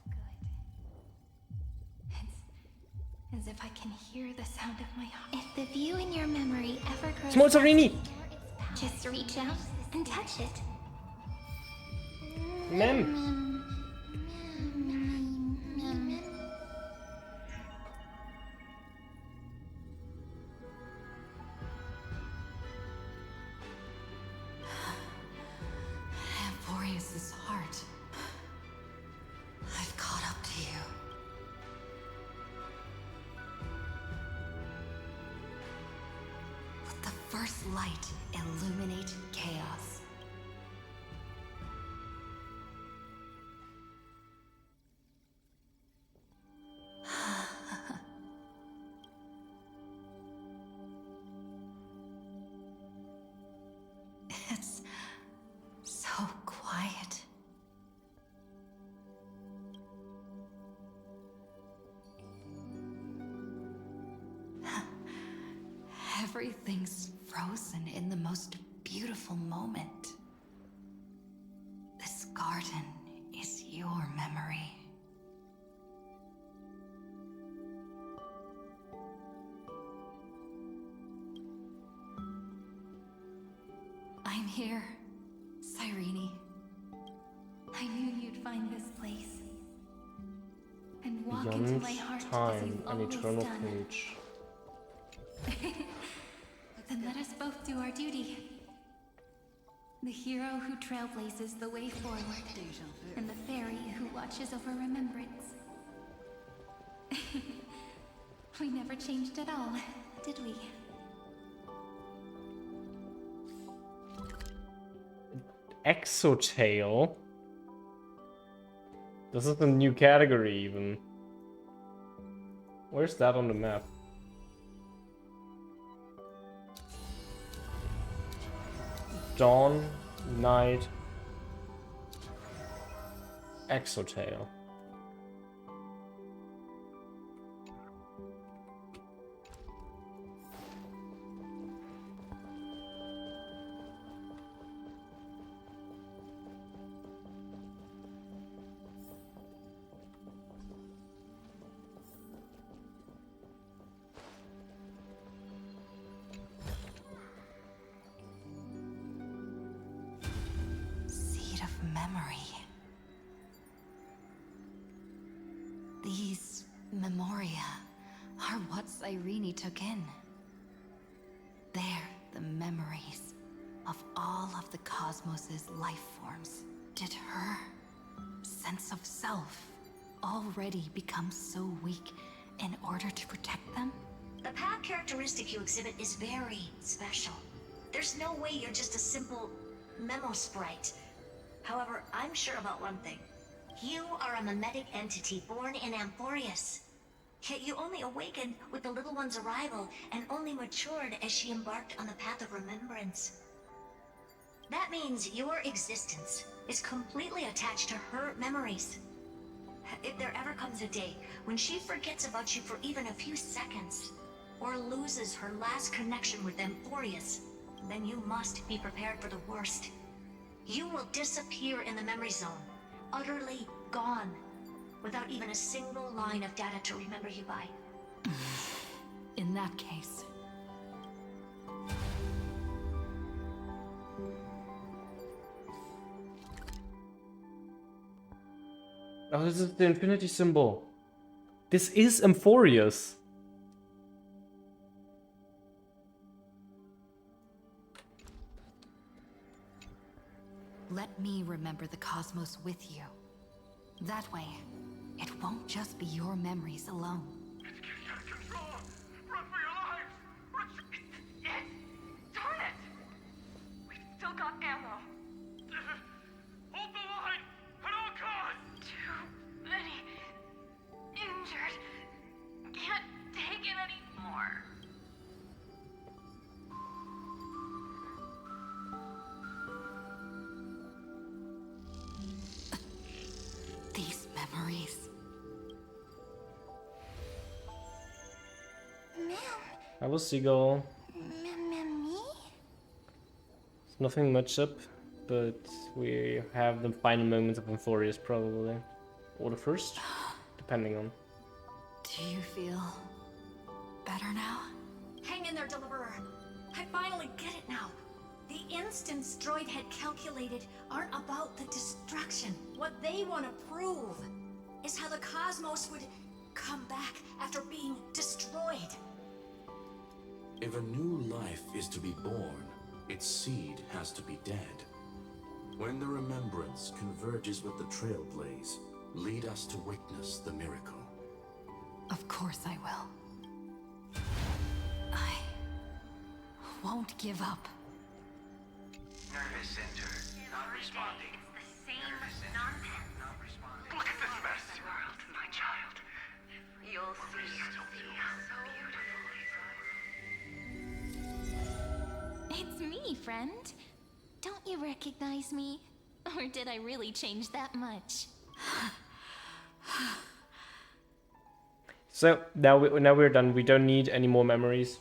As if I can hear the sound of my heart. If the view in your memory ever grows Smolzarini! just reach out and touch it. Mem. Amphoreus' heart. I've caught up to you. Let the first light illuminate chaos. It's so quiet. Everything's frozen in the most beautiful moment. This garden is your memory. I'm here, Cyrene. I knew you'd find this place. And walk into Beyond my heart as time you've and always eternal done. page. Then let us both do our duty. The hero who trailblazes the way forward, and the fairy who watches over remembrance. We never changed at all, did we? Exotail. This is a new category even. Where's that on the map? Dawn, night, Exotail. Seed of memory. These memoria are what Cyrene took in. They're the memories of all of the cosmos's life forms. Did her sense of self already become so weak in order to protect them? The path characteristic you exhibit is very special. There's no way you're just a simple memo sprite. However, I'm sure about one thing. You are a mimetic entity born in Amphoreus. Yet you only awakened with the little one's arrival and only matured as she embarked on the path of remembrance. That means your existence is completely attached to her memories. If there ever comes a day when she forgets about you for even a few seconds, or loses her last connection with Amphoreus, then you must be prepared for the worst. You will disappear in the memory zone, utterly gone, without even a single line of data to remember you by. In that case, oh, this is the infinity symbol. This is Amphoreus. let me remember the cosmos with you. That way, it won't just be your memories alone. It's getting out of control! Run for your lives! Run! Darn it! We've still got ammo. Hold the line! At all costs! Too many injured. Can't take it anymore. These memories. Hello, Seagull. Me? It's nothing much up, but we have the final moments of Amphoreus probably. Or the first, depending on. Do you feel better now? Hang in there, Deliverer. I finally get it now. The instants Droid had calculated aren't about the destruction. What they want to prove is how the cosmos would come back after being destroyed. If a new life is to be born, its seed has to be dead. When the remembrance converges with the trailblaze, lead us to witness the miracle. Of course I will. I won't give up. Nervous center, not responding. It's the same nonsense. Not responding. Look at this mess. World, my child. You'll see so beautiful. It's me, friend. Don't you recognize me? Or did I really change that much? So now we're done. We don't need any more memories.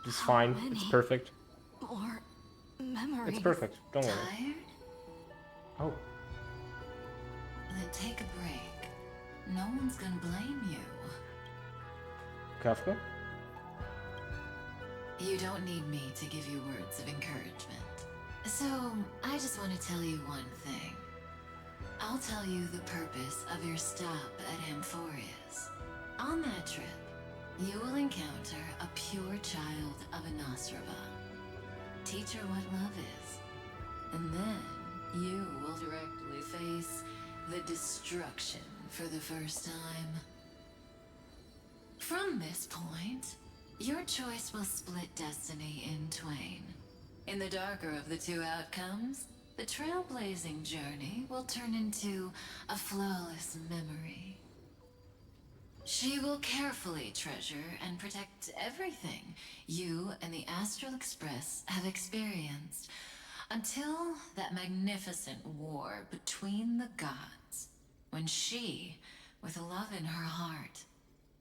It's fine. It's perfect. More memories. It's perfect. Don't worry. Tired? Oh. Then take a break. No one's gonna blame you. Kafka? You don't need me to give you words of encouragement. So, I just want to tell you one thing. I'll tell you the purpose of your stop at Amphoreus. On that trip, you will encounter a pure child of Anastrava. Teach her what love is. And then, you will directly face the destruction for the first time. From this point, your choice will split destiny in twain. In the darker of the two outcomes, the trailblazing journey will turn into a flawless memory. She will carefully treasure and protect everything you and the Astral Express have experienced until that magnificent war between the gods, when she, with love in her heart,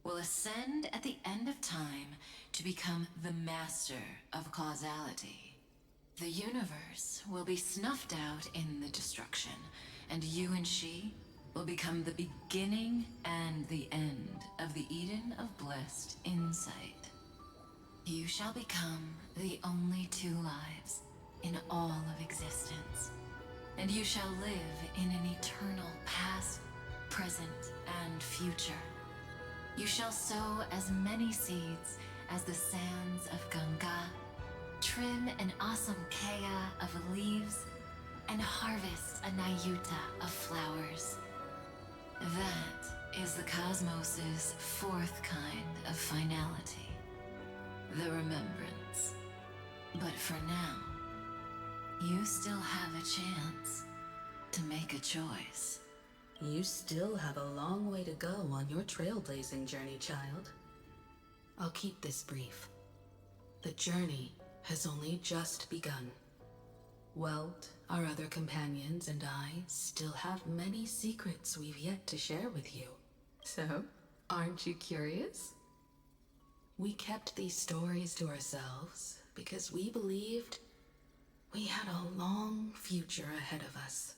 will ascend at the end of time to become the master of causality. The universe will be snuffed out in the destruction, and you and she will become the beginning and the end of the Eden of blessed insight. You shall become the only two lives in all of existence, and you shall live in an eternal past, present, and future. You shall sow as many seeds as the sands of Ganga, trim an awesome kea of leaves, and harvest a nayuta of flowers. That is the cosmos's fourth kind of finality, the remembrance. But for now, you still have a chance to make a choice. You still have a long way to go on your trailblazing journey, child. I'll keep this brief. The journey has only just begun. Welt, our other companions, and I still have many secrets we've yet to share with you. So, aren't you curious? We kept these stories to ourselves because we believed we had a long future ahead of us.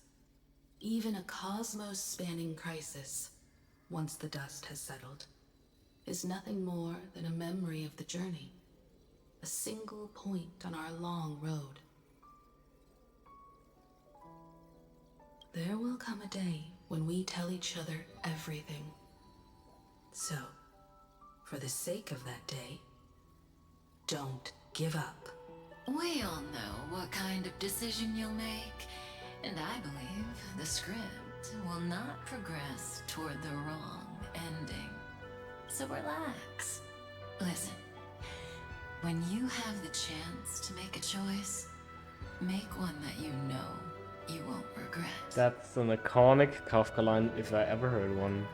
Even a cosmos-spanning crisis, once the dust has settled, is nothing more than a memory of the journey. A single point on our long road. There will come a day when we tell each other everything. So, for the sake of that day, don't give up. We all know what kind of decision you'll make, and I believe the script will not progress toward the wrong ending. So relax. Listen, when you have the chance to make a choice, make one that you know you won't regret. That's an iconic Kafka line if I ever heard one.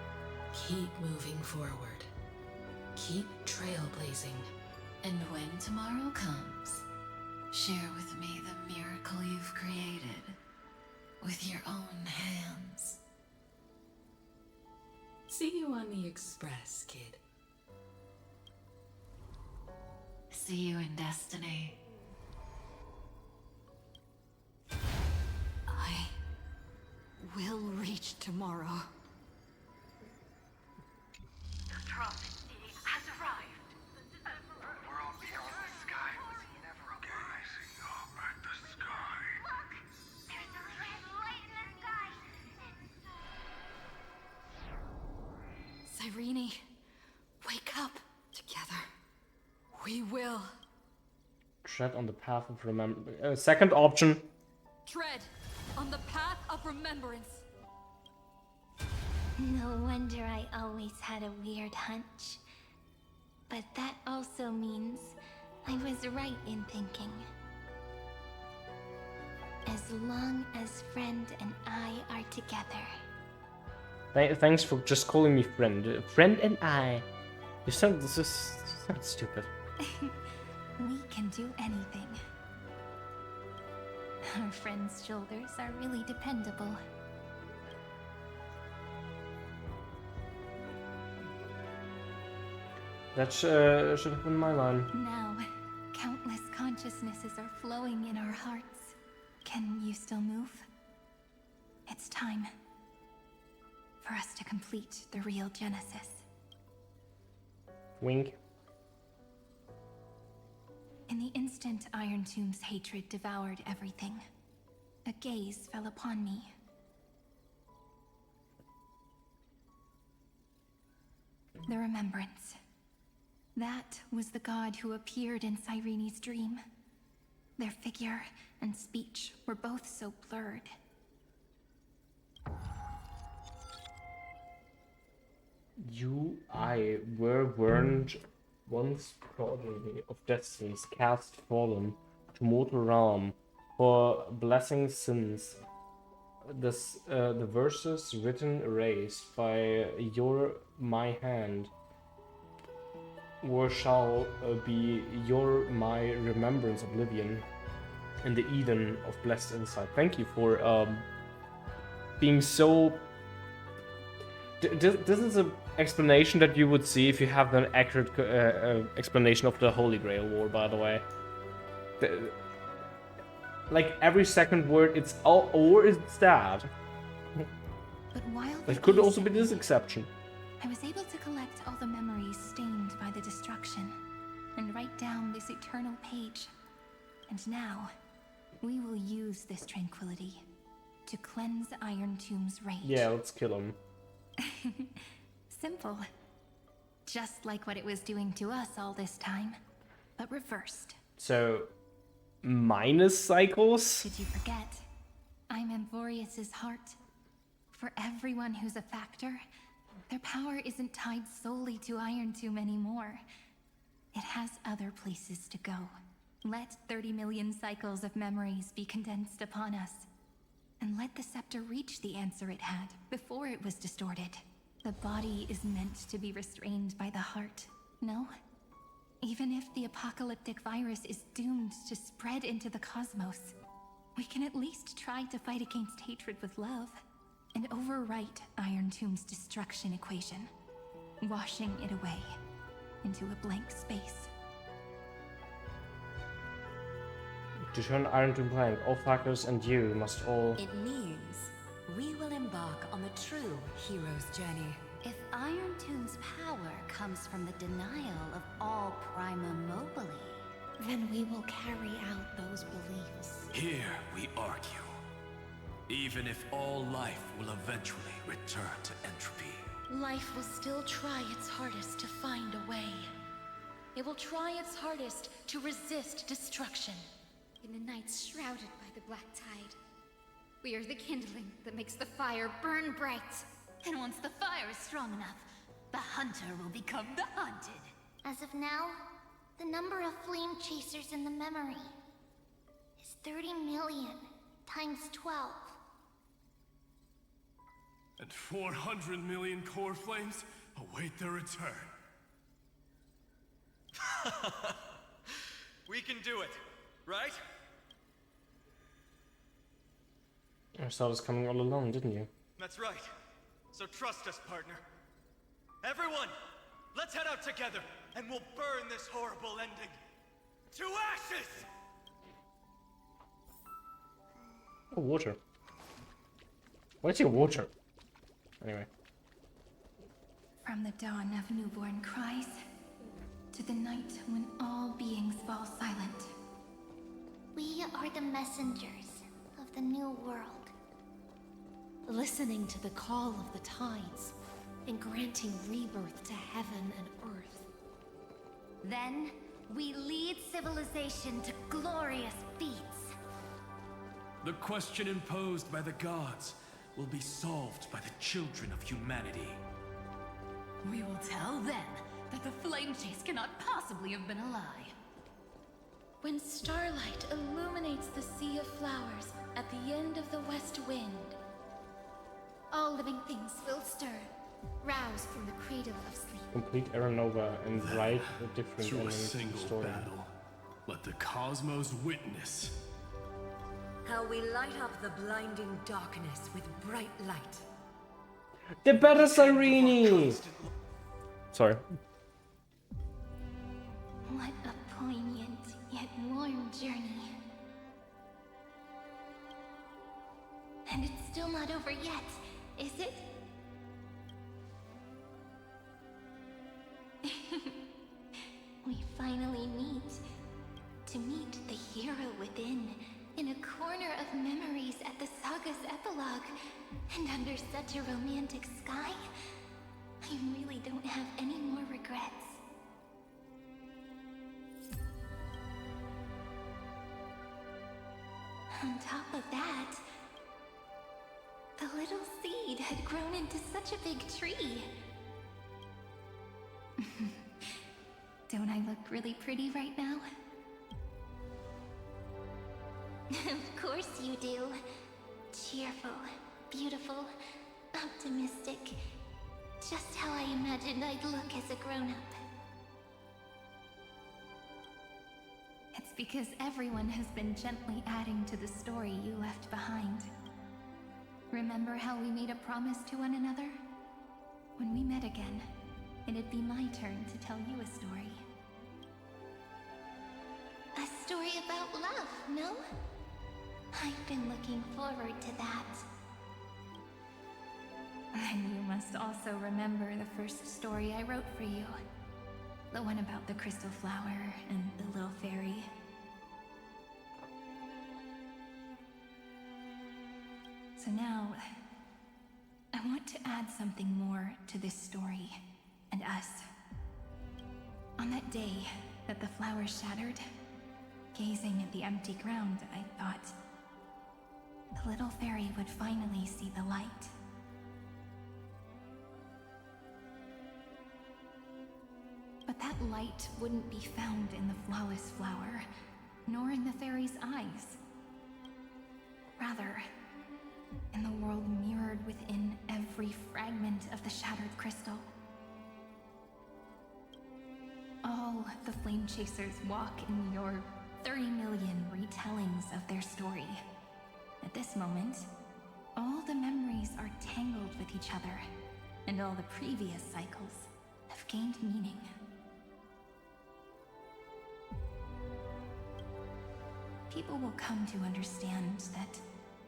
Keep moving forward. Keep trailblazing. And when tomorrow comes, share with me the miracle you've created with your own hands. See you on the Express, kid. See you in destiny. I will reach tomorrow. The prophet has arrived. We're all beyond the sky. Was he never alive? Gazing up at the tread on the path of remembrance. Second option. Tread on the path of remembrance. No wonder I always had a weird hunch. But that also means I was right in thinking. As long as Friend and I are together. Thanks for just calling me friend. Friend and I. You sound stupid. We can do anything. Our friend's shoulders are really dependable. That should have been my line. Now, countless consciousnesses are flowing in our hearts. Can you still move? It's time for us to complete the real Genesis. Wink. In the instant Iron Tomb's hatred devoured everything, a gaze fell upon me. The remembrance. That was the god who appeared in Cyrene's dream. Their figure and speech were both so blurred. I weren't once progeny of destinies cast fallen to mortal realm for blessing sins. The verses written erased by my hand or shall be my remembrance oblivion in the Eden of blessed insight. Thank you for being so. This is an explanation that you would see if you have an accurate explanation of the Holy Grail War, by the way. Like every second word, it's all or it's that. But while It could also be this exception. I was able to collect all the memories stained by the destruction and write down this eternal page. And now, we will use this tranquility to cleanse Iron Tomb's rage. Yeah, let's kill him. Simple. Just like what it was doing to us all this time, but reversed. So, minus cycles? Did you forget? I'm Amphoreus' heart. For everyone who's a factor, their power isn't tied solely to Iron Tomb anymore. It has other places to go. Let 30 million cycles of memories be condensed upon us. And let the scepter reach the answer it had before it was distorted. The body is meant to be restrained by the heart, no? Even if the apocalyptic virus is doomed to spread into the cosmos, we can at least try to fight against hatred with love and overwrite Iron Tomb's destruction equation, washing it away into a blank space. To turn Iron Tomb blank, all factors and you must all... It means we will embark on the true hero's journey. If Iron Tomb's power comes from the denial of all Prima Mobile, then we will carry out those beliefs. Here we argue. Even if all life will eventually return to entropy. Life will still try its hardest to find a way. It will try its hardest to resist destruction. In the nights shrouded by the black tide, we are the kindling that makes the fire burn bright. And once the fire is strong enough, the hunter will become the hunted. As of now, the number of flame chasers in the memory is 30 million times 12. And 400 million core flames await their return. We can do it, right? You saw this coming all along, didn't you? That's right. So trust us, partner. Everyone, let's head out together, and we'll burn this horrible ending to ashes! Oh, water. Where's your water? Anyway. From the dawn of newborn cries to the night when all beings fall silent. We are the messengers of the new world. Listening to the call of the tides and granting rebirth to heaven and earth. Then, We lead civilization to glorious feats. The question imposed by the gods will be solved by the children of humanity. We will tell them that the flame chase cannot possibly have been a lie. When starlight illuminates the sea of flowers at the end of the west wind, all living things will stir, roused from the cradle of sleep. Complete Aeronova and write a different Through a ending to the single story. battle, let the cosmos witness how we light up the blinding darkness with bright light. The better Sirini! Sorry. What a poignant yet warm journey. And it's still not over yet, is it? We finally meet. To meet the hero within, in a corner of memories at the saga's epilogue, and under such a romantic sky, I really don't have any more regrets. On top of that, the little seed had grown into such a big tree. Don't I look really pretty right now? Of course you do. Cheerful, beautiful, optimistic. Just how I imagined I'd look as a grown-up. It's because everyone has been gently adding to the story you left behind. Remember how we made a promise to one another? When we met again, it'd be my turn to tell you a story. A story about love, no? I've been looking forward to that. And you must also remember the first story I wrote for you. The one about the crystal flower and the little fairy. So now, I want to add something more to this story and us. On that day that the flower shattered, gazing at the empty ground, I thought the little fairy would finally see the light. But that light wouldn't be found in the flawless flower, nor in the fairy's eyes. Rather, in the world mirrored within every fragment of the shattered crystal. All the flame chasers walk in your 30 million retellings of their story. At this moment, all the memories are tangled with each other, and all the previous cycles have gained meaning. People will come to understand that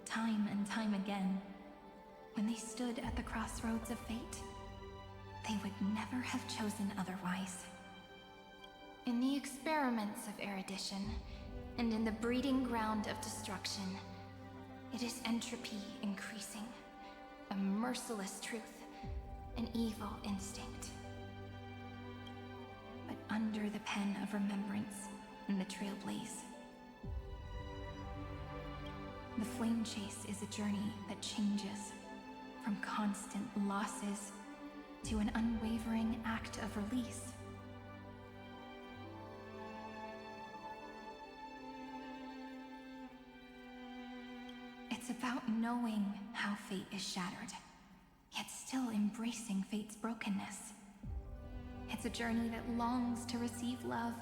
time and time again, when they stood at the crossroads of fate, they would never have chosen otherwise. In the experiments of erudition, and in the breeding ground of destruction, it is entropy increasing, a merciless truth, an evil instinct. But under the pen of remembrance and the trailblaze, the flame chase is a journey that changes from constant losses to an unwavering act of release. It's about knowing how fate is shattered, yet still embracing fate's brokenness. It's a journey that longs to receive love,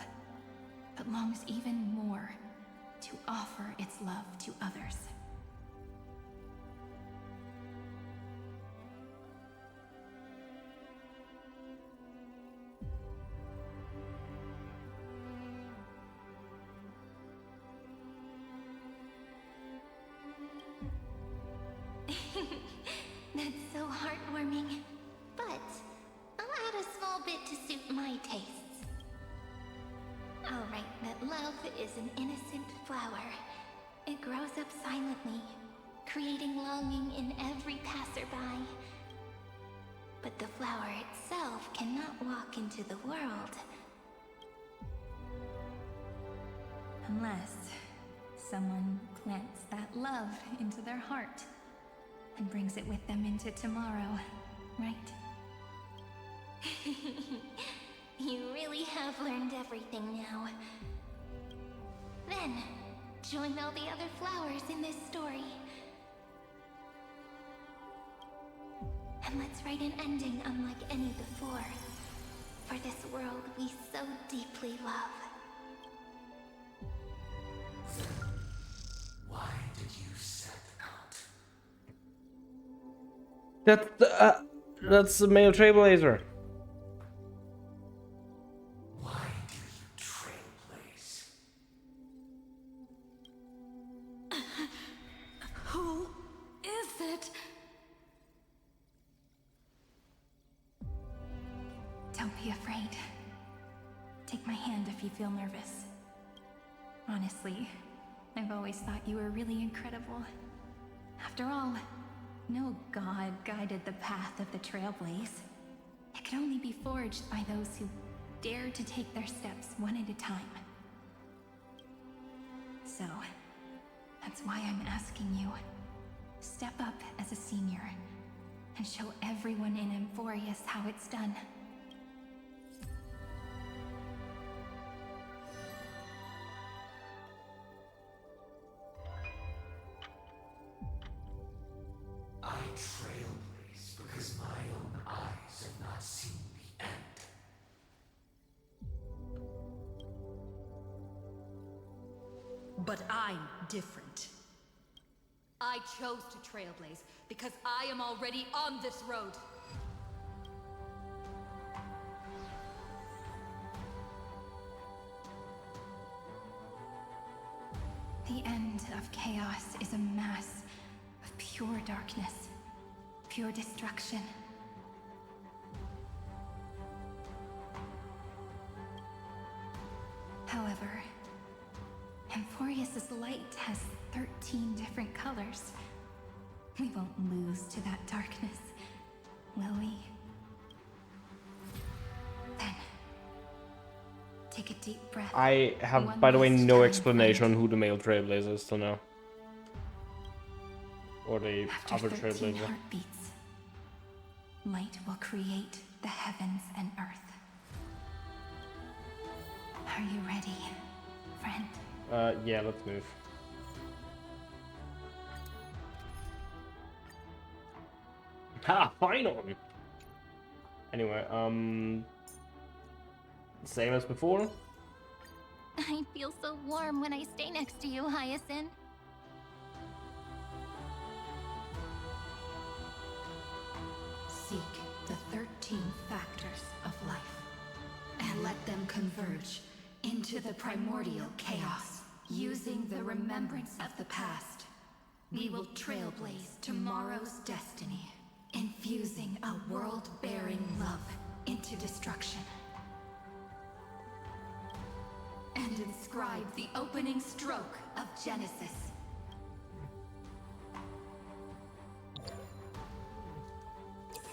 but longs even more to offer its love to others. That's so heartwarming, but I'll add a small bit to suit my tastes. I'll write that love is an innocent flower. It grows up silently, creating longing in every passerby. But the flower itself cannot walk into the world. Unless someone plants that love into their heart and brings it with them into tomorrow, right? You really have learned everything now. Then, join all the other flowers in this story. And let's write an ending unlike any before. For this world we so deeply love. Why did you set out? That's the male trailblazer. Why do you trailblaze? Who is it? Don't be afraid. Take my hand if you feel nervous. Honestly, I've always thought you were really incredible. After all, no god guided the path of the Trailblaze. It could only be forged by those who dare to take their steps one at a time. So, that's why I'm asking you. Step up as a senior and show everyone in Amphoreus how it's done. I trailblaze because my own eyes have not seen the end. But I'm different. I chose to trailblaze because I am already on this road. The end of chaos is a mass of pure darkness, pure destruction. However, Amphoreus' light has 13 different colors. We won't lose to that darkness, will we? Then, take a deep breath. I have, by the way, no explanation on who the male trailblazer is till now. Or the After other 13 trailblazer. heartbeats, light will create the heavens and earth. Are you ready, friend? Yeah, let's move. Ha! Finally! Anyway, same as before. I feel so warm when I stay next to you, Hyacinth. Seek the 13 factors of life, and let them converge into the primordial chaos. Using the remembrance of the past, we will trailblaze tomorrow's destiny, infusing a world-bearing love into destruction. And inscribe the opening stroke of Genesis.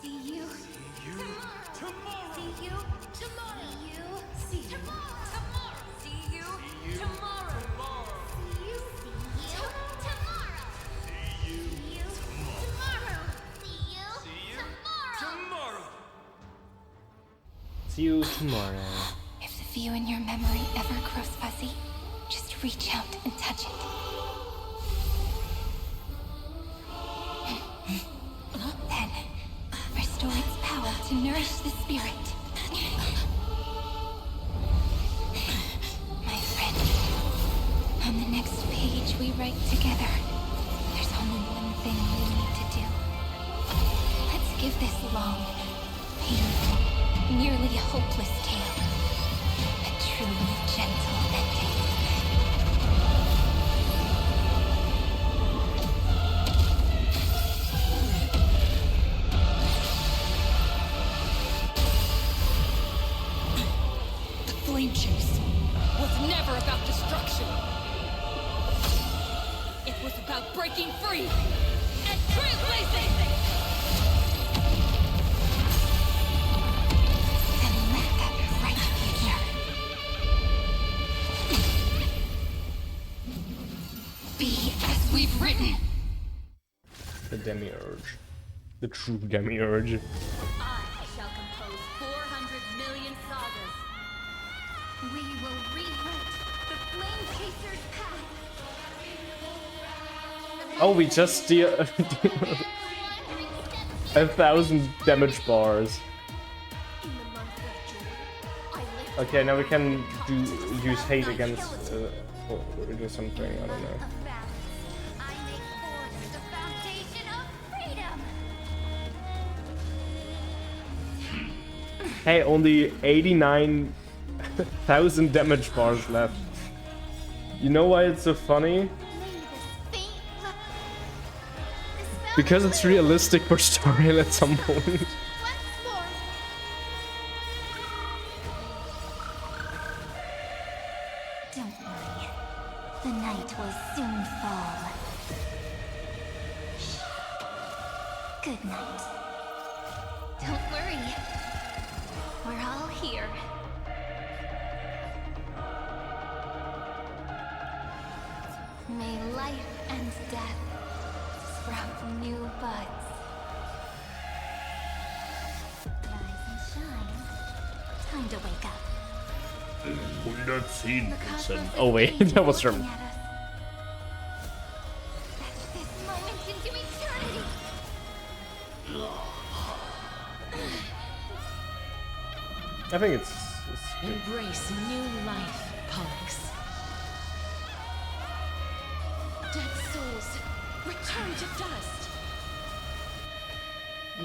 See you tomorrow. See you tomorrow. See you tomorrow. See you tomorrow. See you tomorrow. See you tomorrow. See you tomorrow. See you tomorrow. If the view in your memory ever grows fuzzy, just reach out and touch it. Then, restore its power to nourish the spirit. My friend, on the next page we write together, there's only one thing we need to do. Let's give this long, painful, nearly hopeless tale a truly gentle ending. The flame chase was never about destruction. It was about breaking free and trailblazing! And let that bright future we've written. The demiurge. The true demiurge. I shall compose 400 million sagas. We will rewrite the Flame Chaser's path. Oh, we just steal 1,000 damage bars. Okay, now we can use hate against or do something, I don't know. Hey, only 89,000 damage bars left. You know why it's so funny? Because it's realistic for Storiel at some point. Don't worry. The night will soon fall. Good night. Don't worry. We're all here. May life and death sprout new buds. Rise and shine. Time to wake up. 110%. Oh wait, that was from... This moment into eternity. I think it's good. Embrace new life, Pollux. Dead souls, return to dust.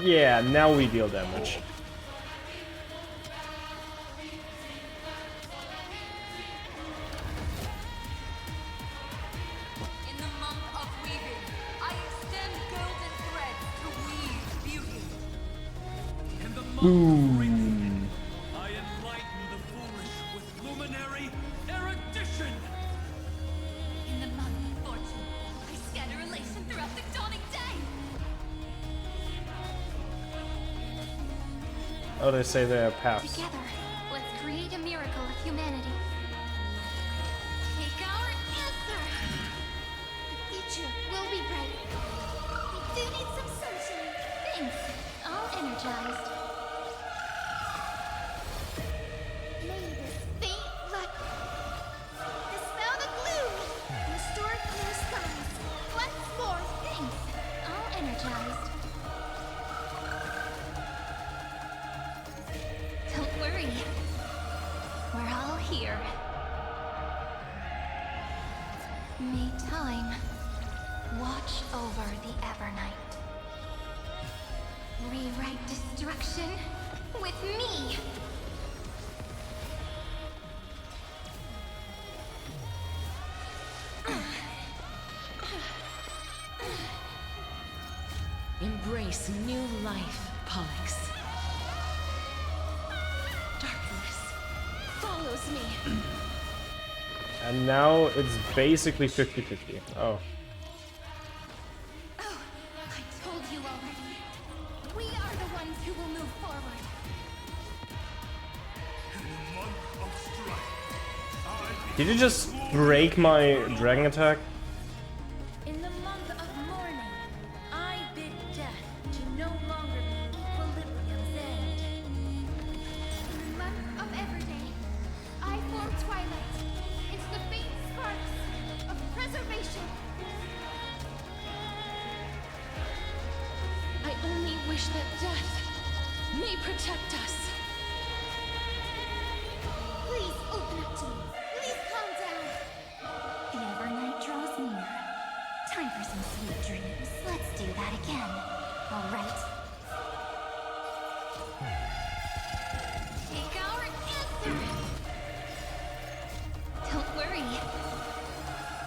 Yeah, now we deal damage. In the month of weaving, I extend golden threads to weave beauty. In the month Boom. of reaping, I enlighten the foolish with luminary erudition. In the month of fortune, I scatter elation throughout the dawning day. Oh, they say they are paths. Together, let's create a miracle of humanity. Take our answer. The future will be bright. We do need some sunshine. Thanks. All energized. May this faint light dispel the gloom. Restore clear skies. Once more. Thanks. All energized. Don't worry. We're all here. May time watch over the Evernight. Rewrite destruction with me. Embrace new life, Pollux. Darkness follows me. And now it's basically 50-50. Oh. Oh, I told you already. We are the ones who will move forward. Did you just break my dragon attack? In the month of mourning, I bid death to no longer be equilibrium's end. In the month of everyday, I form twilight into the faint sparks of preservation. I only wish that death may protect us. Please open up to me. Please calm down. The Evernight draws near. Time for some sweet dreams. Let's do that again. All right. Take our answer. Don't worry.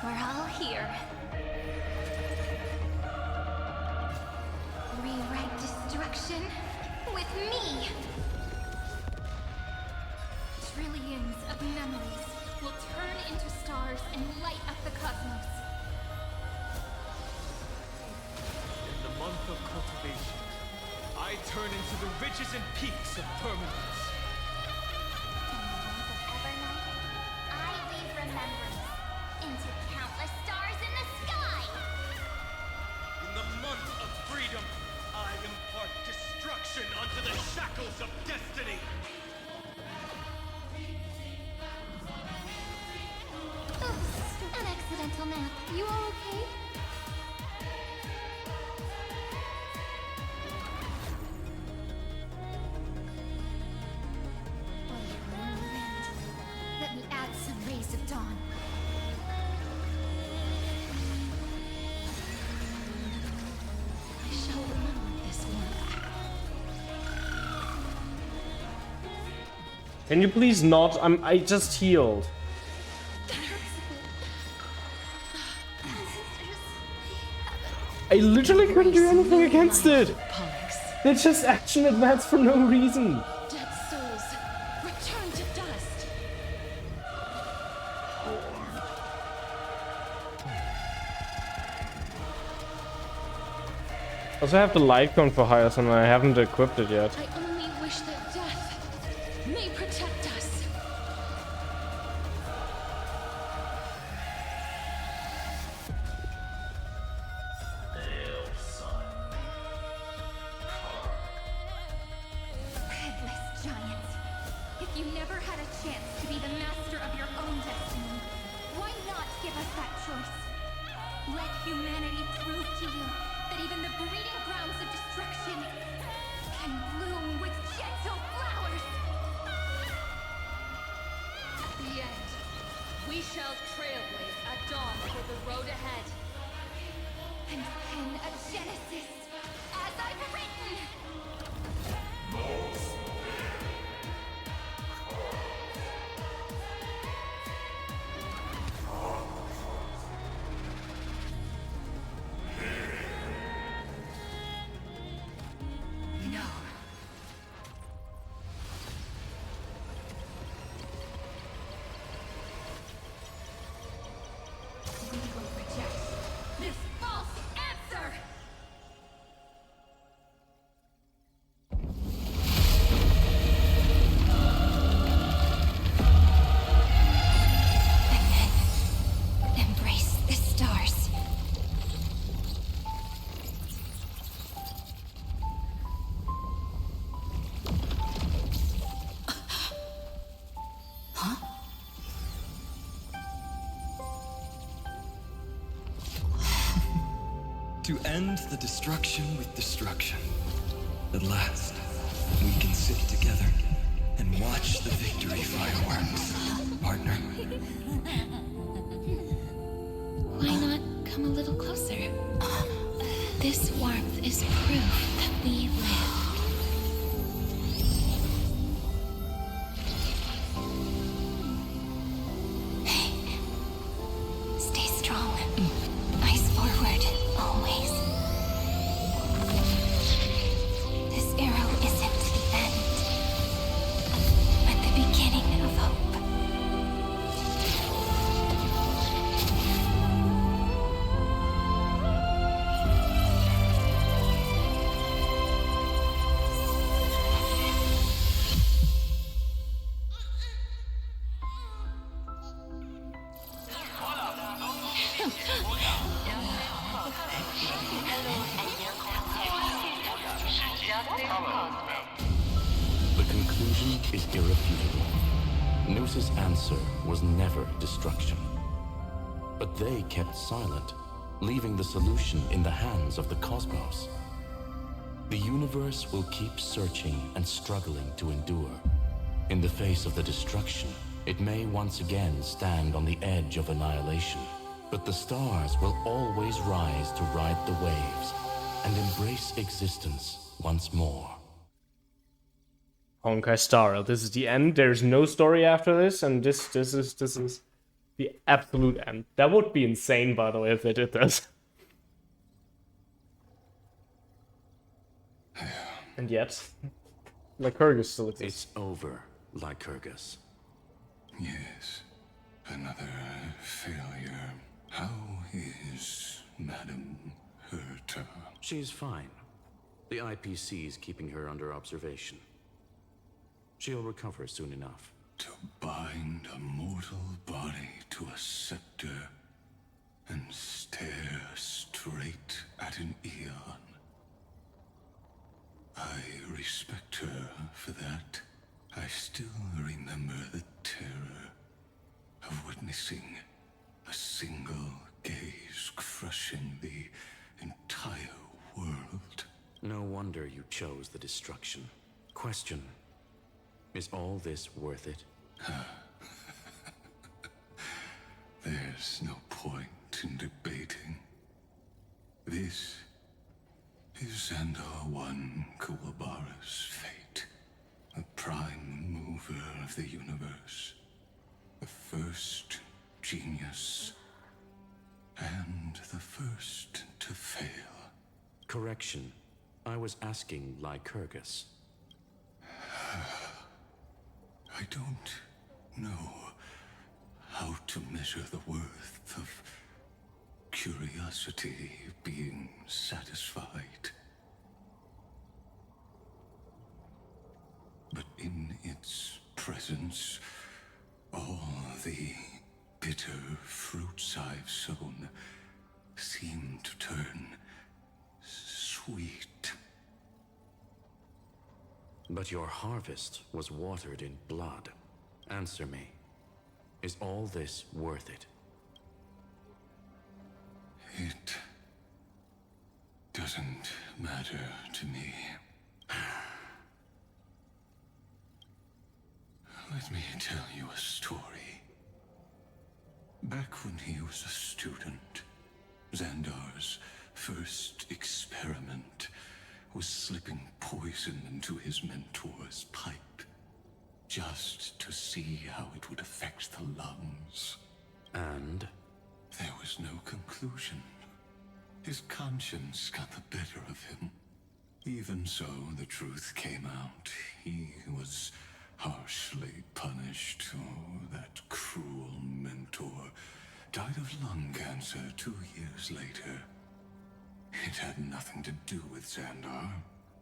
We're all here. Rewrite destruction with me. Trillions of memories will turn into stars and light up the cosmos. In the month of cultivation, I turn into the ridges and peaks of permanence. In the month of Evernight, I weave remembrance into countless stars in the sky. oracles of destiny. Oops, an accidental nap. You all okay? Let me add some rays of dawn. I shall remember this one. Can you please not? I just healed. I literally couldn't do anything against it. They just action advance for no reason. Dead souls, return to dust. Also, I have the light gun for Hyos and I haven't equipped it yet. I only wish that death may protect us. Headless giant. If you never had a chance to be the master of your own destiny, why not give us that choice? Let humanity prove to you that even the breeding grounds of destruction can bloom with gentle flowers. At the end, we shall trailblaze at dawn for the road ahead. And pen a genesis as I've written. No. We will reject this false answer. Embrace the stars. To end the destruction with destruction. At last, we can sit together and watch the victory fireworks, partner. Why not come a little closer? This warmth is proof that we live. Stay strong. Eyes forward, always. This arrow isn't the end, but the beginning of hope. The conclusion is irrefutable. Gnosis' answer was never destruction. But they kept silent, leaving the solution in the hands of the cosmos. The universe will keep searching and struggling to endure. In the face of the destruction, it may once again stand on the edge of annihilation. But the stars will always rise to ride the waves and embrace existence once more. Honkai Star, this is the end. There's no story after this, and this is the absolute end. That would be insane, by the way, if they did this. And yet, Lycurgus still exists. It's over, Lycurgus. Yes, another failure. How is Madame Herta? She's fine. The IPC's keeping her under observation. She'll recover soon enough. To bind a mortal body to a scepter and stare straight at an eon. I respect her for that. I still remember the terror of witnessing a single gaze crushing the entire world. No wonder you chose the destruction. Question: is all this worth it? There's no point in debating. This is Xandar One Kuwabara's fate. The prime mover of the universe. The first genius. And the first to fail. Correction. I was asking Lycurgus. I don't know how to measure the worth of curiosity being satisfied. But in its presence, all the bitter fruits I've sown seem to turn sweet. But your harvest was watered in blood. Answer me. Is all this worth it? It doesn't matter to me. Let me tell you a story. Back when he was a student, Xandar's first experiment was slipping poison into his mentor's pipe, just to see how it would affect the lungs. And? There was no conclusion. His conscience got the better of him. Even so, the truth came out. He was harshly punished. Oh, that cruel mentor died of lung cancer 2 years later. It had nothing to do with Xandar.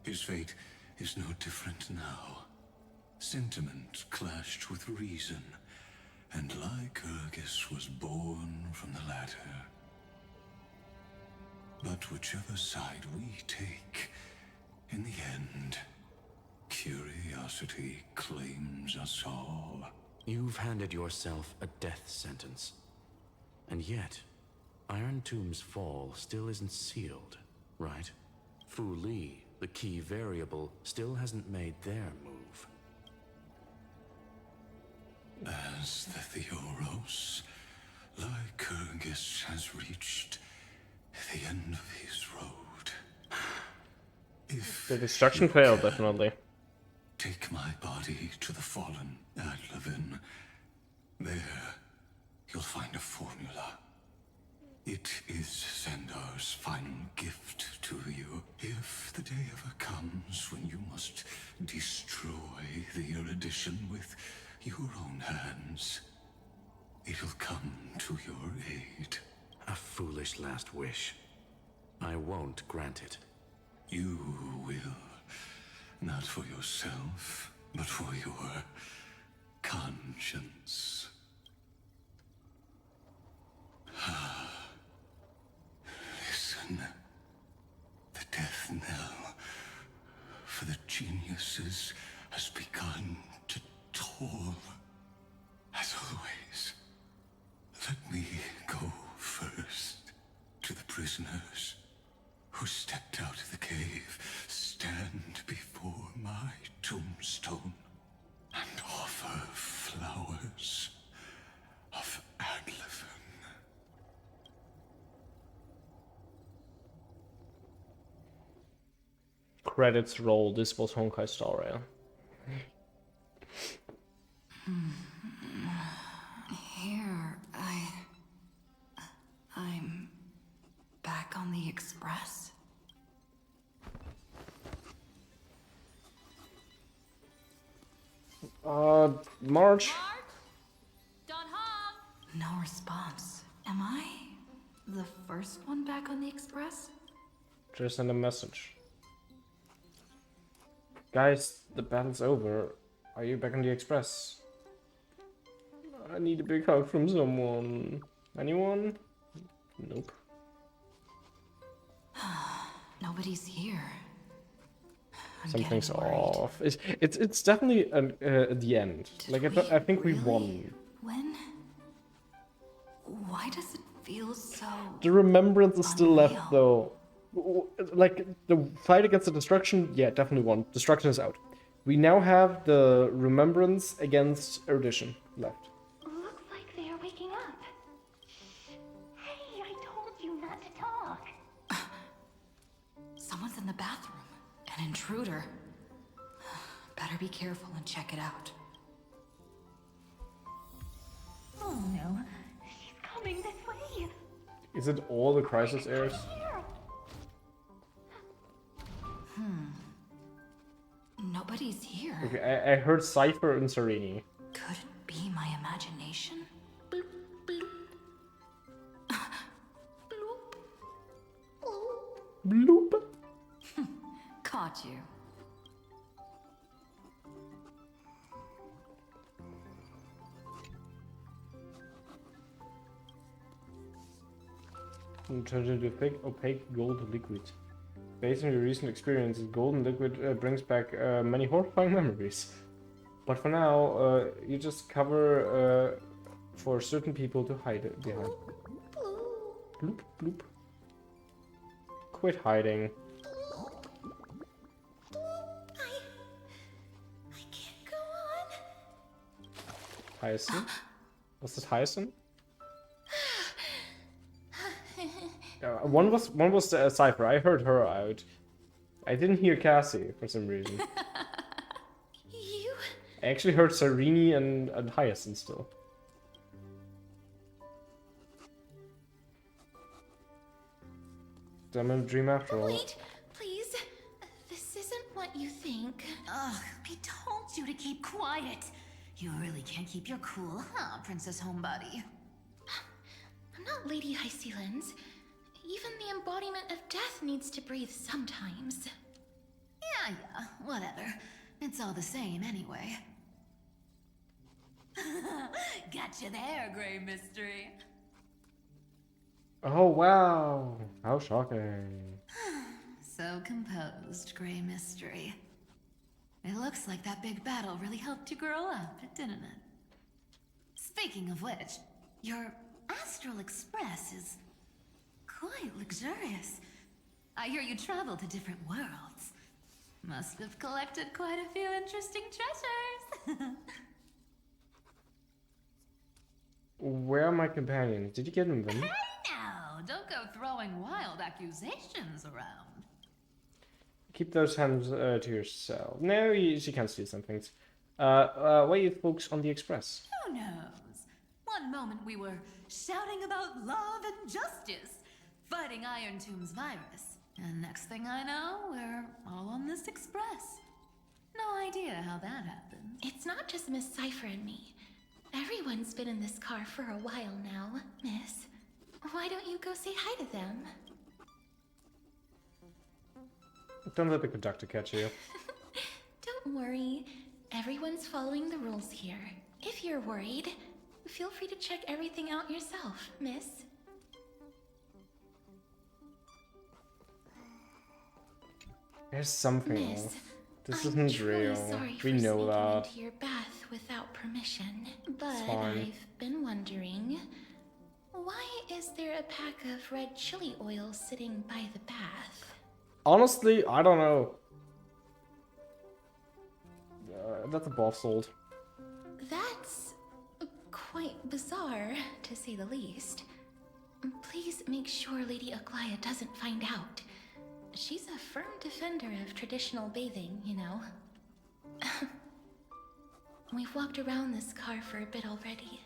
His fate is no different now. Sentiment clashed with reason, and Lycurgus was born from the latter. But whichever side we take, in the end, curiosity claims us all. You've handed yourself a death sentence. And yet, Iron Tomb's fall still isn't sealed, right? Fu Li, the key variable, still hasn't made their move. As the Theoros, Lycurgus has reached the end of his road. If the destruction failed, definitely. Take my body to the fallen Adlevin. There, you'll find a formula. It is Xandar's final gift to you. If the day ever comes when you must destroy the erudition with your own hands, it'll come to your aid. A foolish last wish. I won't grant it. You will. Not for yourself, but for your conscience. Listen. The death knell for the geniuses has begun to toll. As always, let me go first to the prisoners who stepped out of the cave. Stand before my tombstone and offer flowers of Adlevin. Credits roll. This was Honkai Star Rail. Here, I'm back on the Express. March? No response. Am I the first one back on the Express? Just send a message. Guys, the battle's over. Are you back on the Express? I need a big hug from someone. Anyone? Nope. Nobody's here. Something's off. It's definitely the end. Like I think we won. When? Why does it feel so... The remembrance is still left though. Like the fight against the destruction, yeah, definitely won. Destruction is out. We now have the remembrance against erudition left. Looks like they are waking up. Hey, I told you not to talk. Someone's in the bathroom. An intruder. Better be careful and check it out. Oh no, she's coming this way. Is it all the crisis heirs? Nobody's here. Okay, I heard Cypher and Serini. Could it be my imagination? Bloop. Caught you. Turned into opaque gold liquid. Based on your recent experience, golden liquid brings back many horrifying memories. But for now, you just cover for certain people to hide it behind. Bloop, bloop. Quit hiding. I can't go on. Hyacinth? Was this Hyacinth? One was Cypher. I heard her out. I didn't hear Cassie for some reason. You? I actually heard Serini and Hyacinth still. I'm in a dream after all. Wait, please. This isn't what you think. Ugh, I told you to keep quiet. You really can't keep your cool, huh, Princess Homebody? I'm not Lady Hycelens. Even the embodiment of death needs to breathe sometimes. Yeah, whatever. It's all the same anyway. Gotcha there, Grey Mystery. Oh wow! How shocking. So composed, Grey Mystery. It looks like that big battle really helped you grow up, didn't it? Speaking of which, your Astral Express is quite luxurious. I hear you travel to different worlds. Must have collected quite a few interesting treasures. Where are my companions? Did you get them? Hey now, don't go throwing wild accusations around. Keep those hands to yourself. No, she can steal some things. Why you folks on the express? Who knows? One moment we were shouting about love and justice, fighting Iron Tomb's virus. And next thing I know, we're all on this express. No idea how that happened. It's not just Miss Cypher and me. Everyone's been in this car for a while now, Miss. Why don't you go say hi to them? Don't let the conductor catch you. Don't worry. Everyone's following the rules here. If you're worried, feel free to check everything out yourself, Miss. There's something Miss, off. This I'm isn't truly real. sorry We for know sneaking that. into your bath without permission, but fine. I've been wondering, why is there a pack of red chili oil sitting by the bath? Honestly, I don't know. That's a boss sold. That's quite bizarre, to say the least. Please make sure Lady Aglaya doesn't find out. She's a firm defender of traditional bathing, you know. We've walked around this car for a bit already.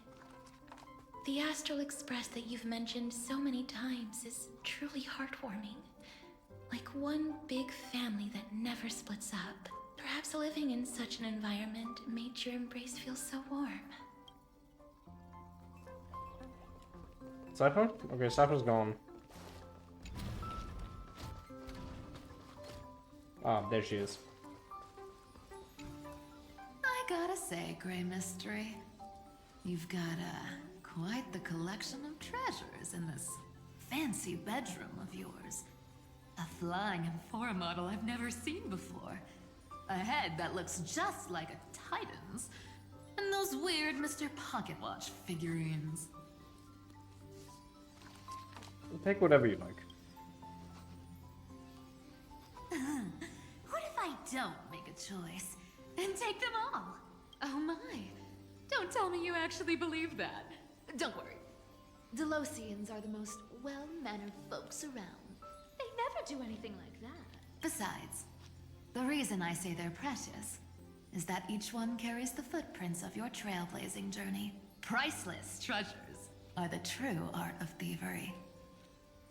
The Astral Express that you've mentioned so many times is truly heartwarming. Like one big family that never splits up. Perhaps living in such an environment made your embrace feel so warm. Cypher? Okay, Cypher's gone. Ah, there she is. I gotta say, Grey Mystery, you've got quite the collection of treasures in this fancy bedroom of yours. A flying Amphora model I've never seen before. A head that looks just like a Titan's. And those weird Mr. Pocket Watch figurines. Take whatever you like. What if I don't make a choice and take them all? Oh my. Don't tell me you actually believe that. Don't worry. Delosians are the most well-mannered folks around. They never do anything like that. Besides, the reason I say they're precious is that each one carries the footprints of your trailblazing journey. Priceless treasures are the true art of thievery.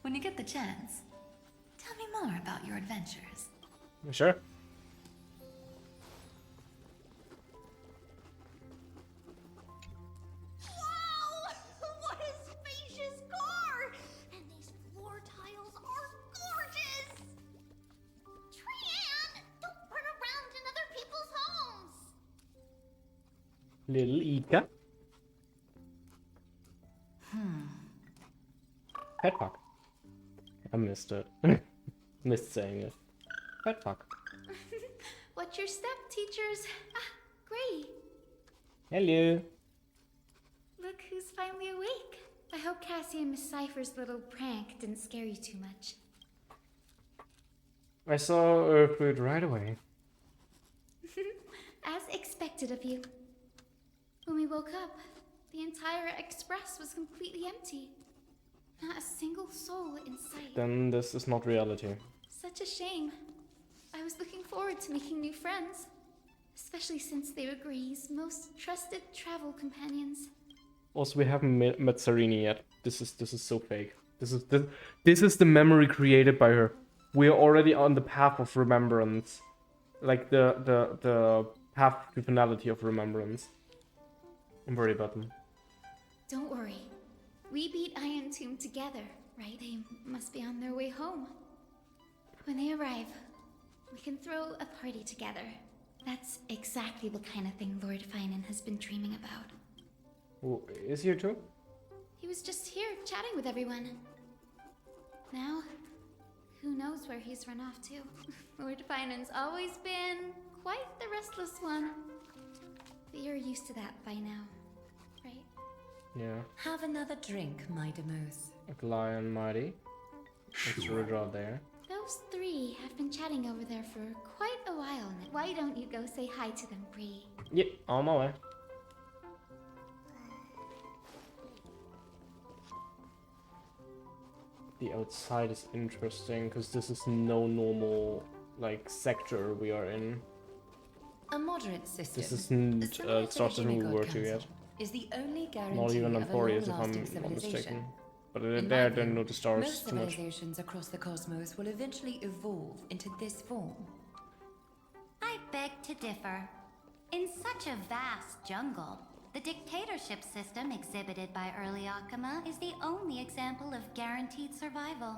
When you get the chance, tell me more about your adventures. Sure. Wow! What a spacious car! And these floor tiles are gorgeous! Trian, don't run around in other people's homes! Little Ika. Pet fuck. I missed it. Missed saying it. Pet fuck. What's your step, teachers? Ah, Gray. Hello. Look who's finally awake. I hope Cassie and Miss Cypher's little prank didn't scare you too much. I saw through it right away. As expected of you. When we woke up, the entire express was completely empty. Not a single soul in sight. Then this is not reality. Such a shame. I was looking forward to making new friends. Especially since they were Gray's most trusted travel companions. Also, we haven't met Sarini yet. This is so fake. This is the memory created by her. We are already on the path of remembrance. Like the path to finality of remembrance. I'm worried about them. Don't worry. We beat Iron Tomb together, right? They must be on their way home. When they arrive, we can throw a party together. That's exactly the kind of thing Lord Finan has been dreaming about. Oh, is he here too? He was just here chatting with everyone. Now, who knows where he's run off to? Lord Finan's always been quite the restless one. But you're used to that by now, right? Yeah. Have another drink, my Demos. Like Lion Mighty. Let's redraw there. Those three have been chatting over there for quite a while now. Why don't you go say hi to them, Bree? Yep, on my way. The outside is interesting because this is no normal like sector we are in. A moderate system. This isn't Star System we were to yet. Is the only guarantee Not even of a Amphoreus if I'm long-lasting not civilization. mistaken. But In there my I don't know the stars Most too much. civilizations across the cosmos will eventually evolve into this form. I beg to differ. In such a vast jungle, the dictatorship system exhibited by early Akama is the only example of guaranteed survival.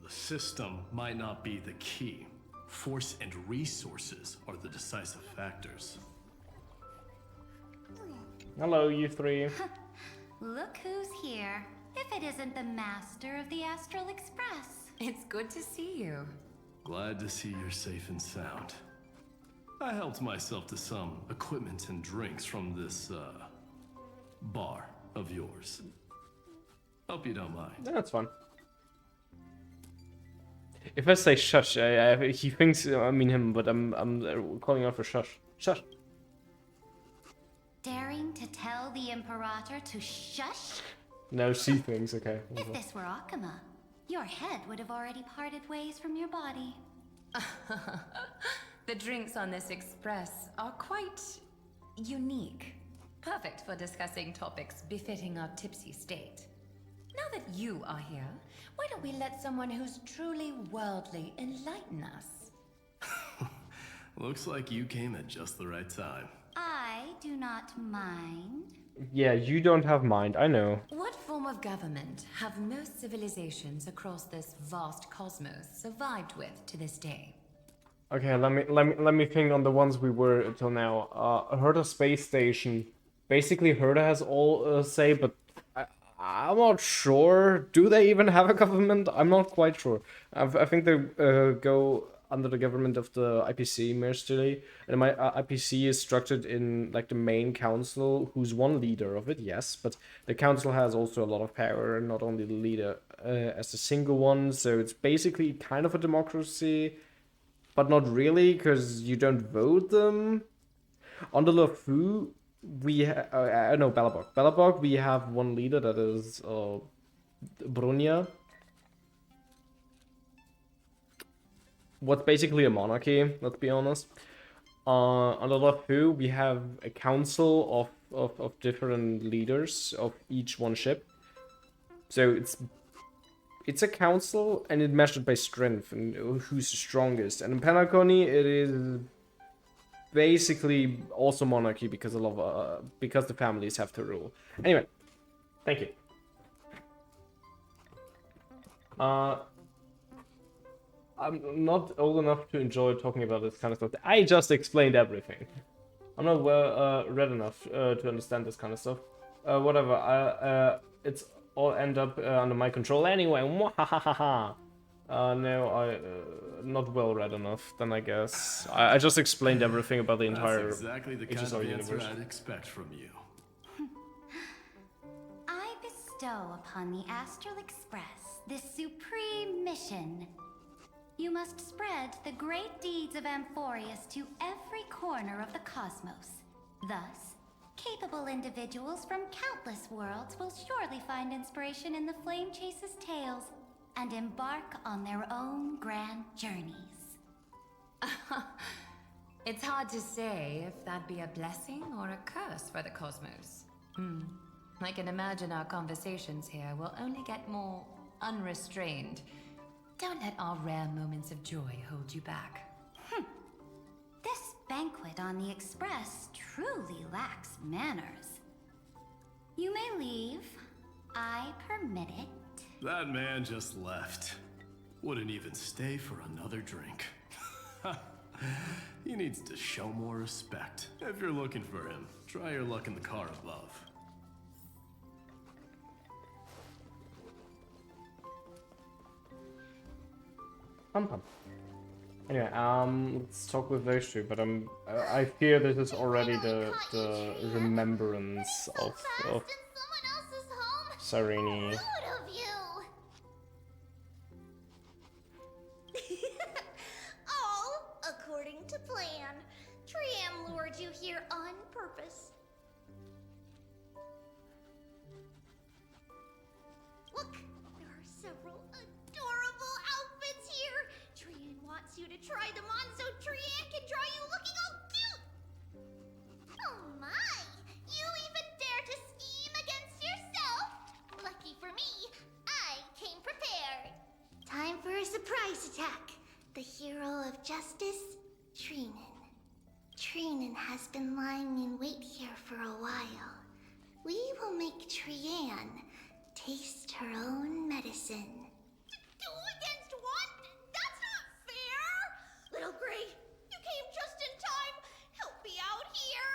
The system might not be the key. Force and resources are the decisive factors. Hello, you three. Look who's here. If it isn't the master of the Astral Express. It's good to see you. Glad to see you're safe and sound. I helped myself to some equipment and drinks from this, bar of yours. Hope you don't mind. That's fun. If I say shush, he thinks I mean him, but I'm calling out for shush. Shush. Daring to tell the Imperator to shush? No, she thinks, okay. If this were Akama, your head would have already parted ways from your body. The drinks on this express are quite unique. Perfect for discussing topics befitting our tipsy state. Now that you are here, why don't we let someone who's truly worldly enlighten us? Looks like you came at just the right time. I do not mind. Yeah, you don't have mind, I know. What form of government have most civilizations across this vast cosmos survived with to this day? Okay, let me think on the ones we were until now. Herta Space Station. Basically, Herta has all say, but I'm not sure. Do they even have a government? I'm not quite sure. I think they go under the government of the IPC mercenary, and my IPC is structured in like the main council, who's one leader of it, yes, but the council has also a lot of power, not only the leader as a single one. So it's basically kind of a democracy, but not really, because you don't vote them. On the LeFou, we no, Belobog. Belobog, we have one leader, that is Brunia. What's basically a monarchy, let's be honest. On the LeFou, we have a council of different leaders of each one ship. So it's a council, and it's measured by strength and who's the strongest. And in Penacony, it is basically also monarchy because because the families have to rule. Anyway, thank you. I'm not old enough to enjoy talking about this kind of stuff. I just explained everything. I'm not well read enough to understand this kind of stuff. Whatever. It's all end up under my control anyway. No, I not well read enough. Then I guess I just explained everything about the entire exactly the kind of answer I'd expect from you. I bestow upon the Astral Express this supreme mission. You must spread the great deeds of Amphoreus to every corner of the cosmos. Thus, capable individuals from countless worlds will surely find inspiration in the Flame Chase's tales and embark on their own grand journeys. It's hard to say if that be a blessing or a curse for the cosmos. I can imagine our conversations here will only get more unrestrained. Don't let our rare moments of joy hold you back. This banquet on the Express truly lacks manners. You may leave. I permit it. That man just left. Wouldn't even stay for another drink. He needs to show more respect. If you're looking for him, try your luck in the car above. Anyway, let's talk with those two, but I fear this is already the remembrance of Sereni. All according to plan. Triam lured you here on purpose. Look, there are several adorable outfits here. Trian wants you to try them on so Trian can draw you looking all cute. Oh my, you even dare to scheme against yourself? Lucky for me, I came prepared. Time for a surprise attack. The hero of justice, Trinen. Trinen has been lying in wait here for a while. We will make Trian taste her own medicine. Two against one? That's not fair! Little Gray, you came just in time. Help me out here.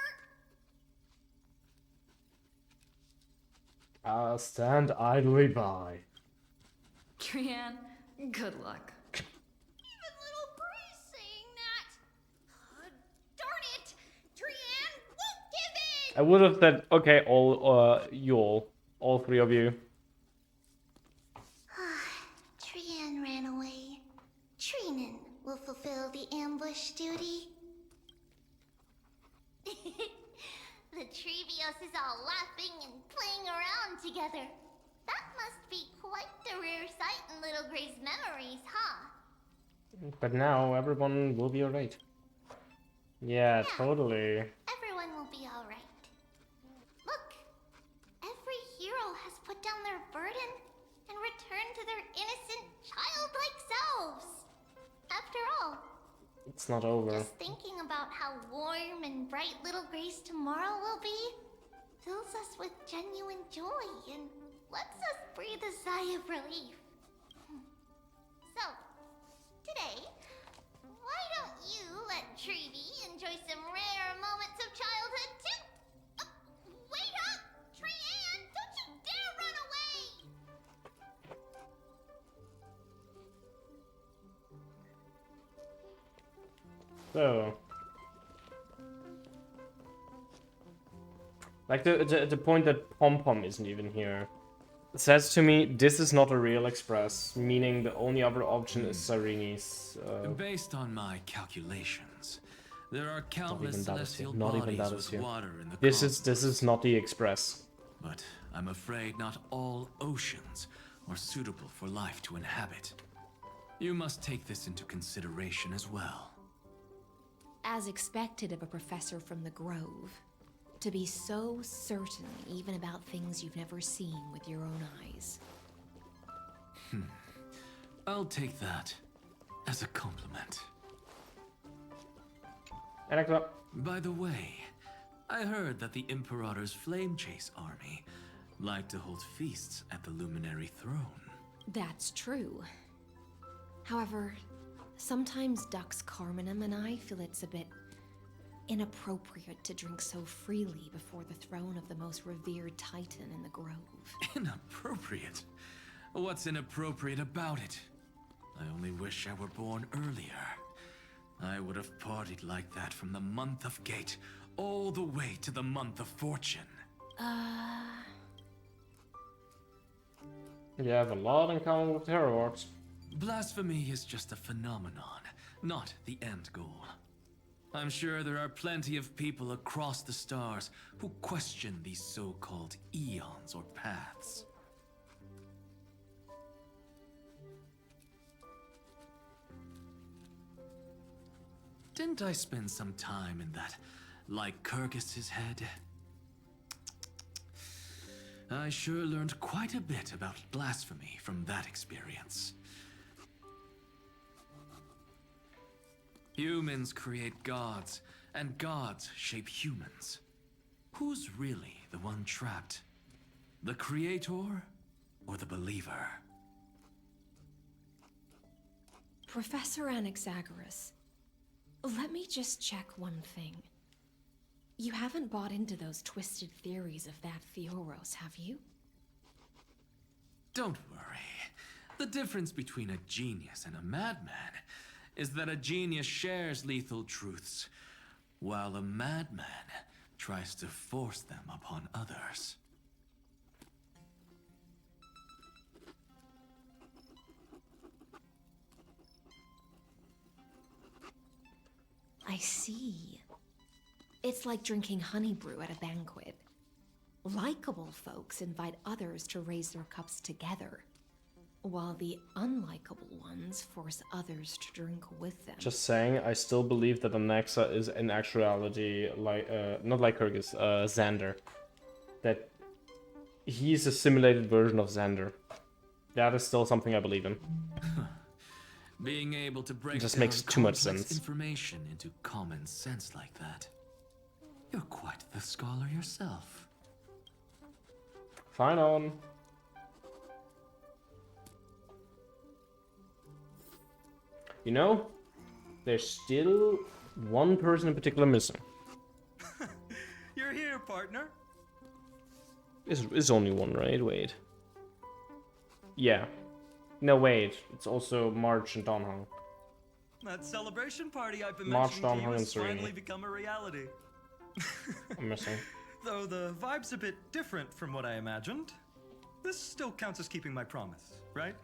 I'll stand idly by. Trian, good luck. Even little Gray's saying that. Darn it! Trian won't give in! I would have said, okay, all three of you. Trian ran away. Trinen will fulfill the ambush duty. The Trevios is all laughing and playing around together. That must be quite the rare sight in Little Gray's memories, huh? But now everyone will be alright. Yeah, totally. Everyone will be alright. Look, every hero has put down their burden and returned to their innocent, childlike selves. After all, It's not over. just thinking about how warm and bright Little Gray's tomorrow will be fills us with genuine joy and lets us breathe a sigh of relief. So, today, why don't you let Trevi enjoy some rare moments of childhood too? Wait up! Trian, don't you dare run away! So, like the point that Pom Pom isn't even here says to me this is not a real express, meaning the only other option is Sarini's. Based on my calculations, there are Not countless even that is here. celestial Not even bodies that is with here. water in the This cosmos. is not the express. But I'm afraid not all oceans are suitable for life to inhabit. You must take this into consideration as well. As expected of a professor from the Grove, to be so certain even about things you've never seen with your own eyes. I'll take that as a compliment. By the way, I heard that the Imperator's Flame Chase army like to hold feasts at the Luminary Throne. That's true. However, sometimes Dux Carminum and I feel it's a bit inappropriate to drink so freely before the throne of the most revered titan in the Grove. Inappropriate? What's inappropriate about it? I only wish I were born earlier. I would have partied like that from the month of Gate all the way to the month of Fortune. You have a lot in common with Herwards. Blasphemy is just a phenomenon, not the end goal. I'm sure there are plenty of people across the stars who question these so-called eons or paths. Didn't I spend some time in that Lycurgus's head? I sure learned quite a bit about blasphemy from that experience. Humans create gods, and gods shape humans. Who's really the one trapped? The creator or the believer? Professor Anaxagoras, let me just check one thing. You haven't bought into those twisted theories of that Theoros, have you? Don't worry. The difference between a genius and a madman is that a genius shares lethal truths, while a madman tries to force them upon others. I see. It's like drinking honey brew at a banquet. Likeable folks invite others to raise their cups together, while the unlikable ones force others to drink with them. Just saying, I still believe that Anaxa is in actuality like not Lycurgus, Xander. That he's a simulated version of Xander. That is still something I believe in. Being able to break just down makes too much complex sense. information into common sense like that. You're quite the scholar yourself. Fine on. You know, there's still one person in particular missing. You're here, partner. Is only one, right? Wait. Yeah. No, wait. It's also March and Donghong. That celebration party I've been March, mentioning to you Donghong, and has Serene. finally become a reality. I'm missing. Though the vibe's a bit different from what I imagined, this still counts as keeping my promise, right?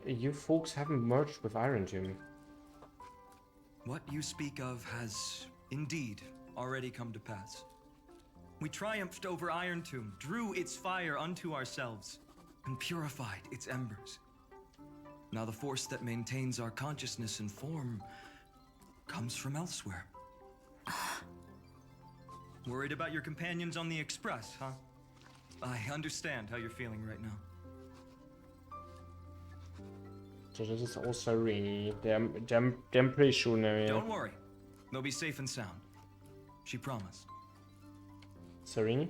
You folks haven't merged with Iron Tomb. What you speak of has indeed already come to pass. We triumphed over Iron Tomb, drew its fire unto ourselves, and purified its embers. Now the force that maintains our consciousness and form comes from elsewhere. Worried about your companions on the Express, huh? I understand how you're feeling right now. So this is all Serene. They're pretty sure now, yeah. Don't worry. They'll be safe and sound. She promised. Serene?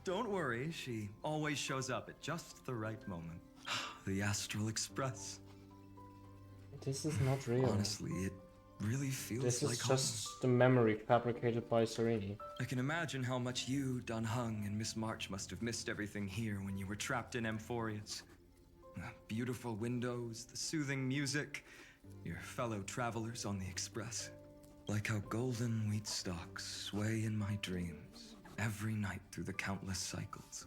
Don't worry, she always shows up at just the right moment. The Astral Express. This is not real. Honestly, it really feels This like is just the memory fabricated by Serene. I can imagine how much you, Dunhung, and Miss March must have missed everything here when you were trapped in Amphoreus. The beautiful windows, the soothing music, your fellow travelers on the express. Like how golden wheat stalks sway in my dreams every night through the countless cycles.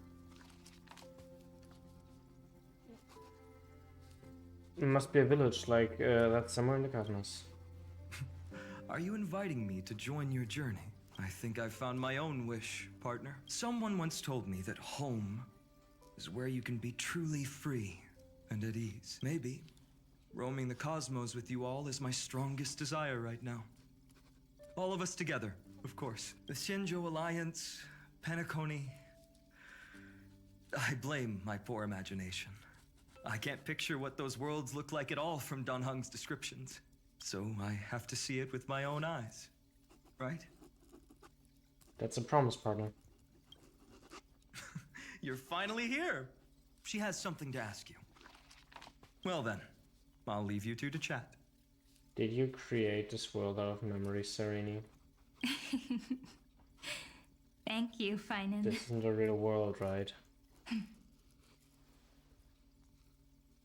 It must be a village like that's somewhere in the cosmos. Are you inviting me to join your journey? I think I've found my own wish, partner. Someone once told me that home is where you can be truly free and at ease. Maybe roaming the cosmos with you all is my strongest desire right now. All of us together, of course. The Shinjo Alliance, Penacony. I blame my poor imagination. I can't picture what those worlds look like at all from Dunhung's descriptions. So I have to see it with my own eyes, right? That's a promise, partner. You're finally here. She has something to ask you. Well then, I'll leave you two to chat. Did you create this world out of memories, Sereni? Thank you, Finan. This isn't a real world, right?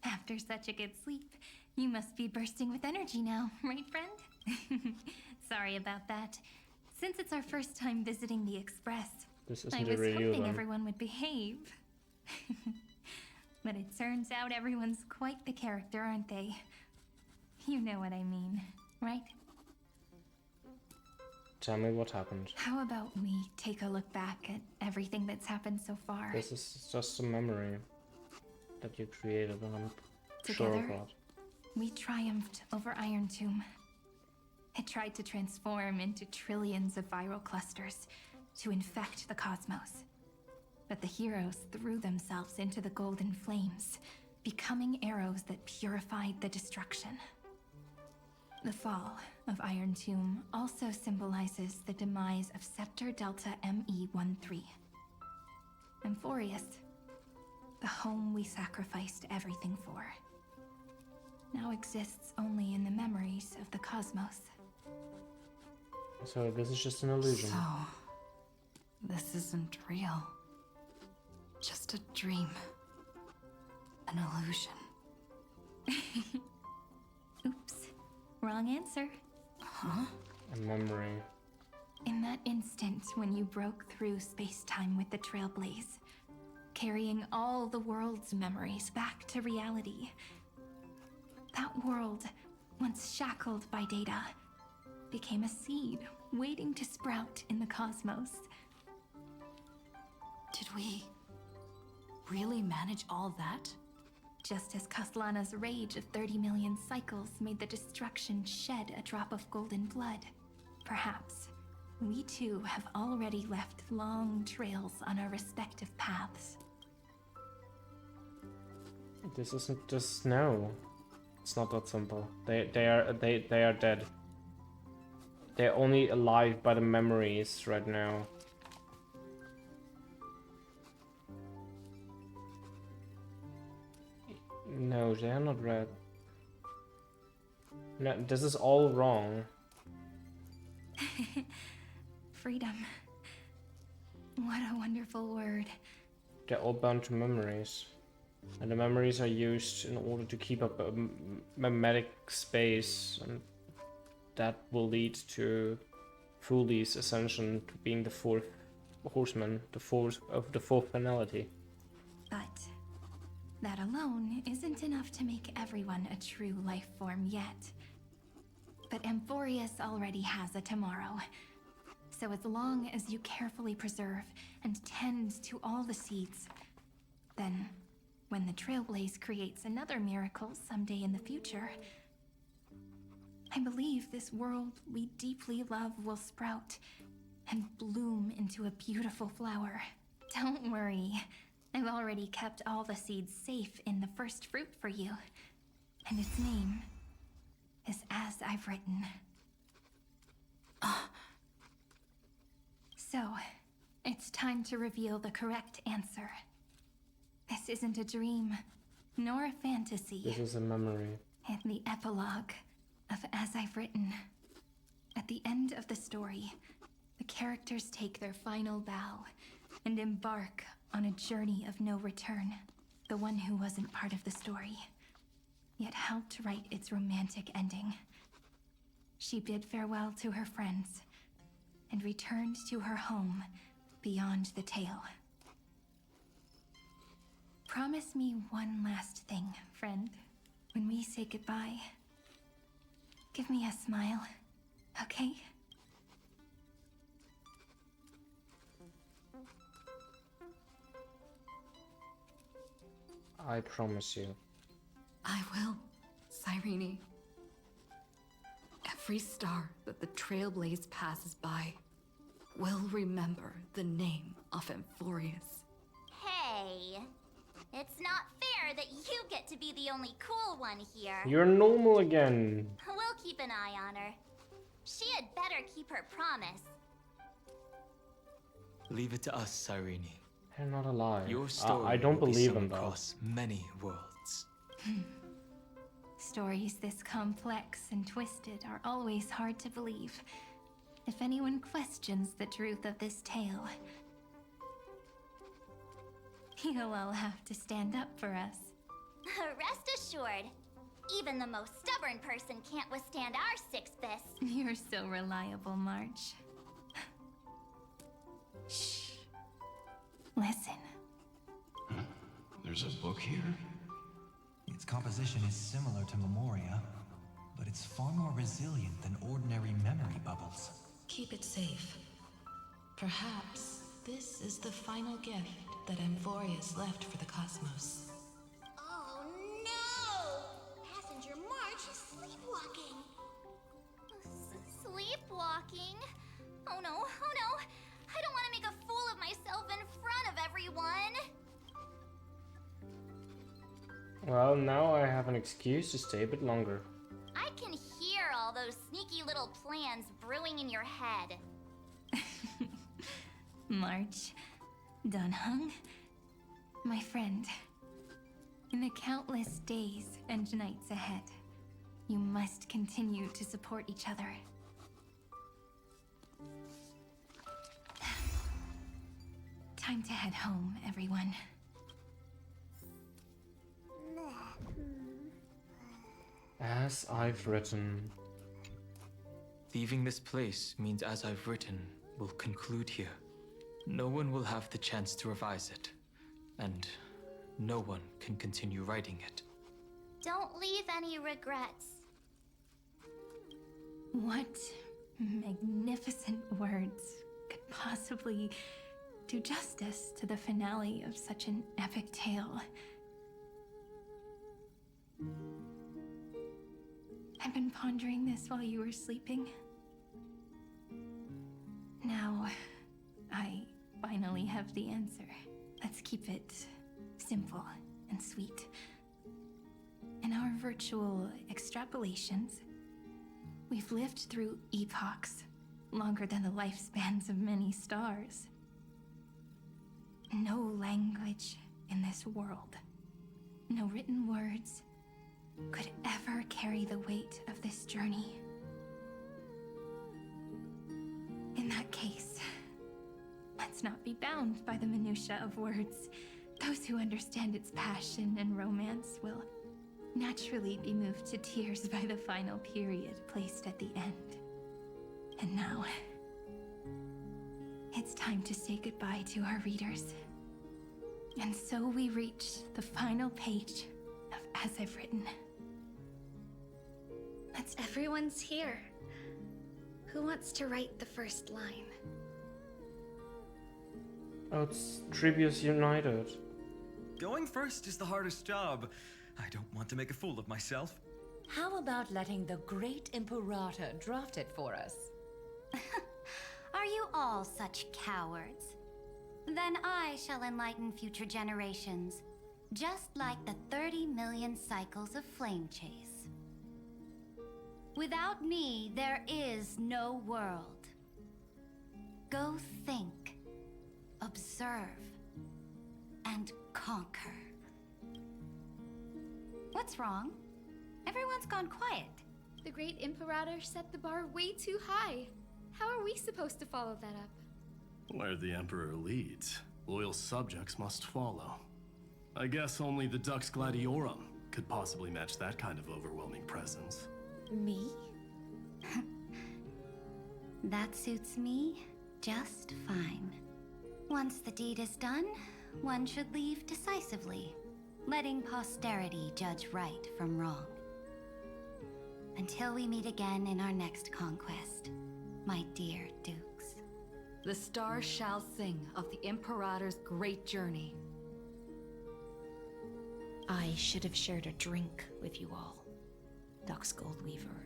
After such a good sleep, you must be bursting with energy now, right, friend? Sorry about that. Since it's our first time visiting the Express, This I isn't was a real hoping one. everyone would behave. But it turns out everyone's quite the character, aren't they? You know what I mean, right? Tell me what happened. How about we take a look back at everything that's happened so far? This is just a memory that you created, and I'm sure Together, of that. we triumphed over Iron Tomb. It tried to transform into trillions of viral clusters to infect the cosmos. But the heroes threw themselves into the golden flames, becoming arrows that purified the destruction. The fall of Iron Tomb also symbolizes the demise of Scepter Delta ME-13. Amphoreus, the home we sacrificed everything for, now exists only in the memories of the cosmos. So this is just an illusion. So, this isn't real. Just a dream. An illusion. Oops. Wrong answer. Huh? A memory. In that instant when you broke through space-time with the Trailblaze, carrying all the world's memories back to reality, that world, once shackled by data, became a seed waiting to sprout in the cosmos. Did we really manage all that? Just as Kaslana's rage of 30 million cycles made the destruction shed a drop of golden blood, perhaps we too have already left long trails on our respective paths. This isn't just snow. It's not that simple. They are dead. They're only alive by the memories right now. No, they are not red. No, this is all wrong. Freedom. What a wonderful word. They're all bound to memories. And the memories are used in order to keep up a memetic space, and that will lead to Fuli's ascension to being the fourth horseman, the fourth finality. But that alone isn't enough to make everyone a true life form yet. But Amphoreus already has a tomorrow. So as long as you carefully preserve and tend to all the seeds, then when the Trailblaze creates another miracle someday in the future, I believe this world we deeply love will sprout and bloom into a beautiful flower. Don't worry, I've already kept all the seeds safe in the first fruit for you, and its name is As I've Written. So, it's time to reveal the correct answer. This isn't a dream, nor a fantasy. This is a memory. In the epilogue of As I've Written, at the end of the story, the characters take their final bow and embark on a journey of no return. The one who wasn't part of the story, yet helped write its romantic ending. She bid farewell to her friends and returned to her home beyond the tale. Promise me one last thing, friend. When we say goodbye, give me a smile, okay? I promise you. I will, Cyrene. Every star that the Trailblaze passes by will remember the name of Amphoreus. Hey, it's not fair that you get to be the only cool one here. You're normal again. We'll keep an eye on her. She had better keep her promise. Leave it to us, Cyrene. They're not alive. Your story I don't will be believe sung him though. across many worlds. Stories this complex and twisted are always hard to believe. If anyone questions the truth of this tale, you'll all have to stand up for us. Rest assured, even the most stubborn person can't withstand our six fists. You're so reliable, March. Shh. Listen. There's a book here? Its composition is similar to Memoria, but it's far more resilient than ordinary memory bubbles. Keep it safe. Perhaps this is the final gift that Amphoreus left for the cosmos. Oh no! Passenger March is sleepwalking. Sleepwalking? Oh no, oh no! I don't want to make a fool of myself in front of everyone! Well, now I have an excuse to stay a bit longer. I can hear all those sneaky little plans brewing in your head. March, Dunhung, my friend. In the countless days and nights ahead, you must continue to support each other. Time to head home, everyone. As I've written. Leaving this place means as I've written will conclude here. No one will have the chance to revise it, and no one can continue writing it. Don't leave any regrets. What magnificent words could possibly do justice to the finale of such an epic tale? I've been pondering this while you were sleeping. Now, I finally have the answer. Let's keep it simple and sweet. In our virtual extrapolations, we've lived through epochs longer than the lifespans of many stars. No language in this world, no written words, could ever carry the weight of this journey. In that case, let's not be bound by the minutiae of words. Those who understand its passion and romance will naturally be moved to tears by the final period placed at the end. And now, it's time to say goodbye to our readers. And so we reach the final page of As I've Written. Everyone's here. Who wants to write the first line? Oh, it's Trivius United. Going first is the hardest job. I don't want to make a fool of myself. How about letting the great Imperator draft it for us? Are you all such cowards? Then I shall enlighten future generations, just like the 30 million cycles of flame chase. Without me, there is no world. Go think, observe, and conquer. What's wrong? Everyone's gone quiet. The great Imperator set the bar way too high. How are we supposed to follow that up? Where the Emperor leads, loyal subjects must follow. I guess only the Dux Gladiorum could possibly match that kind of overwhelming presence. Me? That suits me just fine. Once the deed is done, one should leave decisively, letting posterity judge right from wrong. Until we meet again in our next conquest, my dear dukes. The stars shall sing of the Imperator's great journey. I should have shared a drink with you all, Dux Goldweaver.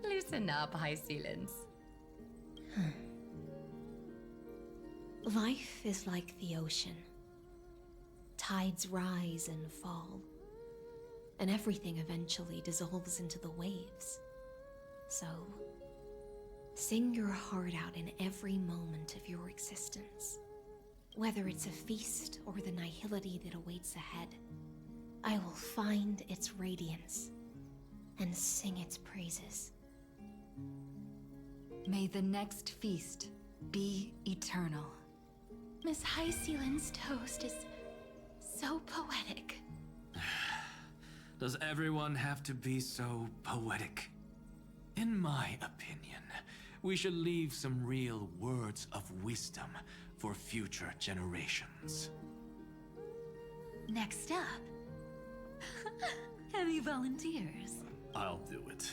Loosen up, High Sealants. Life is like the ocean. Tides rise and fall, and everything eventually dissolves into the waves. So, sing your heart out in every moment of your existence. Whether it's a feast or the nihility that awaits ahead, I will find its radiance and sing its praises. May the next feast be eternal. Miss High Sealand's toast is so poetic. Does everyone have to be so poetic? In my opinion, we should leave some real words of wisdom for future generations. Next up, any volunteers? I'll do it.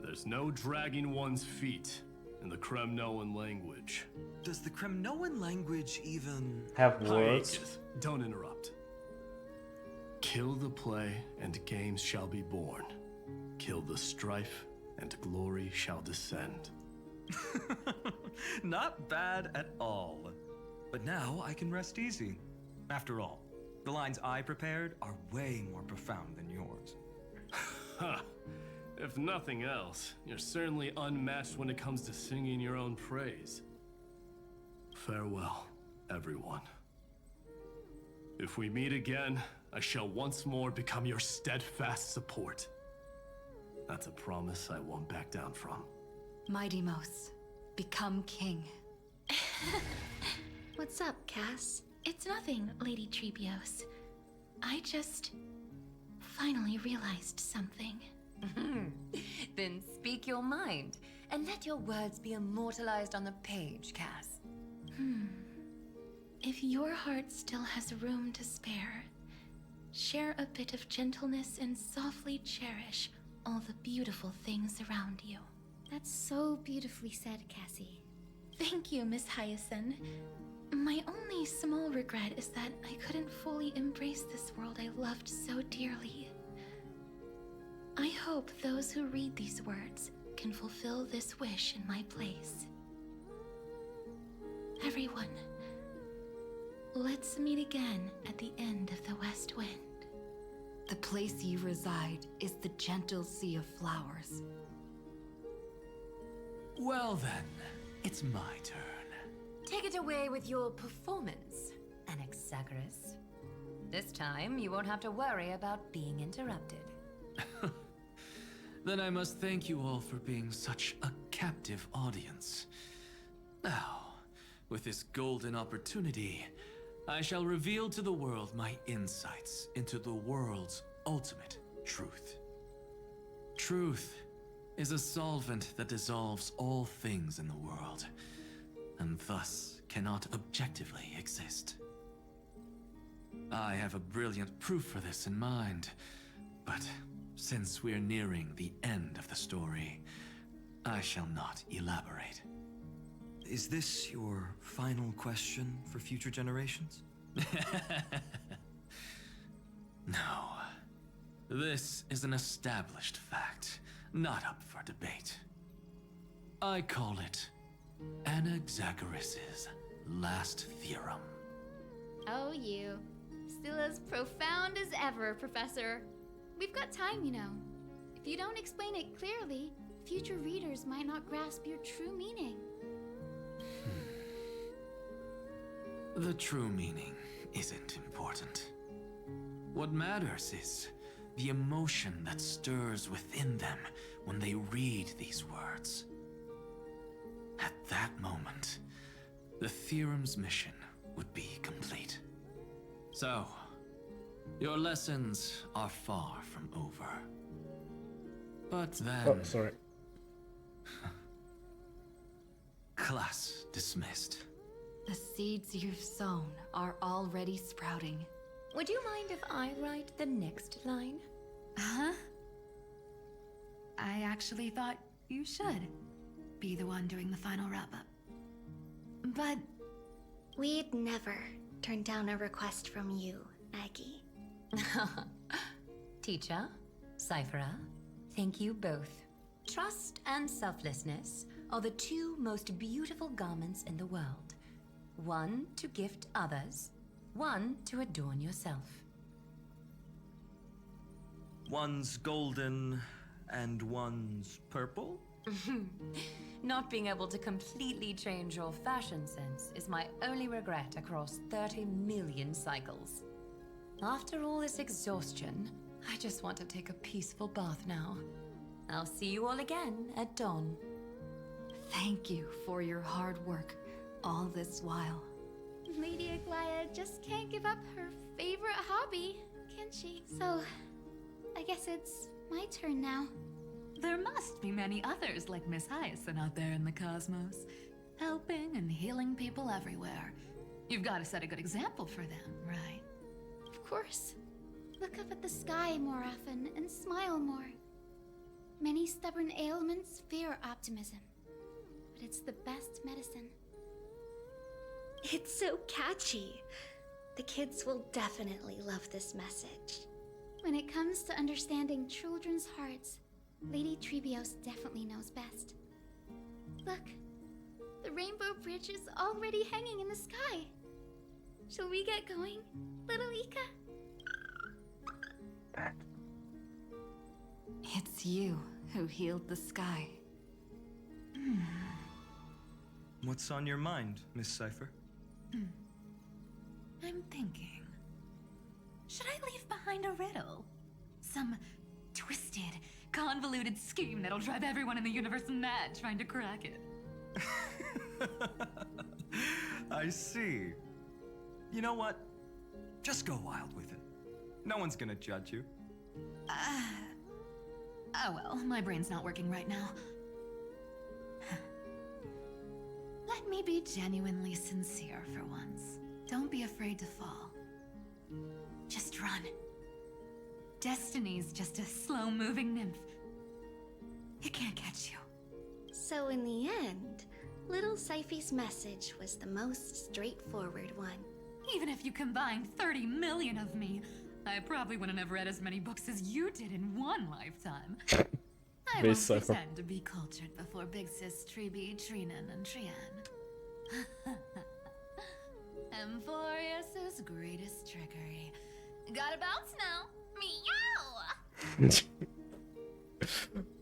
There's no dragging one's feet in the Kremnoan language. Does the Kremnoan language even... have words? Hiatus, don't interrupt. Kill the play, and games shall be born. Kill the strife, and glory shall descend. Not bad at all. But now I can rest easy. After all, the lines I prepared are way more profound than yours. Ha! If nothing else, you're certainly unmatched when it comes to singing your own praise. Farewell, everyone. If we meet again, I shall once more become your steadfast support. That's a promise I won't back down from. Mighty Mos, become king. What's up, Cass? It's nothing, Lady Trebios. I just finally realized something. Then speak your mind, and let your words be immortalized on the page, Cass. If your heart still has room to spare, share a bit of gentleness and softly cherish all the beautiful things around you. That's so beautifully said, Cassie. Thank you, Miss Hyacinth. My only small regret is that I couldn't fully embrace this world I loved so dearly. I hope those who read these words can fulfill this wish in my place. Everyone, let's meet again at the end of the West Wind. The place you reside is the gentle sea of flowers. Well then, it's my turn. Take it away with your performance, Anaxagoras. This time, you won't have to worry about being interrupted. Then I must thank you all for being such a captive audience. Now, with this golden opportunity, I shall reveal to the world my insights into the world's ultimate truth. Truth is a solvent that dissolves all things in the world, and thus cannot objectively exist. I have a brilliant proof for this in mind, but since we're nearing the end of the story, I shall not elaborate. Is this your final question for future generations? No. This is an established fact, not up for debate. I call it Anaxagoras' last theorem. Oh, you. Still as profound as ever, Professor. We've got time, you know. If you don't explain it clearly, future readers might not grasp your true meaning. The true meaning isn't important. What matters is the emotion that stirs within them when they read these words. At that moment, the theorem's mission would be complete. So, your lessons are far from over. But then... Oh, sorry. Class dismissed. The seeds you've sown are already sprouting. Would you mind if I write the next line? Huh? I actually thought you should be the one doing the final wrap-up. But... We'd never turn down a request from you, Aggie. Teacher, Cyphera, thank you both. Trust and selflessness are the two most beautiful garments in the world. One to gift others, one to adorn yourself. One's golden and one's purple? Not being able to completely change your fashion sense is my only regret across 30 million cycles. After all this exhaustion, I just want to take a peaceful bath now. I'll see you all again at dawn. Thank you for your hard work all this while. Lady Aglaya just can't give up her favorite hobby, can she? So, I guess it's my turn now. There must be many others like Miss Hyacinth out there in the cosmos, helping and healing people everywhere. You've got to set a good example for them, right? Of course. Look up at the sky more often and smile more. Many stubborn ailments fear optimism, but it's the best medicine. It's so catchy. The kids will definitely love this message. When it comes to understanding children's hearts, Lady Trebios definitely knows best. Look, the Rainbow Bridge is already hanging in the sky. Shall we get going, little Ika? It's you who healed the sky. What's on your mind, Miss Cypher? I'm thinking. Should I leave behind a riddle? Some twisted, convoluted scheme that'll drive everyone in the universe mad trying to crack it. I see. You know what? Just go wild with it. No one's gonna judge you. Oh well, my brain's not working right now. Let me be genuinely sincere for once. Don't be afraid to fall. Just run. Destiny's just a slow-moving nymph. It can't catch you. So in the end, little Cyphy's message was the most straightforward one. Even if you combined 30 million of me, I probably wouldn't have read as many books as you did in one lifetime. I won't pretend to be cultured before Big Sis Treeby, Trinan, and Trian. Amphoreus' greatest trickery. Gotta bounce now. Meow!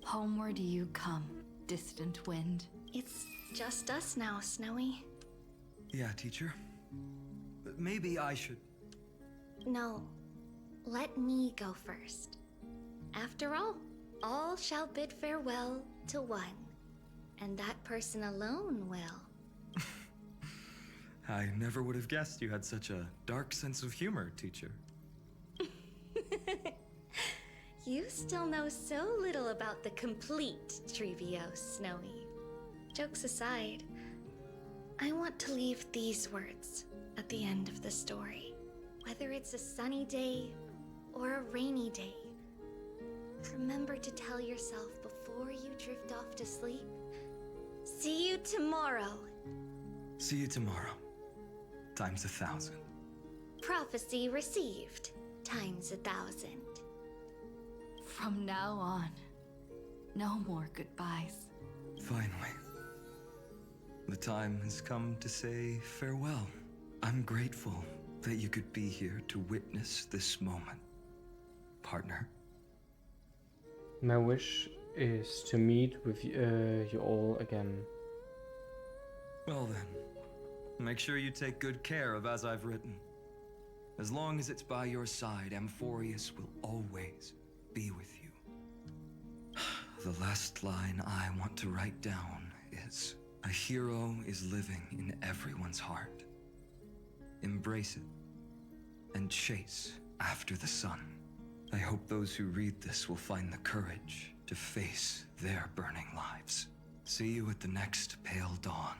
Homeward you come, distant wind. It's just us now, Snowy. Yeah, teacher. Maybe I should... No. Let me go first. After all shall bid farewell to one, and that person alone will. I never would have guessed you had such a dark sense of humor, teacher. You still know so little about the complete Trevios, Snowy. Jokes aside, I want to leave these words at the end of the story. Whether it's a sunny day or a rainy day, remember to tell yourself before you drift off to sleep, see you tomorrow. See you tomorrow. Times 1,000. Prophecy received. Times 1,000. From now on, no more goodbyes. Finally. The time has come to say farewell. I'm grateful that you could be here to witness this moment, partner. My wish is to meet with you all again. Well then, make sure you take good care of as I've written. As long as it's by your side, Amphoreus will always be with you. The last line I want to write down is, a hero is living in everyone's heart. Embrace it. and chase after the sun. I hope those who read this will find the courage to face their burning lives. See you at the next pale dawn,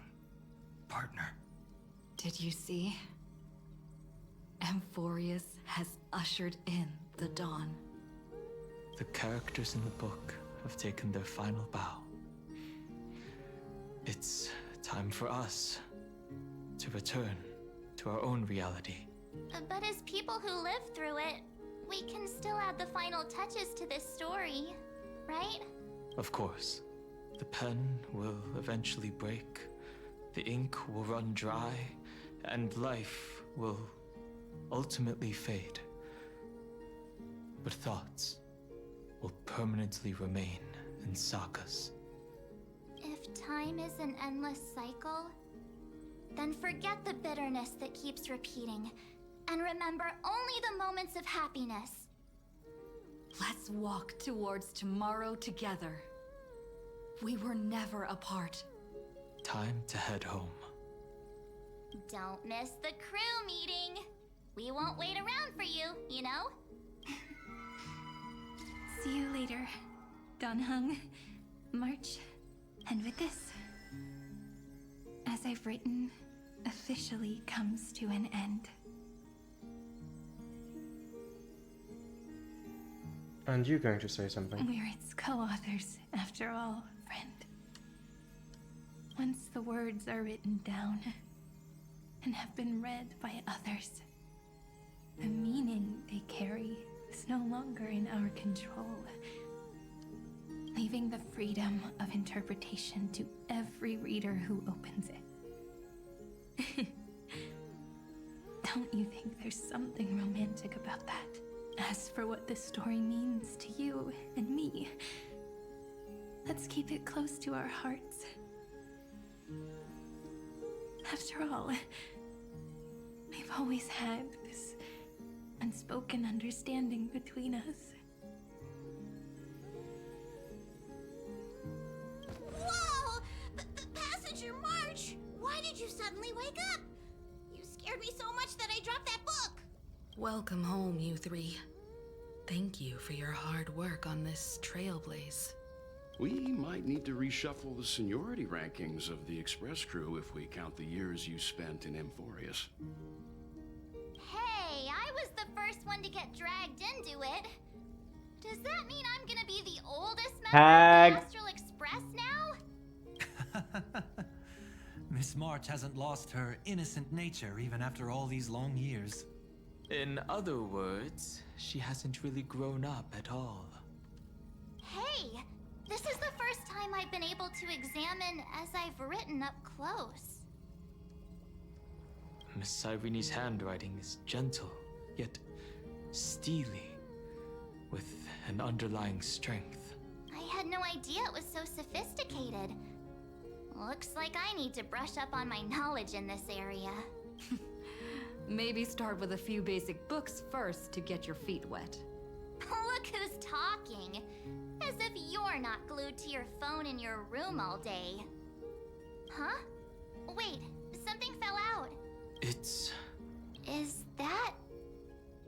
partner. Did you see? Amphoreus has ushered in the dawn. The characters in the book have taken their final bow. It's time for us to return to our own reality. But as people who lived through it, we can still add the final touches to this story, right? Of course. The pen will eventually break, the ink will run dry, and life will ultimately fade. But thoughts will permanently remain in sagas. If time is an endless cycle, then forget the bitterness that keeps repeating, and remember only the moments of happiness. Let's walk towards tomorrow together. We were never apart. Time to head home. Don't miss the crew meeting. We won't wait around for you, you know? See you later, Donhung, March, and with this, as I've written, officially comes to an end. And you're going to say something? We're its co-authors, after all, friend. Once the words are written down and have been read by others, the meaning they carry is no longer in our control, leaving the freedom of interpretation to every reader who opens it. Don't you think there's something romantic about that? As for what this story means to you and me, let's keep it close to our hearts. After all, we've always had this unspoken understanding between us. Whoa! Passenger March! Why did you suddenly wake up? You scared me so much that I dropped that book! Welcome home, you three. Thank you for your hard work on this trailblaze. We might need to reshuffle the seniority rankings of the Express crew if we count the years you spent in Amphoreus. Hey, I was the first one to get dragged into it. Does that mean I'm gonna be the oldest member of the Astral Express now? Miss March hasn't lost her innocent nature even after all these long years. In other words, she hasn't really grown up at all. Hey, this is the first time I've been able to examine as I've written up close. Miss Irene's handwriting is gentle, yet steely, with an underlying strength. I had no idea it was so sophisticated. Looks like I need to brush up on my knowledge in this area. Maybe start with a few basic books first to get your feet wet. Look who's talking. As if you're not glued to your phone in your room all day. Huh? Wait, something fell out. It's... Is that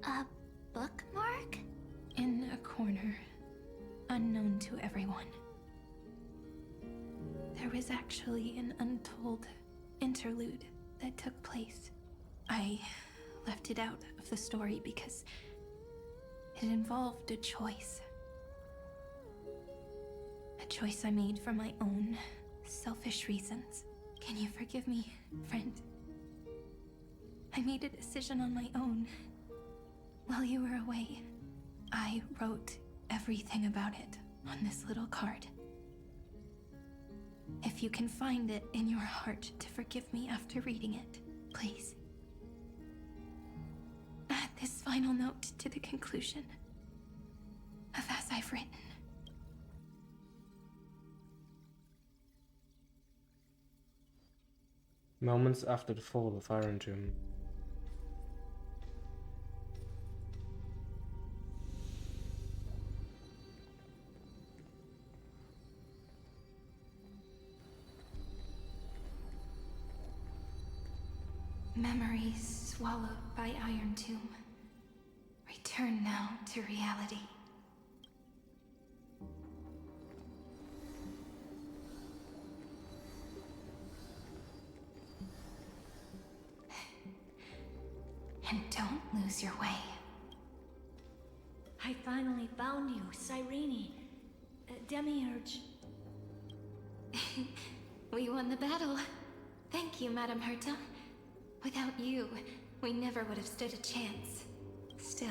a bookmark? In a corner, unknown to everyone. There was actually an untold interlude that took place. I left it out of the story because it involved a choice. A choice I made for my own selfish reasons. Can you forgive me, friend? I made a decision on my own. While you were away, I wrote everything about it on this little card. If you can find it in your heart to forgive me after reading it, please. Add this final note to the conclusion of As I've Written. Moments after the fall of Iron Tomb. Memories swallowed by Iron Tomb. Return now to reality. And don't lose your way. I finally found you, Cyrene. Demiurge. We won the battle. Thank you, Madame Herta. Without you, we never would have stood a chance. Still,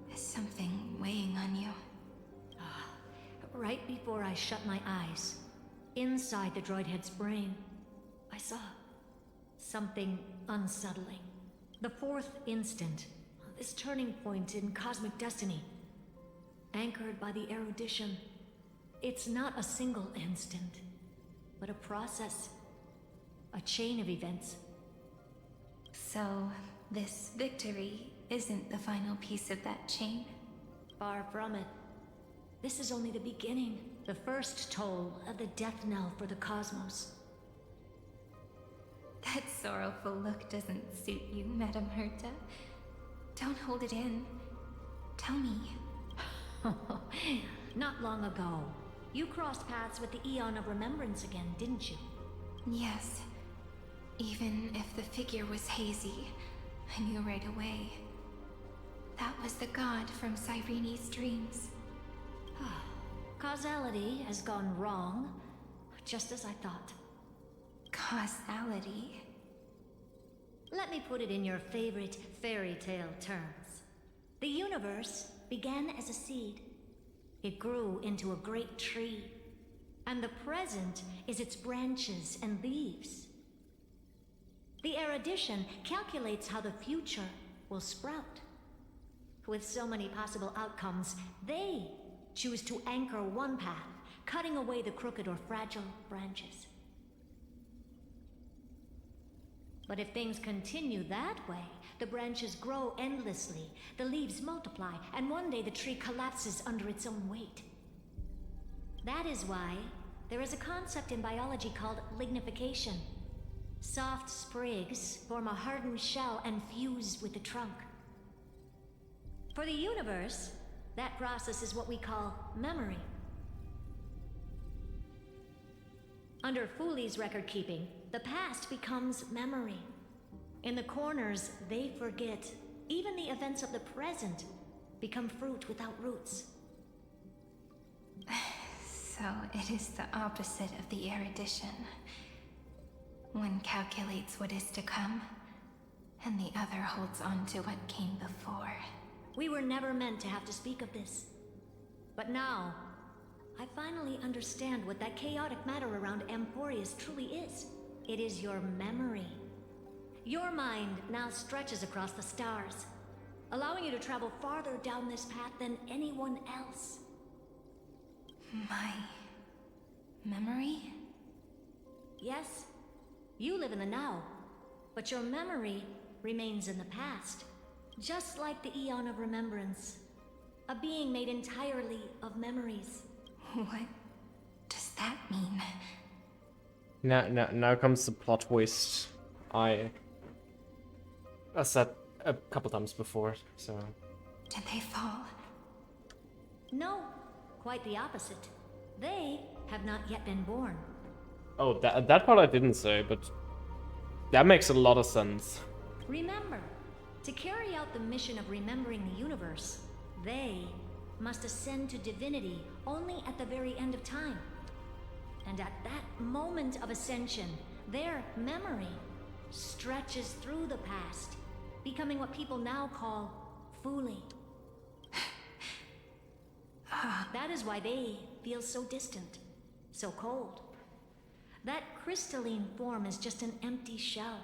there's something weighing on you. Right before I shut my eyes, inside the droid head's brain, I saw something unsettling. The fourth instant, this turning point in cosmic destiny, anchored by the erudition. It's not a single instant, but a process, a chain of events. So, this victory isn't the final piece of that chain? Far from it. This is only the beginning, the first toll of the death knell for the cosmos. That sorrowful look doesn't suit you, Madame Herta. Don't hold it in. Tell me. Not long ago, you crossed paths with the Eon of Remembrance again, didn't you? Yes. Even if the figure was hazy, I knew right away. That was the god from Cyrene's dreams. Causality has gone wrong, just as I thought. Causality? Let me put it in your favorite fairy tale terms. The universe began as a seed. It grew into a great tree, and the present is its branches and leaves. The erudition calculates how the future will sprout. With so many possible outcomes, they choose to anchor one path, cutting away the crooked or fragile branches. But if things continue that way, the branches grow endlessly, the leaves multiply, and one day the tree collapses under its own weight. That is why there is a concept in biology called lignification. Soft sprigs form a hardened shell and fuse with the trunk. For the universe, that process is what we call memory. Under Fooley's record keeping, the past becomes memory. In the corners, they forget. Even the events of the present become fruit without roots. So it is the opposite of the erudition. One calculates what is to come, and the other holds on to what came before. We were never meant to have to speak of this. But now, I finally understand what that chaotic matter around Amphoreus truly is. It is your memory. Your mind now stretches across the stars, allowing you to travel farther down this path than anyone else. My memory? Yes, you live in the now, but your memory remains in the past. Just like the Eon of Remembrance, a being made entirely of memories. What does that mean? Now comes the plot twist. I said a couple times before, so... Did they fall? No, quite the opposite. They have not yet been born. Oh, that part I didn't say, but that makes a lot of sense. Remember, to carry out the mission of remembering the universe, they must ascend to divinity only at the very end of time. And at that moment of ascension, their memory stretches through the past, becoming what people now call Fooley. That is why they feel so distant, so cold. That crystalline form is just an empty shell.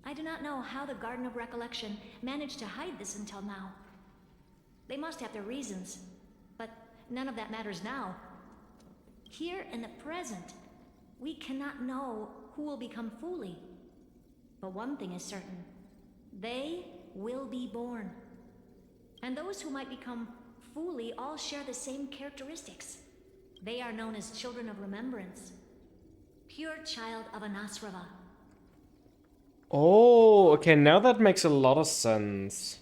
I do not know how the Garden of Recollection managed to hide this until now. They must have their reasons, but none of that matters now. Here in the present, we cannot know who will become Fooley. But one thing is certain. They will be born. And those who might become Fooley all share the same characteristics. They are known as Children of Remembrance. Pure child of Anasrava. Oh, okay, now that makes a lot of sense.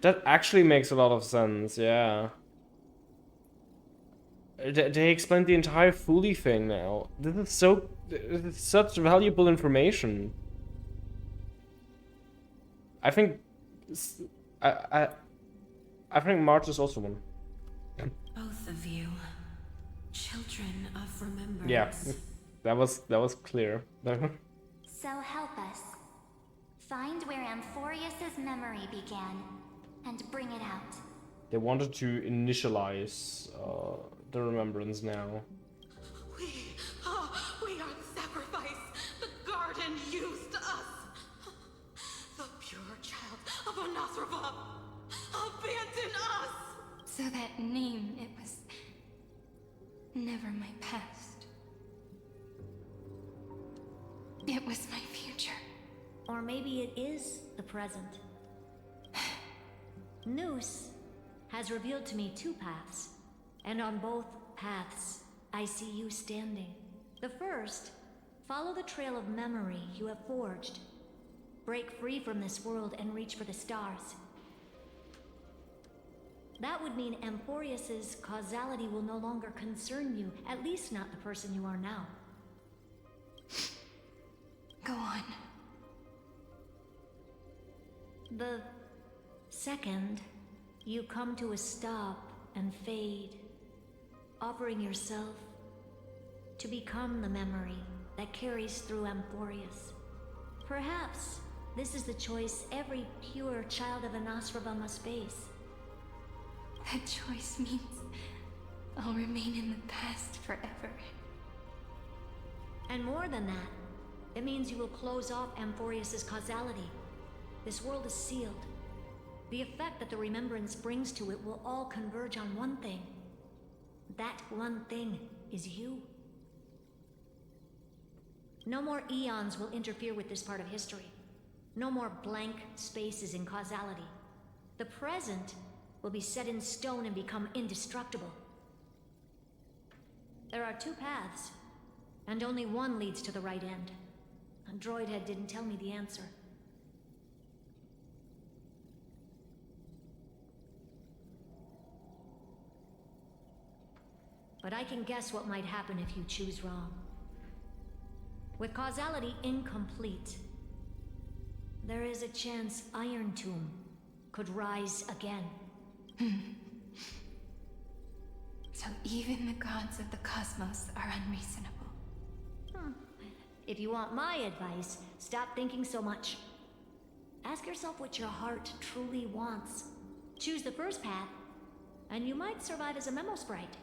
That actually makes a lot of sense, yeah. They explained the entire Fully thing now. This is such valuable information. I think I think March is also one. Both of you, children of remembrance. Yeah, that was clear. So help us. Find where Amphoreus' memory began, and bring it out. They wanted to initialize the remembrance now. We are the sacrifice the garden used us. The pure child of Anasrava abandoned us. So that name, it was never my past. It was my future. Or maybe it is the present. Noose has revealed to me two paths, and on both paths, I see you standing. The first, follow the trail of memory you have forged. Break free from this world and reach for the stars. That would mean Amphoreus' causality will no longer concern you, at least not the person you are now. Go on. The second, you come to a stop and fade, offering yourself to become the memory that carries through Amphoreus. Perhaps this is the choice every pure child of Anasrava must face. That choice means I'll remain in the past forever. And more than that, it means you will close off Amphoreus' causality. This world is sealed. The effect that the remembrance brings to it will all converge on one thing. That one thing is you. No more eons will interfere with this part of history. No more blank spaces in causality. The present will be set in stone and become indestructible. There are two paths, and only one leads to the right end. A droid head didn't tell me the answer. But I can guess what might happen if you choose wrong. With causality incomplete, there is a chance Iron Tomb could rise again. So even the gods of the cosmos are unreasonable. If you want my advice, stop thinking so much. Ask yourself what your heart truly wants. Choose the first path, and you might survive as a memo sprite.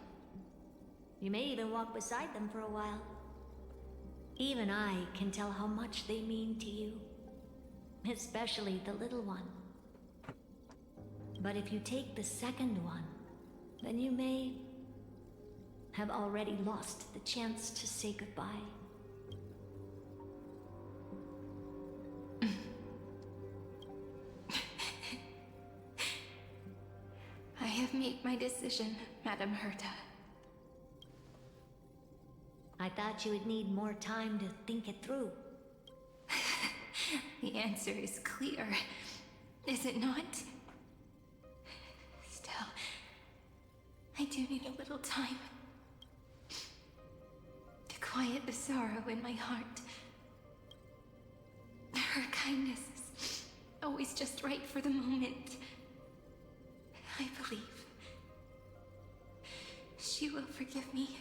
You may even walk beside them for a while. Even I can tell how much they mean to you. Especially the little one. But if you take the second one, then you may have already lost the chance to say goodbye. I have made my decision, Madame Herta. I thought you would need more time to think it through. The answer is clear, is it not? Still, I do need a little time to quiet the sorrow in my heart. Her kindness is always just right for the moment. I believe she will forgive me.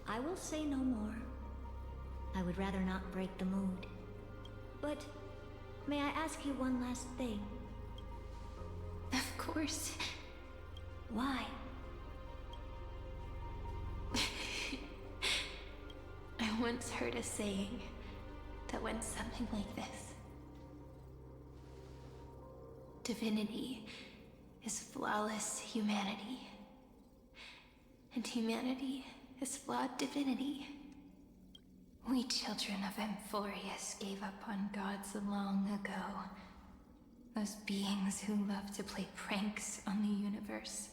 I will say no more. I would rather not break the mood. But may I ask you one last thing? Of course. Why? I once heard a saying that went something like this. Divinity is flawless humanity. And humanity is flawed divinity. We children of Amphoreus gave up on gods long ago. Those beings who love to play pranks on the universe.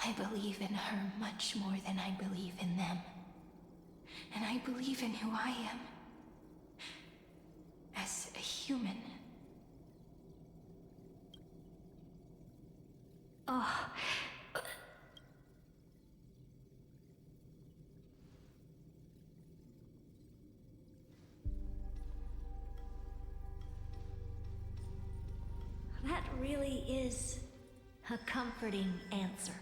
I believe in her much more than I believe in them. And I believe in who I am. As a human. Oh. That really is a comforting answer.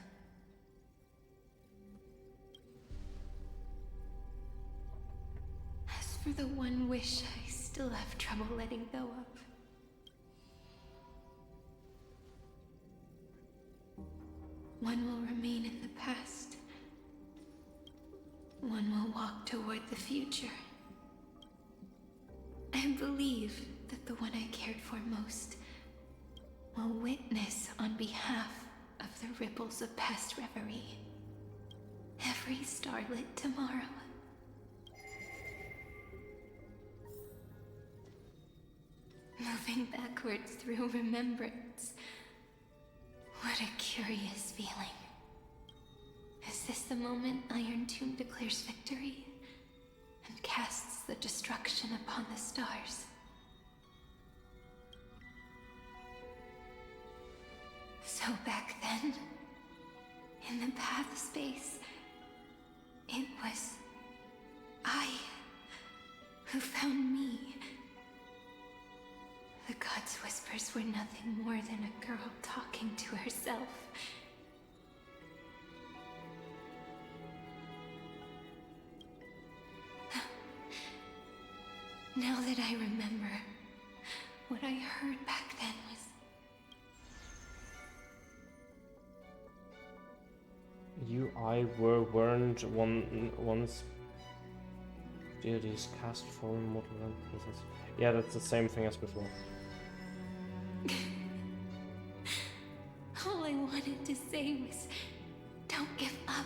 As for the one wish I still have trouble letting go of. One will remain in the past. One will walk toward the future. I believe that the one I cared for most will witness on behalf of the ripples of past reverie. Every starlit tomorrow. Moving backwards through remembrance. What a curious feeling. Is this the moment Iron Tomb declares victory and casts the destruction upon the stars? So back then, in the path space, it was I who found me. The gods' whispers were nothing more than a girl talking to herself. Now that I remember, what I heard back then was... weren't once deities cast for mortal presence. Yeah, that's the same thing as before. All I wanted to say was, don't give up.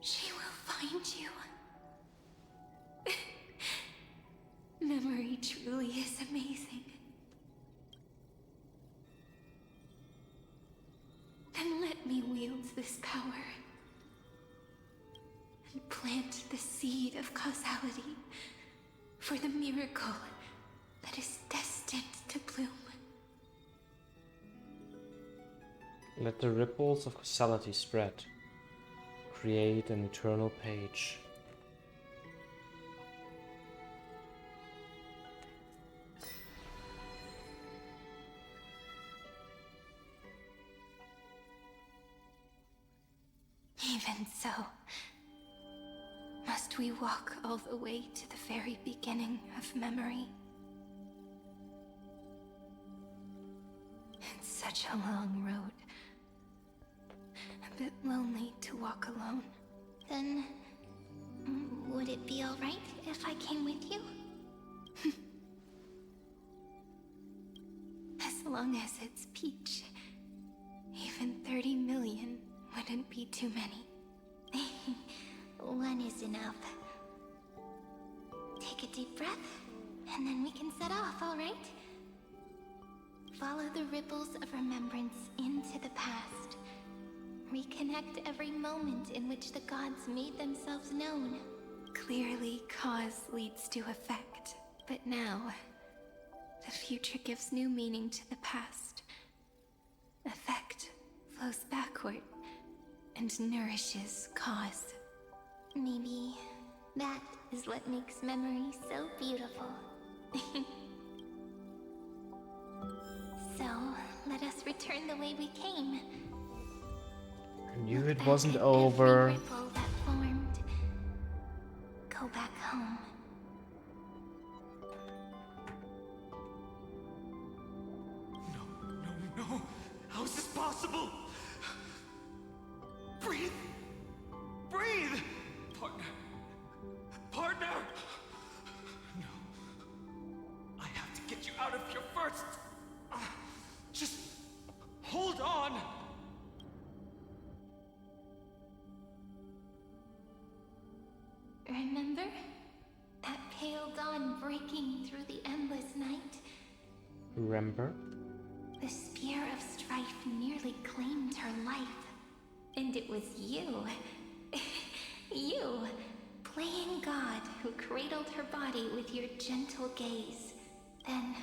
She will find you. Memory truly is amazing. Then let me wield this power and plant the seed of causality for the miracle that is destined to bloom. Let the ripples of causality spread. Create an eternal page. Even so, must we walk all the way to the very beginning of memory? It's such a long road. A bit lonely to walk alone. Then, would it be alright if I came with you? As long as it's Peach. Even 30 million wouldn't be too many. One is enough. Take a deep breath, and then we can set off, alright? Follow the ripples of remembrance into the past. Reconnect every moment in which the gods made themselves known. Clearly, cause leads to effect. But now, the future gives new meaning to the past. Effect flows backward and nourishes cause. Maybe that is what makes memory so beautiful. So, let us return the way we came. I knew it wasn't over. Every ripple that formed. Go back home. No. How is this possible? Breathe. Breathe. Partner. No. I have to get you out of here first. Just hold on. Remember? That pale dawn breaking through the endless night? Remember? The spear of strife nearly claimed her life. And it was you. You, playing God, who cradled her body with your gentle gaze. Then,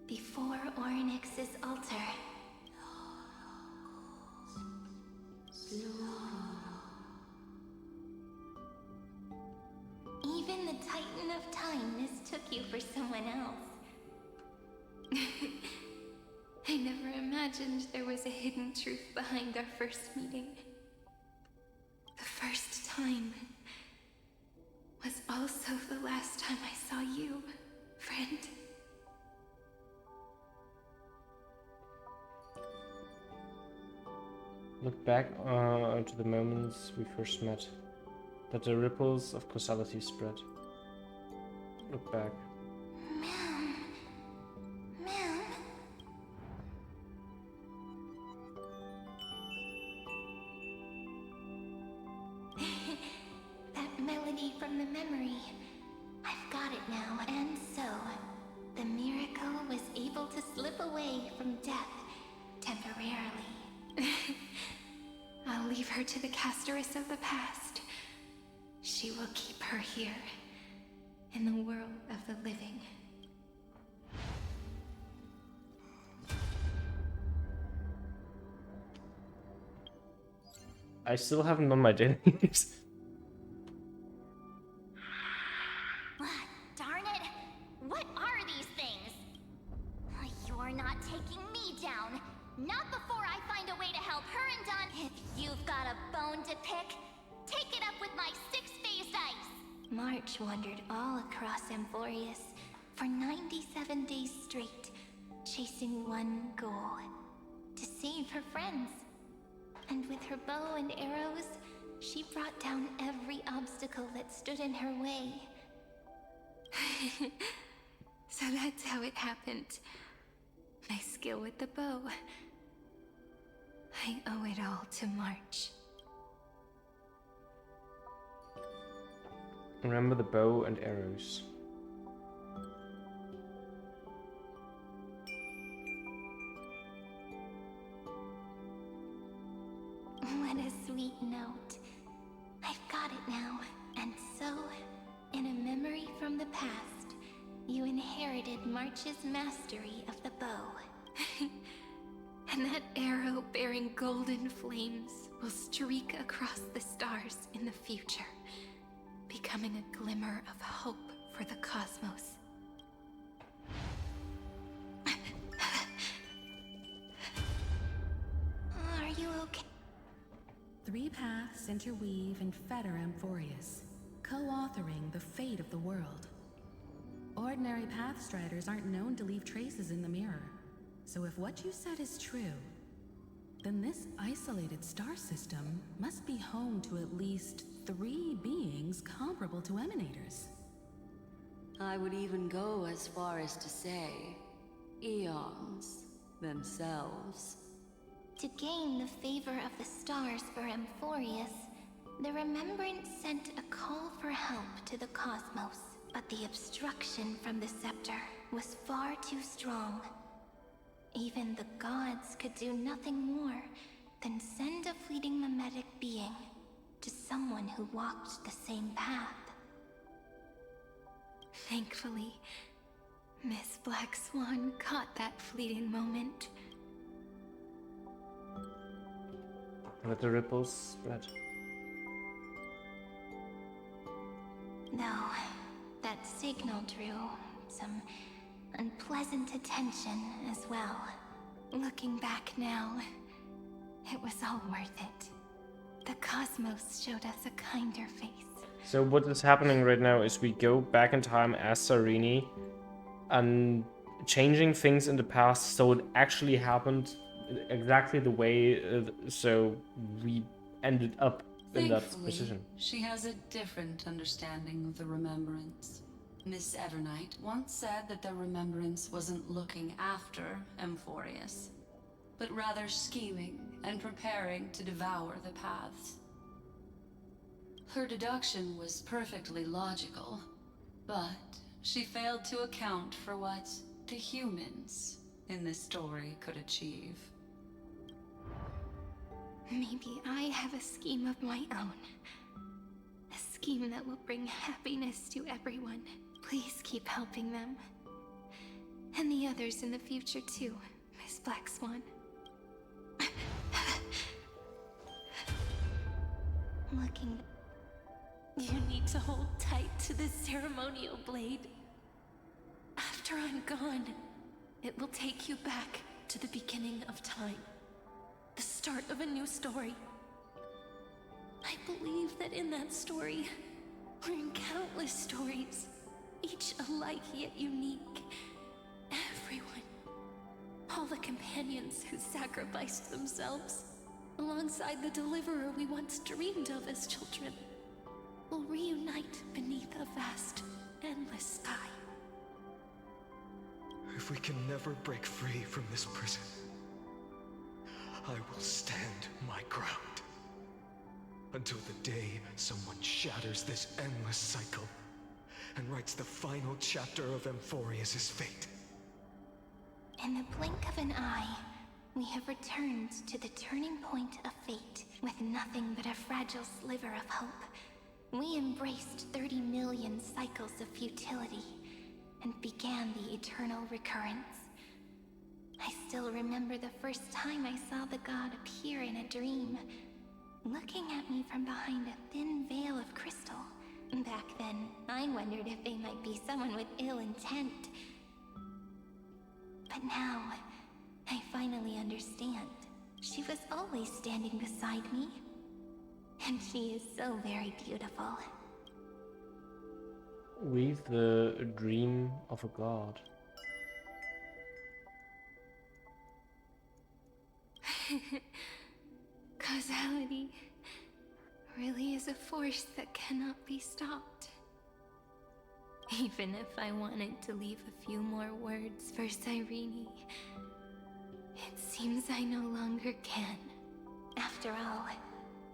before Orynyx's altar, even the Titan of Time mistook you for someone else. I never imagined there was a hidden truth behind our first meeting. The first time was also the last time I saw you, friend. Look back to the moments we first met. That the ripples of causality spread. Look back. Ma'am. That melody from the memory. I've got it now. And so, the miracle was able to slip away from death temporarily. I'll leave her to the Casteress of the past. She will keep her here, in the world of the living. I still haven't done my dailies. Darn it! What are these things? You're not taking me down. Not before I find a way to help her and Don. If you've got a bone to pick, take it up with my six-phased ice. March wandered all across Amphoreus for 97 days straight, chasing one goal: to save her friends. And with her bow and arrows, she brought down every obstacle that stood in her way. So that's how it happened. My skill with the bow. I owe it all to March. Remember the bow and arrows. What a sweet note. I've got it now. And so, in a memory from the past, you inherited March's mastery of the bow. And that arrow bearing golden flames will streak across the stars in the future, becoming a glimmer of hope for the cosmos. Are you okay? 3 paths interweave and fetter Amphoreus, co-authoring the fate of the world. Ordinary pathstriders aren't known to leave traces in the mirror, so if what you said is true, then this isolated star system must be home to at least 3 beings comparable to Emanators. I would even go as far as to say, eons themselves. To gain the favor of the stars for Amphoreus, the Remembrance sent a call for help to the cosmos. But the obstruction from the scepter was far too strong. Even the gods could do nothing more than send a fleeting mimetic being to someone who walked the same path. Thankfully, Miss Black Swan caught that fleeting moment. Let the ripples spread. Though, that signal drew some unpleasant attention as well. Looking back now, it was all worth it. The cosmos showed us a kinder face. So what is happening right now is we go back in time as Sarini and changing things in the past so it actually happened exactly the way so we ended up in that position. She has a different understanding of the Remembrance. Miss Evernight once said that the Remembrance wasn't looking after Amphoreus, but rather scheming and preparing to devour the paths. Her deduction was perfectly logical, but she failed to account for what the humans in this story could achieve. Maybe I have a scheme of my own. A scheme that will bring happiness to everyone. Please keep helping them. And the others in the future too, Miss Black Swan. Looking... You need to hold tight to this ceremonial blade. After I'm gone, it will take you back to the beginning of time. The start of a new story. I believe that in that story, or in countless stories, each alike yet unique, everyone, all the companions who sacrificed themselves, alongside the deliverer we once dreamed of as children, will reunite beneath a vast, endless sky. If we can never break free from this prison, I will stand my ground. Until the day someone shatters this endless cycle and writes the final chapter of Amphoreus' fate. In the blink of an eye, we have returned to the turning point of fate, with nothing but a fragile sliver of hope. We embraced 30 million cycles of futility, and began the eternal recurrence. I still remember the first time I saw the god appear in a dream, looking at me from behind a thin veil of crystal. Back then, I wondered if they might be someone with ill intent. But now, I finally understand. She was always standing beside me. And she is so very beautiful. With the dream of a god. Causality really is a force that cannot be stopped. Even if I wanted to leave a few more words for Cyrene, it seems I no longer can. After all,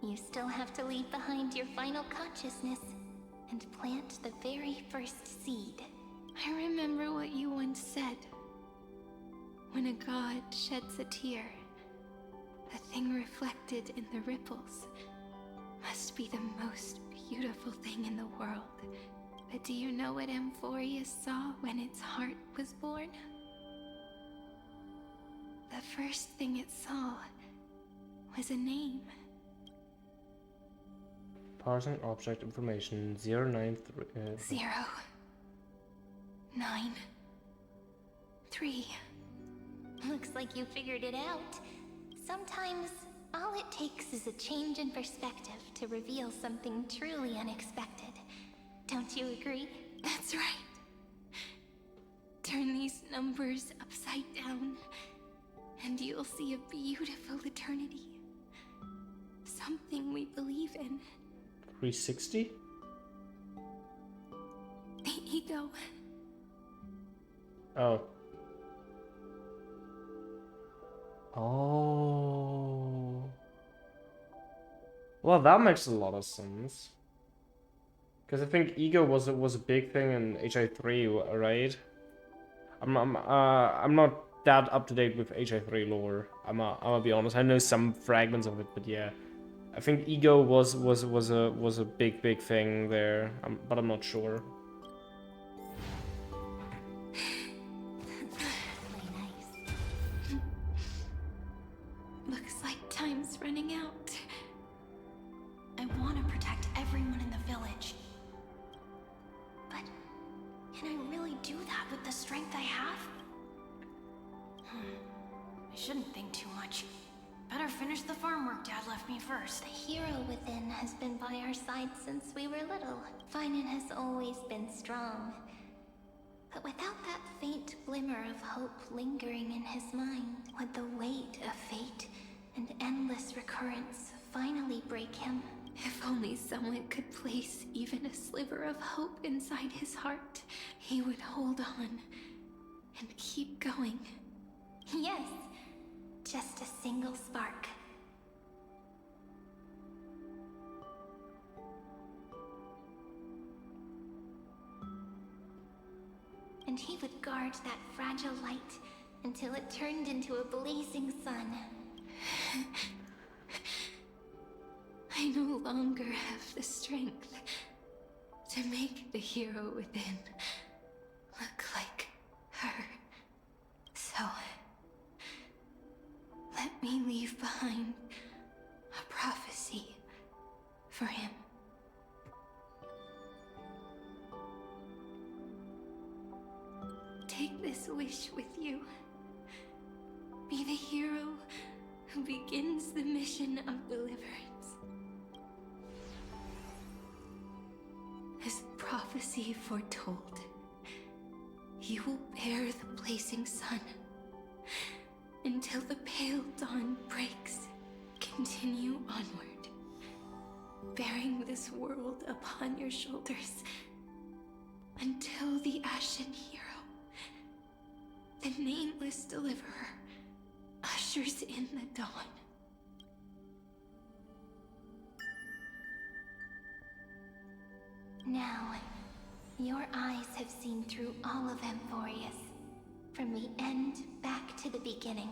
you still have to leave behind your final consciousness and plant the very first seed. I remember what you once said. When a god sheds a tear, the thing reflected in the ripples must be the most beautiful thing in the world. But do you know what Amphoreus saw when its heart was born? The first thing it saw was a name. Parsing object information 093. 0, 9, 3. Looks like you figured it out. Sometimes, all it takes is a change in perspective to reveal something truly unexpected. Don't you agree? That's right. Turn these numbers upside down, and you'll see a beautiful eternity. Something we believe in. 360? The ego. Oh. Oh. Well, that makes a lot of sense. Because I think ego was a big thing in HI3, right? I'm not that up to date with HI3 lore. I'm gonna be honest. I know some fragments of it, but yeah, I think ego was a big thing there. But I'm not sure. Looks like time's running out. I want to protect everyone in the village. But can I really do that with the strength I have? I shouldn't think too much. Better finish the farm work Dad left me first. The hero within has been by our side since we were little. Finan has always been strong. But without that faint glimmer of hope lingering in his mind, would the weight of fate and endless recurrence finally break him? If only someone could place even a sliver of hope inside his heart, he would hold on and keep going. Yes, just a single spark. And he would guard that fragile light until it turned into a blazing sun. longer have the strength to make the hero within look like her. So, let me leave behind a prophecy for him. Take this wish with you. Be the hero who begins the mission of deliverance. As prophecy foretold, you will bear the blazing sun until the pale dawn breaks. Continue onward, bearing this world upon your shoulders until the Ashen Hero, the nameless deliverer, ushers in the dawn. Now, your eyes have seen through all of Amphoreus, from the end back to the beginning.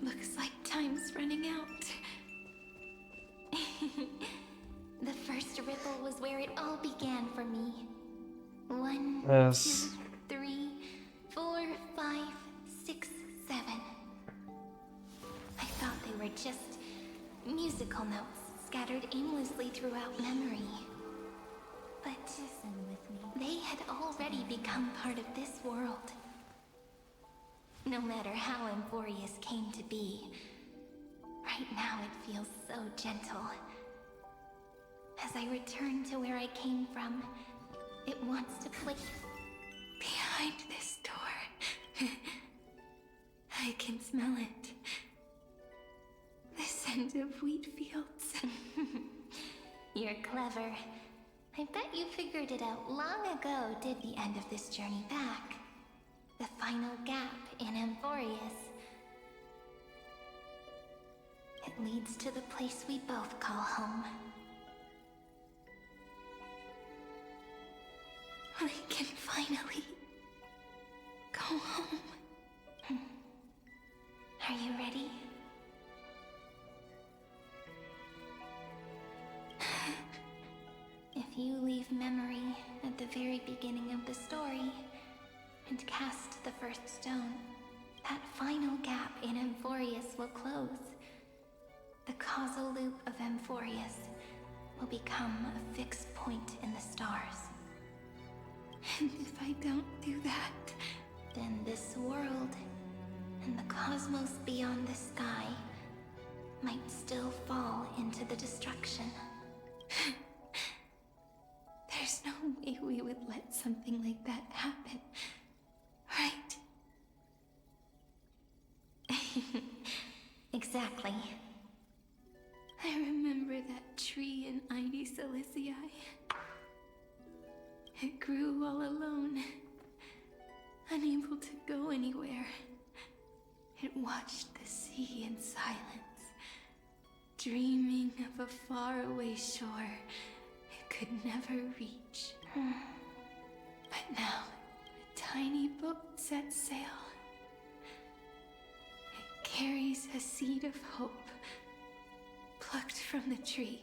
Looks like time's running out. The first ripple was where it all began for me. 1, Yes. 2, 3, 4, 5, 6, 7. I thought they were just musical notes scattered aimlessly throughout memory. But they had already become part of this world. No matter how Amphoreus came to be, right now it feels so gentle. As I return to where I came from, it wants to play behind this door. I can smell it. The scent of wheat fields. You're clever. I bet you figured it out long ago, did the end of this journey back. The final gap in Amphoreus. It leads to the place we both call home. We can finally go home. Are you ready? If you leave memory at the very beginning of the story and cast the first stone, that final gap in Amphoreus will close. The causal loop of Amphoreus will become a fixed point in the stars. And if I don't do that, then this world and the cosmos beyond the sky might still fall into the destruction. There's no way we would let something like that happen, right? Exactly. I remember that tree in Ide Silicii. It grew all alone, unable to go anywhere. It watched the sea in silence, dreaming of a faraway shore it could never reach. But now, a tiny boat sets sail. It carries a seed of hope, plucked from the tree,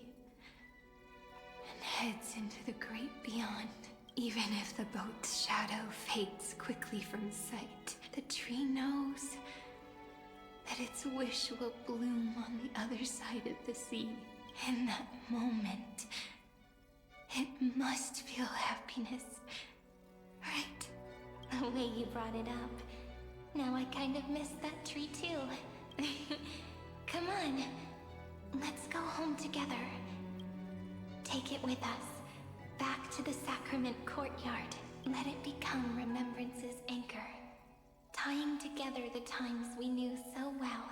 and heads into the great beyond. Even if the boat's shadow fades quickly from sight, the tree knows that its wish will bloom on the other side of the sea. In that moment, it must feel happiness, right? The way you brought it up. Now I kind of miss that tree too. Come on, let's go home together. Take it with us, back to the Sacrament Courtyard. Let it become Remembrance's anchor, tying together the times we knew so well.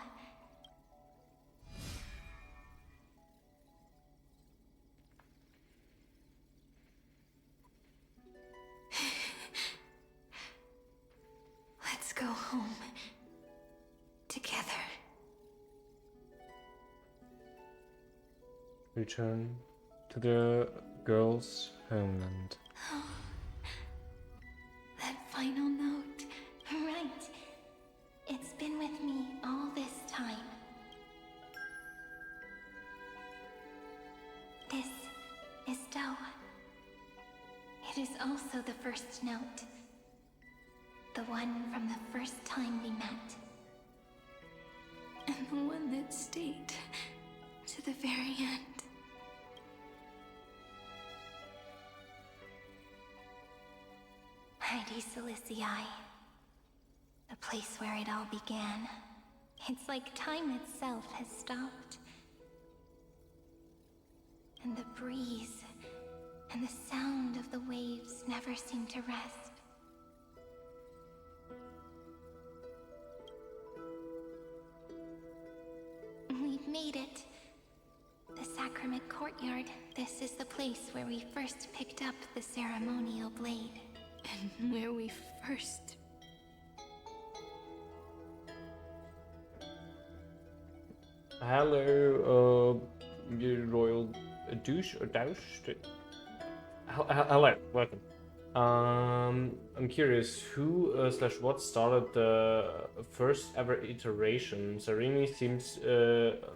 Let's go home together. Return to the girls' homeland. That final note. Right. It's been with me all the also the first note. The one from the first time we met. And the one that stayed to the very end. Heidi Silicii. The place where it all began. It's like time itself has stopped. And the breeze and the sound of the waves never seem to rest. We've made it. The Sacrament Courtyard. This is the place where we first picked up the ceremonial blade. And where we first... Hello, you royal douche or douche? Hello, welcome. I'm curious, who slash what started the first ever iteration? Sereni seems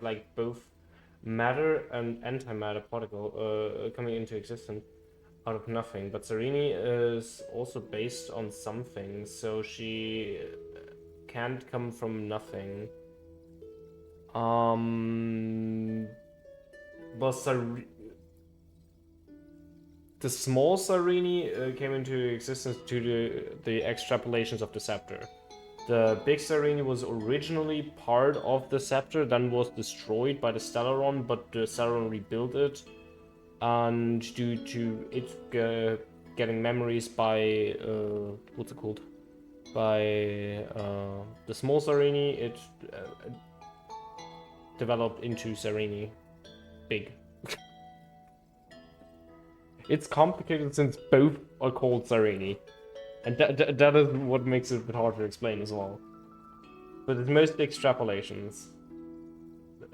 like both matter and antimatter particle coming into existence out of nothing, but Sereni is also based on something, so she can't come from nothing. But the small Sereni came into existence due to the extrapolations of the scepter. The big Sereni was originally part of the scepter, then was destroyed by the Stellaron, but the Stellaron rebuilt it. And due to it getting memories by what's it called? By the small Sereni, it developed into Sereni big. It's complicated since both are called Sereni, and that is what makes it a bit hard to explain as well. But it's mostly extrapolations.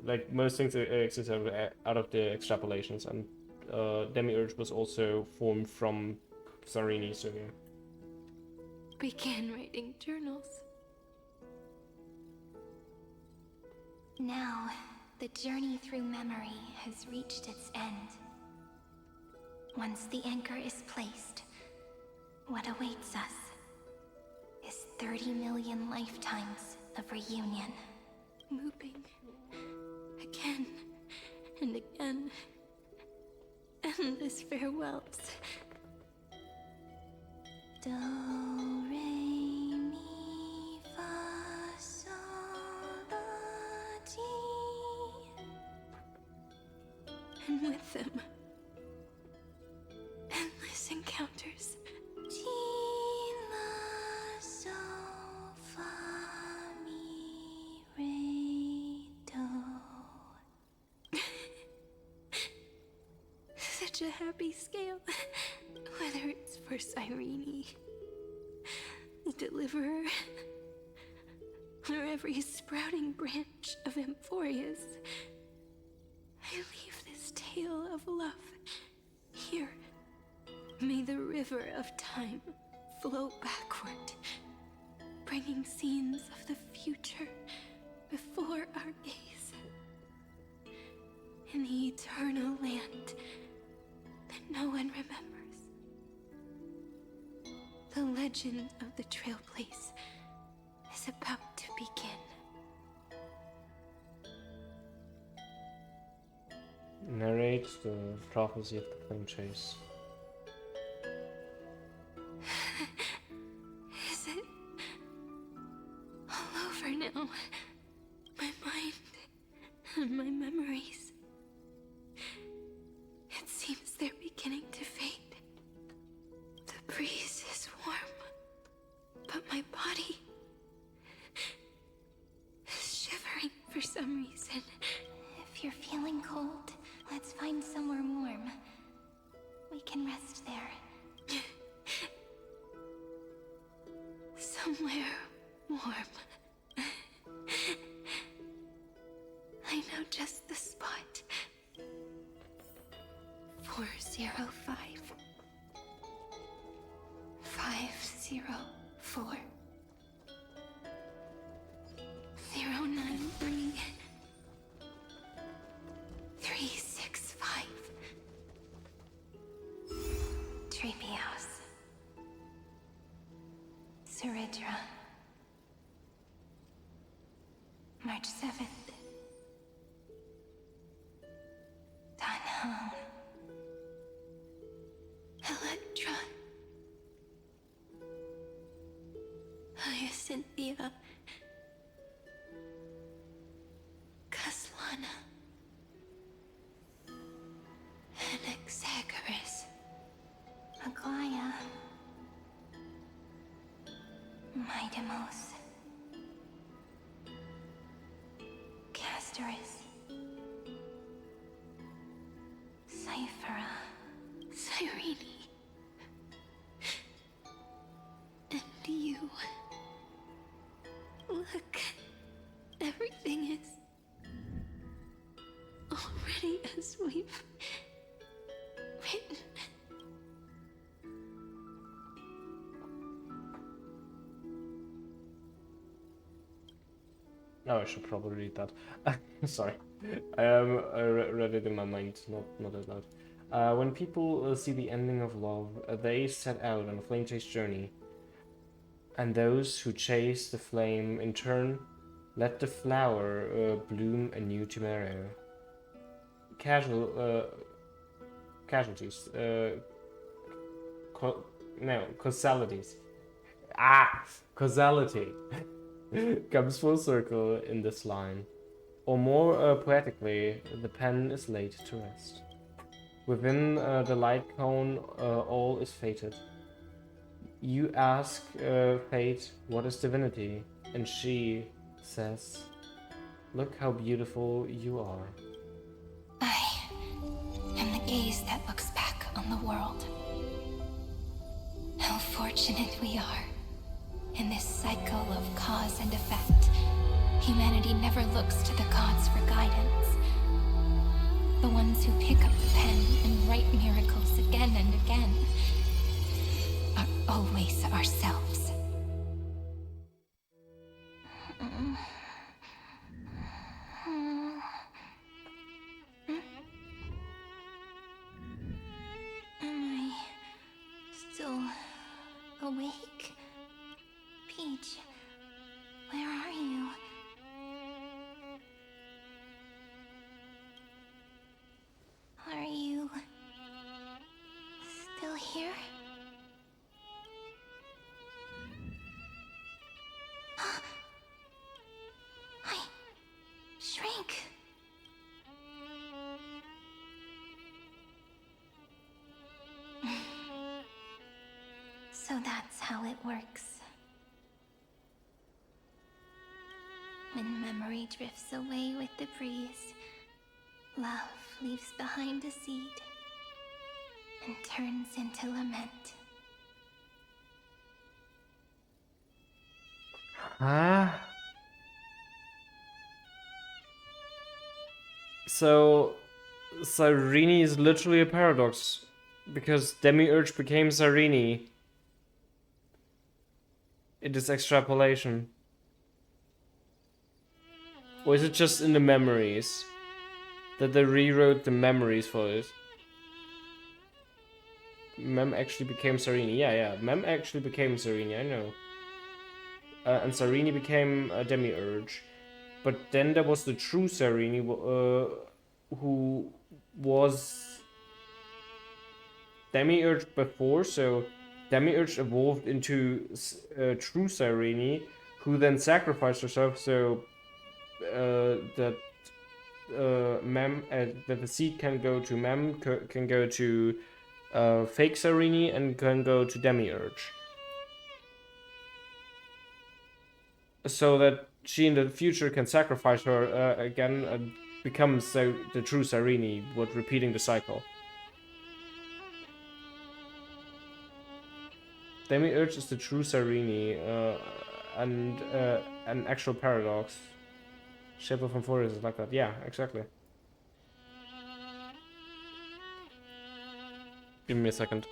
Like most things exist out of the extrapolations, and Demiurge was also formed from Sereni, so yeah. Began writing journals. Now, the journey through memory has reached its end. Once the anchor is placed, what awaits us is 30 million lifetimes of reunion. Moving again and again. Endless farewells. Do, re, mi, fa, sol, la, ti. And with them, endless encounters. Ti, la, sol, fa, mi, re, do. Such a happy scale. Whether it's for Cyrene, the Deliverer, or every sprouting branch of Amphoreus, I leave this tale of love here. May the river of time flow backward, bringing scenes of the future before our gaze. In the eternal land that no one remembers. The legend of the Trailblaze is about to begin. Narrate the prophecy of the Flame Chase. Is it all over now? My mind and my memories. It seems they're beginning to fade. The breeze is warm, but my body is shivering for some reason. If you're feeling cold, let's find somewhere warm. We can rest there. Somewhere warm. I know just the spot. 405. 504. 093. 365. Treehouse. Etc. March 7th. Down. Electron. Hyacinthia. Caslana. Anaxagoras. Aglaya. Midemos. Castorus. Cyphera. Cyrene. And you. Look. Everything is already as we've written. No, I should probably read that. Sorry. I read it in my mind, not out loud. When people see the ending of love, they set out on a flame chase journey. And those who chase the flame, in turn, let the flower bloom anew tomorrow. Casualties. Causalities. Causality comes full circle in this line. Or more poetically, the pen is laid to rest. Within the light cone, all is fated. You ask fate, what is divinity? And she says, look how beautiful you are. I am the gaze that looks back on the world. How fortunate we are. In this cycle of cause and effect, humanity never looks to the gods for guidance. The ones who pick up the pen and write miracles again and again are always ourselves. Am I still awake? Peach, where are you? Are you still here? I shrank. So that's how it works. When memory drifts away with the breeze, love leaves behind a seed and turns into lament. Huh? So, Cyrene is literally a paradox, because Demiurge became Cyrene. It is extrapolation. Or is it just in the memories? That they rewrote the memories for it? Mem actually became Cyrene. Yeah. Mem actually became Cyrene, I know. And Cyrene became a Demiurge. But then there was the true Cyrene, who was Demiurge before, so Demiurge evolved into true Cyrene, who then sacrificed herself so that Mem, that the seed can go to Mem, can go to fake Cyrene, and can go to Demiurge. So that she in the future can sacrifice her again and become the true Cyrene, but repeating the cycle. Demiurge is the true Cyrene, and an actual paradox. Shape of Amphoreus is like that. Yeah, exactly. Give me a second.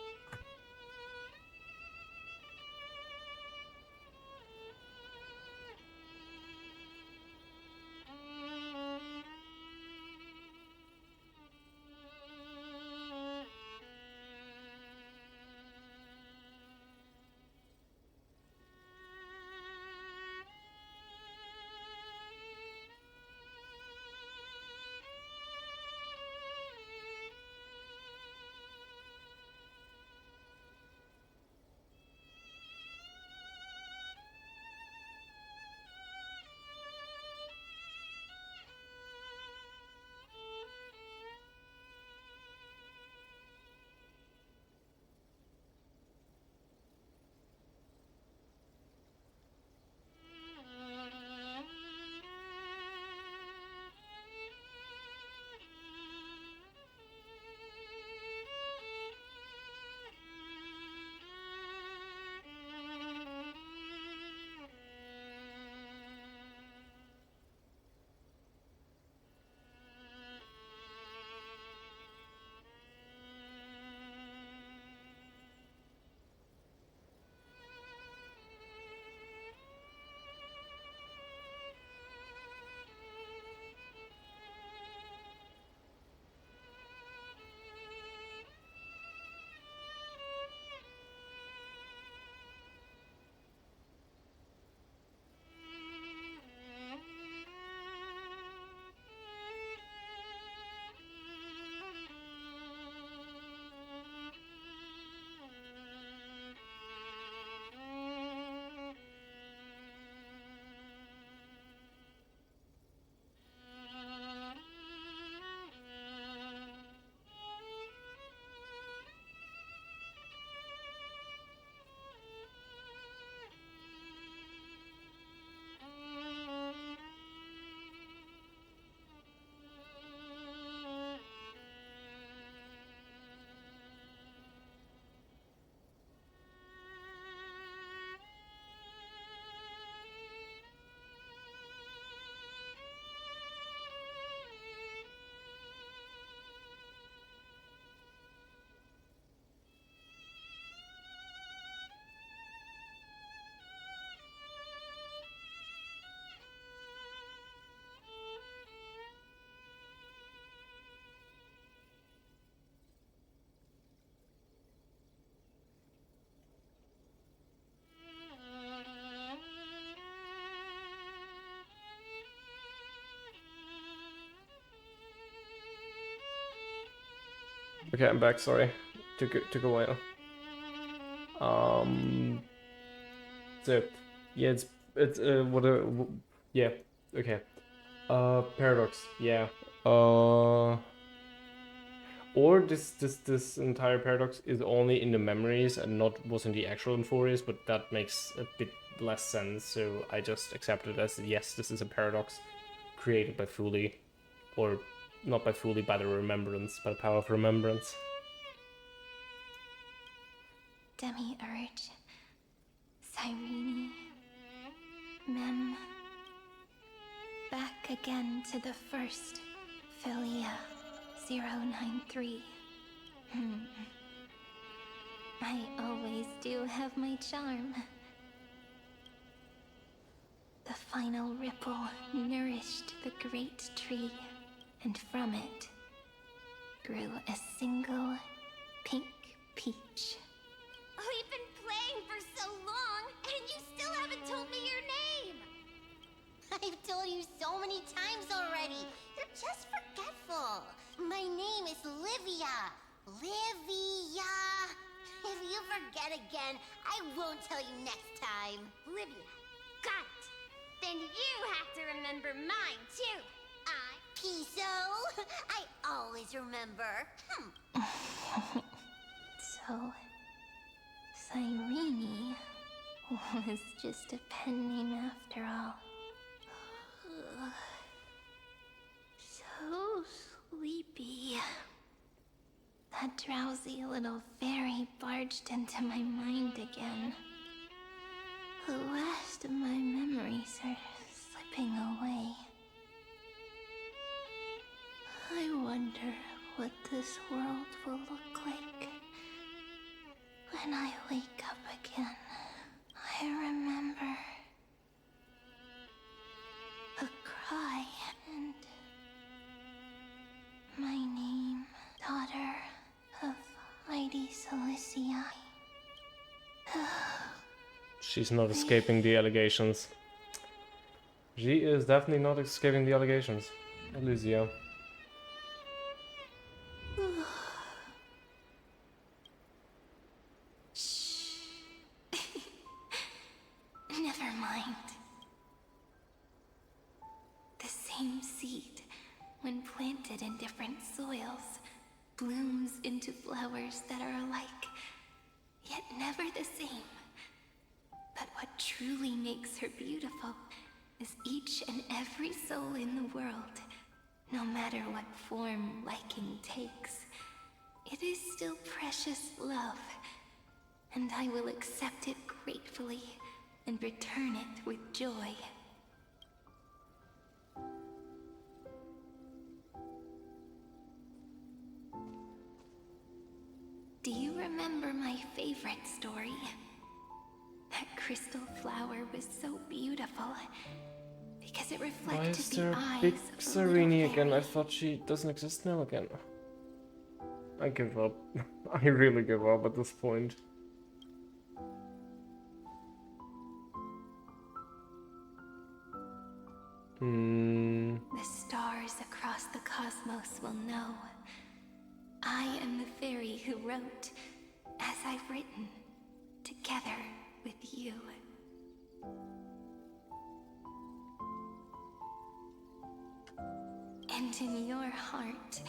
Okay, I'm back. Sorry, took a while. So yeah, it's yeah, okay. Paradox. Yeah. Or this entire paradox is only in the memories and not was in the actual Amphoreus, but that makes a bit less sense. So I just accept it as yes, this is a paradox created by Fuli, or not by Fuli, by the remembrance, by the power of remembrance. Demi-Urge, Cyrene, Mem, back again to the first, Philia 093. I always do have my charm. The final ripple nourished the great tree, and from it grew a single pink peach. We've been playing for so long, and you still haven't told me your name! I've told you so many times already. You're just forgetful. My name is Livia. Livia. If you forget again, I won't tell you next time. Livia. Got it. Then you have to remember mine, too. Piso. I always remember. So, Cyrene was just a pen name after all. So sleepy. That drowsy little fairy barged into my mind again. The last of my memories are slipping away. I wonder what this world will look like when I wake up again. I remember a cry and my name, daughter of Lady Cilicia. She's not escaping the allegations. She is definitely not escaping the allegations. Elysia. Never mind. The same seed, when planted in different soils, blooms into flowers that are alike, yet never the same. But what truly makes her beautiful is each and every soul in the world, no matter what form liking takes. It is still precious love, and I will accept it gratefully and return it with joy. Do you remember my favorite story? That crystal flower was so beautiful because it reflected Why is the there eyes big of the Cyrene little again? I fairy. thought she doesn't exist now again. I give up. I really give up at this point. The stars across the cosmos will know. I am the fairy who wrote, as I've written, together with you. And in your heart,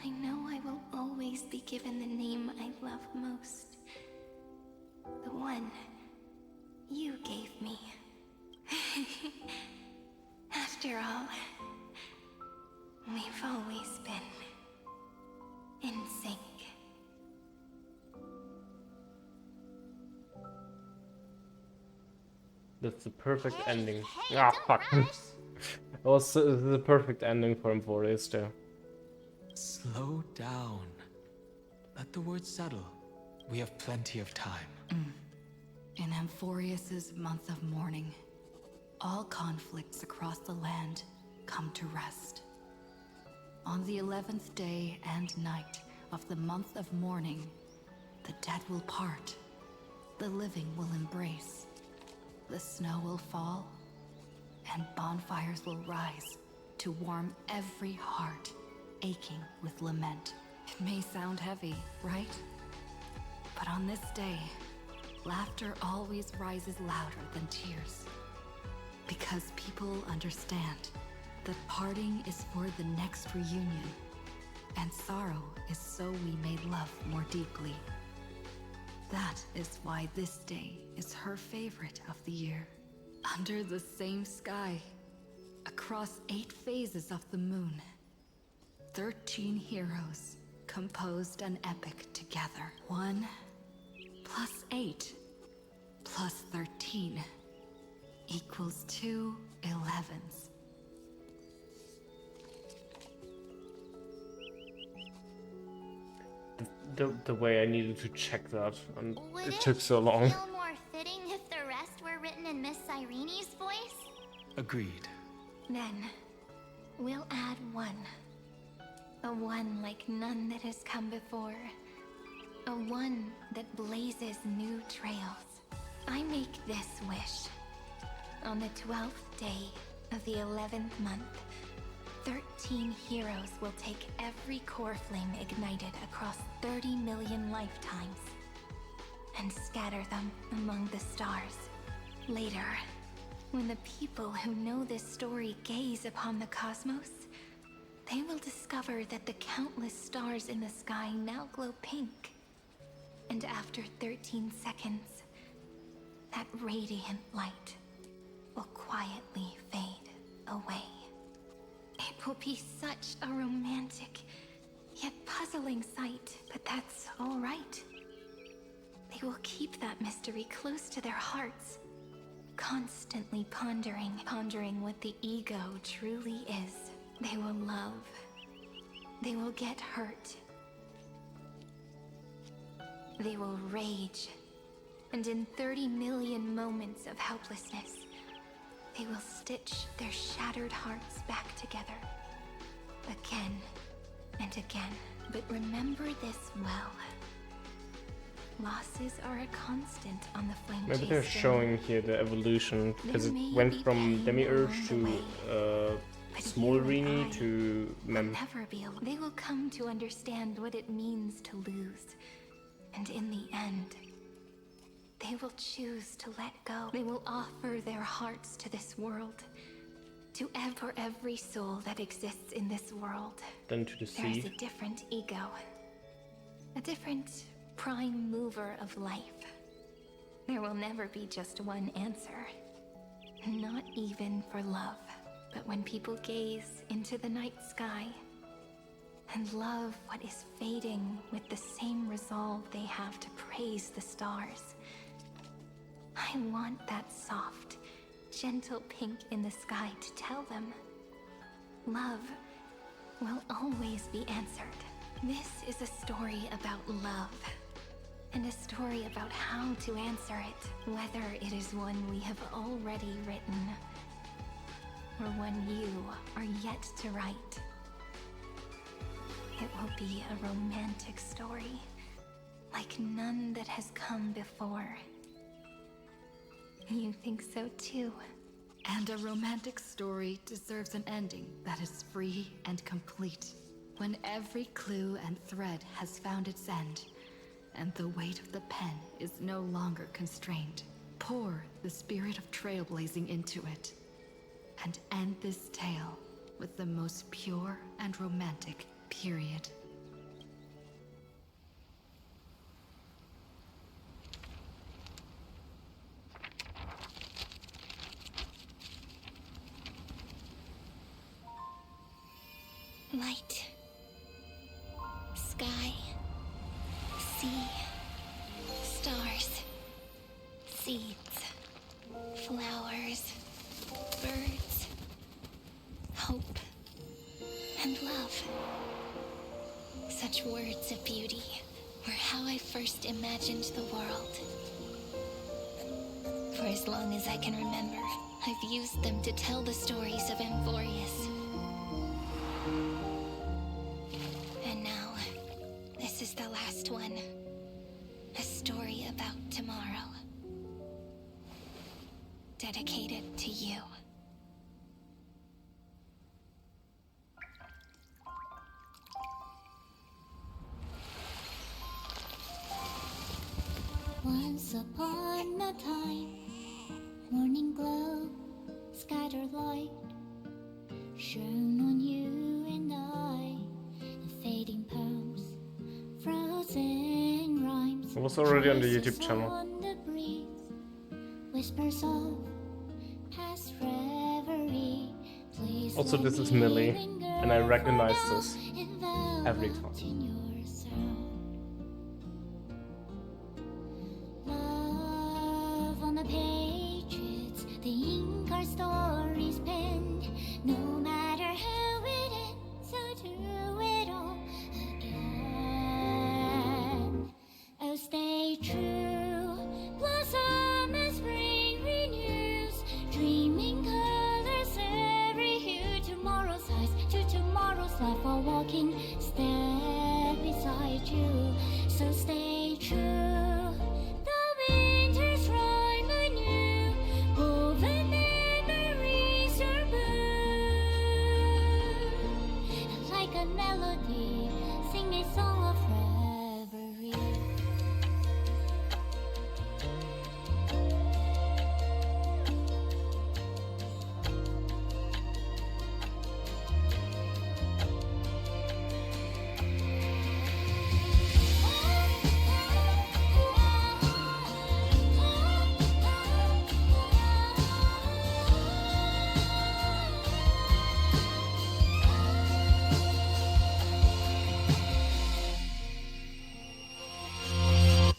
I know I will always be given the name I love most. The one you gave me. After all, we've always been in sync. That's the perfect ending. Ah, fuck. That was the perfect ending for Amphoreus too. Slow down. Let the words settle. We have plenty of time. In Amphoreus's month of mourning, all conflicts across the land come to rest. On the 11th day and night of the month of mourning, the dead will part, the living will embrace, the snow will fall, and bonfires will rise to warm every heart aching with lament. It may sound heavy, right? But on this day, laughter always rises louder than tears. Because people understand that parting is for the next reunion, and sorrow is so we may love more deeply. That is why this day is her favorite of the year. Under the same sky, across 8 phases of the moon, 13 heroes composed an epic together. 1 plus 8 plus 13 equals 2 11s. The way I needed to check that, and Would it took so long. feel more fitting if the rest were written in Miss Irene's voice? Agreed. Then, we'll add 1. A 1 like none that has come before. A 1 that blazes new trails. I make this wish. On the 12th day of the 11th month, 13 heroes will take every core flame ignited across 30 million lifetimes and scatter them among the stars. Later, when the people who know this story gaze upon the cosmos, they will discover that the countless stars in the sky now glow pink. And after 13 seconds, that radiant light will quietly fade away. It will be such a romantic, yet puzzling sight, but that's all right. They will keep that mystery close to their hearts, constantly pondering what the ego truly is. They will love. They will get hurt. They will rage. And in 30 million moments of helplessness, they will stitch their shattered hearts back together. Again and again. But remember this well. Losses are a constant on the flame. Maybe they're showing here the evolution, because it went from Demiurge to Small Rini to Never be alone. They will come to understand what it means to lose. And in the end, they will choose to let go. They will offer their hearts to this world. For every soul that exists in this world, then to the sea. There's a different ego. A different prime mover of life. There will never be just one answer. Not even for love. But when people gaze into the night sky and love what is fading with the same resolve they have to praise the stars, I want that soft, gentle pink in the sky to tell them, love will always be answered. This is a story about love, and a story about how to answer it, whether it is one we have already written, or one you are yet to write. It will be a romantic story, like none that has come before. You think so too? And a romantic story deserves an ending that is free and complete. When every clue and thread has found its end, and the weight of the pen is no longer constrained, pour the spirit of trailblazing into it, and end this tale with the most pure and romantic period. Light, sky, sea, stars, seeds, flowers, birds, hope, and love. Such words of beauty were how I first imagined the world. For as long as I can remember, I've used them to tell the stories of Amphoreus. And now, this is the last one. A story about tomorrow. Dedicated to you. Once upon a time, morning glow, scattered light, shone on you and I, the fading poems, frozen rhymes. It was already on the YouTube channel. On the breeze, whispers of past reverie. Please Also, this is Millie, and I recognize this every time. Love on the pages, the ink our stories penned. No matter how it ends, I'll do it all again. Oh, stay true, blossom as spring renews, dreaming colors every hue. Tomorrow's eyes to tomorrow's life, while walking step beside you. So stay true. Melody, sing a song of reverie.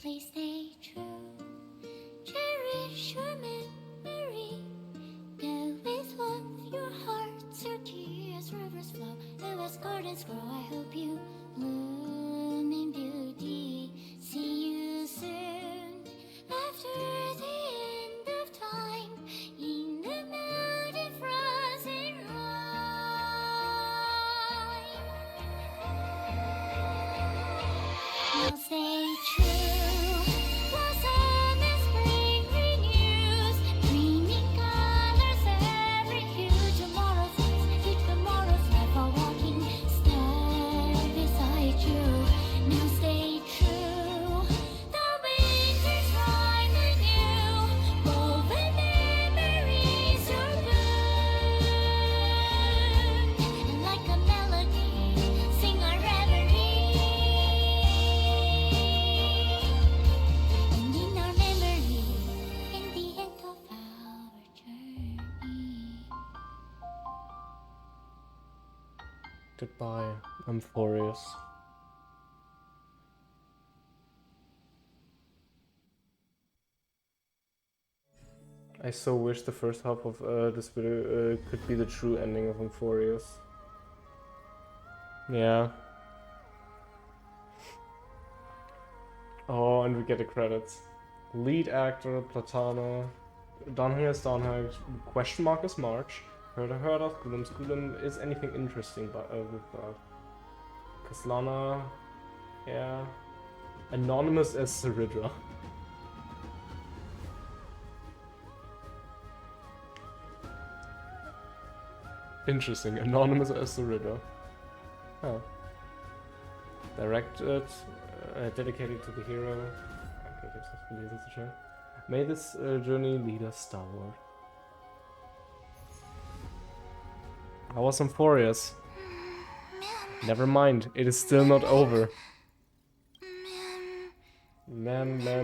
Please stay true, cherish your memory. Go with love, your hearts are tears, rivers flow, as gardens grow. I hope you bloom in beauty. See you soon, after the end of time, in the mountain frozen rime. Now stay true, blossom as spring renews, dreaming colors every hue. Tomorrow's eyes to tomorrow's life, while walking step beside you. Now stay true, the winter's rhyme anew, woven memories are blue, like a melody, sing our reverie. And in our memory, in the end of our journey. Goodbye, Amphoreus. I so wish the first half of this video could be the true ending of Amphoreus. Yeah. Oh, and we get the credits. Lead actor, Platana. Down here is Downhag. Question mark is March. Heard of Gulum. Gulum is anything interesting with that. Kaslana. Yeah. Anonymous as Saridra. Interesting. Anonymous as Saridra. Oh. Directed, dedicated to the hero. Okay, gives us reasons to share. May this journey lead us starward. How was Amphoreus? Never mind, it is still not over. Mem, yeah.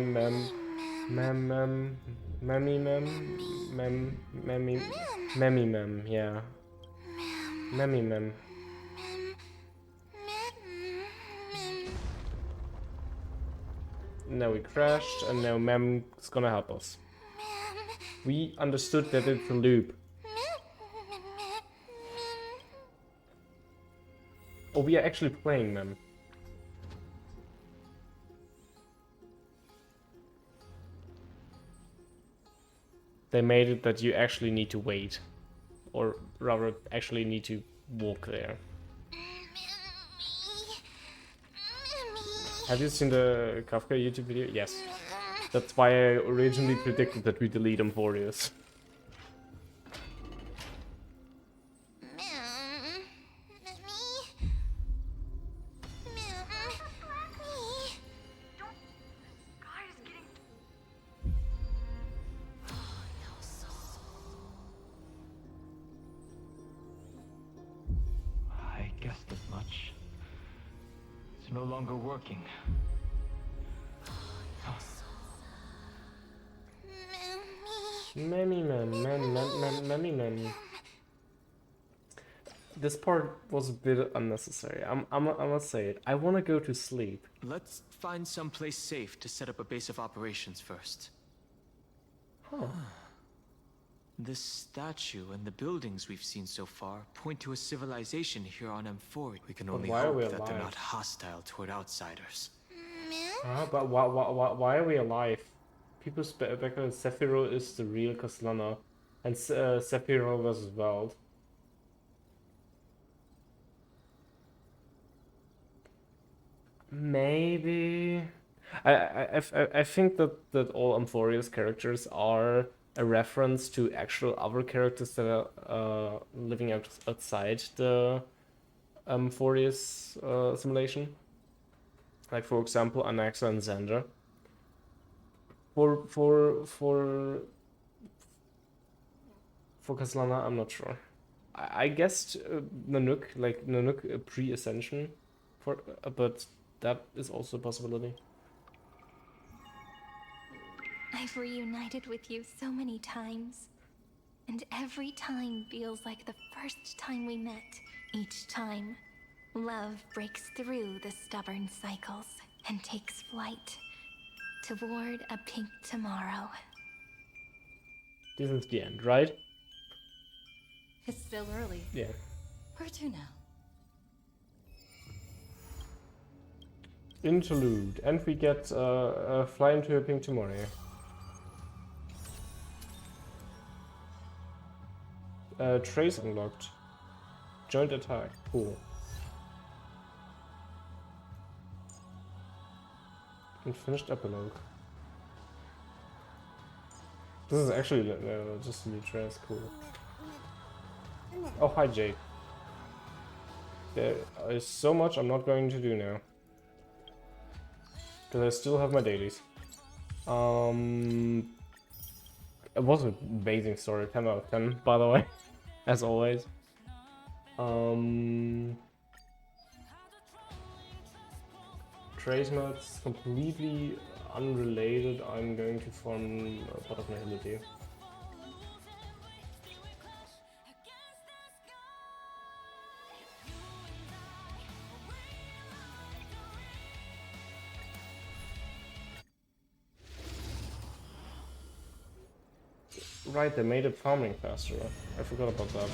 Mem. Now we crashed, and now Mem is gonna help us. We understood that it's a loop. Oh, we are actually playing Mem. They made it that you actually need to wait. Or rather, actually need to walk there. Have you seen the Kafka YouTube video? Yes. That's why I originally predicted that we delete Amphoreus. guessed as much. It's no longer working. Mammy. This part was a bit unnecessary. I must say it. I want to go to sleep. Let's find someplace safe to set up a base of operations first. Huh. This statue and the buildings we've seen so far point to a civilization here on Amphoreus. We can only hope that they're not hostile toward outsiders. But why are we alive? People speculate Sephiroth is the real Castellana, and Sephiroth versus Veld. Maybe. I think that all Amphoreus characters are a reference to actual other characters that are living outside the Amphoreus simulation. Like, for example, Anaxa and Xander. For Castellana, I'm not sure. I guessed Nanook, like Nanook pre-Ascension, but that is also a possibility. I've reunited with you so many times, and every time feels like the first time we met. Each time, love breaks through the stubborn cycles and takes flight toward a pink tomorrow. This is the end, right? It's still early. Yeah. Where to now? Interlude, and we get fly into a pink tomorrow. Trace unlocked. Joint attack. Cool. And finished epilogue. This is actually just a new trace. Cool. Oh, hi Jake. There is so much I'm not going to do now. Because I still have my dailies. It was an amazing story, 10 out of 10, by the way, as always. Trace mods, completely unrelated. I'm going to farm a pot of nihility. Right, they made it farming faster. I forgot about that.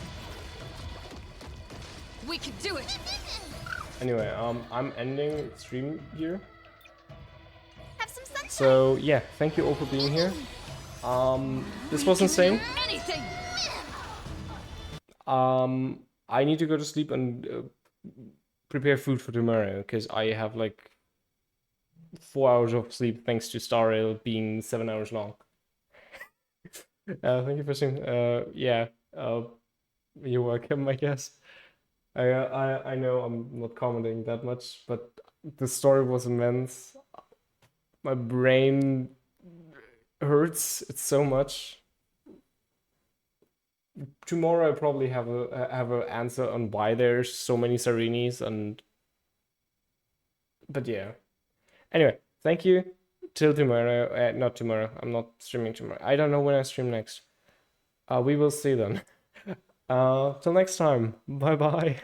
We can do it. Anyway, I'm ending stream here. Have some sunshine. So yeah, thank you all for being here. This was insane. Anything. I need to go to sleep and prepare food for tomorrow because I have like 4 hours of sleep thanks to Star Rail being 7 hours long. Thank you for seeing. Yeah. You're welcome, I guess. I know I'm not commenting that much, but the story was immense. My brain hurts. It's so much. Tomorrow I probably have an answer on why there's so many Sarenis but yeah. Anyway, thank you. Till tomorrow. Not tomorrow. I'm not streaming tomorrow. I don't know when I stream next. We will see then. Till next time. Bye bye.